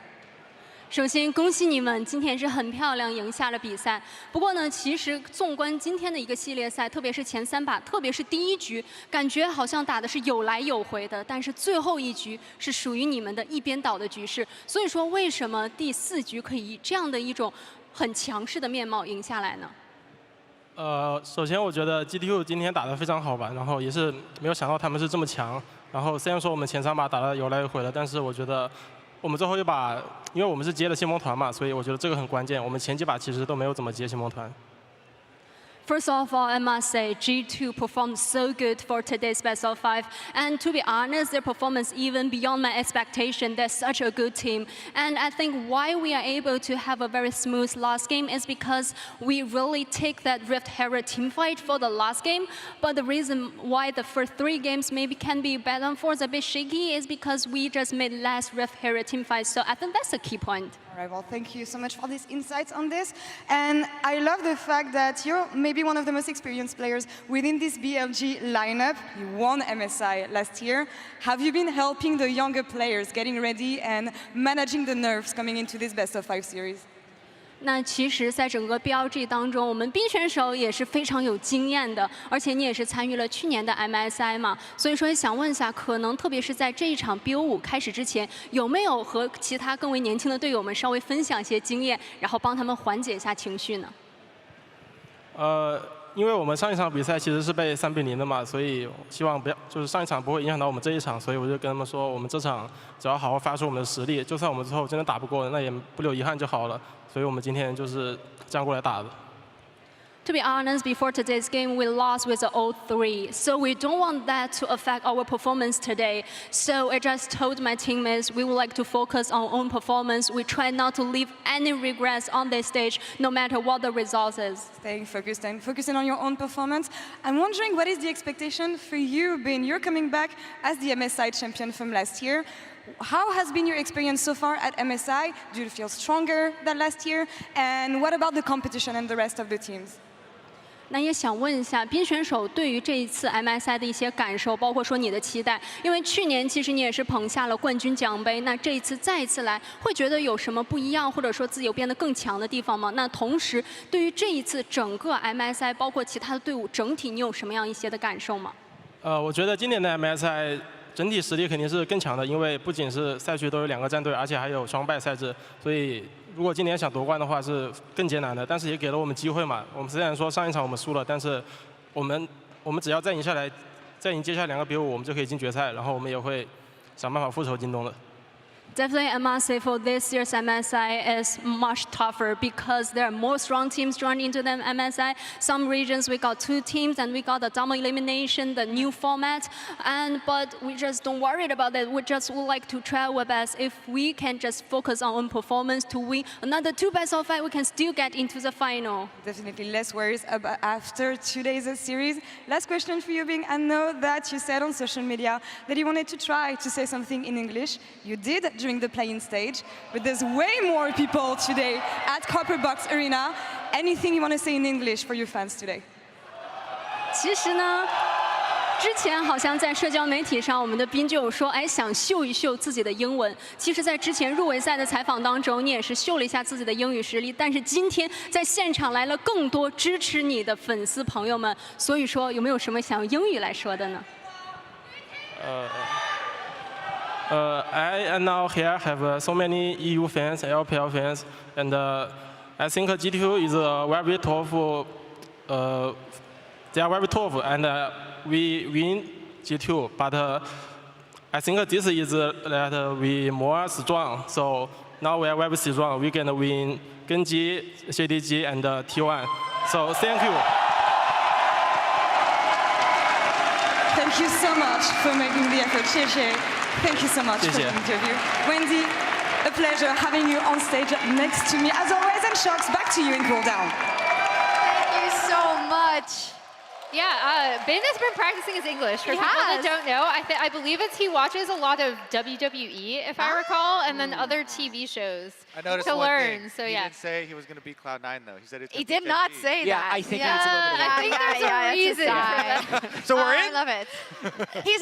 首先，恭喜你们，今天是很漂亮赢下了比赛。不过呢，其实纵观今天的一个系列赛，特别是前3把，特别是第1局，感觉好像打的是有来有回的，但是最后1局是属于你们的一边倒的局势。所以说，为什么第4局可以以这样的一种很强势的面貌赢下来呢？首先我觉得 GTU 今天打得非常好吧，然后也是没有想到他们是这么强。然后虽然说我们前3把打得有来有回了，但是我觉得。 我们最后一把，因为我们是接了先锋团嘛，所以我觉得这个很关键。我们前几把其实都没有怎么接先锋团。 First of all, I must say G2 performed so good for today's best of 5, and to be honest, their performance even beyond my expectation. They're such a good team, and I think why we are able to have a very smooth last game is because we really take that Rift Herald team fight for the last game. But the reason why the first 3 games maybe can be bad and forth a bit shaky is because we just made less Rift Herald team fights. So I think that's a key point. All right, well, thank you so much for these insights on this. And I love the fact that you're maybe one of the most experienced players within this BLG lineup. You won MSI last year. Have you been helping the younger players getting ready and managing the nerves coming into this best of 5 series? 那其实，在整个 BLG 当中，我们冰选手也是非常有经验的，而且你也是参与了去年的 MSI 嘛，所以说想问一下，可能特别是在这一场 BO5 开始之前，有没有和其他更为年轻的队友们稍微分享一些经验，然后帮他们缓解一下情绪呢？因为我们上一场比赛其实是被3比0的嘛，所以希望不要，就是上一场不会影响到我们这一场，所以我就跟他们说，我们这场只要好好发出我们的实力，就算我们最后真的打不过，那也不留遗憾就好了。所以我们今天就是这样过来打的。 To be honest, before today's game, we lost with the 0-3. So we don't want that to affect our performance today. So I just told my teammates we would like to focus on our own performance. We try not to leave any regrets on this stage, no matter what the result is. Staying focused and focusing on your own performance. I'm wondering what is the expectation for you, Bin? You're coming back as the MSI champion from last year. How has been your experience so far at MSI? Do you feel stronger than last year? And what about the competition and the rest of the teams? 那也想问一下，冰选手对于这一次 MSI 的一些感受，包括说你的期待，因为去年其实你也是捧下了冠军奖杯，那这一次再一次来，会觉得有什么不一样，或者说自己有变得更强的地方吗？那同时，对于这一次整个 MSI， 包括其他的队伍整体，你有什么样一些的感受吗？我觉得今年的 MSI 整体实力肯定是更强的，因为不仅是赛区都有2个战队，而且还有双败赛制，所以。 如果今年想夺冠的话是更艰难的，但是也给了我们机会嘛。我们虽然说上一场我们输了，但是我们只要再赢下来，再赢接下来2个比武，我们就可以进决赛。然后我们也会想办法复仇京东的。 Definitely, I must say for this year's MSI is much tougher because there are more strong teams joining into the MSI. Some regions we got 2 teams and we got the double elimination, the new format. But we just don't worry about that. We just would like to try our best. If we can just focus on own performance to win another 2 best of 5, we can still get into the final. Definitely less worries about after 2 days of series. Last question for you, Bing. I know that you said on social media that you wanted to try to say something in English. You did during the play-in stage, but there's way more people today at Copper Box Arena. Anything you want to say in English for your fans today? 其实呢，之前好像在社交媒体上，我们的斌就有说，哎，想秀一秀自己的英文。其实，在之前入围赛的采访当中，你也是秀了一下自己的英语实力。但是今天在现场来了更多支持你的粉丝朋友们，所以说有没有什么想用英语来说的呢？ I now here have so many EU fans, LPL fans, and I think G2 is very tough. They are very tough, and we win G2. But I think this is that we more strong. So now we are very strong. We can win Genji, CDG, and T1. So thank you. Thank you so much for making the effort. Thank you so much for the interview. Wendy, a pleasure having you on stage next to me. As always, and Sharks, back to you in cool down. Thank you so much. Yeah, Ben has been practicing his English. For people that don't know, I believe he watches a lot of WWE, if I recall, and then other TV shows I noticed to one learn. Thing. So he yeah. didn't say he was going to beat Cloud9 though. He said it's. He did not say that. Yeah, I think it's a little bit of I think there's a reason for that. So we're in. I love it. He's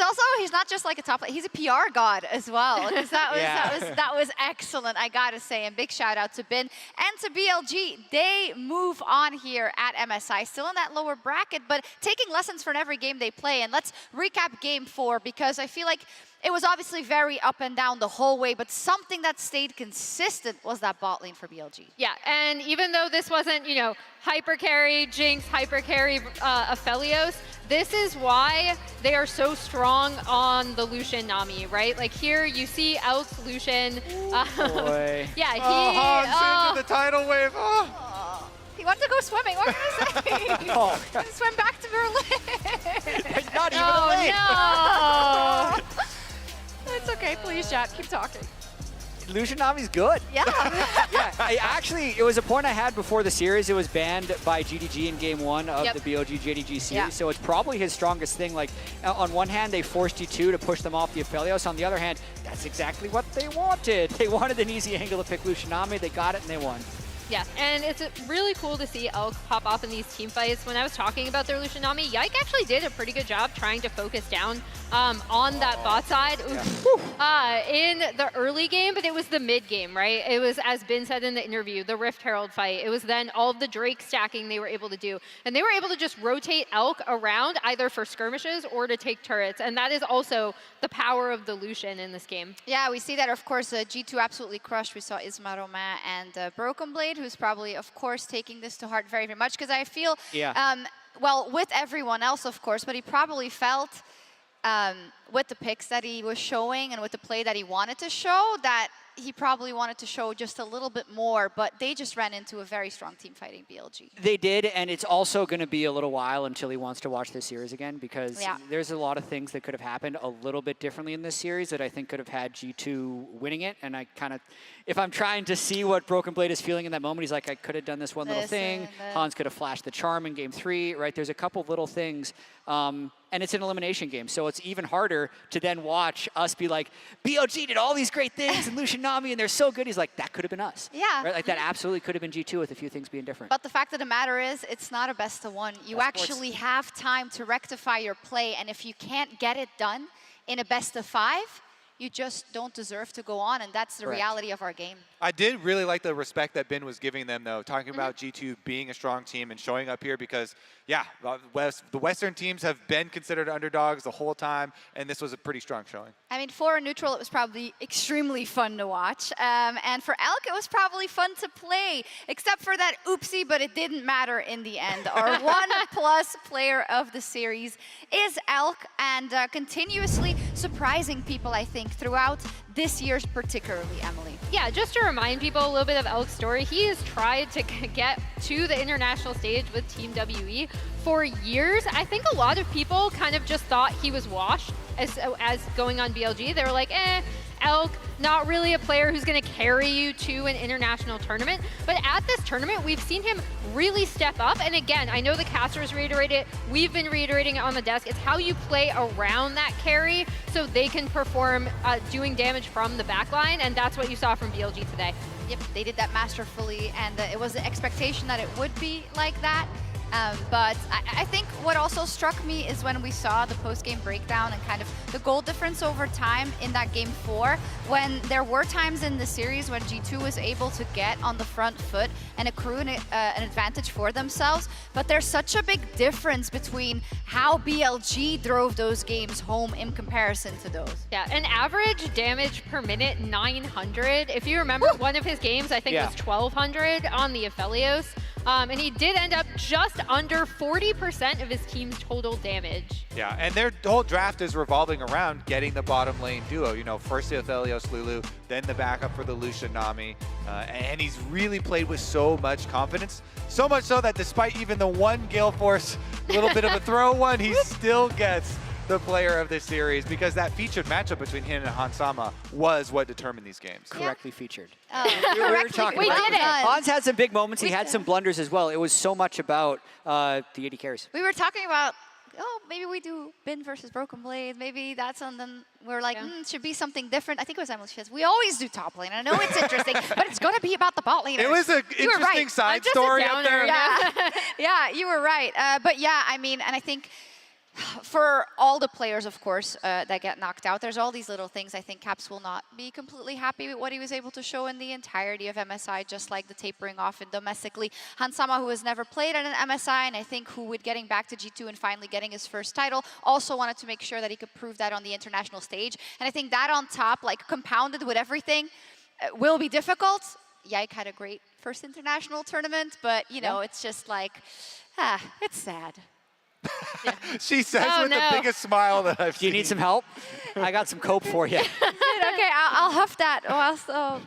not just like a top player. He's a PR god as well. That was excellent, I gotta say. And big shout out to Ben and to BLG. They move on here at MSI, still in that lower bracket, but taking lessons from every game they play. And let's recap game 4 because I feel like it was obviously very up and down the whole way, but something that stayed consistent was that bot lane for BLG. Yeah, and even though this wasn't, hyper carry, Jinx, hyper carry, Aphelios, this is why they are so strong on the Lucian Nami, right? Like here you see Elk's Lucian. Boy. Yeah, Hans into the tidal wave. He wants to go swimming. What can I say? Swim back to Berlin. Not even a lane. No. It's okay. Please, chat. Keep talking. Lucian Nami's good. Yeah. It was a point I had before the series. It was banned by GDG in game 1 of the BLG JDG series. So it's probably his strongest thing. Like, on one hand, they forced G2 to push them off the Aphelios. On the other hand, that's exactly what they wanted. They wanted an easy angle to pick Lucian Nami. They got it and they won. Yeah, and it's really cool to see Elk pop off in these team fights. When I was talking about their Lucian Nami, Yike actually did a pretty good job trying to focus down on that bot side in the early game, but it was the mid game, right? It was, as Ben said in the interview, the Rift Herald fight. It was then all of the Drake stacking they were able to do. And they were able to just rotate Elk around either for skirmishes or to take turrets. And that is also the power of the Lucian in this game. Yeah, we see that, of course, G2 absolutely crushed. We saw Isma Romain and Broken Blade, who's probably, of course, taking this to heart very, very much. Because I feel, well, with everyone else, of course, but he probably felt with the picks that he was showing and with the play that he wanted to show, that he probably wanted to show just a little bit more, but they just ran into a very strong team fighting BLG. They did, and it's also going to be a little while until he wants to watch this series again because there's a lot of things that could have happened a little bit differently in this series that I think could have had G2 winning it. And I kind of, if I'm trying to see what Broken Blade is feeling in that moment, he's like, I could have done this one little thing. Hans could have flashed the charm in game 3, right? There's a couple of little things. And it's an elimination game, so it's even harder to then watch us be like, BLG did all these great things and Lucian Nami, and they're so good. He's like, that could have been us. Yeah. Right? Like, that absolutely could have been G2 with a few things being different. But the fact of the matter is, it's not a best of one. You actually have time to rectify your play, and if you can't get it done in a best of 5, you just don't deserve to go on, and that's the reality of our game. I did really like the respect that Ben was giving them, though, talking about G2 being a strong team and showing up here because, yeah, the Western teams have been considered underdogs the whole time, and this was a pretty strong showing. I mean, for a neutral, it was probably extremely fun to watch. And for Elk, it was probably fun to play, except for that oopsie, but it didn't matter in the end. Our 1+ player of the series is Elk, and continuously surprising people, I think, throughout this year's particularly, Emily. Yeah, just to remind people a little bit of Elk's story, he has tried to get to the international stage with Team WE for years. I think a lot of people kind of just thought he was washed as going on BLG. They were like, Elk, not really a player who's going to carry you to an international tournament. But at this tournament, we've seen him really step up. And again, I know the casters reiterate it. We've been reiterating it on the desk. It's how you play around that carry so they can perform doing damage from the backline. And that's what you saw from BLG today. Yep, they did that masterfully, and it was the expectation that it would be like that. But I think what also struck me is when we saw the post-game breakdown and kind of the goal difference over time in that game 4, when there were times in the series when G2 was able to get on the front foot and accrue an advantage for themselves. But there's such a big difference between how BLG drove those games home in comparison to those. Yeah, an average damage per minute, 900. If you remember, one of his games, I think, was 1,200 on the Aphelios. And he did end up just under 40% of his team's total damage. Yeah, and their whole draft is revolving around getting the bottom lane duo. You know, first the Aphelios Lulu, then the backup for the Lucian Nami. And he's really played with so much confidence. So much so that despite even the one Gale Force little bit of a throw one, he still gets the player of the series because that featured matchup between him and Hansama was what determined these games. Correctly featured. We were talking we about did it. Hans had some big moments. He had some blunders as well. It was so much about the AD carries. We were talking about, oh, maybe we do Bin versus Broken Blade. Maybe that's something we're like, should be something different. I think it was Emily Shiz. We always do top lane. I know it's interesting, but it's going to be about the bot laners. It was an interesting side story up there. Yeah, yeah, you were right. But yeah, I mean, and I think for all the players, of course, that get knocked out, there's all these little things. I think Caps will not be completely happy with what he was able to show in the entirety of MSI, just like the tapering off and domestically. Hansama, who has never played at an MSI, and I think who would getting back to G2 and finally getting his first title, also wanted to make sure that he could prove that on the international stage. And I think that on top, like compounded with everything, will be difficult. Yike had a great first international tournament, but you know, it's just like, it's sad. She says with the biggest smile that I've seen. Do you need some help? I got some cope for you. Okay, I'll huff that. I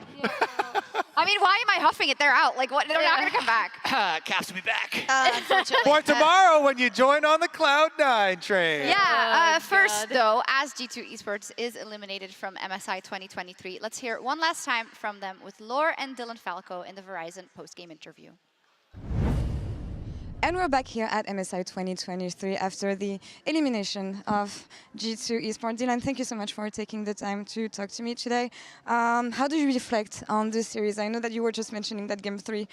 mean, why am I huffing it? They're out. Like, what? They're not going to come back. Caps will be back. Unfortunately. For tomorrow when you join on the Cloud9 train. Yeah, first though, as G2 Esports is eliminated from MSI 2023, let's hear it one last time from them with Lore and Dylan Falco in the Verizon post-game interview. And we're back here at MSI 2023 after the elimination of G2 Esports. Dylan, thank you so much for taking the time to talk to me today. How do you reflect on this series? I know that you were just mentioning that Game 3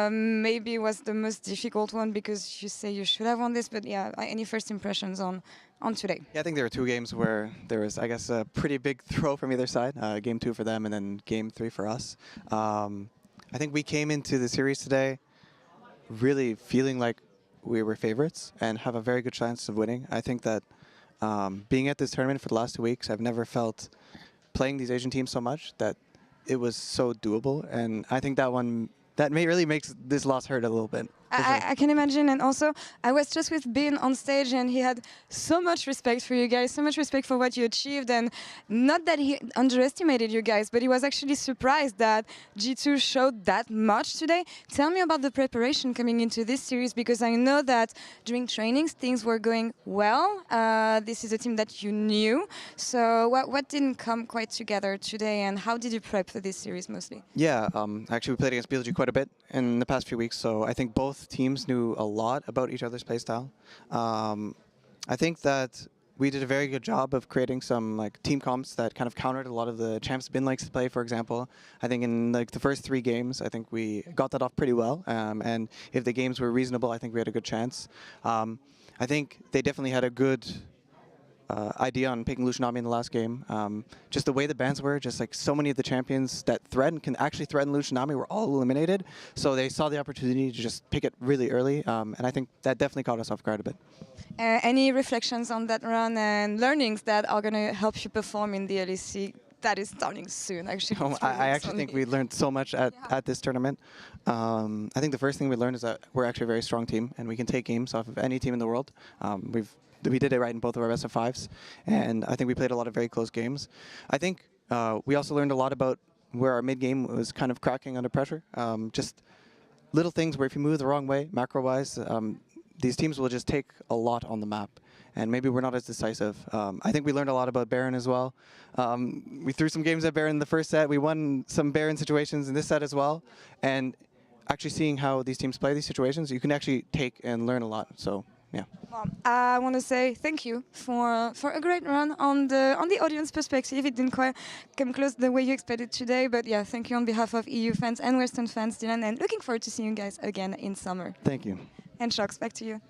maybe was the most difficult one because you say you should have won this, but yeah, any first impressions on today? Yeah, I think there were 2 games where there was, I guess, a pretty big throw from either side. Game 2 for them and then Game 3 for us. I think we came into the series today really feeling like we were favorites and have a very good chance of winning. I think that being at this tournament for the last 2 weeks, I've never felt playing these Asian teams so much that it was so doable. And I think that really makes this loss hurt a little bit. I can imagine, and also I was just with Ben on stage and he had so much respect for you guys, so much respect for what you achieved, and not that he underestimated you guys, but he was actually surprised that G2 showed that much today. Tell me about the preparation coming into this series, because I know that during trainings things were going well. This is a team that you knew, so what didn't come quite together today, and how did you prep for this series mostly? Yeah, actually we played against BLG quite a bit in the past few weeks, so I think both teams knew a lot about each other's playstyle. I think that we did a very good job of creating some like team comps that kind of countered a lot of the champs Bin likes to play, for example. I think in like the first 3 games, I think we got that off pretty well. And if the games were reasonable, I think we had a good chance. I think they definitely had a good idea on picking Lucian Nami in the last game. Just the way the bans were, just like so many of the champions that can actually threaten Lucian Nami were all eliminated. So they saw the opportunity to just pick it really early. And I think that definitely caught us off guard a bit. Any reflections on that run and learnings that are going to help you perform in the LEC? That is starting soon, actually. I actually think we learned so much at this tournament. I think the first thing we learned is that we're actually a very strong team and we can take games off of any team in the world. We did it right in both of our best of 5s, and I think we played a lot of very close games. I think we also learned a lot about where our mid game was kind of cracking under pressure. Just little things where if you move the wrong way, macro-wise, these teams will just take a lot on the map. and maybe we're not as decisive. I think we learned a lot about Baron as well. We threw some games at Baron in the first set. We won some Baron situations in this set as well. And actually seeing how these teams play these situations, you can actually take and learn a lot. So, yeah. Well, I want to say thank you for a great run on the audience perspective. It didn't quite come close the way you expected today, but yeah, thank you on behalf of EU fans and Western fans, Dylan, and looking forward to seeing you guys again in summer. Thank you. And Shox, back to you.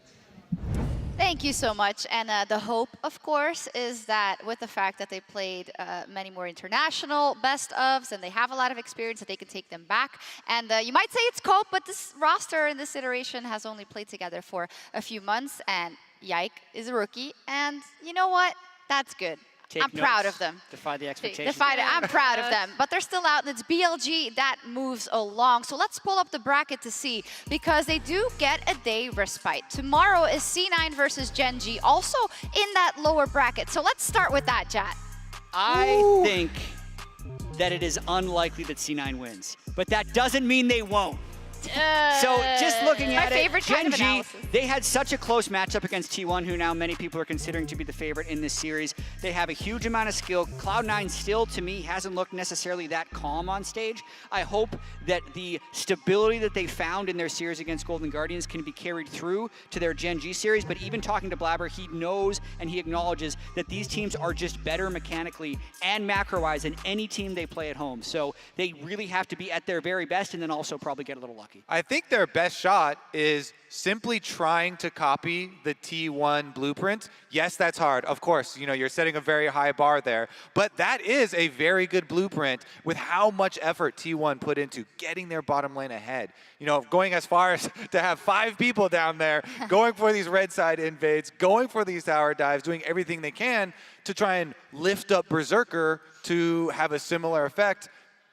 Thank you so much. And the hope, of course, is that with the fact that they played many more international best-ofs and they have a lot of experience, that they can take them back. And you might say it's cope, but this roster in this iteration has only played together for a few months, and Yike is a rookie. And you know what? That's good. I'm proud of them. Defy the expectations. I'm proud of them. But they're still out, and it's BLG that moves along. So let's pull up the bracket to see, because they do get a day respite. Tomorrow is C9 versus Gen G, also in that lower bracket. So let's start with that, Jat. I think that it is unlikely that C9 wins, but that doesn't mean they won't. So just looking at it, Gen G, they had such a close matchup against T1, who now many people are considering to be the favorite in this series. They have a huge amount of skill. Cloud9 still, to me, hasn't looked necessarily that calm on stage. I hope that the stability that they found in their series against Golden Guardians can be carried through to their Gen G series. But even talking to Blabber, he knows and he acknowledges that these teams are just better mechanically and macro-wise than any team they play at home. So they really have to be at their very best and then also probably get a little lucky. I think their best shot is simply trying to copy the T1 blueprint. Yes, that's hard. Of course, you know, you're setting a very high bar there, but that is a very good blueprint with how much effort T1 put into getting their bottom lane ahead. You know, going as far as to have 5 people down there, going for these red side invades, going for these tower dives, doing everything they can to try and lift up Berserker to have a similar effect.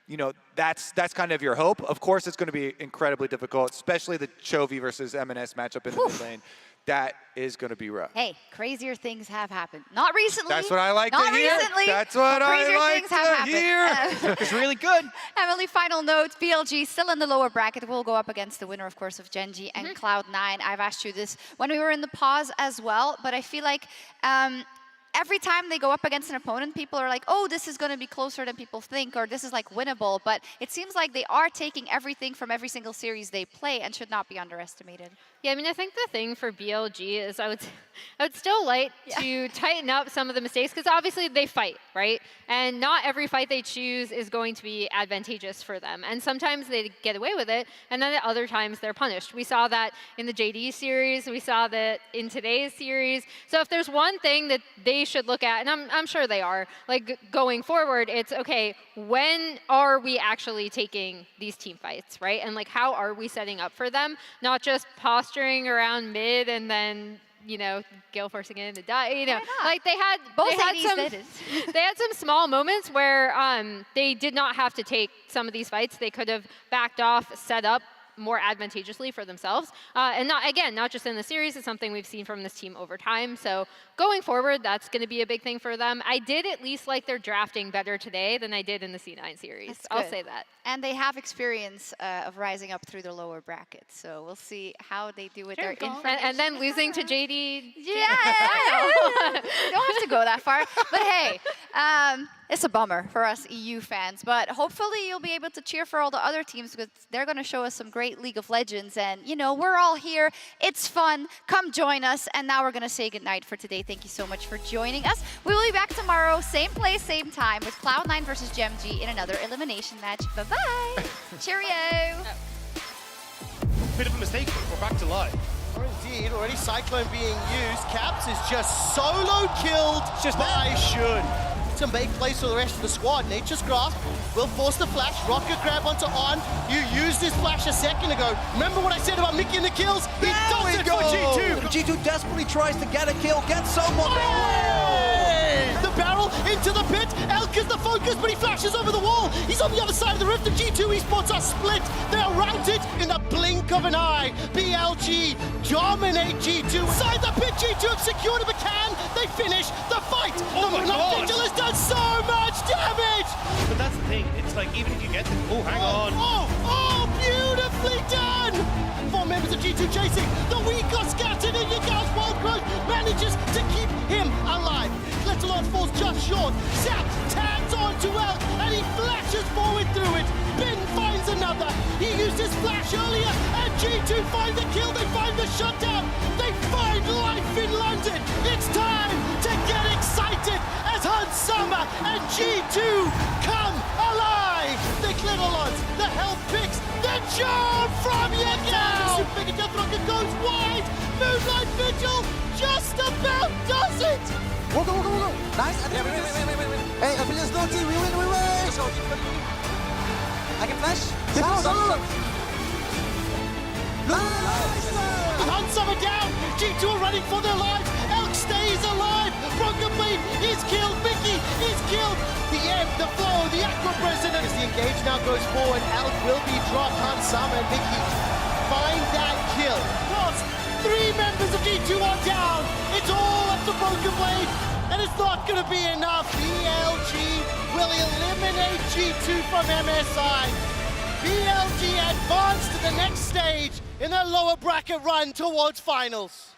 You know, that's kind of your hope. Of course, it's going to be incredibly difficult, especially the Chovy versus MNS matchup in the mid lane. That is going to be rough. Hey, crazier things have happened. Not recently. That's what I like to hear. Not recently. That's what I like to hear. It's really good. Emily, final notes. BLG still in the lower bracket. Will go up against the winner, of course, of Gen G and Cloud9. I've asked you this when we were in the pause as well, but I feel like every time they go up against an opponent, people are like, oh, this is going to be closer than people think, or this is like winnable. But it seems like they are taking everything from every single series they play and should not be underestimated. Yeah, I mean, I think the thing for BLG is I would still like to tighten up some of the mistakes, because obviously they fight, right? And not every fight they choose is going to be advantageous for them. And sometimes they get away with it, and then at other times they're punished. We saw that in the JD series. We saw that in today's series. So if there's one thing that they should look at, and I'm sure they are, like going forward, it's, okay, when are we actually taking these team fights, right? And like, how are we setting up for them? Not just posturing around mid and then, you know, Gale forcing it into die. You know, like they had some small moments where they did not have to take some of these fights. They could have backed off, set up more advantageously for themselves. And not just in the series, it's something we've seen from this team over time. So going forward, that's going to be a big thing for them. I did at least like their drafting better today than I did in the C9 series. I'll say that. And they have experience of rising up through the lower brackets. So we'll see how they do with their information. And then losing to JD. Yeah, I know. You don't have to go that far. But hey, it's a bummer for us EU fans. But hopefully you'll be able to cheer for all the other teams, because they're going to show us some great League of Legends. And, you know, we're all here. It's fun. Come join us. And now we're going to say goodnight for today. Thank you so much for joining us. We will be back tomorrow, same place, same time, with Cloud9 versus Gen G in another elimination match. Bye-bye. Cheerio. Bit of a mistake, but we're back to live. Or indeed, already Cyclone being used. Caps is just solo killed by Shun. To make place for the rest of the squad. Nature's Grasp will force the flash. Rocket grab onto On. You used this flash a second ago. Remember what I said about Mickey and the kills? He does it for G2. G2 desperately tries to get a kill, get someone. The barrel into the pit. Elk is the focus, but he flashes over the wall. He's on the other side of the rift. The G2 Esports are split. They are routed in the blink of an eye. BLG dominate G2. Inside the pit, G2 have secured a McCann. They finish the fight. Oh my God. Vigil has done so much damage. But that's the thing. It's like, even if you get them, oh, hang on. Oh, beautifully done. 4 members of G2 chasing. The weak are scattered and Yagao's wild growth manages to keep him alive. Letalon falls just short. Zap tags onto Elk and he flashes forward through it. Bin finds another. He used his flash earlier and G2 find the kill. They find the shutdown. They find life in London. It's time to get excited as Hans Summer and G2 come alive. The Clitolons, the health picks, the jump from Yagao. Big Death Rocket goes wide. Moonlight Vigil just about does it. We'll go. Nice. Hey, Affiliates no team. We win. I can flash. Down. Hans Summer down. G2 are running for their lives. Elk stays alive. Broken Blade is killed. Mickey is killed. The ebb, the flow, the aqua president. As the engage now goes forward, Elk will be dropped. Hans Summer and Mickey find that kill. Plus, 3 members of G2 are down. It's all up to Broken Blade, and it's not going to be enough. BLG will eliminate G2 from MSI. BLG advance to the next stage in their lower bracket run towards finals.